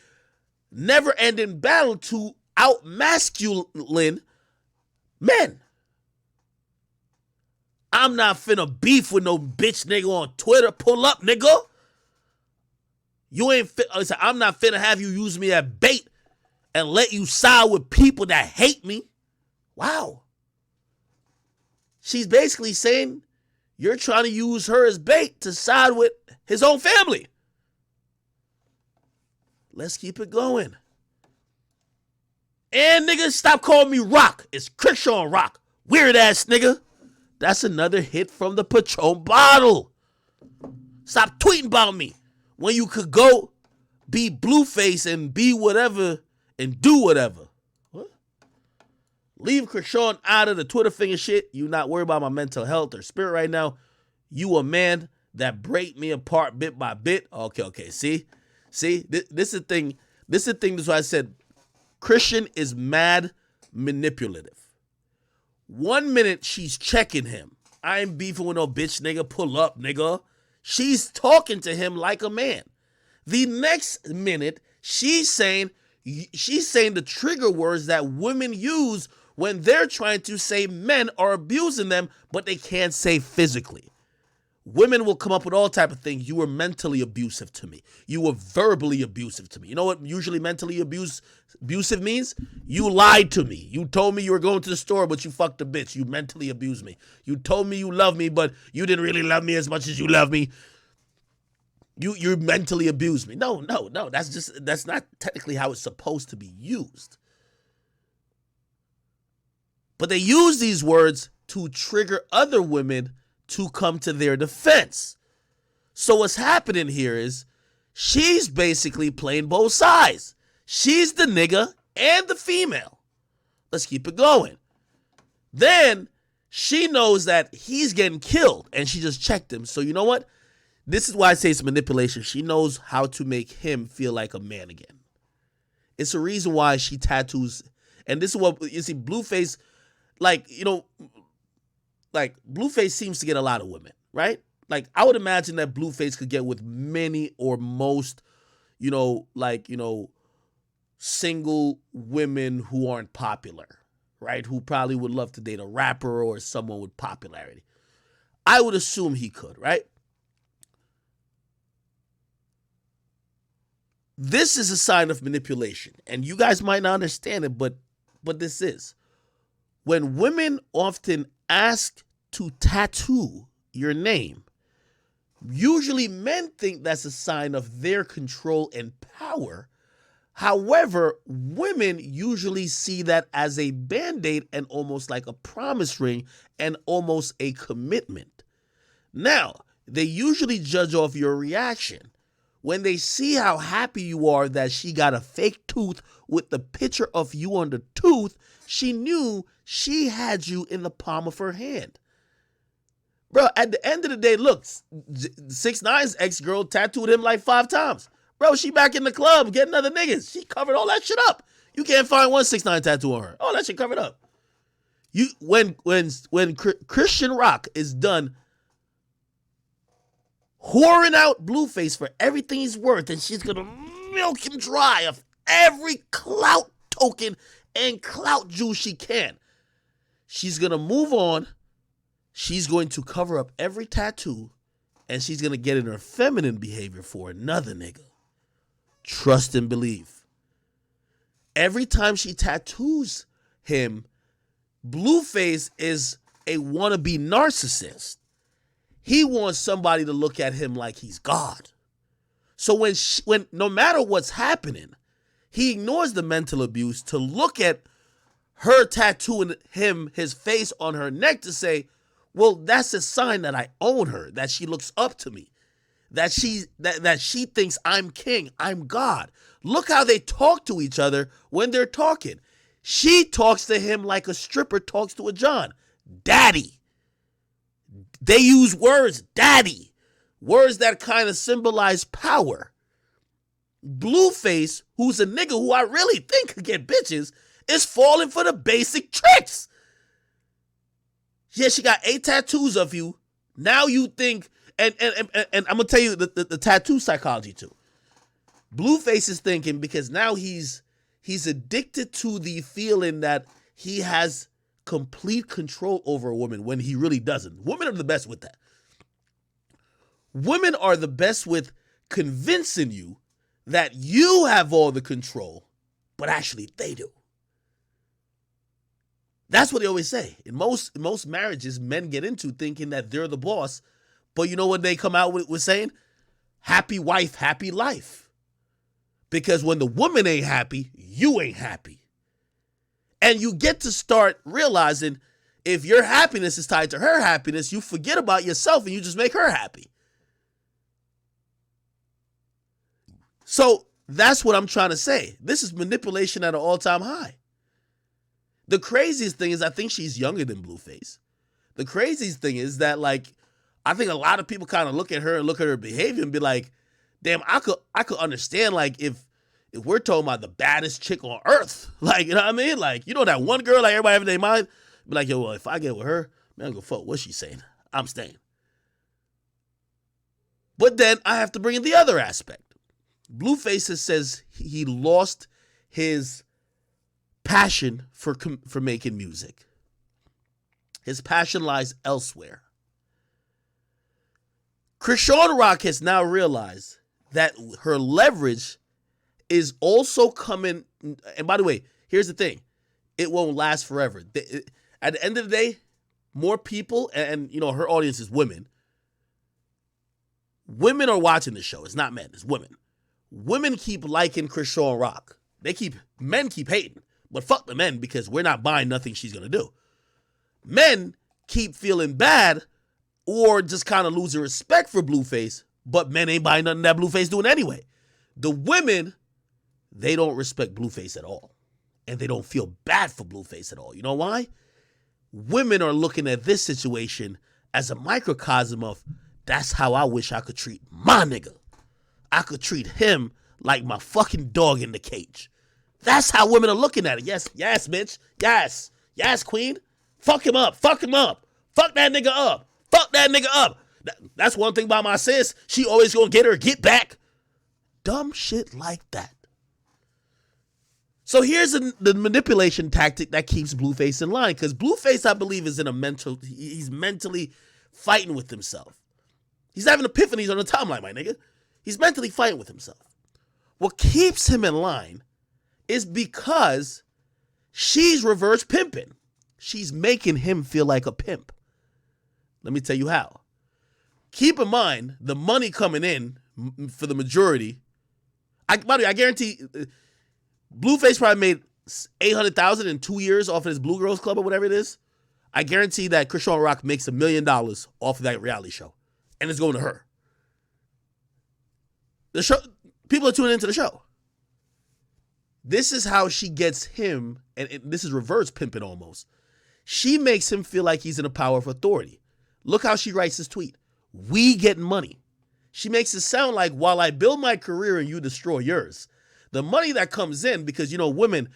never-ending battle to out-masculine men. I'm not finna beef with no bitch nigga on Twitter. Pull up, nigga. You ain't I'm not finna have you use me as bait and let you side with people that hate me. Wow. She's basically saying you're trying to use her as bait to side with his own family. Let's keep it going. And nigga, stop calling me Rock. It's Krishan Rock. Weird ass nigga. That's another hit from the Patron bottle. Stop tweeting about me when you could go be Blueface and be whatever and do whatever. What? Leave Krishan out of the Twitter finger shit. You not worried about my mental health or spirit right now. You a man that break me apart bit by bit. Okay. See, this is the thing. This is why I said Christian is mad manipulative. 1 minute she's checking him. I ain't beefing with no bitch nigga. Pull up, nigga. She's talking to him like a man. The next minute, she's saying the trigger words that women use when they're trying to say men are abusing them, but they can't say physically. Women will come up with all type of things. You were mentally abusive to me. You were verbally abusive to me. You know what usually mentally abusive means? You lied to me. You told me you were going to the store, but you fucked a bitch. You mentally abused me. You told me you love me, but you didn't really love me as much as you love me. You mentally abused me. No. That's not technically how it's supposed to be used. But they use these words to trigger other women to come to their defense. So what's happening here is she's basically playing both sides. She's the nigga and the female. Let's keep it going. Then she knows that he's getting killed and she just checked him. So you know what? This is why I say it's manipulation. She knows how to make him feel like a man again. It's a reason why she tattoos. And this is what, you see, Blueface, like Blueface seems to get a lot of women, right? Like I would imagine that Blueface could get with many or most, single women who aren't popular, right? Who probably would love to date a rapper or someone with popularity. I would assume he could, right? This is a sign of manipulation, and you guys might not understand it, but this is. When women often ask to tattoo your name, usually men think that's a sign of their control and power. However, women usually see that as a band-aid and almost like a promise ring and almost a commitment. Now, they usually judge off your reaction. When they see how happy you are that she got a fake tooth with the picture of you on the tooth, she knew she had you in the palm of her hand. Bro, at the end of the day, look, 6ix9ine's ex-girl tattooed him like 5 times. Bro, she back in the club getting other niggas. She covered all that shit up. You can't find one 6ix9ine tattoo on her. All that shit covered up. When Christian Rock is done whoring out Blueface for everything he's worth, and she's gonna milk him dry of every clout token and clout juice she can. She's going to move on. She's going to cover up every tattoo, and she's going to get in her feminine behavior for another nigga. Trust and believe. Every time she tattoos him, Blueface is a wannabe narcissist. He wants somebody to look at him like he's God. So when no matter what's happening, he ignores the mental abuse to look at her tattooing him, his face on her neck, to say, well, that's a sign that I own her, that she looks up to me, that she thinks I'm king, I'm God. Look how they talk to each other when they're talking. She talks to him like a stripper talks to a John. Daddy. They use words, daddy. Words that kind of symbolize power. Blueface, who's a nigga who I really think could get bitches, is falling for the basic tricks. Yeah, she got 8 tattoos of you. Now you think, and I'm going to tell you the tattoo psychology too. Blueface is thinking, because now he's addicted to the feeling that he has complete control over a woman when he really doesn't. Women are the best with that. Women are the best with convincing you that you have all the control, but actually they do. That's what they always say. In most marriages, men get into thinking that they're the boss, but you know what they come out with saying? Happy wife, happy life. Because when the woman ain't happy, you ain't happy. And you get to start realizing if your happiness is tied to her happiness, you forget about yourself and you just make her happy. So that's what I'm trying to say. This is manipulation at an all-time high. The craziest thing is I think she's younger than Blueface. The craziest thing is that, like, I think a lot of people kind of look at her and look at her behavior and be like, damn, I could understand, like, if we're talking about the baddest chick on earth, like, you know what I mean? Like, you know that one girl, like, everybody have in their mind, be like, yo, well, if I get with her, man, I'm gonna fuck what she's saying. I'm staying. But then I have to bring in the other aspect. Blueface says he lost his passion for making music. His passion lies elsewhere. Krishan Rock has now realized that her leverage is also coming. And by the way, here's the thing. It won't last forever. At the end of the day, more people, and you know, her audience is women. Women are watching the show. It's not men, it's women. Women keep liking Krishan Rock. Men keep hating. But fuck the men, because we're not buying nothing she's going to do. Men keep feeling bad or just kind of losing respect for Blueface, but men ain't buying nothing that Blueface doing anyway. The women, they don't respect Blueface at all. And they don't feel bad for Blueface at all. You know why? Women are looking at this situation as a microcosm of, that's how I wish I could treat my nigga. I could treat him like my fucking dog in the cage. That's how women are looking at it. Yes, bitch. Yes, queen. Fuck him up. Fuck him up. Fuck that nigga up. Fuck that nigga up. That's one thing about my sis. She always gonna get back. Dumb shit like that. So here's the manipulation tactic that keeps Blueface in line. Because Blueface, I believe, is he's mentally fighting with himself. He's having epiphanies on the timeline, my nigga. He's mentally fighting with himself. What keeps him in line is because she's reverse pimping. She's making him feel like a pimp. Let me tell you how. Keep in mind, the money coming in for the majority, by the way, I guarantee Blueface probably made $800,000 in 2 years off of his Blue Girls Club or whatever it is. I guarantee that Krishan Rock makes $1 million off of that reality show. And it's going to her. The show, people are tuning into the show. This is how she gets him, and this is reverse pimping almost. She makes him feel like he's in a power of authority. Look how she writes this tweet. We get money. She makes it sound like, while I build my career and you destroy yours, the money that comes in, because, you know, women,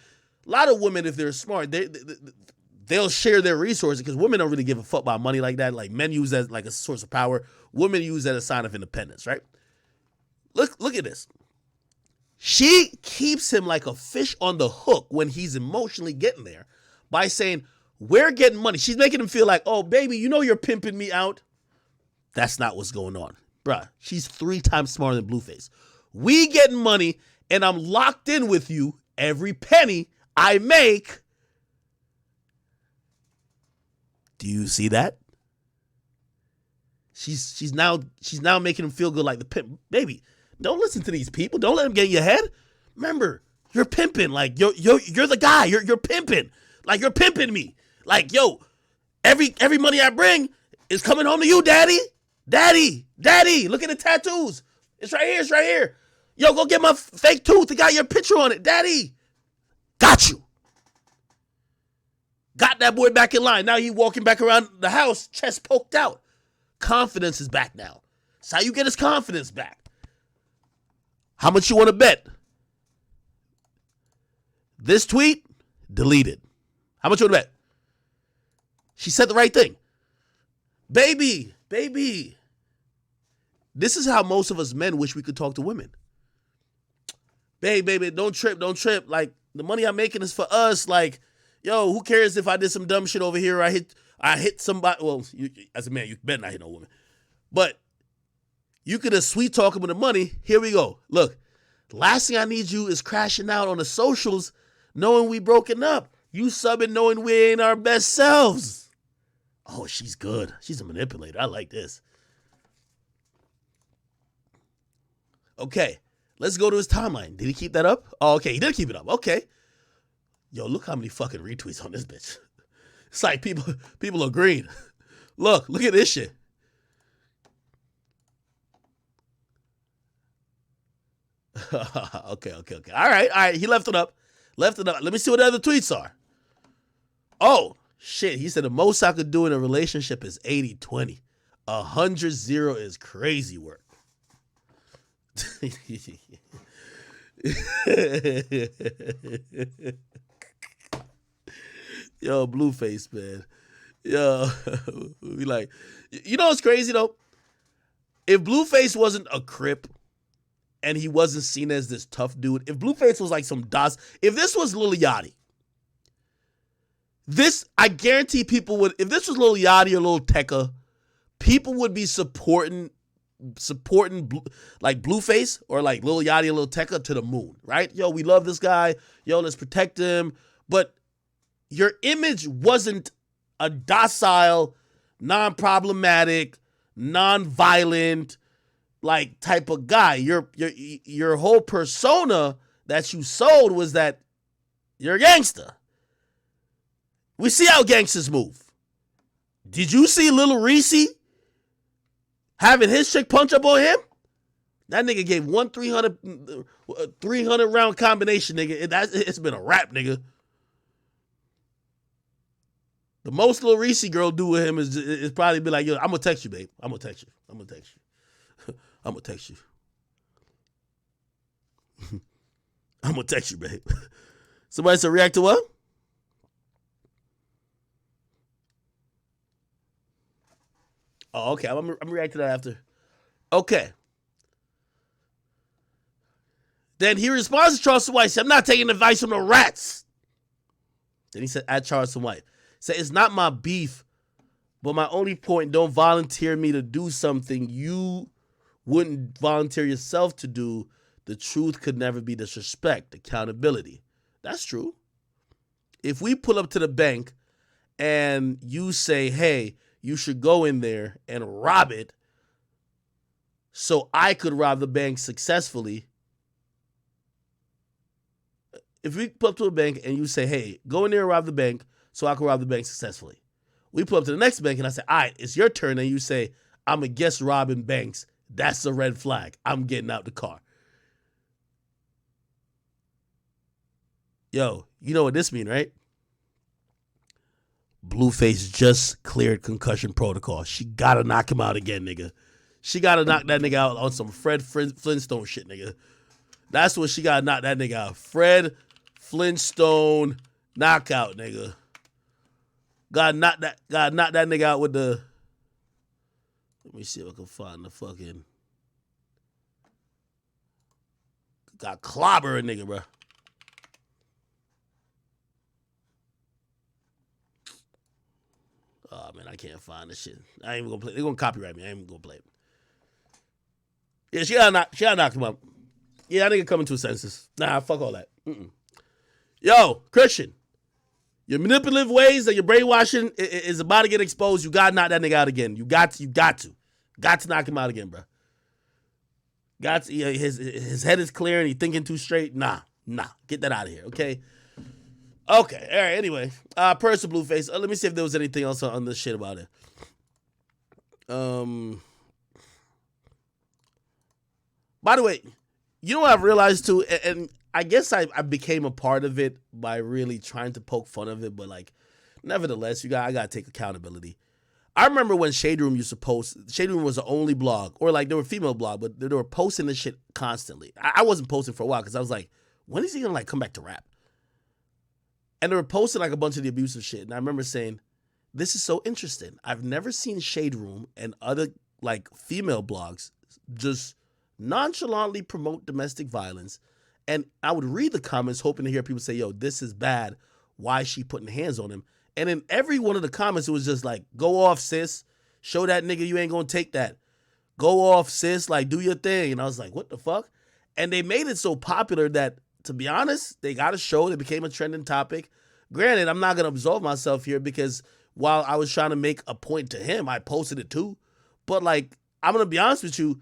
a lot of women, if they're smart, they'll share their resources, because women don't really give a fuck about money like that. Like, men use that as like a source of power. Women use that as a sign of independence, right? Look at this. She keeps him like a fish on the hook when he's emotionally getting there by saying, We're getting money. She's making him feel like, oh, baby, you know you're pimping me out. That's not what's going on. Bruh, she's 3 times smarter than Blueface. We getting money, and I'm locked in with you. Every penny I make. Do you see that? She's now making him feel good like the pimp. Baby, don't listen to these people. Don't let them get in your head. Remember, you're pimping. Like, you're the guy. You're pimping. Like, you're pimping me. Like, yo, every money I bring is coming home to you, daddy. Daddy. Look at the tattoos. It's right here. It's right here. Yo, go get my fake tooth. It got your picture on it. Daddy. Got you. Got that boy back in line. Now he walking back around the house, chest poked out. Confidence is back now. That's how you get his confidence back. How much you want to bet? This tweet, deleted. How much you want to bet? She said the right thing. Baby. This is how most of us men wish we could talk to women. Baby, don't trip. Like, the money I'm making is for us. Like, yo, who cares if I did some dumb shit over here or I hit somebody. Well, as a man, you better not hit no woman. But you could have sweet talk him with the money. Here we go. Look, the last thing I need you is crashing out on the socials knowing we broken up. You subbing knowing we ain't our best selves. Oh, she's good. She's a manipulator. I like this. Okay, let's go to his timeline. Did he keep that up? Oh, okay, he did keep it up. Okay. Yo, look how many fucking retweets on this bitch. It's like people are green. Look at this shit. Okay. All right. He left it up. Let me see what the other tweets are. Oh, shit. He said the most I could do in a relationship is 80-20. 100-0 is crazy work. Yo, Blueface, man. Yo, we like, you know what's crazy though? If Blueface wasn't a Crip and he wasn't seen as this tough dude, if Blueface was like some DOS, if this was Lil Yachty, I guarantee people would, if this was Lil Yachty or Lil Tecca, people would be supporting like Blueface or like Lil Yachty or Lil Tecca to the moon, right? Yo, we love this guy. Yo, let's protect him. But your image wasn't a docile, non-problematic, non-violent, like type of guy. Your whole persona that you sold was that you're a gangster. We see how gangsters move. Did you see Lil Reese having his chick punch up on him? That nigga gave one 300 round combination, nigga. It's been a wrap, nigga. The most Lil Reese girl do with him is probably be like, yo, I'm gonna text you, babe. I'm gonna text you. I'm gonna text you, babe. Somebody said react to what? Oh, okay. I'm gonna react to that after. Okay. Then he responds to Charleston White. Said, I'm not taking advice from the rats. Then he said, at Charleston White. Said, it's not my beef, but my only point, don't volunteer me to do something you wouldn't volunteer yourself to do. The truth could never be disrespect, accountability. That's true. If we pull up to the bank and you say, hey, you should go in there and rob it so I could rob the bank successfully. If we pull up to a bank and you say, hey, go in there and rob the bank so I can rob the bank successfully. We pull up to the next bank and I say, all right, it's your turn. And you say, I'm against robbing banks. That's a red flag. I'm getting out the car. Yo, you know what this mean, right? Blueface just cleared concussion protocol. She gotta knock him out again, nigga. She gotta knock that nigga out on some Fred Flintstone shit, nigga. That's what she gotta knock that nigga out. Fred Flintstone knockout, nigga. Gotta knock that nigga out with the. Let me see if I can find the fucking. Got clobber a nigga, bro. Oh man, I can't find this shit. I ain't even gonna play. They're gonna copyright me. I ain't even gonna play it. Yeah, she gotta knock him up. Yeah, that nigga coming to his senses. Nah, fuck all that. Yo, Christian, your manipulative ways and your brainwashing is about to get exposed. You gotta knock that nigga out again. You got to knock him out again, bro. His head is clear and he thinking too straight. Nah, get that out of here, okay? Okay, all right. Anyway, Person Blueface. Let me see if there was anything else on this shit about it. By the way, you know what I've realized too, and I guess I became a part of it by really trying to poke fun of it, but like, nevertheless, I gotta take accountability. I remember when Shade Room used to post. Shade Room was the only blog, or like they were female blog, but they were posting this shit constantly. I wasn't posting for a while because I was like, when is he gonna like come back to rap? And they were posting like a bunch of the abusive shit, and I remember saying, this is so interesting. I've never seen Shade Room and other like female blogs just nonchalantly promote domestic violence. And I would read the comments hoping to hear people say, yo, this is bad. Why is she putting hands on him? And in every one of the comments, it was just like, go off, sis. Show that nigga you ain't gonna take that. Go off, sis. Like, do your thing. And I was like, what the fuck? And they made it so popular that, to be honest, they got a show. It became a trending topic. Granted, I'm not gonna absolve myself here because while I was trying to make a point to him, I posted it too. But like, I'm gonna be honest with you,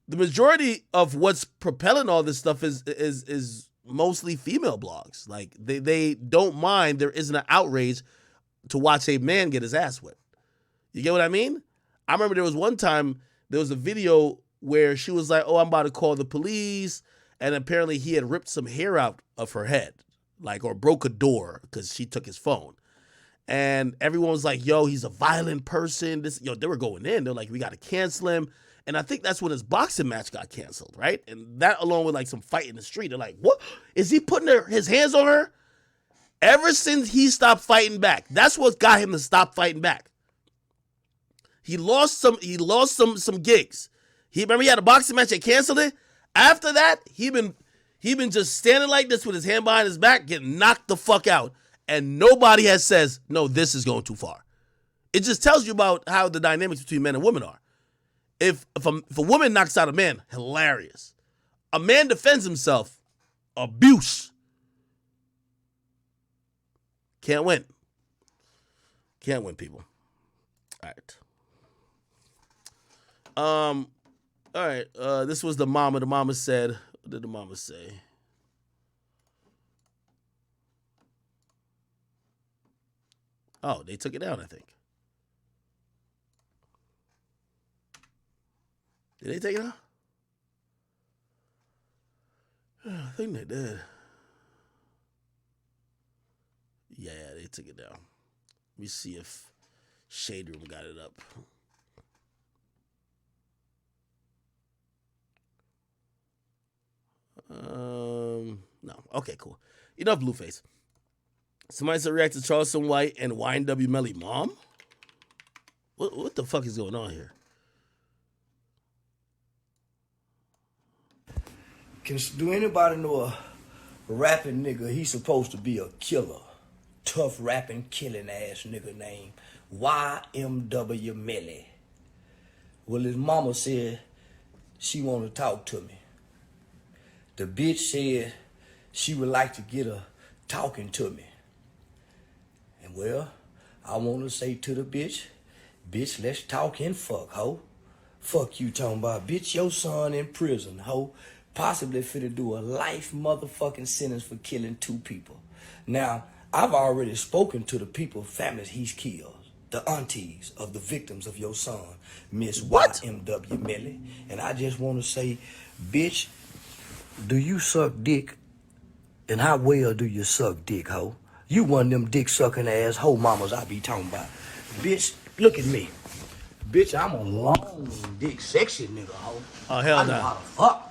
the majority of what's propelling all this stuff is mostly female blogs. Like they don't mind there isn't an outrage to watch a man get his ass whipped. You get what I mean? I remember there was one time there was a video where she was like, "Oh, I'm about to call the police," and apparently he had ripped some hair out of her head, like, or broke a door because she took his phone. And everyone was like, "Yo, he's a violent person." They were going in. They're like, "We got to cancel him." And I think that's when his boxing match got canceled, right? And that along with like some fight in the street. They're like, what? Is he putting his hands on her? Ever since he stopped fighting back, that's what got him to stop fighting back. He lost some gigs. Remember he had a boxing match, they canceled it. After that, he been just standing like this with his hand behind his back, getting knocked the fuck out. And nobody has says, no, this is going too far. It just tells you about how the dynamics between men and women are. If a woman knocks out a man, hilarious. A man defends himself, abuse. Can't win. Can't win, people. All right. This was the mama. The mama said, what did the mama say? Oh, they took it down, I think. Did they take it out? I think they did. Yeah, they took it down. Let me see if Shade Room got it up. No. Okay, cool. Enough Blueface. Somebody said react to Charleston White and YNW Melly mom? What the fuck is going on here? Do anybody know a rapping nigga? He's supposed to be a killer. Tough rapping, killing ass nigga named YMW Melly. Well, his mama said she want to talk to me. The bitch said she would like to get her talking to me. And well, I want to say to the bitch, let's talk and fuck, ho. Fuck you talking about, bitch, your son in prison, ho. Possibly finna do a life motherfucking sentence for killing 2 people. Now, I've already spoken to the people, families he's killed, the aunties of the victims of your son, Miss YMW Melly. And I just want to say, bitch, do you suck dick? And how well do you suck dick, ho? You one of them dick sucking ass ho mamas I be talking about. Bitch, look at me. Bitch, I'm a long dick sexy nigga, ho. Oh, hell I know how to fuck.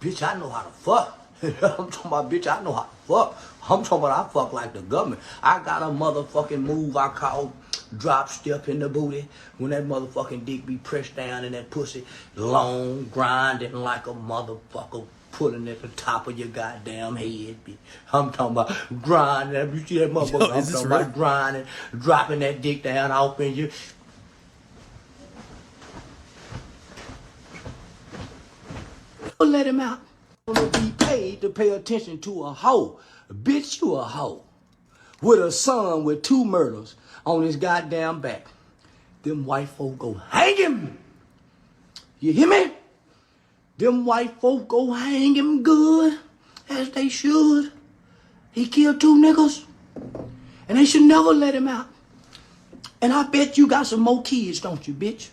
Bitch, I know how to fuck. I'm talking about, bitch, I know how to fuck. I'm talking about I fuck like the government. I got a motherfucking move I call drop step in the booty. When that motherfucking dick be pressed down in that pussy, long, grinding like a motherfucker pulling at the top of your goddamn head, bitch. I'm talking about grinding. You see that motherfucker? Yo, I'm talking about grinding, dropping that dick down off in you. Don't let him out. Gonna be paid to pay attention to a hoe. Bitch, you a hoe. With a son with 2 murders on his goddamn back. Them white folk go hang him. You hear me? Them white folk go hang him good, as they should. He killed 2 niggas, and they should never let him out. And I bet you got some more kids, don't you, bitch?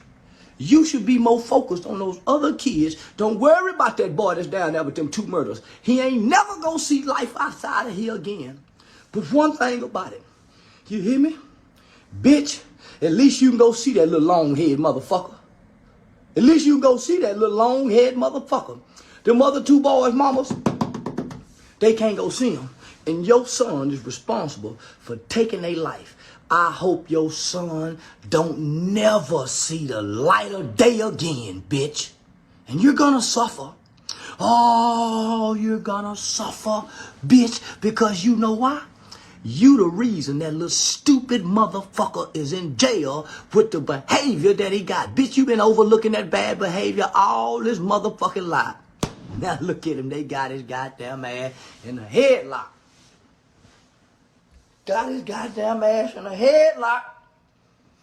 You should be more focused on those other kids. Don't worry about that boy that's down there with them 2 murders. He ain't never gonna see life outside of here again. But one thing about it, you hear me? Bitch, at least you can go see that little long-head motherfucker. At least you can go see that little long-head motherfucker. Them other 2 boys' mamas, they can't go see him. And your son is responsible for taking their life. I hope your son don't never see the light of day again, bitch. And you're gonna suffer. Oh, you're gonna suffer, bitch, because you know why? You the reason that little stupid motherfucker is in jail with the behavior that he got. Bitch, you been overlooking that bad behavior all this motherfucking life. Now look at him, they got his goddamn ass in a headlock. Got his goddamn ass in a headlock.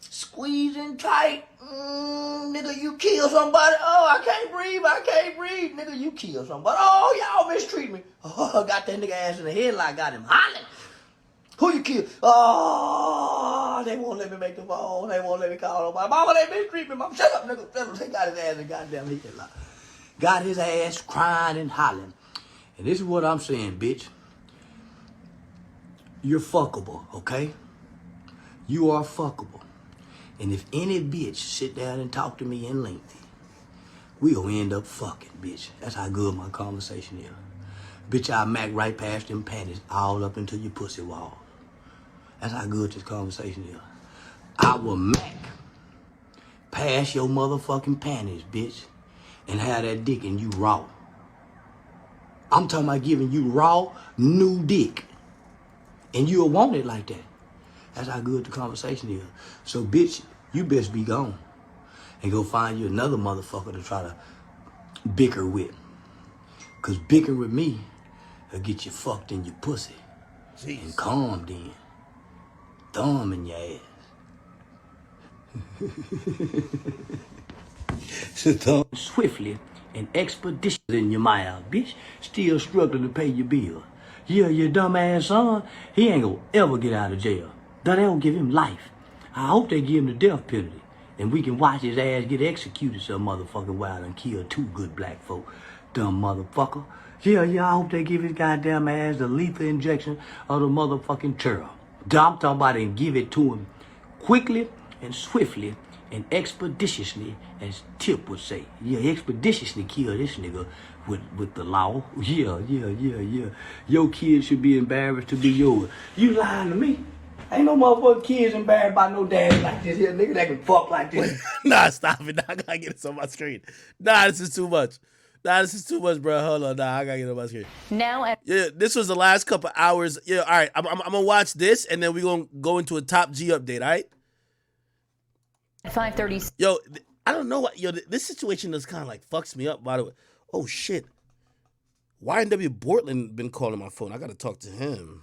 Squeezing tight. Nigga, you kill somebody. Oh, I can't breathe. Nigga, you kill somebody. Oh, y'all mistreat me. Oh, got that nigga ass in the headlock. Got him hollering. Who you kill? Oh, they won't let me make the phone. They won't let me call nobody. Mama, they mistreat me. Mama, shut up, nigga. They got his ass in the goddamn headlock. Got his ass crying and hollering. And this is what I'm saying, bitch. You're fuckable, okay? You are fuckable. And if any bitch sit down and talk to me in lengthy, we gonna end up fucking, bitch. That's how good my conversation is. Bitch, I'll mac right past them panties all up into your pussy wall. That's how good this conversation is. I will mac past your motherfucking panties, bitch, and have that dick in you raw. I'm talking about giving you raw, new dick. And you'll want it like that. That's how good the conversation is. So, bitch, you best be gone and go find you another motherfucker to try to bicker with. Because bickering with me will get you fucked in your pussy. Jeez. And calm then. Thumb in your ass. So thumb swiftly and expeditiously in your mouth, bitch. Still struggling to pay your bill. Yeah, your dumb ass son, he ain't gonna ever get out of jail. They don't give him life. I hope they give him the death penalty. And we can watch his ass get executed some motherfucking while and kill 2 good black folk. Dumb motherfucker. Yeah, I hope they give his goddamn ass the lethal injection of the motherfucking terror. I'm talking about it and give it to him quickly and swiftly and expeditiously, as Tip would say. Yeah, expeditiously kill this nigga with the law. Yeah. Your kids should be embarrassed to be yours. You lying to me? Ain't no motherfucking kids embarrassed by no daddy like this here nigga that can fuck like this. Nah, stop it. Nah, I gotta get this on my screen. Nah, this is too much. Bro. Hold on. Nah, I gotta get it on my screen. Now, yeah, this was the last couple hours. Yeah, all right. I'm gonna watch this, and then we're gonna go into a top G update, all right? 5:30. Yo, I don't know what. Yo, this situation just kind of like fucks me up, by the way. Oh, shit. YNW Bortland been calling my phone. I gotta talk to him.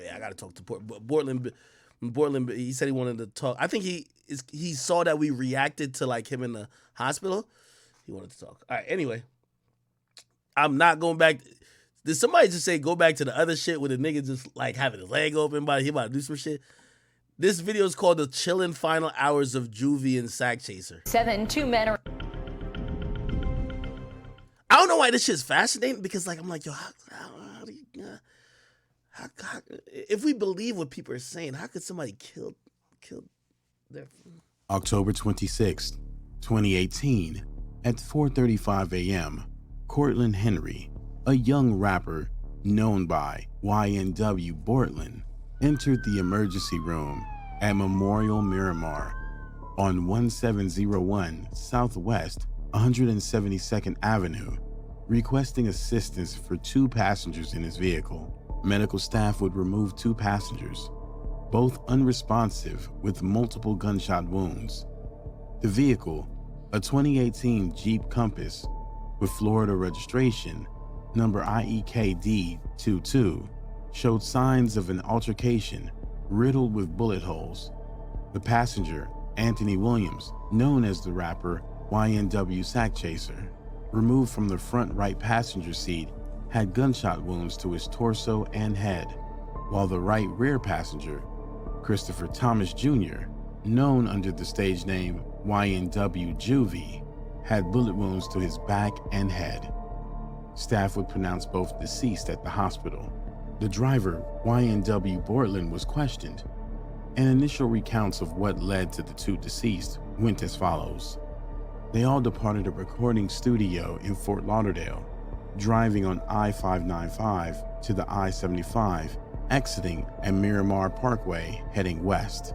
Yeah, I gotta talk to Bortland. Bortland, he said he wanted to talk. I think he saw that we reacted to like him in the hospital. He wanted to talk. All right, anyway. I'm not going back. Did somebody just say go back to the other shit where the nigga just like having his leg open, he about to do some shit? This video is called The Chillin' Final Hours of Juvie and Sack Chaser. 2 men are... I don't know why this shit's fascinating, because like I'm like, yo, how do you... How, if we believe what people are saying, how could somebody kill their... October 26th, 2018, at 4:35 a.m., Cortland Henry, a young rapper known by YNW Bortland, entered the emergency room at Memorial Miramar on 1701 Southwest 172nd Avenue, requesting assistance for 2 passengers in his vehicle. Medical staff would remove 2 passengers, both unresponsive with multiple gunshot wounds. The vehicle, a 2018 Jeep Compass with Florida registration, number IEKD22, showed signs of an altercation riddled with bullet holes. The passenger, Anthony Williams, known as the rapper YNW Sack Chaser, removed from the front right passenger seat, had gunshot wounds to his torso and head, while the right rear passenger, Christopher Thomas Jr., known under the stage name YNW Juvie, had bullet wounds to his back and head. Staff would pronounce both deceased at the hospital. The driver, YNW Bortland, was questioned, and initial recounts of what led to the 2 deceased went as follows. They all departed a recording studio in Fort Lauderdale, driving on I-595 to the I-75, exiting at Miramar Parkway, heading west.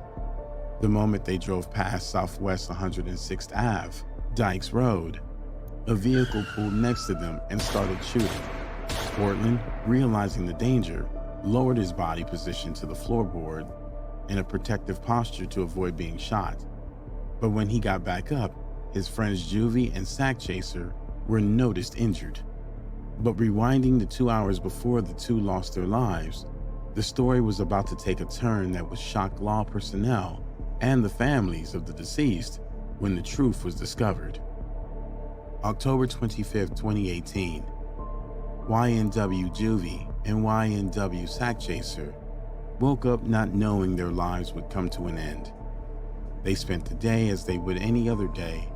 The moment they drove past Southwest 106th Ave, Dykes Road, a vehicle pulled next to them and started shooting. Portland, realizing the danger, lowered his body position to the floorboard in a protective posture to avoid being shot. But when he got back up, his friends Juvie and Sack Chaser were noticed injured. But rewinding to 2 hours before the 2 lost their lives, the story was about to take a turn that would shock law personnel and the families of the deceased when the truth was discovered. October 25, 2018, YNW Juvie and YNW Sack Chaser woke up not knowing their lives would come to an end. They spent the day as they would any other day,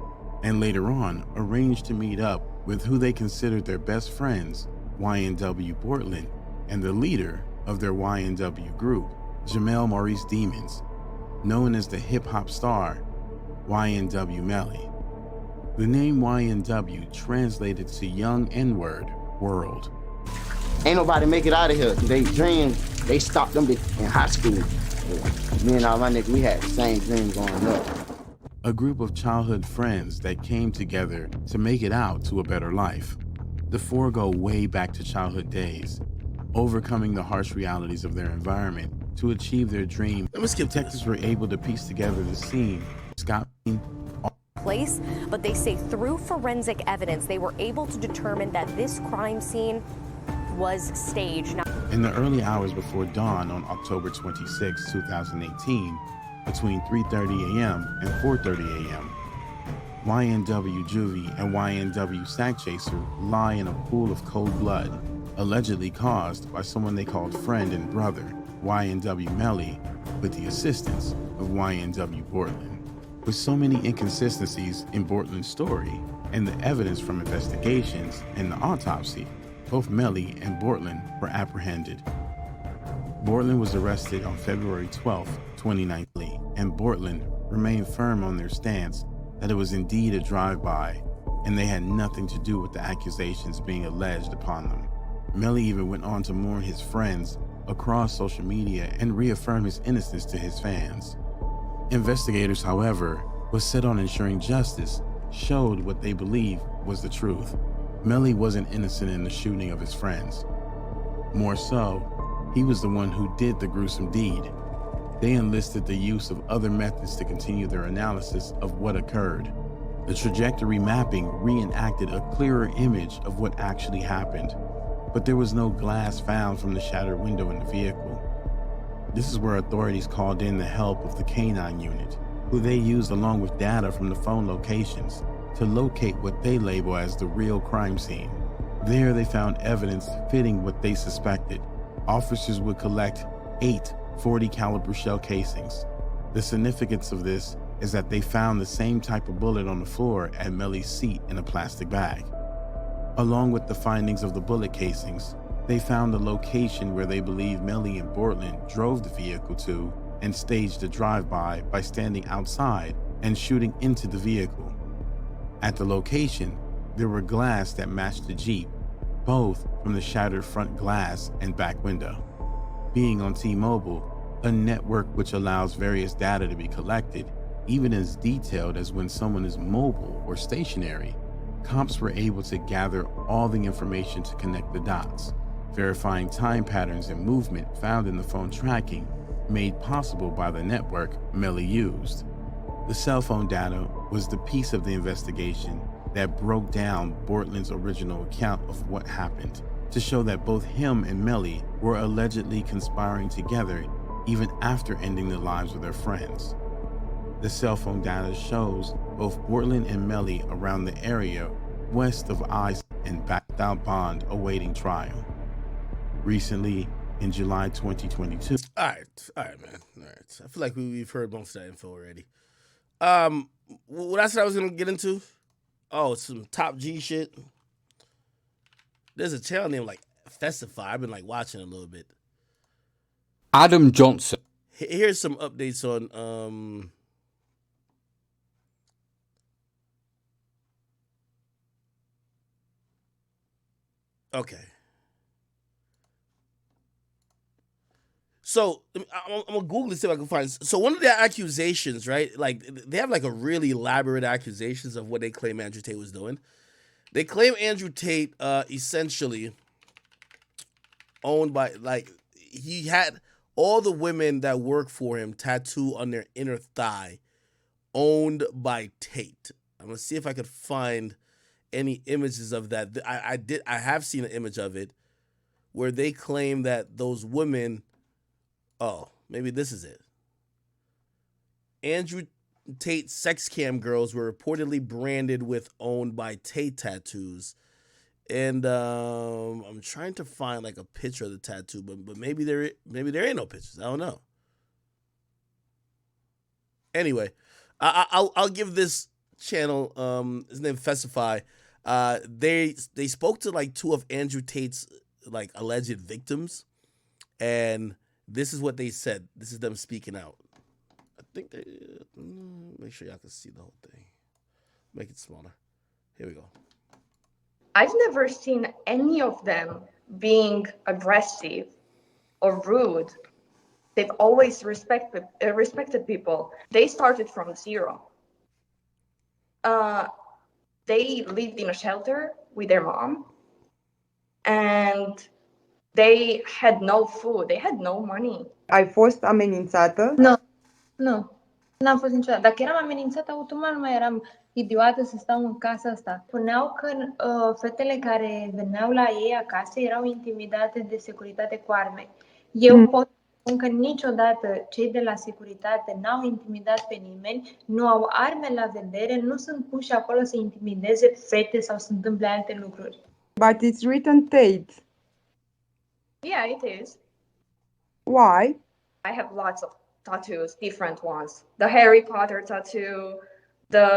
and later on arranged to meet up with who they considered their best friends, YNW Bortland, and the leader of their YNW group, Jamel Maurice Demons, known as the hip-hop star YNW Melly. The name YNW translated to Young N-Word World. Ain't nobody make it out of here. They dream, they stopped them in high school. Me and all my niggas, we had the same dream going up. A group of childhood friends that came together to make it out to a better life. The 4 go way back to childhood days, overcoming the harsh realities of their environment to achieve their dream. Detectives were able to piece together the scene. Scott place, but they say through forensic evidence, they were able to determine that this crime scene was staged. In the early hours before dawn on October 26, 2018, between 3:30 a.m. and 4:30 a.m., YNW Juvie and YNW Sack Chaser lie in a pool of cold blood, allegedly caused by someone they called friend and brother, YNW Melly, with the assistance of YNW Bortland. With so many inconsistencies in Bortland's story and the evidence from investigations and the autopsy, both Melly and Bortland were apprehended. Bortland was arrested on February 12, 2019, and Bortland remained firm on their stance that it was indeed a drive-by and they had nothing to do with the accusations being alleged upon them. Melly even went on to mourn his friends across social media and reaffirm his innocence to his fans. Investigators, however, was set on ensuring justice showed what they believed was the truth. Melly wasn't innocent in the shooting of his friends. More so, he was the one who did the gruesome deed. They enlisted the use of other methods to continue their analysis of what occurred. The trajectory mapping reenacted a clearer image of what actually happened, but there was no glass found from the shattered window in the vehicle. This is where authorities called in the help of the K-9 unit, who they used along with data from the phone locations to locate what they label as the real crime scene. There they found evidence fitting what they suspected. Officers would collect 8 .40 caliber shell casings. The significance of this is that they found the same type of bullet on the floor at Melly's seat in a plastic bag. Along with the findings of the bullet casings, they found the location where they believe Melly and Bortland drove the vehicle to and staged a drive-by by standing outside and shooting into the vehicle. At the location, there were glass that matched the Jeep, both from the shattered front glass and back window. Being on T-Mobile, a network which allows various data to be collected, even as detailed as when someone is mobile or stationary, cops were able to gather all the information to connect the dots, verifying time patterns and movement found in the phone tracking made possible by the network Melly used. The cell phone data was the piece of the investigation that broke down Bortland's original account of what happened, to show that both him and Melly were allegedly conspiring together even after ending the lives of their friends. The cell phone data shows both Bortland and Melly around the area west of ICE and backed out bond awaiting trial. Recently, in July 2022. All right, man. All right. I feel like we've heard most of that info already. What I said I was gonna get into? Oh, some Top G shit. There's a channel named like Festify. I've been like watching a little bit. Adam Johnson. Here's some updates on okay. So I'm gonna Google this, see if I can find. So one of the accusations, right? Like they have like a really elaborate accusations of what they claim Andrew Tate was doing. They claim Andrew Tate essentially owned by, like, he had all the women that work for him tattoo on their inner thigh, owned by Tate. I'm gonna see if I could find any images of that. I have seen an image of it where they claim that those women. Oh, maybe this is it. Andrew Tate sex cam girls were reportedly branded with owned by Tate tattoos. And I'm trying to find like a picture of the tattoo, but maybe there ain't no pictures. I don't know. Anyway, I'll give this channel his name Festify. They spoke to like two of Andrew Tate's like alleged victims, and this is what they said. This is them speaking out. I think they make sure y'all can see the whole thing. Make it smaller. Here we go. I've never seen any of them being aggressive or rude. They've always respected people. They started from zero. They lived in a shelter with their mom, and they had no food. They had no money. Ai fost amenințată? Nu, n-am fost niciodată. Dacă eram amenințată, automat nu mai eram idiotă să stau în casa asta. Spuneau că fetele care veneau la ei acasă erau intimidate de securitate cu arme. Eu pot spun că niciodată cei de la securitate n-au intimidat pe nimeni, nu au arme la vedere, nu sunt puși acolo să intimideze fete sau să întâmple alte lucruri. But it's written Tate. Yeah, it is. Why? I have lots of tattoos, different ones. The Harry Potter tattoo, the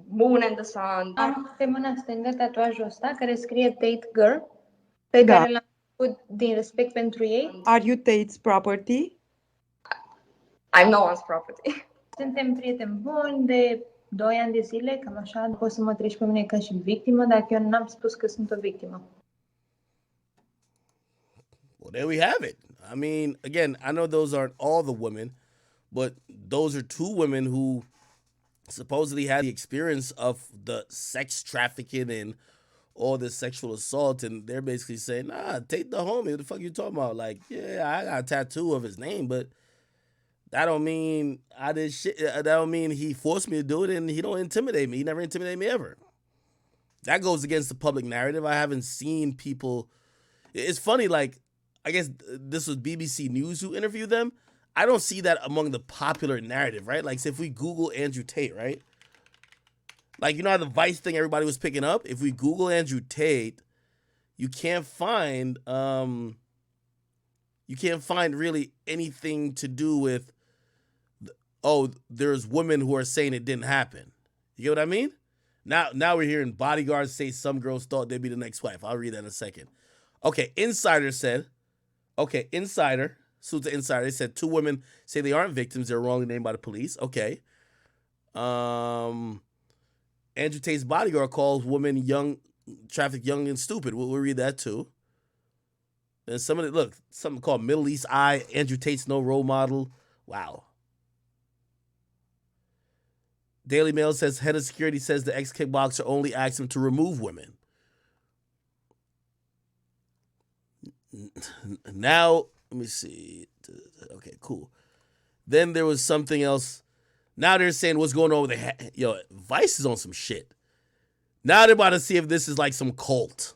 moon and the sun. Am pe mâna stângă tatuajul ăsta care scrie Tate Girl, pe care l-am făcut din respect pentru ei. Are you Tate's property? I'm no one's property. Suntem prieteni buni de 2 ani de zile, cam așa. Poți să mă treci pe mine ca și victimă, dacă eu n-am spus că sunt o victimă. Well, there we have it. I mean, again, I know those aren't all the women, but those are two women who supposedly had the experience of the sex trafficking and all this sexual assault, and they're basically saying, nah, take the homie. What the fuck you talking about? Like, yeah, I got a tattoo of his name, but that don't mean I did shit. That don't mean he forced me to do it, and he don't intimidate me. He never intimidated me ever. That goes against the public narrative. I haven't seen people. It's funny, like, I guess this was BBC News who interviewed them. I don't see that among the popular narrative, right? Like, so if we Google Andrew Tate, right? Like, you know how the Vice thing everybody was picking up? If we Google Andrew Tate, you can't find really anything to do with, there's women who are saying it didn't happen. You get what I mean? Now we're hearing bodyguards say some girls thought they'd be the next wife. I'll read that in a second. Okay, Insider said, suits the Insider, they said 2 women say they aren't victims, they're wrongly named by the police. Okay. Andrew Tate's bodyguard calls women trafficked young and stupid. We'll read that too. And something called Middle East Eye, Andrew Tate's no role model. Wow. Daily Mail says head of security says the ex-kickboxer only asked him to remove women. Now, let me see. Okay, cool. Then there was something else. Now they're saying what's going on with yo, Vice is on some shit. Now they're about to see if this is like some cult.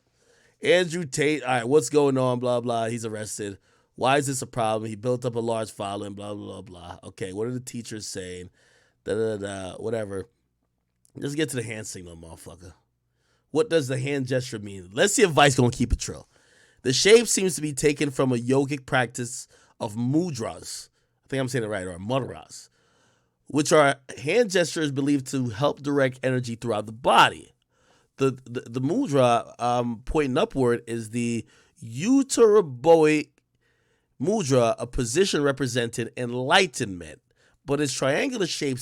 Andrew Tate, all right, what's going on, blah, blah. He's arrested. Why is this a problem? He built up a large following, blah, blah, blah. Okay, what are the teachers saying? Whatever. Let's get to the hand signal, motherfucker. What does the hand gesture mean? Let's see if Vice gonna keep it trill. The shape seems to be taken from a yogic practice of mudras. I think I'm saying it right, or mudras, which are hand gestures believed to help direct energy throughout the body. The mudra pointing upward is the Utaraboic mudra, a position representing enlightenment, but its triangular shape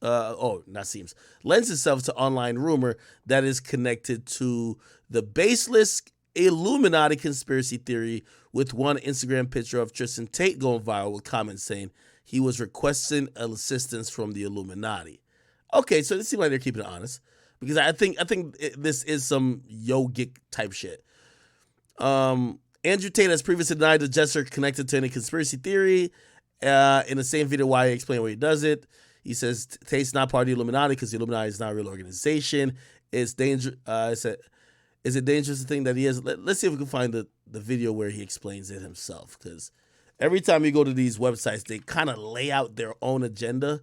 lends itself to online rumor that is connected to the baseless Illuminati conspiracy theory, with one Instagram picture of Tristan Tate going viral with comments saying he was requesting assistance from the Illuminati. Okay, so it seems like they're keeping it honest, because I think this is some yogic type shit. Andrew Tate has previously denied the gesture connected to any conspiracy theory. In the same video, why he explained why he does it, he says Tate's not part of the Illuminati because the Illuminati is not a real organization. It's dangerous. Is it dangerous to think that he is? Let's see if we can find the video where he explains it himself, because every time you go to these websites, they kind of lay out their own agenda.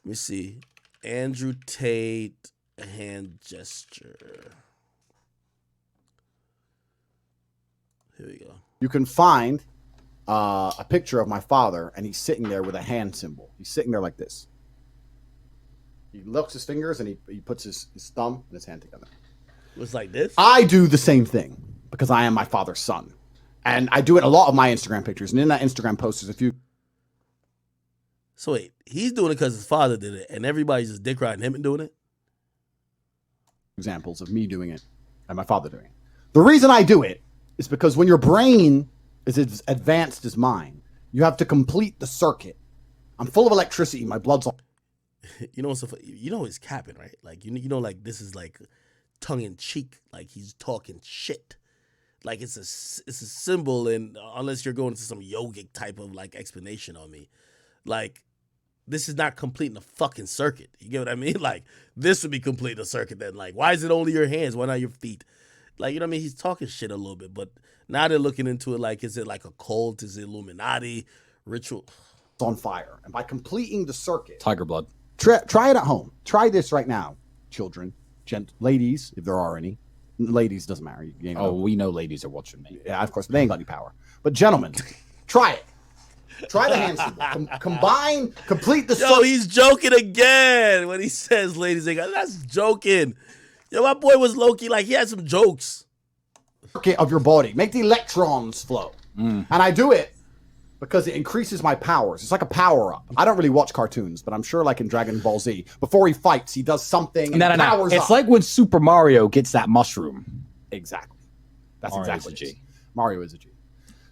Let me see. Andrew Tate hand gesture. Here we go. You can find a picture of my father, and he's sitting there with a hand symbol. He's sitting there like this. He looks his fingers, and he puts his thumb and his hand together. It's like this? I do the same thing because I am my father's son. And I do it in a lot of my Instagram pictures. And in that Instagram post, there's a few. So wait, he's doing it because his father did it, and everybody's just dick riding him and doing it? Examples of me doing it and my father doing it. The reason I do it is because when your brain is as advanced as mine, you have to complete the circuit. I'm full of electricity. My blood's all. You know what's so funny? You know he's capping, right? Like you know, like this is like tongue in cheek, like he's talking shit. Like it's a symbol, and unless you're going to some yogic type of like explanation on me, like this is not completing a fucking circuit. You get what I mean? Like this would be completing a circuit. Then like, why is it only your hands? Why not your feet? Like, you know what I mean? He's talking shit a little bit, but now they're looking into it like, is it like a cult? Is it Illuminati ritual? It's on fire. And by completing the circuit, Tiger blood. Try it at home. Try this right now, children, ladies, if there are any. Ladies, doesn't matter. You know. Oh, we know ladies are watching me. Yeah, of course, but they ain't got any power. But gentlemen, try it. Try the hand symbol. Combine, complete the circuit. Yo, he's joking again when he says ladies ain't got. That's joking. Yo, my boy was low-key, like he had some jokes. Of your body. Make the electrons flow. And I do it because it increases my powers. It's like a power-up. I don't really watch cartoons, but I'm sure like in Dragon Ball Z, before he fights, he does something and powers up. It's like when Super Mario gets that mushroom. Exactly. That's Mario exactly is a G. it. Mario is a G.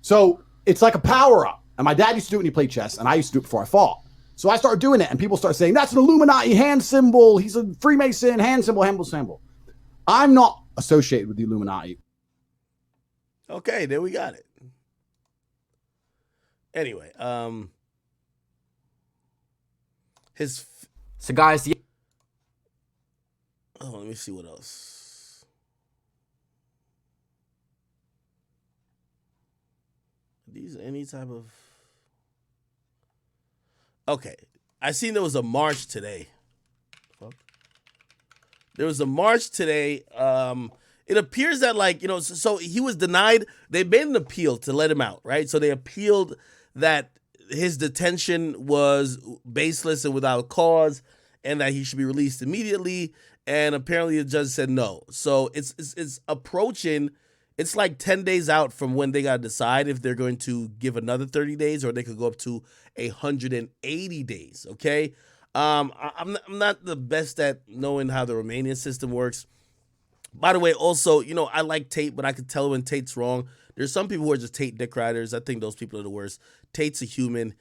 So it's like a power-up. And my dad used to do it when he played chess, and I used to do it before I fought. So I started doing it, and people start saying, that's an Illuminati hand symbol. He's a Freemason hand symbol. I'm not associated with the Illuminati. Okay, there we got it. Anyway, So guys, oh, let me see what else. Are these any type of... Okay, I seen there was a march today. Fuck. There was a march today. It appears that, like, you know, so he was denied. They made an appeal to let him out, right? So they appealed that his detention was baseless and without cause, and that he should be released immediately. And apparently the judge said no. So it's approaching. It's like 10 days out from when they got to decide if they're going to give another 30 days or they could go up to 180 days, okay? I'm not the best at knowing how the Romanian system works. By the way, also, you know, I like Tate, but I can tell when Tate's wrong. There's some people who are just Tate dick riders. I think those people are the worst. Tate's a human.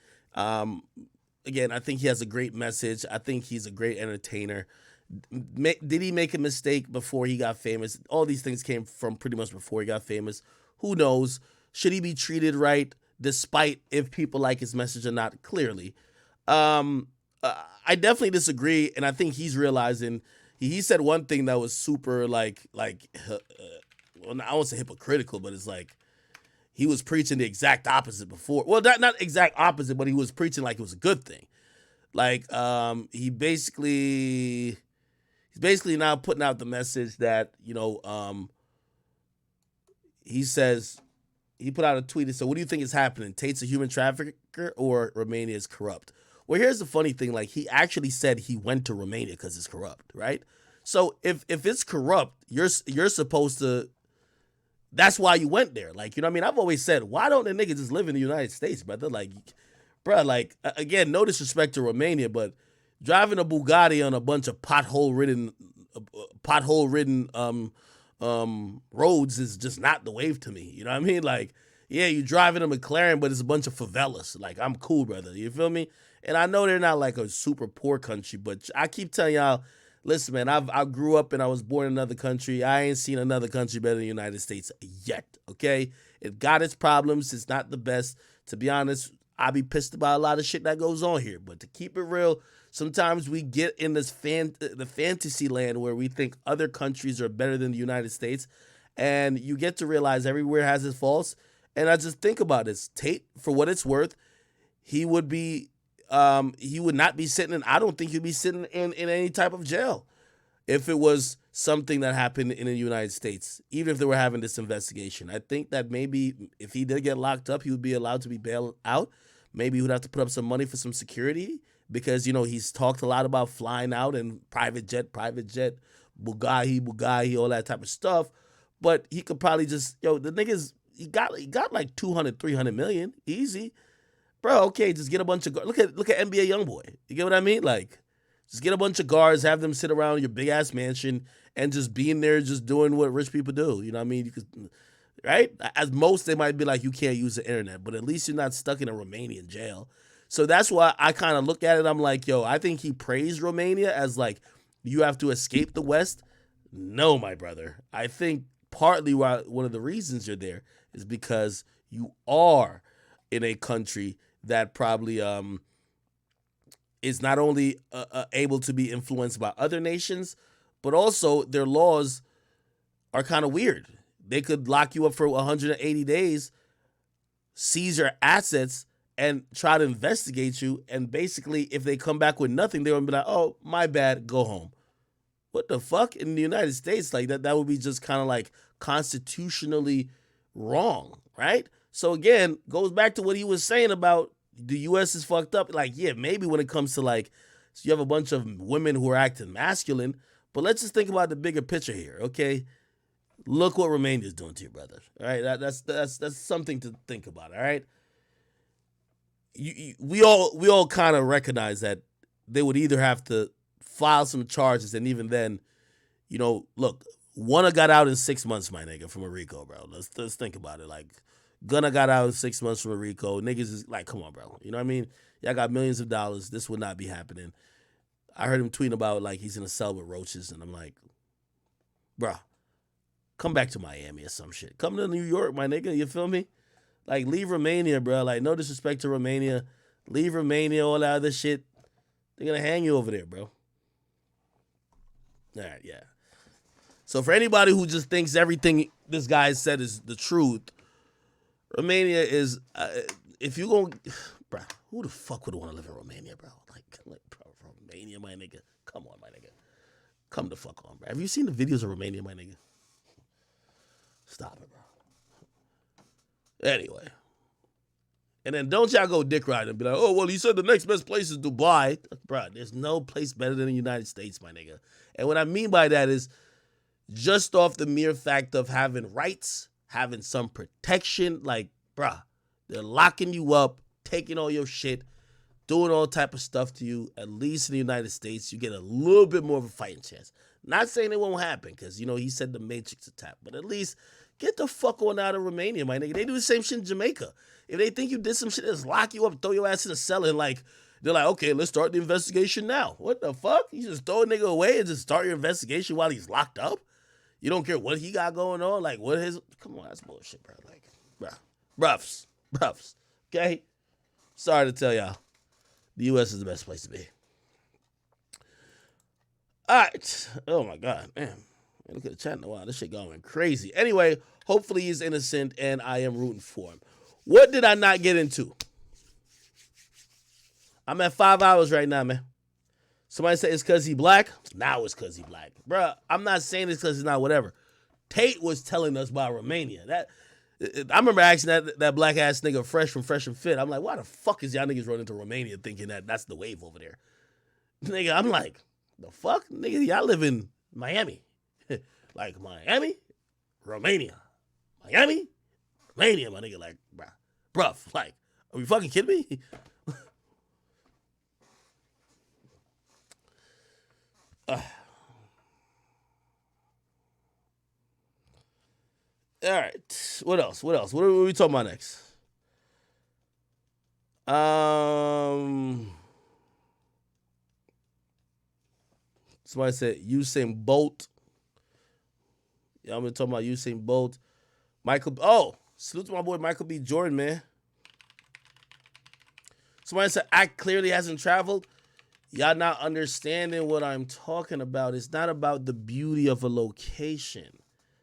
again, I think he has a great message. I think he's a great entertainer. Did he make a mistake before he got famous? All these things came from pretty much before he got famous. Who knows? Should he be treated right, despite if people like his message or not? Clearly. I definitely disagree, and I think he's realizing he said one thing that was super well, I won't say hypocritical, but it's like he was preaching the exact opposite before. Well, not exact opposite, but he was preaching like it was a good thing. Like he's basically now putting out the message that he says. He put out a tweet and said, "What do you think is happening? Tate's a human trafficker or Romania is corrupt?" Well, here's the funny thing. Like, he actually said he went to Romania because it's corrupt, right? So if it's corrupt, you're supposed to. That's why you went there. Like, you know what I mean? I've always said, why don't the niggas just live in the United States, brother? Like, bro, like, again, no disrespect to Romania, but driving a Bugatti on a bunch of pothole-ridden roads is just not the wave to me. You know what I mean? Like, yeah, you driving a McLaren, but it's a bunch of favelas. Like, I'm cool, brother. You feel me? And I know they're not like a super poor country, but I keep telling y'all, listen, man, I grew up and I was born in another country. I ain't seen another country better than the United States yet, okay? It got its problems. It's not the best. To be honest, I be pissed about a lot of shit that goes on here. But to keep it real, sometimes we get in this the fantasy land where we think other countries are better than the United States, and you get to realize everywhere has its faults. And I just think about this. Tate, for what it's worth, he would not be sitting in, I don't think he'd be sitting in any type of jail if it was something that happened in the United States, even if they were having this investigation. I think that maybe if he did get locked up, he would be allowed to be bailed out. Maybe he would have to put up some money for some security because, he's talked a lot about flying out and private jet, Bugatti, all that type of stuff. But he could probably just, the niggas, he got like 200, 300 million, easy. Bro, okay, just get a bunch of guards. Look at NBA YoungBoy. You get what I mean? Like, just get a bunch of guards, have them sit around your big ass mansion, and just be in there, just doing what rich people do. You know what I mean? You could, right? At most, they might be like, you can't use the internet, but at least you're not stuck in a Romanian jail. So that's why I kind of look at it. I'm like, I think he praised Romania as like, you have to escape the West. No, my brother. I think partly why one of the reasons you're there is because you are in a country that probably is not only able to be influenced by other nations, but also their laws are kind of weird. They could lock you up for 180 days, seize your assets, and try to investigate you. And basically, if they come back with nothing, they're going to be like, oh, my bad, go home. What the fuck? In the United States, like that would be just kind of like constitutionally wrong, right? So again, goes back to what he was saying about the U.S. is fucked up. Like, yeah, maybe when it comes to like, so you have a bunch of women who are acting masculine, but let's just think about the bigger picture here, okay? Look what Romania is doing to your brother, all right? That's something to think about, all right? We all kind of recognize that they would either have to file some charges, and even then, look, Gunna got out in 6 months, my nigga, from a RICO, bro. Let's think about it. Like, Gunna got out in 6 months from a RICO. Niggas is like, come on, bro. You know what I mean? Y'all got millions of dollars. This would not be happening. I heard him tweeting about like he's in a cell with roaches, and I'm like, bro, come back to Miami or some shit. Come to New York, my nigga. You feel me? Like, leave Romania, bro. Like, no disrespect to Romania. Leave Romania, all that other shit. They're going to hang you over there, bro. All right, yeah. So for anybody who just thinks everything this guy said is the truth, Romania is, if you go, bro, who the fuck would want to live in Romania, bro? Like, bro, Romania, my nigga. Come on, my nigga. Come the fuck on, bro. Have you seen the videos of Romania, my nigga? Stop it, bro. Anyway. And then don't y'all go dick riding and be like, oh, well, he said the next best place is Dubai. Bro, there's no place better than the United States, my nigga. And what I mean by that is just off the mere fact of having rights, having some protection, like, bruh, they're locking you up, taking all your shit, doing all type of stuff to you. At least in the United States, you get a little bit more of a fighting chance. Not saying it won't happen, because, he said the Matrix attack, but at least get the fuck on out of Romania, my nigga. They do the same shit in Jamaica. If they think you did some shit, just lock you up, throw your ass in a cell, and, like, They're like, okay, let's start the investigation now. What the fuck? You just throw a nigga away and just start your investigation while he's locked up? You don't care what he got going on? Like, what his... Come on, that's bullshit, bro. Like, bruh. Roughs. Okay? Sorry to tell y'all. The U.S. is the best place to be. All right. Oh, my God. Man, look at the chat in a while. This shit going crazy. Anyway, hopefully he's innocent, and I am rooting for him. What did I not get into? I'm at 5 hours right now, man. Somebody said it's because he black. Now it's because he black. Bruh, I'm not saying it's because he's not whatever. Tate was telling us about Romania. I remember asking that black-ass nigga Fresh and Fit. I'm like, why the fuck is y'all niggas running to Romania thinking that that's the wave over there? Nigga, I'm like, the fuck? Nigga, y'all live in Miami. Like, Miami, Romania. Miami, Romania, my nigga. Like, bruh, like, are you fucking kidding me? All right. What else? What are we talking about next? Somebody said Usain Bolt. Yeah, I'm gonna talk about Usain Bolt. Salute to my boy Michael B. Jordan, man. Somebody said Act clearly hasn't traveled. Y'all not understanding what I'm talking about. It's not about the beauty of a location.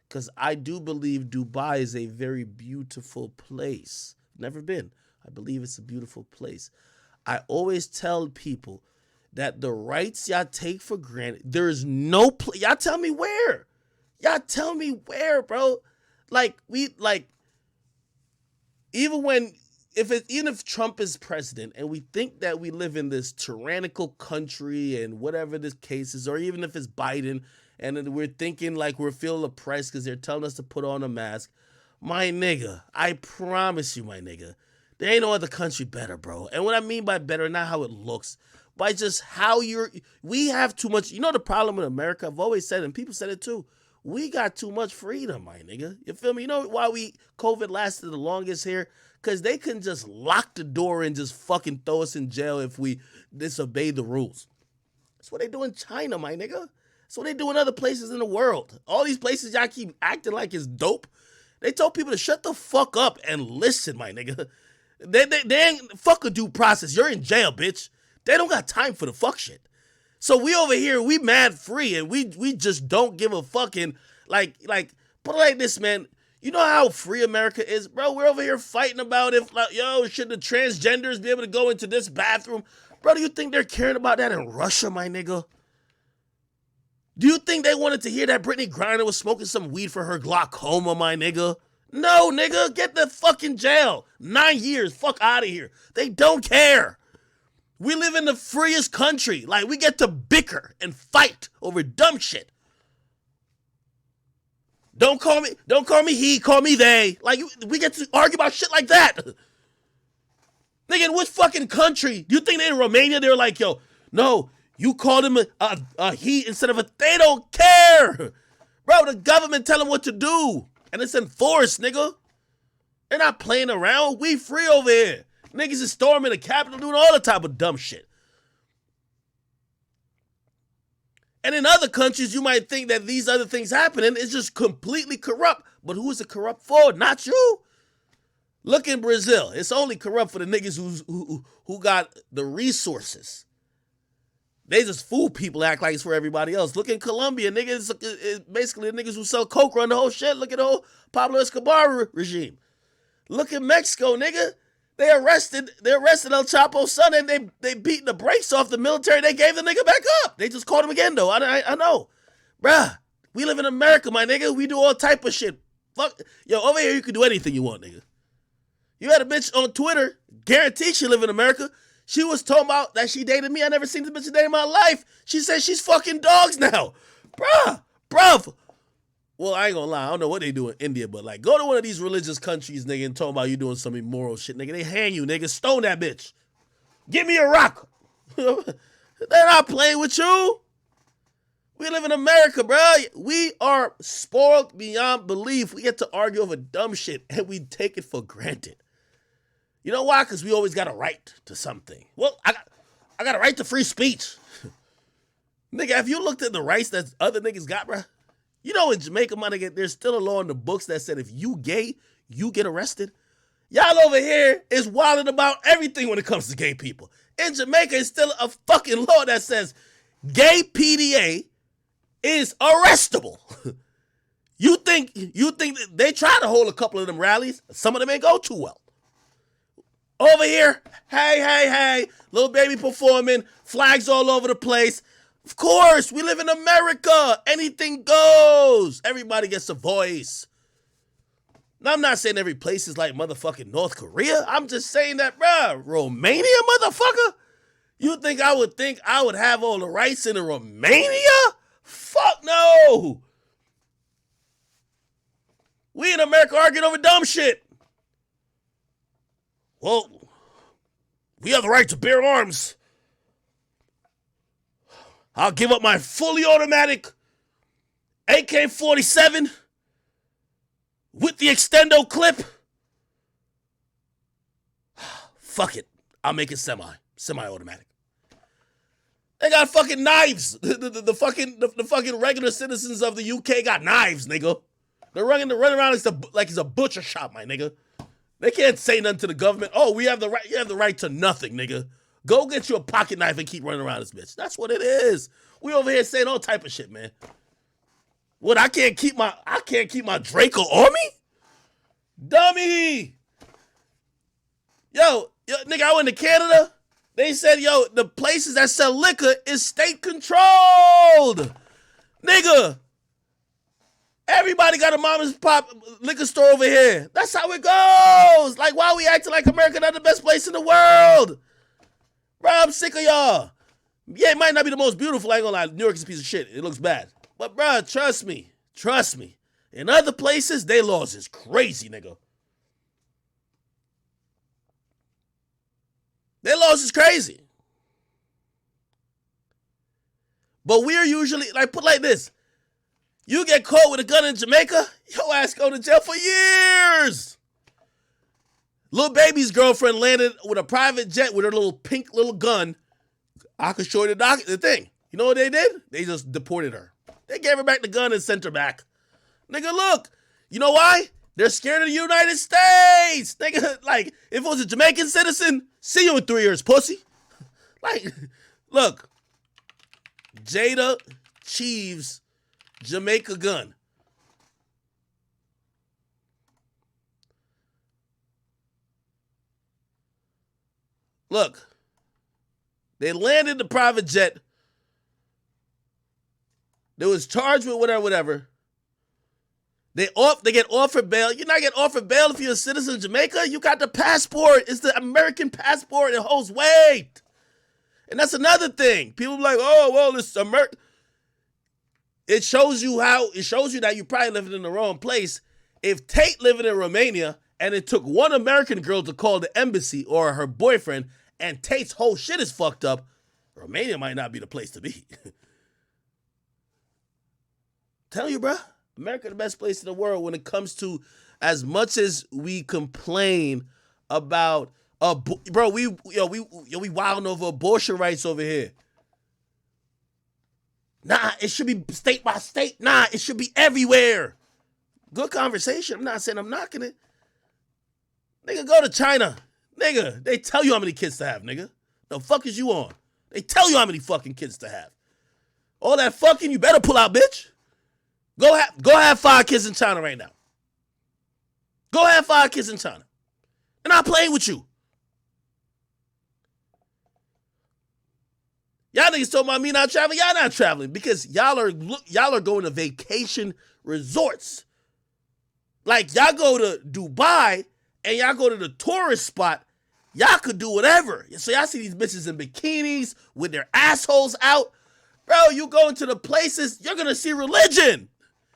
Because I do believe Dubai is a very beautiful place. Never been. I believe it's a beautiful place. I always tell people that the rights y'all take for granted, there is no place. Y'all tell me where. Y'all tell me where, bro. Even if Trump is president and we think that we live in this tyrannical country and whatever this case is, or even if it's Biden and then we're thinking like we're feeling oppressed because they're telling us to put on a mask, my nigga, I promise you, my nigga, there ain't no other country better, bro. And what I mean by better, not how it looks, by just how we have too much. You know the problem with America? I've always said it, and people said it too. We got too much freedom, my nigga. You feel me? You know why COVID lasted the longest here? Because they can just lock the door and just fucking throw us in jail if we disobey the rules. That's what they do in China, my nigga. That's what they do in other places in the world. All these places y'all keep acting like it's dope. They told people to shut the fuck up and listen, my nigga. They ain't fuck a due process. You're in jail, bitch. They don't got time for the fuck shit. So we over here, we mad free, and we just don't give a fucking, like, put it like this, man. You know how free America is, bro? We're over here fighting about if, like, should the transgenders be able to go into this bathroom? Bro, do you think they're caring about that in Russia, my nigga? Do you think they wanted to hear that Brittany Griner was smoking some weed for her glaucoma, my nigga? No, nigga, get the fucking jail. 9 years, fuck out of here. They don't care. We live in the freest country. Like, we get to bicker and fight over dumb shit. Don't call me he, call me they. Like, we get to argue about shit like that. Nigga, in which fucking country? Do you think they're in Romania? They're like, yo, no, you called him a he instead of a, they don't care. Bro, the government tell them what to do. And it's enforced, nigga. They're not playing around. We free over here. Niggas is storming the Capitol doing all the type of dumb shit. And in other countries, you might think that these other things happening is just completely corrupt. But who is it corrupt for? Not you. Look in Brazil. It's only corrupt for the niggas who got the resources. They just fool people, act like it's for everybody else. Look in Colombia, niggas, it's basically the niggas who sell coke run the whole shit. Look at the whole Pablo Escobar regime. Look at Mexico, nigga. They arrested El Chapo's son and they beat the brakes off the military. They gave the nigga back up. They just caught him again, though. I know. Bruh, we live in America, my nigga. We do all type of shit. Fuck. Yo, over here, you can do anything you want, nigga. You had a bitch on Twitter, guaranteed she live in America. She was talking about that she dated me. I never seen this bitch a day in my life. She said she's fucking dogs now. Bruh. Well, I ain't gonna lie. I don't know what they do in India, but like, go to one of these religious countries, nigga, and talk about you doing some immoral shit, nigga. They hang you, nigga. Stone that bitch. Give me a rock. They're not playing with you. We live in America, bro. We are spoiled beyond belief. We get to argue over dumb shit, and we take it for granted. You know why? Because we always got a right to something. Well, I got a right to free speech. Nigga, have you looked at the rights that other niggas got, bro? You know in Jamaica, my nigga, there's still a law in the books that said if you gay, you get arrested. Y'all over here is wilding about everything when it comes to gay people. In Jamaica, it's still a fucking law that says gay PDA is arrestable. You think that they try to hold a couple of them rallies? Some of them ain't go too well. Over here, hey, little baby performing, flags all over the place. Of course, we live in America. Anything goes. Everybody gets a voice. Now, I'm not saying every place is like motherfucking North Korea. I'm just saying that, bruh, Romania, motherfucker? You think I would have all the rights in Romania? Fuck no. We in America arguing over dumb shit. Well, we have the right to bear arms. I'll give up my fully automatic AK-47 with the extendo clip. Fuck it. I'll make it semi-automatic. They got fucking knives. The fucking regular citizens of the UK got knives, nigga. They're running around like it's a butcher shop, my nigga. They can't say nothing to the government. Oh, you have the right to nothing, nigga. Go get you a pocket knife and keep running around this bitch. That's what it is. We over here saying all type of shit, man. What, I can't keep my Draco on me? Dummy! Yo, nigga, I went to Canada. They said, yo, the places that sell liquor is state controlled. Nigga. Everybody got a mom and pop liquor store over here. That's how it goes. Like, why are we acting like America not the best place in the world? Bro, I'm sick of y'all. Yeah, it might not be the most beautiful. I ain't gonna lie. New York is a piece of shit. It looks bad. But, bro, trust me. In other places, they laws is crazy, nigga. Their laws is crazy. But we're usually, like, put like this. You get caught with a gun in Jamaica, your ass go to jail for years. Lil Baby's girlfriend landed with a private jet with her little pink little gun. I could show you the thing. You know what they did? They just deported her. They gave her back the gun and sent her back. Nigga, look. You know why? They're scared of the United States. Nigga, like, if it was a Jamaican citizen, see you in 3 years, pussy. Like, look. Jada Cheeves, Jamaica gun. Look. They landed the private jet. They was charged with whatever. They get offered bail. You're not getting offered bail if you're a citizen of Jamaica. You got the passport. It's the American passport. It holds weight. And that's another thing. People be like, oh, well, it's American. It shows you that you're probably living in the wrong place. If Tate living in Romania and it took one American girl to call the embassy or her boyfriend and Tate's whole shit is fucked up, Romania might not be the place to be. Tell you, bro, America the best place in the world when it comes to, as much as we complain about, bro, we wilding over abortion rights over here. Nah, it should be state by state. Nah, it should be everywhere. Good conversation. I'm not saying I'm knocking it. Nigga, go to China. Nigga, they tell you how many kids to have, nigga. The fuck is you on? They tell you how many fucking kids to have. All that fucking, you better pull out, bitch. Go have 5 kids in China right now. Go have 5 kids in China. They're not playing with you. Y'all niggas talking about me not traveling. Y'all not traveling because y'all are going to vacation resorts. Like, y'all go to Dubai and y'all go to the tourist spot. Y'all could do whatever. So y'all see these bitches in bikinis with their assholes out. Bro, you go into the places, you're going to see religion.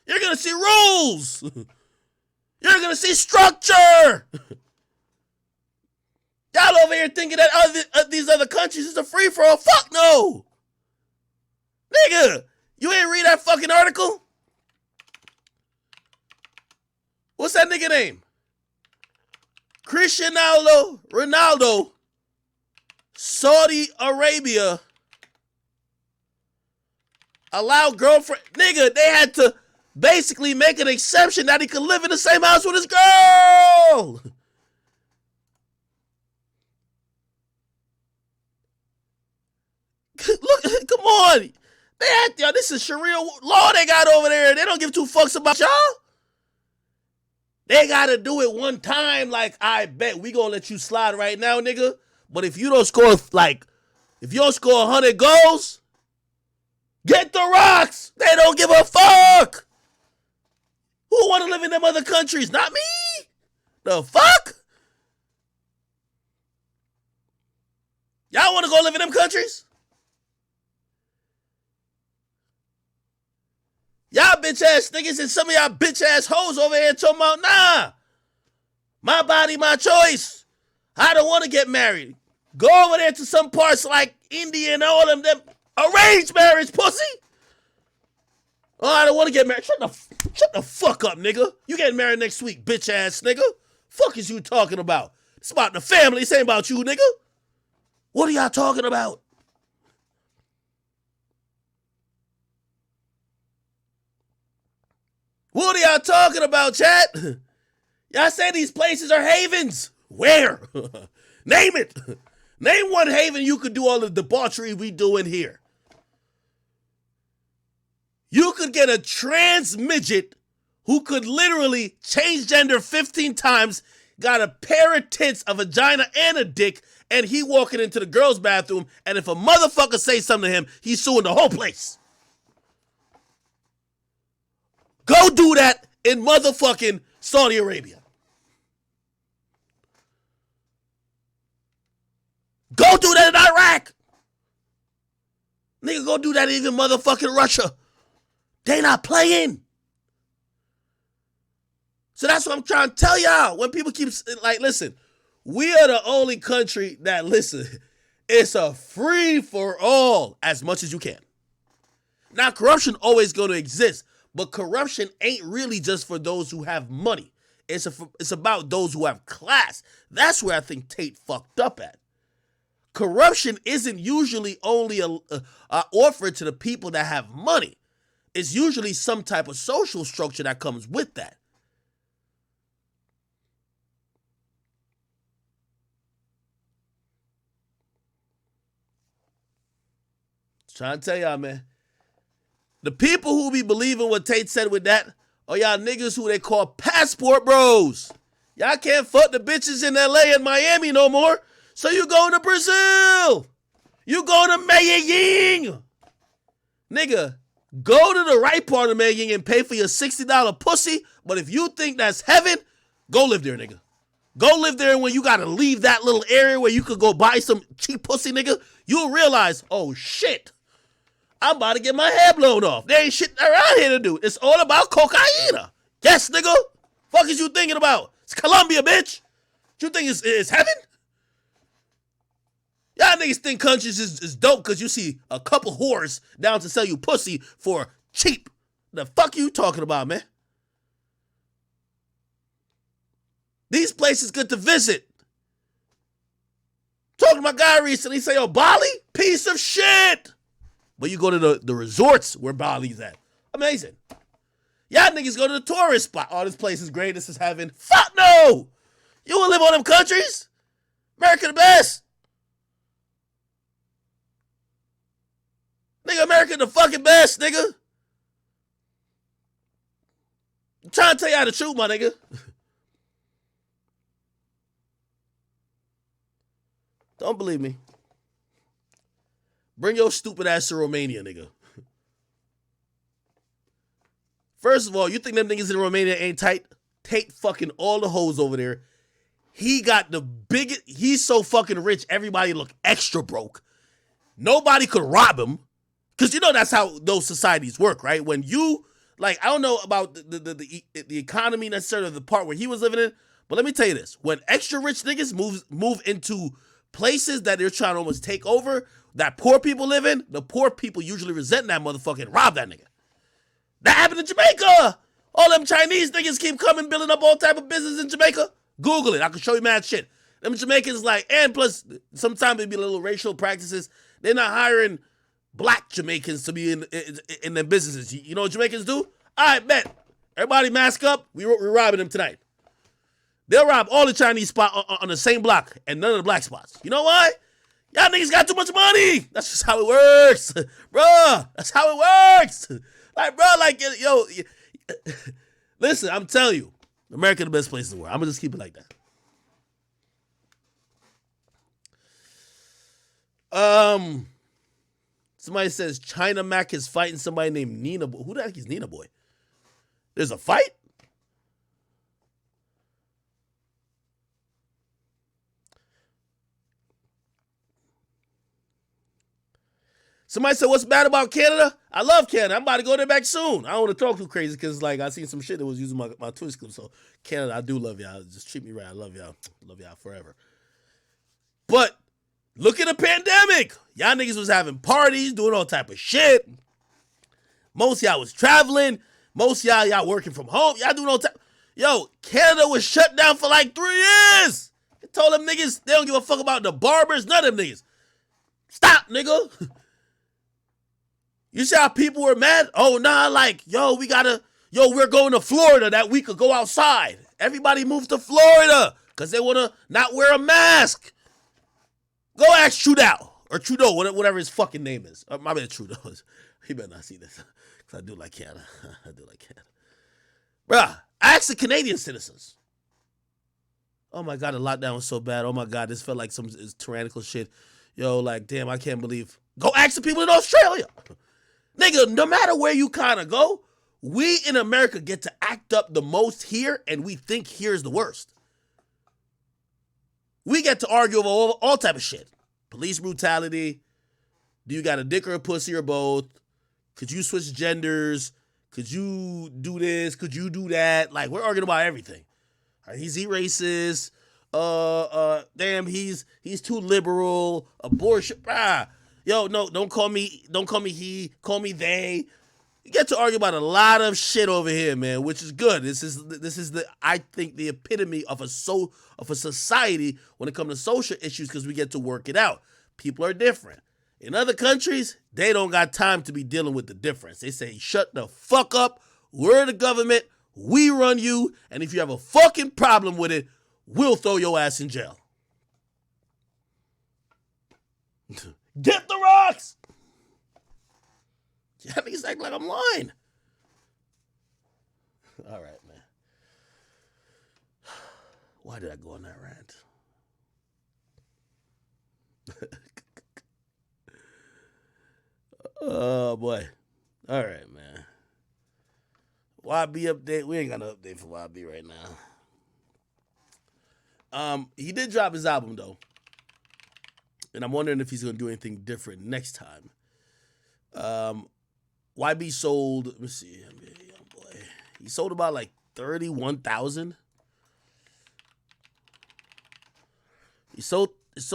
You're going to see rules. You're going to see structure. Y'all over here thinking that these other countries is a free-for-all. Fuck no. Nigga, you ain't read that fucking article? What's that nigga name? Cristiano Ronaldo Saudi Arabia allow girlfriend, nigga, they had to basically make an exception that he could live in the same house with his girl. Look, come on. They had, yo, this is Sharia law they got over there. They don't give two fucks about y'all. They got to do it one time. Like, I bet we going to let you slide right now, nigga. But if you don't score, like, if you don't score 100 goals, get the rocks. They don't give a fuck. Who want to live in them other countries? Not me. The fuck? Y'all want to go live in them countries? Y'all bitch ass niggas and some of y'all bitch ass hoes over here talking about, nah, my body, my choice. I don't want to get married. Go over there to some parts like India and all them arranged marriage, pussy. Oh, I don't want to get married. Shut the fuck up, nigga. You getting married next week, bitch ass nigga. Fuck is you talking about? It's about the family. This ain't about you, nigga. What are y'all talking about? What are y'all talking about, chat? Y'all say these places are havens. Where? Name it. Name one haven you could do all the debauchery we do in here. You could get a trans midget who could literally change gender 15 times, got a pair of tits, a vagina, and a dick, and he walking into the girls' bathroom, and if a motherfucker say something to him, he's suing the whole place. Go do that in motherfucking Saudi Arabia. Go do that in Iraq. Nigga, go do that in even motherfucking Russia. They not playing. So that's what I'm trying to tell y'all. When people keep, like, listen, we are the only country that, listen, it's a free for all as much as you can. Now, corruption always going to exist. But corruption ain't really just for those who have money. It's about those who have class. That's where I think Tate fucked up at. Corruption isn't usually only offered to the people that have money. It's usually some type of social structure that comes with that. Trying to tell y'all, man. The people who be believing what Tate said with that are y'all niggas who they call passport bros. Y'all can't fuck the bitches in LA and Miami no more. So you going to Brazil. You going to Medellin. Nigga, go to the right part of Medellin and pay for your $60 pussy. But if you think that's heaven, go live there, nigga. Go live there, and when you got to leave that little area where you could go buy some cheap pussy, nigga, you'll realize, oh, shit. I'm about to get my hair blown off. There ain't shit around here to do. It's all about cocaine. Yes, nigga. Fuck is you thinking about? It's Colombia, bitch. You think it's heaven? Y'all niggas think countries is dope because you see a couple whores down to sell you pussy for cheap. The fuck you talking about, man? These places good to visit. Talking to my guy recently, he say, yo, Bali? Piece of shit. But you go to the resorts where Bali's at. Amazing. Y'all niggas go to the tourist spot. Oh, this place is great. This is heaven. Fuck no. You want to live on them countries? America the best. Nigga, America the fucking best, nigga. I'm trying to tell y'all the truth, my nigga. Don't believe me. Bring your stupid ass to Romania, nigga. First of all, you think them niggas in Romania ain't tight? Take fucking all the hoes over there. He got the biggest, he's so fucking rich, everybody look extra broke. Nobody could rob him. Because you know that's how those societies work, right? When you, like, I don't know about the economy necessarily of the part where he was living in, but let me tell you this. When extra rich niggas move into places that they're trying to almost take over, that poor people live in, the poor people usually resent that motherfucker and rob that nigga. That happened in Jamaica. All them Chinese niggas keep coming, building up all type of business in Jamaica. Google it. I can show you mad shit. Them Jamaicans like, and plus sometimes it be a little racial practices. They're not hiring black Jamaicans to be in their businesses. You know what Jamaicans do? All right, bet. Everybody mask up. We're robbing them tonight. They'll rob all the Chinese spots on the same block and none of the black spots. You know why? Y'all niggas got too much money. That's just how it works. Bruh, that's how it works. Like, bro, like, yo, listen, I'm telling you, America the best place in the world. I'm going to just keep it like that. Somebody says China Mac is fighting somebody named Nina Boy. Who the heck is Nina Boy? There's a fight? Somebody said, what's bad about Canada? I love Canada. I'm about to go there back soon. I don't want to talk too crazy because, like, I seen some shit that was using my Twitch clip. So, Canada, I do love y'all. Just treat me right. I love y'all. Love y'all forever. But look at the pandemic. Y'all niggas was having parties, doing all type of shit. Most of y'all was traveling. Most of y'all working from home. Y'all doing all type. Yo, Canada was shut down for like 3 years. They told them niggas they don't give a fuck about the barbers. None of them niggas. Stop, nigga. You see how people were mad? Oh, nah, like, we're going to Florida that we could go outside. Everybody moved to Florida because they want to not wear a mask. Go ask Trudeau or Trudeau, whatever his fucking name is. My bad, Trudeau. He better not see this because I do like Canada. I do like Canada. Bruh, ask the Canadian citizens. Oh, my God, the lockdown was so bad. Oh, my God, this felt like some tyrannical shit. Yo, like, damn, I can't believe. Go ask the people in Australia. Nigga, no matter where you kind of go, we in America get to act up the most here, and we think here's the worst. We get to argue over all type of shit. Police brutality. Do you got a dick or a pussy or both? Could you switch genders? Could you do this? Could you do that? Like, we're arguing about everything. Is he racist? Damn, he's too liberal. Abortion. Yo, no, don't call me he, call me they. You get to argue about a lot of shit over here, man, which is good. This is I think the epitome of a society when it comes to social issues because we get to work it out. People are different. In other countries, they don't got time to be dealing with the difference. They say, shut the fuck up. We're the government. We run you. And if you have a fucking problem with it, we'll throw your ass in jail. Get the rocks! Yeah, niggas act like I'm lying. All right, man. Why did I go on that rant? Oh, boy. All right, man. YB update. We ain't got no update for YB right now. He did drop his album, though. And I'm wondering if he's going to do anything different next time. YB sold, let me see. Oh boy. He sold about like 31,000. He sold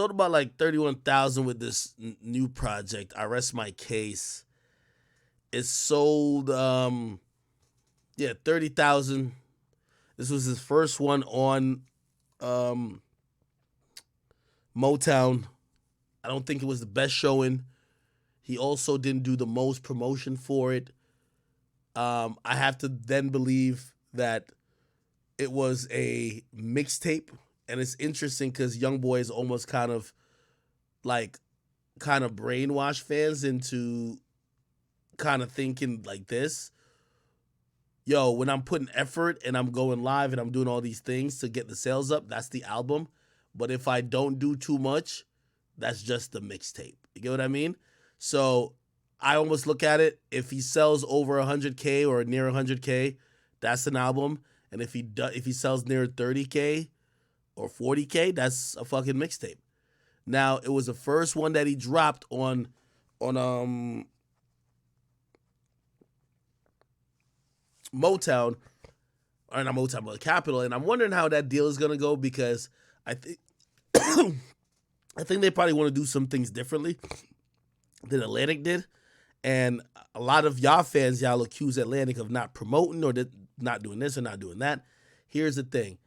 about like 31,000 with this new project, I Rest My Case. It sold, 30,000. This was his first one on Motown. I don't think it was the best showing. He also didn't do the most promotion for it. I have to then believe that it was a mixtape. And it's interesting because YoungBoy is almost kind of brainwash fans into kind of thinking like this. Yo, when I'm putting effort and I'm going live and I'm doing all these things to get the sales up, that's the album. But if I don't do too much, that's just the mixtape. You get what I mean? So I almost look at it, if he sells over 100K or near 100K, that's an album. And if he sells near 30K or 40K, that's a fucking mixtape. Now, it was the first one that he dropped on Motown, or not Motown, but Capitol. And I'm wondering how that deal is going to go because I think they probably want to do some things differently than Atlantic did. And a lot of y'all fans, y'all accuse Atlantic of not promoting or not doing this or not doing that. Here's the thing.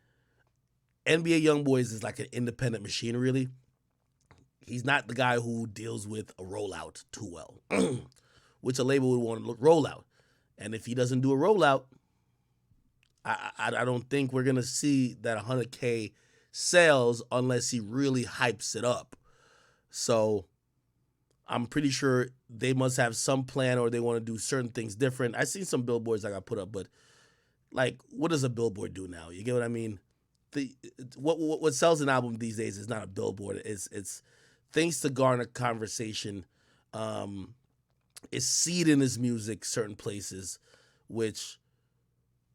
NBA YoungBoy is like an independent machine, really. He's not the guy who deals with a rollout too well, which a label would want to look rollout. And if he doesn't do a rollout, I don't think we're going to see that 100K sales unless he really hypes it up. So I'm pretty sure they must have some plan or they want to do certain things different. I seen some billboards I got put up, but like, what does a billboard do now? You get what I mean? What sells an album these days is not a billboard. It's things to garner conversation. It's seeding his music certain places, which,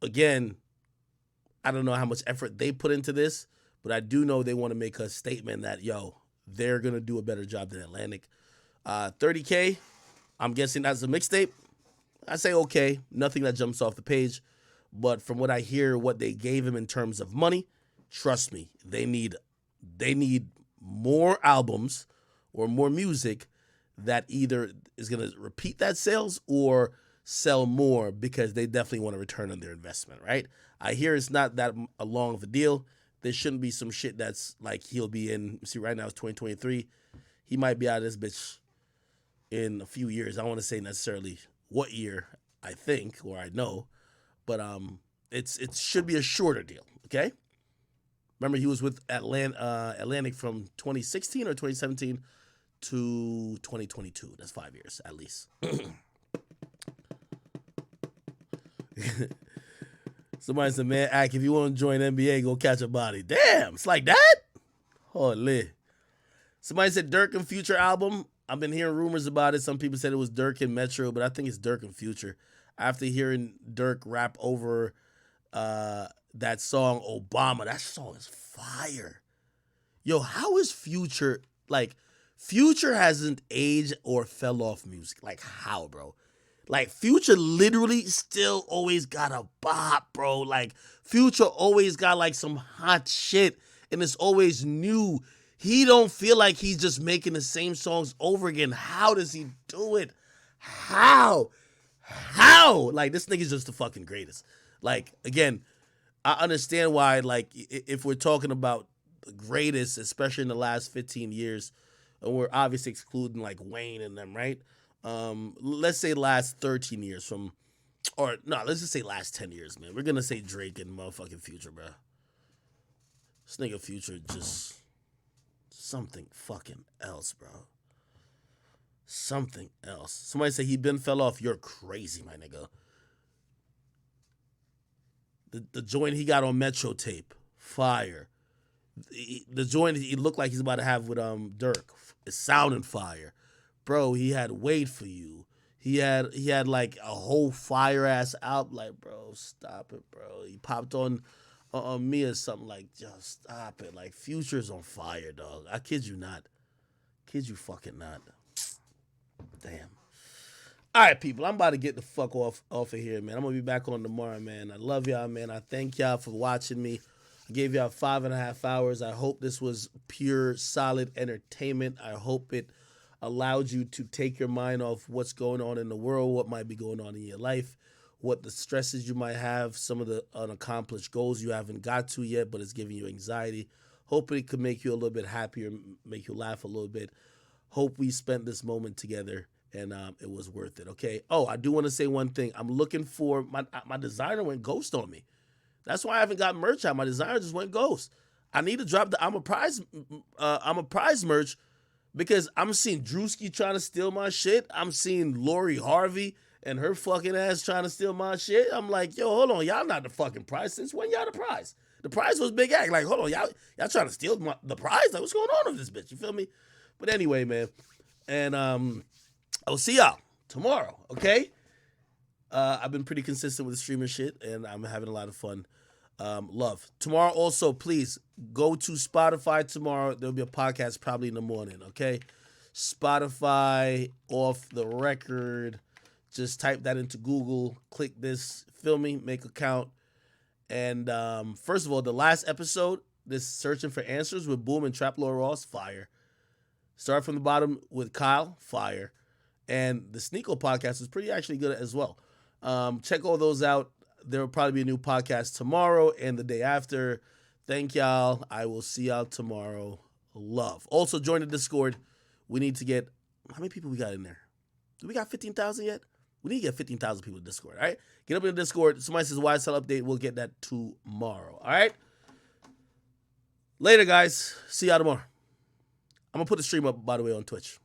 again, I don't know how much effort they put into this, but I do know they want to make a statement that, yo, they're going to do a better job than Atlantic. 30K, I'm guessing that's a mixtape. I say okay, nothing that jumps off the page. But from what I hear, what they gave him in terms of money, trust me, they need more albums or more music that either is going to repeat that sales or sell more, because they definitely want to return on their investment, right? I hear it's not that long of a deal. There shouldn't be some shit that's like he'll be in. See, right now it's 2023. He might be out of this bitch in a few years. I don't want to say necessarily what year I think or I know, but it should be a shorter deal, okay? Remember, he was with Atlantic from 2016 or 2017 to 2022. That's 5 years at least. Somebody said, man, Ak, if you want to join NBA, go catch a body. Damn, it's like that? Holy. Somebody said Dirk and Future album. I've been hearing rumors about it. Some people said it was Dirk and Metro, but I think it's Dirk and Future. After hearing Dirk rap over that song, Obama, that song is fire. Yo, how is Future, like, Future hasn't aged or fell off music. Like, how, bro? Like, Future literally still always got a bop, bro. Like, Future always got, like, some hot shit, and it's always new. He don't feel like he's just making the same songs over again. How does he do it? How? Like, this nigga's just the fucking greatest. Like, again, I understand why, like, if we're talking about the greatest, especially in the last 15 years, and we're obviously excluding, like, Wayne and them, right? Let's say last 13 years let's just say last 10 years, man. We're gonna say Drake and motherfucking Future, bro. This nigga Future just something fucking else, bro. Something else. Somebody say he been fell off. You're crazy, my nigga. The joint he got on Metro tape, fire. The joint he looked like he's about to have with Dirk, is sounding fire. Bro, he had Wait For You. He had like a whole fire ass out. Like, bro, stop it, bro. He popped on me or something, like, just stop it. Like, Future's on fire, dog. I kid you not. Kid you fucking not. Damn. All right, people, I'm about to get the fuck off of here, man. I'm gonna be back on tomorrow, man. I love y'all, man. I thank y'all for watching me. I gave y'all 5.5 hours. I hope this was pure, solid entertainment. I hope it allowed you to take your mind off what's going on in the world, what might be going on in your life, what the stresses you might have, some of the unaccomplished goals you haven't got to yet, but it's giving you anxiety. Hope it could make you a little bit happier, make you laugh a little bit. Hope we spent this moment together and it was worth it, okay? Oh, I do want to say one thing. I'm looking for, my designer went ghost on me. That's why I haven't got merch out. My designer just went ghost. I need to drop the I'm a prize merch, because I'm seeing Drewski trying to steal my shit. I'm seeing Lori Harvey and her fucking ass trying to steal my shit. I'm like, yo, hold on. Y'all not the fucking prize. Since when y'all the prize? The prize was Big Act. Like, hold on. Y'all trying to steal the prize? Like, what's going on with this bitch? You feel me? But anyway, man. And I'll see y'all tomorrow, okay? I've been pretty consistent with the streaming shit, and I'm having a lot of fun. Love. Tomorrow also, please go to Spotify tomorrow. There'll be a podcast probably in the morning, okay? Spotify, Off the Record. Just type that into Google. Click this, feel me, make account. And first of all, the last episode, this Searching for Answers with Boom and Trap Lord Ross, fire. Start from the bottom with Kyle, fire. And the Sneako podcast is pretty actually good as well. Check all those out. There will probably be a new podcast tomorrow and the day after. Thank y'all. I will see y'all tomorrow. Love. Also, join the Discord. We need to get, how many people we got in there? Do we got 15,000 yet? We need to get 15,000 people in Discord, all right? Get up in the Discord. Somebody says YSL update. We'll get that tomorrow, all right? Later, guys. See y'all tomorrow. I'm going to put the stream up, by the way, on Twitch.